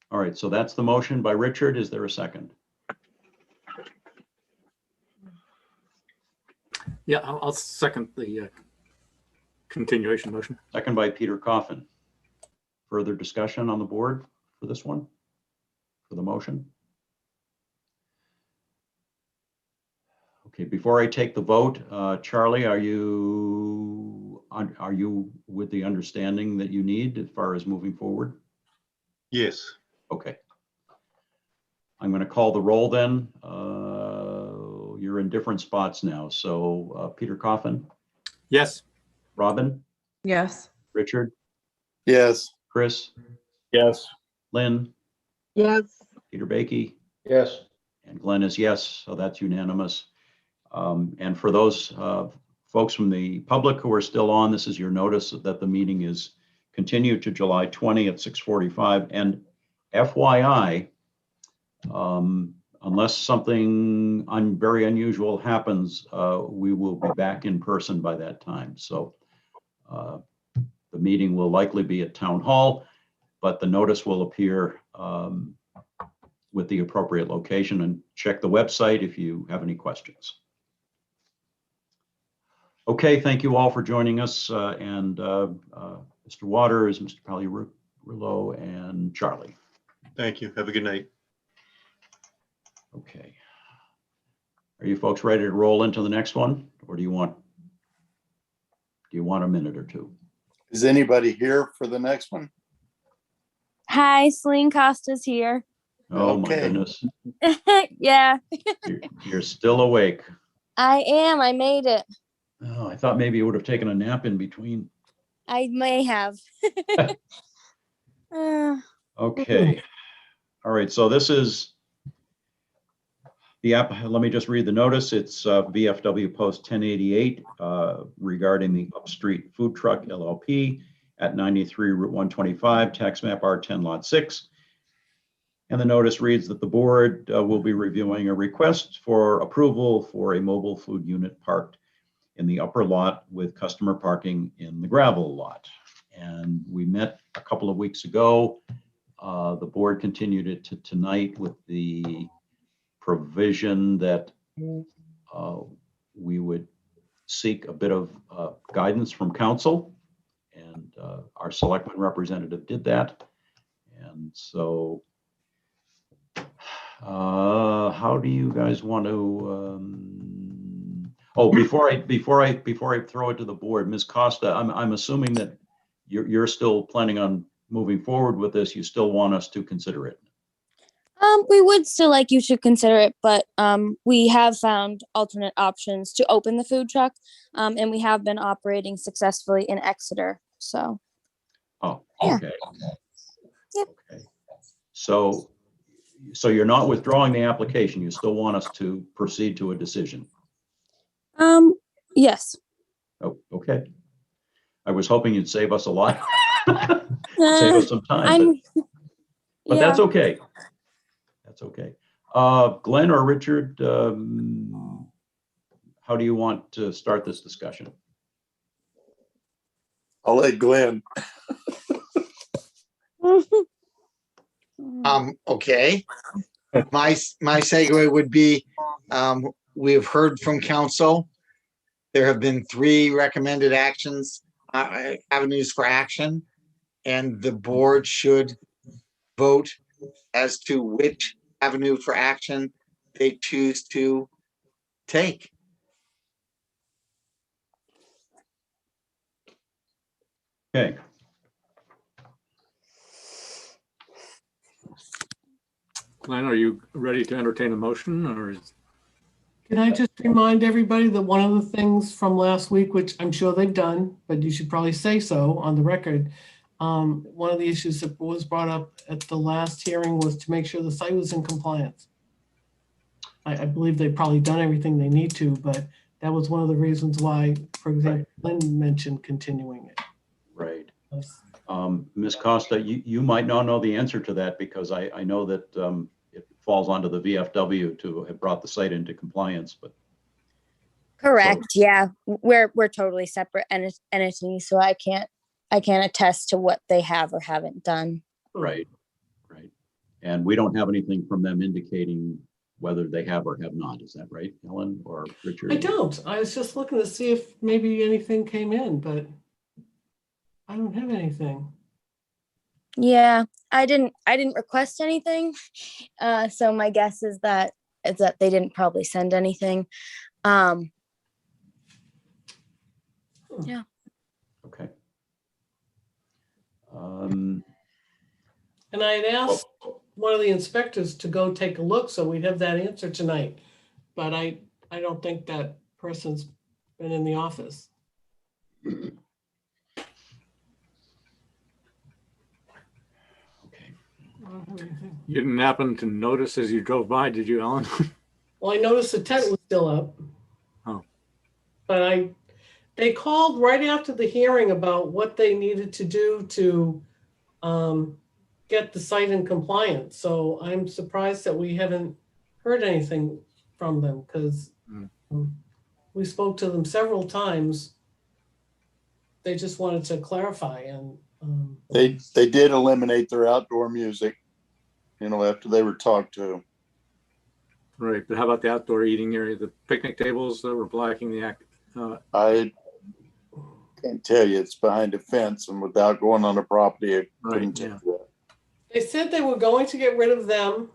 All right, so that's the motion by Richard. Is there a second? Yeah, I'll second the continuation motion. Second by Peter Coffin. Further discussion on the board for this one, for the motion? Okay, before I take the vote, Charlie, are you with the understanding that you need as far as moving forward? Yes. Okay. I'm going to call the roll then. You're in different spots now. So Peter Coffin? Yes. Robin? Yes. Richard? Yes. Chris? Yes. Lynn? Yes. Peter Baiki? Yes. And Glenn is yes, so that's unanimous. And for those folks from the public who are still on, this is your notice that the meeting is continued to July 20 at 6:45. And FYI, unless something very unusual happens, we will be back in person by that time. So the meeting will likely be at Town Hall, but the notice will appear with the appropriate location, and check the website if you have any questions. Okay, thank you all for joining us, and Mr. Waters, Mr. Pagliarulo, and Charlie. Thank you. Have a good night. Okay. Are you folks ready to roll into the next one, or do you want a minute or two? Is anybody here for the next one? Hi, Celine Costa's here. Oh my goodness. Yeah. You're still awake. I am. I made it. Oh, I thought maybe you would have taken a nap in between. I may have. Okay. All right. So this is the app. Let me just read the notice. It's VFW Post 1088 regarding the Upstreet Food Truck LLP at 93 Route 125, tax map R10 Lot 6. And the notice reads that the board will be reviewing a request for approval for a mobile food unit parked in the upper lot with customer parking in the gravel lot. And we met a couple of weeks ago. The board continued it to tonight with the provision that we would seek a bit of guidance from council, and our selectman representative did that. And so how do you guys want to, Oh, before I throw it to the board, Ms. Costa, I'm assuming that you're still planning on moving forward with this. You still want us to consider it. We would still like you to consider it, but we have found alternate options to open the food truck, and we have been operating successfully in Exeter. So. Oh, Yeah. okay. Yep. Okay. So you're not withdrawing the application. You still want us to proceed to a decision. Yes. Oh, okay. I was hoping you'd save us a lot. Save us some time, but that's yeah. okay. That's okay. Glenn or Richard, how do you want to start this discussion? I'll let Glenn. Okay. My segue would be, we've heard from council. There have been 3 recommended actions, avenues for action, and the board should vote as to which avenue for action they choose to take. Okay. Glenn, are you ready to entertain a motion or is? Can I just remind everybody that one of the things from last week, which I'm sure they've done, but you should probably say so on the record, one of the issues that was brought up at the last hearing was to make sure the site was in compliance. I believe they've probably done everything they need to, but that was one of the reasons why, for example, Lynn mentioned continuing it. Right. Ms. Costa, you might not know the answer to that because I know that it falls onto the VFW to have brought the site into compliance, but. Correct. Yeah, we're totally separate entities, so I can't attest to what they have or haven't done. Right. Right. And we don't have anything from them indicating whether they have or have not. Is that right, Ellen or Richard? I don't. I was just looking to see if maybe anything came in, but I don't have anything. Yeah, I didn't request anything. So my guess is that they didn't probably send anything. Yeah. Okay. And I had asked one of the inspectors to go take a look, so we'd have that answer tonight. But I don't think that person's been in the office. Okay. You didn't happen to notice as you drove by, did you, Ellen? Well, I noticed the tent was still up. Oh. But they called right after the hearing about what they needed to do to get the site in compliance. So I'm surprised that we haven't heard anything from them because we spoke to them several times. They just wanted to clarify, and They did eliminate their outdoor music, after they were talked to. Right, but how about the outdoor eating area, the picnic tables that were blocking the act? I can't tell you, it's behind a fence, and without going on the property, I couldn't tell you that. they said they were going to get rid of them.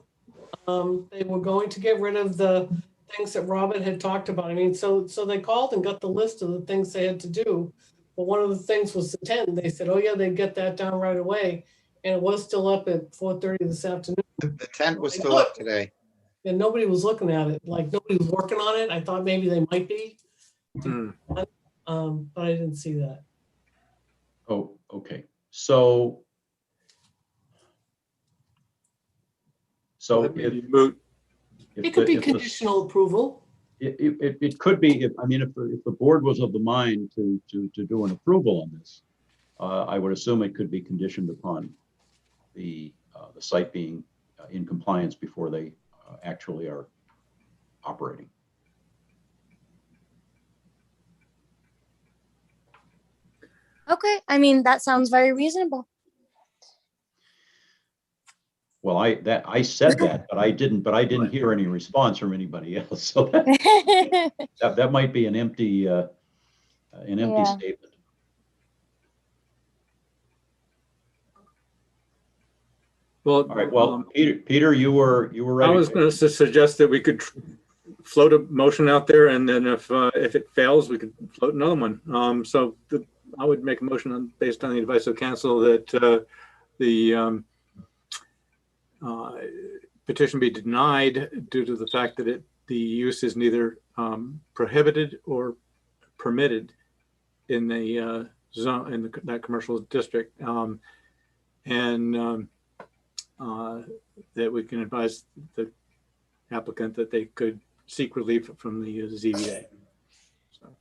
They were going to get rid of the things that Robert had talked about. I mean, so they called and got the list of the things they had to do. But one of the things was the tent. They said, oh yeah, they'd get that down right away. And it was still up at 4:30 this afternoon. The tent was still up today. And nobody was looking at it. Like nobody was working on it. I thought maybe they might be. But I didn't see that. Oh, okay. So It could be conditional approval. It could be, if the board was of the mind to do an approval on this, I would assume it could be conditioned upon the site being in compliance before they actually are operating. Okay, I mean, that sounds very reasonable. Well, I said that, but I didn't hear any response from anybody else. So that might be an empty statement. Well, all right. Well, Peter, you were ready. I was going to suggest that we could float a motion out there, and then if it fails, we could float another one. I would make a motion based on the advice of council that the petition be denied due to the fact that the use is neither prohibited or permitted in the zone, in that commercial district, and that we can advise the applicant that they could seek relief from the ZBA. So,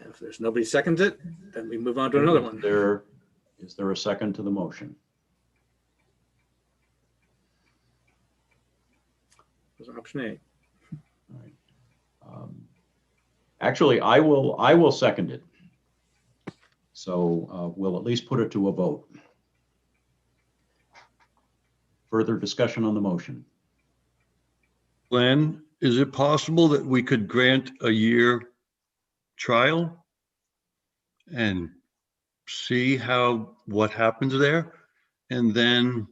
if there's nobody seconds it, then we move on to another one. Is there a second to the motion? There's option A. All right. Actually, I will second it. So we'll at least put it to a vote. Further discussion on the motion. Glenn, is it possible that we could grant a year trial and see what happens there, and then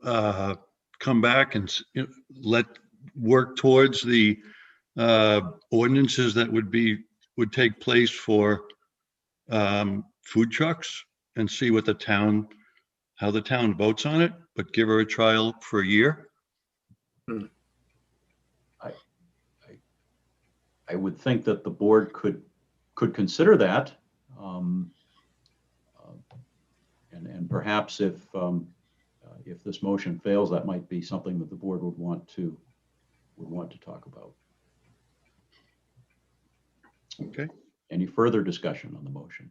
come back and work towards the ordinances that would take place for food trucks, and see what how the town votes on it, but give her a trial for a year? I would think that the board could consider that, and perhaps if this motion fails, that might be something that the board would want to talk about. Okay. Any further discussion on the motion?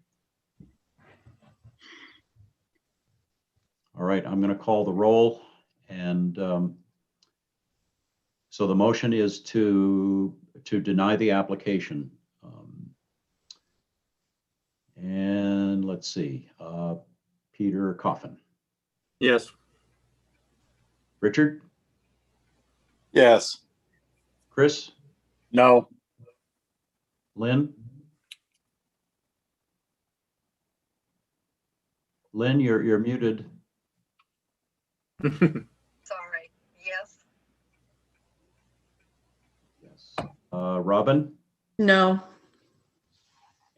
All right, I'm going to call the roll, and so the motion is to deny the application. And let's see, Peter Coffin. Yes. Richard? Yes. Chris? No. Lynn? Lynn, you're muted. Sorry, yes. Yes. Robin? No.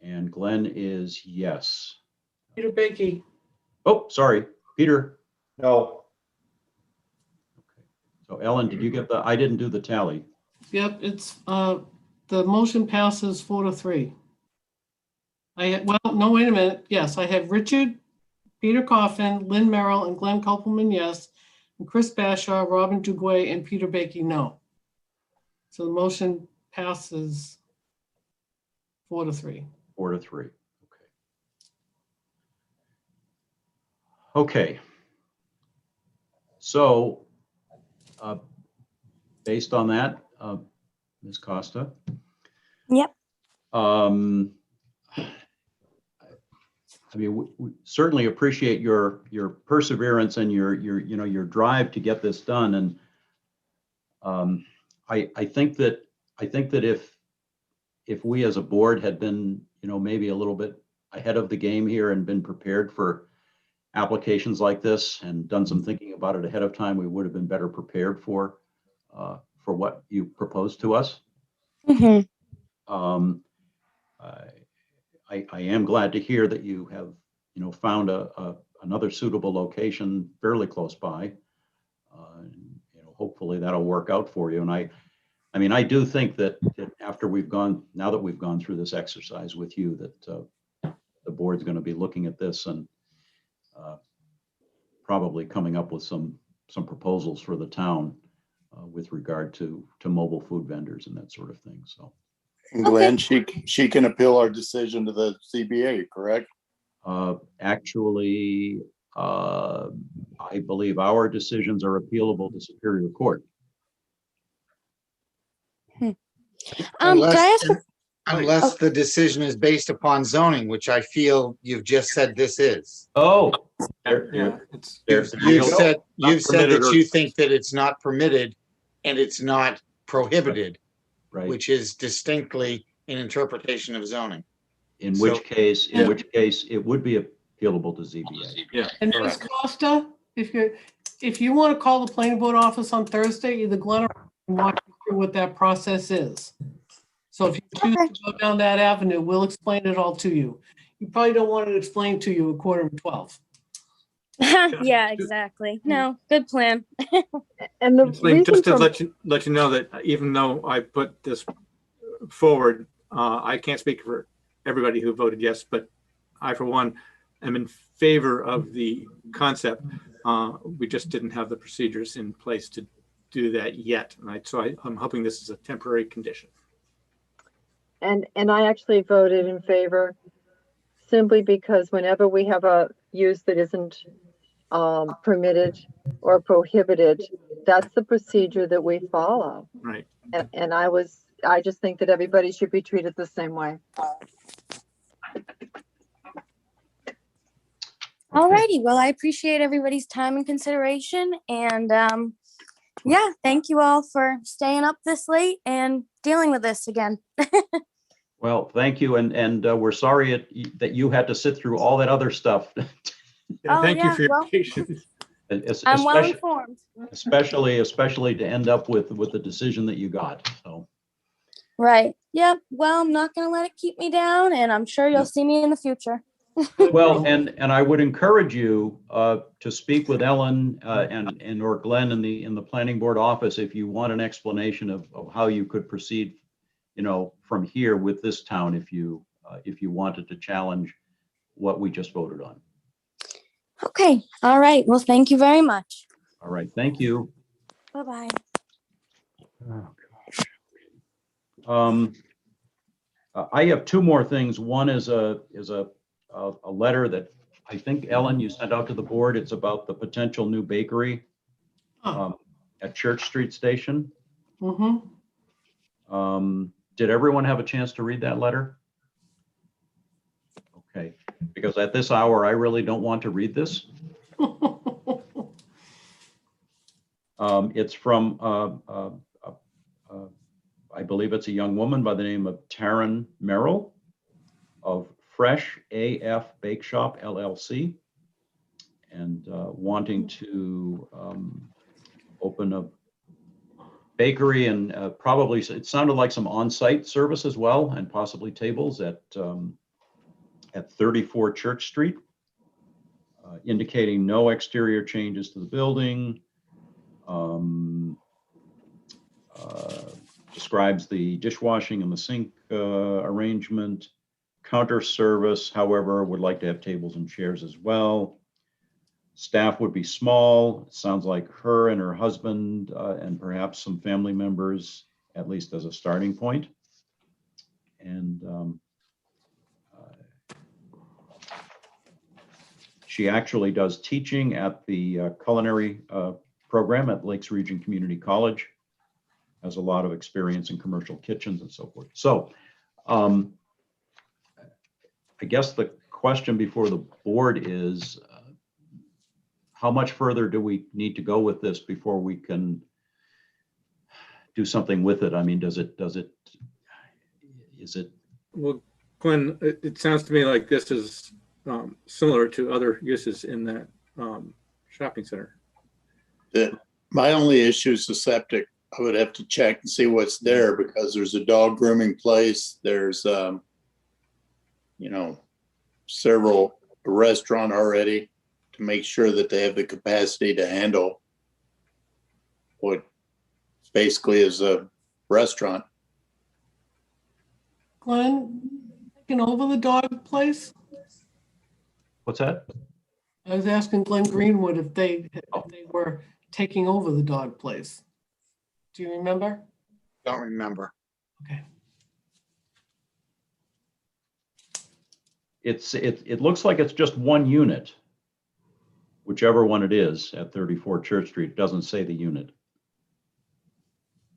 And Glenn is yes. Peter Baiki. Oh, sorry, Peter. No. So Ellen, did you get I didn't do the tally. Yep, it's, the motion passes 4-3. Well, no, wait a minute. Yes, I have Richard, Peter Coffin, Lynn Merrill, and Glenn Kopelman, yes. And Chris Bashaw, Robin Duguay, and Peter Baiki, no. So the motion passes 4-3. 4-3. Okay. So, based on that, Ms. Costa. Yep. I mean, we certainly appreciate your perseverance and your drive to get this done. And I think that if we as a board had been, maybe a little bit ahead of the game here and been prepared for applications like this and done some thinking about it ahead of time, we would have been better prepared for what you proposed to us. Mm-hmm. I am glad to hear that you have, found another suitable location fairly close by. Hopefully that'll work out for you. And I mean, I do think that after now that we've gone through this exercise with you, that the board's going to be looking at this and probably coming up with some proposals for the town with regard to mobile food vendors and that sort of thing. So, And Glenn, she can appeal our decision to the CBA, correct? Actually, I believe our decisions are appealable to Superior Court. Unless the decision is based upon zoning, which I feel you've just said this is. Oh, You've said that you think that it's not permitted and it's not prohibited, right? Which is distinctly an interpretation of zoning. In which case it would be appealable to ZBA. Yeah. And Ms. Costa, if you're, if you want to call the planning board office on Thursday, either Glenn or I can walk you through what that process is. So if you choose to go down that avenue, we'll explain it all to you. You probably don't want it explained to you at 11:45. Yeah, exactly. No, good plan. And the Link, reason just to for, let you know that even though I put this forward, I can't speak for everybody who voted yes, but I, for one, am in favor of the concept. We just didn't have the procedures in place to do that yet. Right? So I'm hoping this is a temporary condition. and I actually voted in favor simply because whenever we have a use that isn't permitted or prohibited, that's the procedure that we follow. Right. And I just think that everybody should be treated the same way. Alrighty, well, I appreciate everybody's time and consideration, and yeah, thank you all for staying up this late and dealing with this again. Well, thank you, and we're sorry that you had to sit through all that other stuff. Yeah, thank you yeah, for your well, patience. I'm well informed. Especially to end up with the decision that you got. So. Right. Yep. Well, I'm not going to let it keep me down, and I'm sure you'll see me in the future. Well, and I would encourage you to speak with Ellen and or Glenn in the planning board office if you want an explanation of how you could proceed, from here with this town if you wanted to challenge what we just voted on. Okay. All right. Well, thank you very much. All right. Thank you. Bye-bye. Oh, gosh. I have two more things. One is a letter that I think, Ellen, you sent out to the board. It's about the potential new bakery at Church Street Station. Mm-hmm. Did everyone have a chance to read that letter? Okay, because at this hour, I really don't want to read this. It's from, I believe it's a young woman by the name of Taryn Merrill of Fresh AF Bake Shop, LLC, and wanting to open a bakery and probably, it sounded like some on-site service as well, and possibly tables at 34 Church Street, indicating no exterior changes to the building. Describes the dishwashing and the sink arrangement, counter service, however, would like to have tables and chairs as well. Staff would be small. It sounds like her and her husband and perhaps some family members, at least as a starting point. And she actually does teaching at the culinary program at Lakes Region Community College. Has a lot of experience in commercial kitchens and so forth. So I guess the question before the board is, how much further do we need to go with this before we can do something with it? I mean, is it? Well, Glenn, it sounds to me like this is similar to other uses in that shopping center. My only issue is the septic. I would have to check and see what's there because there's a dog grooming place. There's, several restaurant already to make sure that they have the capacity to handle what basically is a restaurant. Glenn, taking over the dog place? What's that? I was asking Glenn Greenwood if they were taking over the dog place. Do you remember? Don't remember. Okay. It looks like it's just one unit, whichever one it is at 34 Church Street. It doesn't say the unit.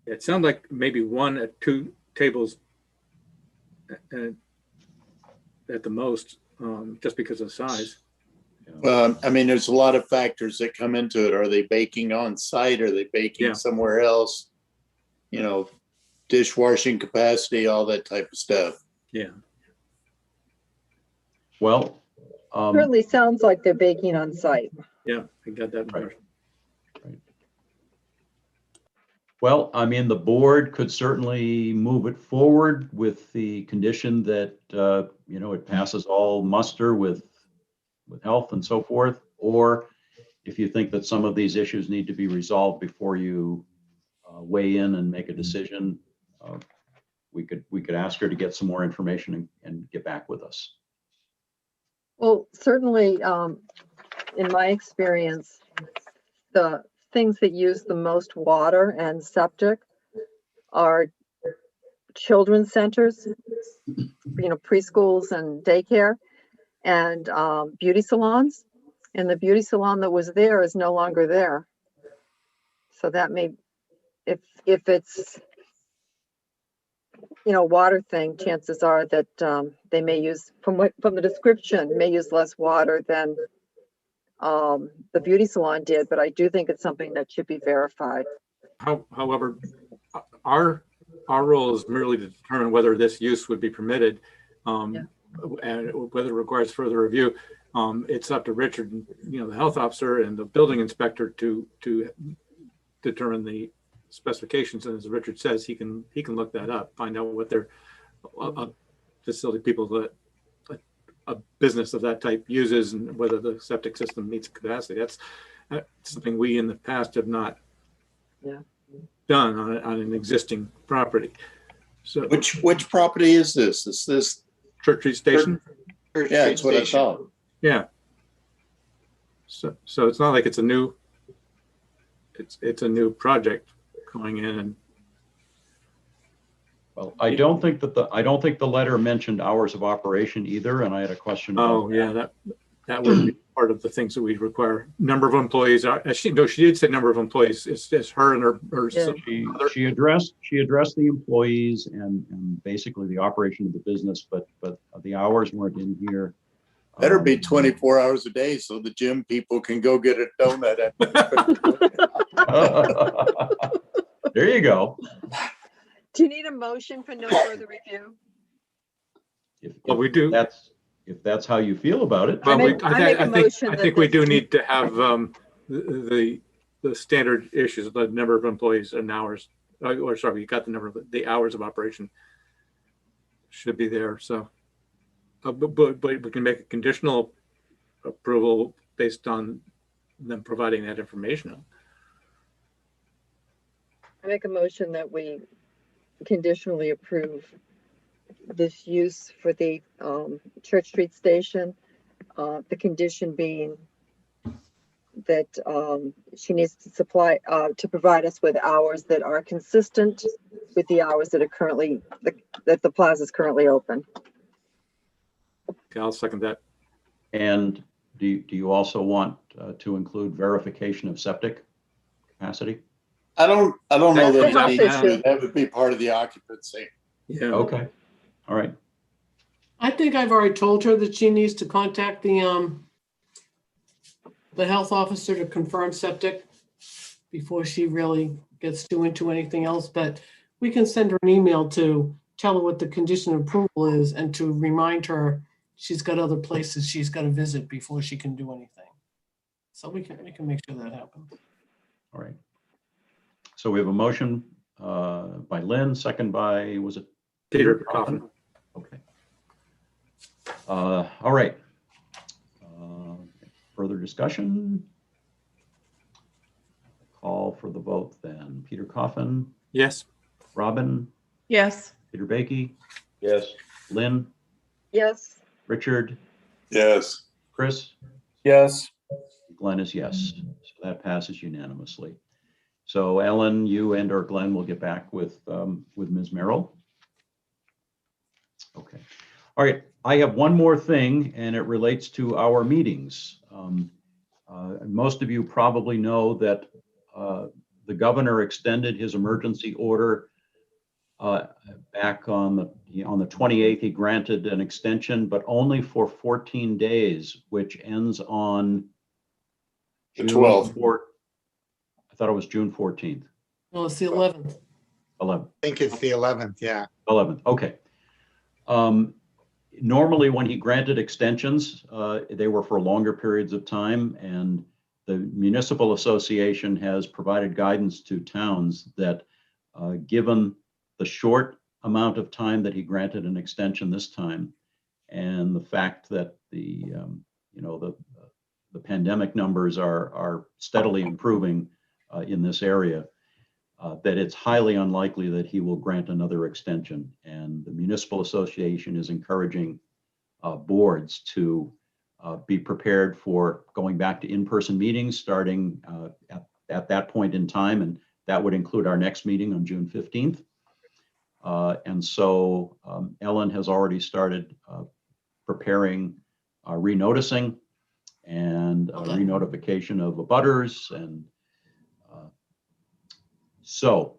It sounds like maybe one at two tables at the most, just because of the size. I mean, there's a lot of factors that come into it. Are they baking on site? Are they baking somewhere else? Dishwashing capacity, all that type of stuff. Yeah. Well, Certainly sounds like they're baking on site. Yeah, I got that. Right. Well, I mean, the board could certainly move it forward with the condition that, it passes all muster with health and so forth. Or if you think that some of these issues need to be resolved before you weigh in and make a decision, we could ask her to get some more information and get back with us. Well, certainly, in my experience, the things that use the most water and septic are children's centers, preschools and daycare, and beauty salons. And the beauty salon that was there is no longer there. So that may, if it's, water thing, chances are that they may use, from the description, may use less water than the beauty salon did, but I do think it's something that should be verified. However, our role is merely to determine whether this use would be permitted, and whether it requires further review. It's up to Richard, the health officer and the building inspector to determine the specifications. And as Richard says, he can look that up, find out what their facility people that a business of that type uses and whether the septic system meets capacity. That's something we in the past have not done on an existing property. So which property is this? Is this Church Street Station? Yeah, that's what I thought. Yeah. So it's not like it's a new project going in. And well, I don't think the letter mentioned hours of operation either, and I had a question about that would be part of the things that we require. Number of employees. She did say number of employees. It's her and her. She addressed the employees and basically the operation of the business, but the hours weren't in here. Better be 24 hours a day so the gym people can go get a donut. There you go. Do you need a motion for no further review? We do. If that's how you feel about it. I think we do need to have the standard issues, the number of employees and hours. Or sorry, you got the hours of operation should be there. So, but we can make a conditional approval based on them providing that information. I make a motion that we conditionally approve this use for the Church Street Station. The condition being that she needs to provide us with hours that are consistent with the hours that are currently that the plaza is currently open. Okay, I'll second that. And do you also want to include verification of septic capacity? I don't know That's that a we need health to. issue. That would be part of the occupancy. Yeah. Okay. All right. I think I've already told her that she needs to contact the health officer to confirm septic before she really gets too into anything else. But we can send her an email to tell her what the condition of approval is and to remind her she's got other places she's got to visit before she can do anything. So we can make sure that happens. All right. So we have a motion by Lynn, second by, was it Peter Coffin? Okay. All right. Further discussion? Call for the vote then. Peter Coffin? Yes. Robin? Yes. Peter Baiki? Yes. Lynn? Yes. Richard? Yes. Chris? Yes. Glenn is yes. So that passes unanimously. So Ellen, you and or Glenn will get back with Ms. Merrill. Okay. All right. I have one more thing, and it relates to our meetings. Most of you probably know that the governor extended his emergency order back on the 28th. He granted an extension, but only for 14 days, which ends on The 12th. I thought it was June 14th. No, it's the 11th. 11th. I think it's the 11th, yeah. 11th, okay. Normally, when he granted extensions, they were for longer periods of time, and the municipal association has provided guidance to towns that given the short amount of time that he granted an extension this time, and the fact that the pandemic numbers are steadily improving in this area, that it's highly unlikely that he will grant another extension. And the municipal association is encouraging boards to be prepared for going back to in-person meetings starting at that point in time, and that would include our next meeting on June 15th. And so Ellen has already started preparing renoticing and re-notification of abutters. And so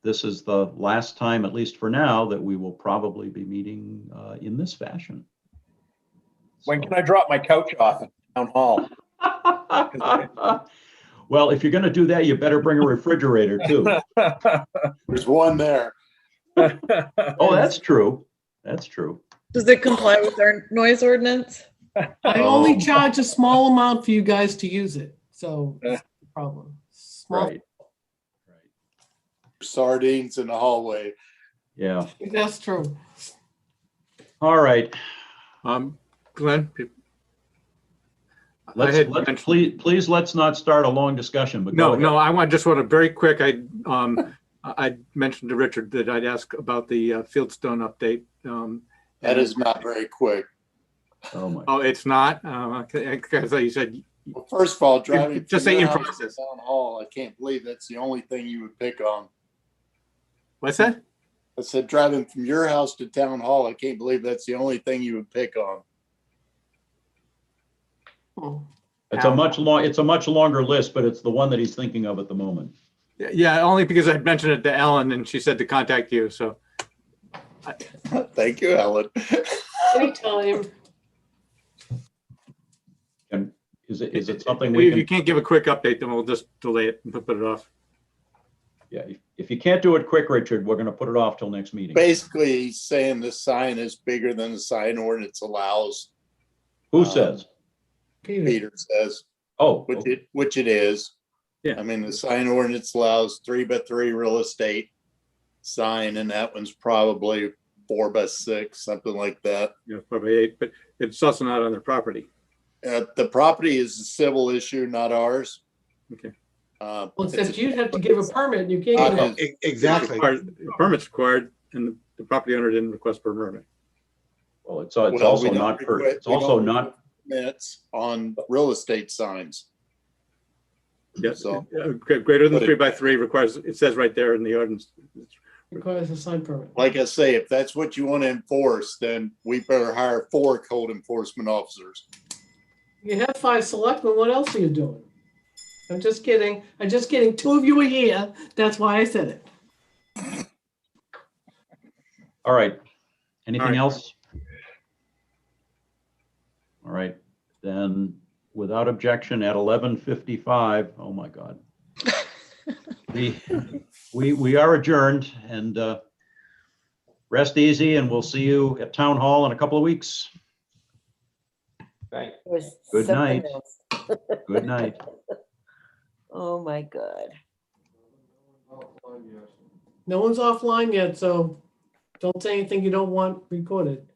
this is the last time, at least for now, that we will probably be meeting in this fashion. When can I drop my couch off at town hall? Well, if you're going to do that, you better bring a refrigerator too. There's one there. Oh, that's true. That's true. Does it comply with our noise ordinance? I only charge a small amount for you guys to use it, so that's the problem. Small. Right. Sardines in the hallway. Yeah. That's true. All right. Glenn? Please let's not start a long discussion, but No, I just want to very quick, I mentioned to Richard that I'd ask about the Fieldstone update. That is not very quick. Oh my. Oh, it's not? Because you said. Well, first of all, driving just from say your in house to process. town hall, I can't believe that's the only thing you would pick on. What's that? I said driving from your house to town hall, I can't believe that's the only thing you would pick on. It's a much longer list, but it's the one that he's thinking of at the moment. Yeah, only because I mentioned it to Ellen and she said to contact you, so. Thank you, Ellen. Anytime. And is it something If you can't give a quick update, then we'll just delay it and put it off. Yeah, if you can't do it quick, Richard, we're going to put it off till next meeting. Basically, he's saying the sign is bigger than the sign ordinance allows. Who says? Peter says. Oh, which it is. Yeah. I mean, the sign ordinance allows 3x3 real estate sign, and that one's probably 4x6, something like that. Yeah, probably 8, but it's also not on their property. The property is a civil issue, not ours. Okay. Well, except you'd have to give a permit. You can't. Exactly. Permit's required, and the property owner didn't request for a permit. Well, it's also we don't not for. request- It's we also don't not. Permits on real estate signs. Yes. So- Greater than But 3x3 requires. It says right there in the ordinance. Requires a sign permit. Like I say, if that's what you want to enforce, then we better hire 4 code enforcement officers. You have 5 selectmen. What else are you doing? I'm just kidding. 2 of you are here. That's why I said it. All right. Anything All right. else? All right. Then without objection at 11:55. Oh my God. We are adjourned, and rest easy, and we'll see you at town hall in a couple of weeks. Right. Good night. Good night. Oh, my God. No one's offline yet, so don't say anything you don't want recorded.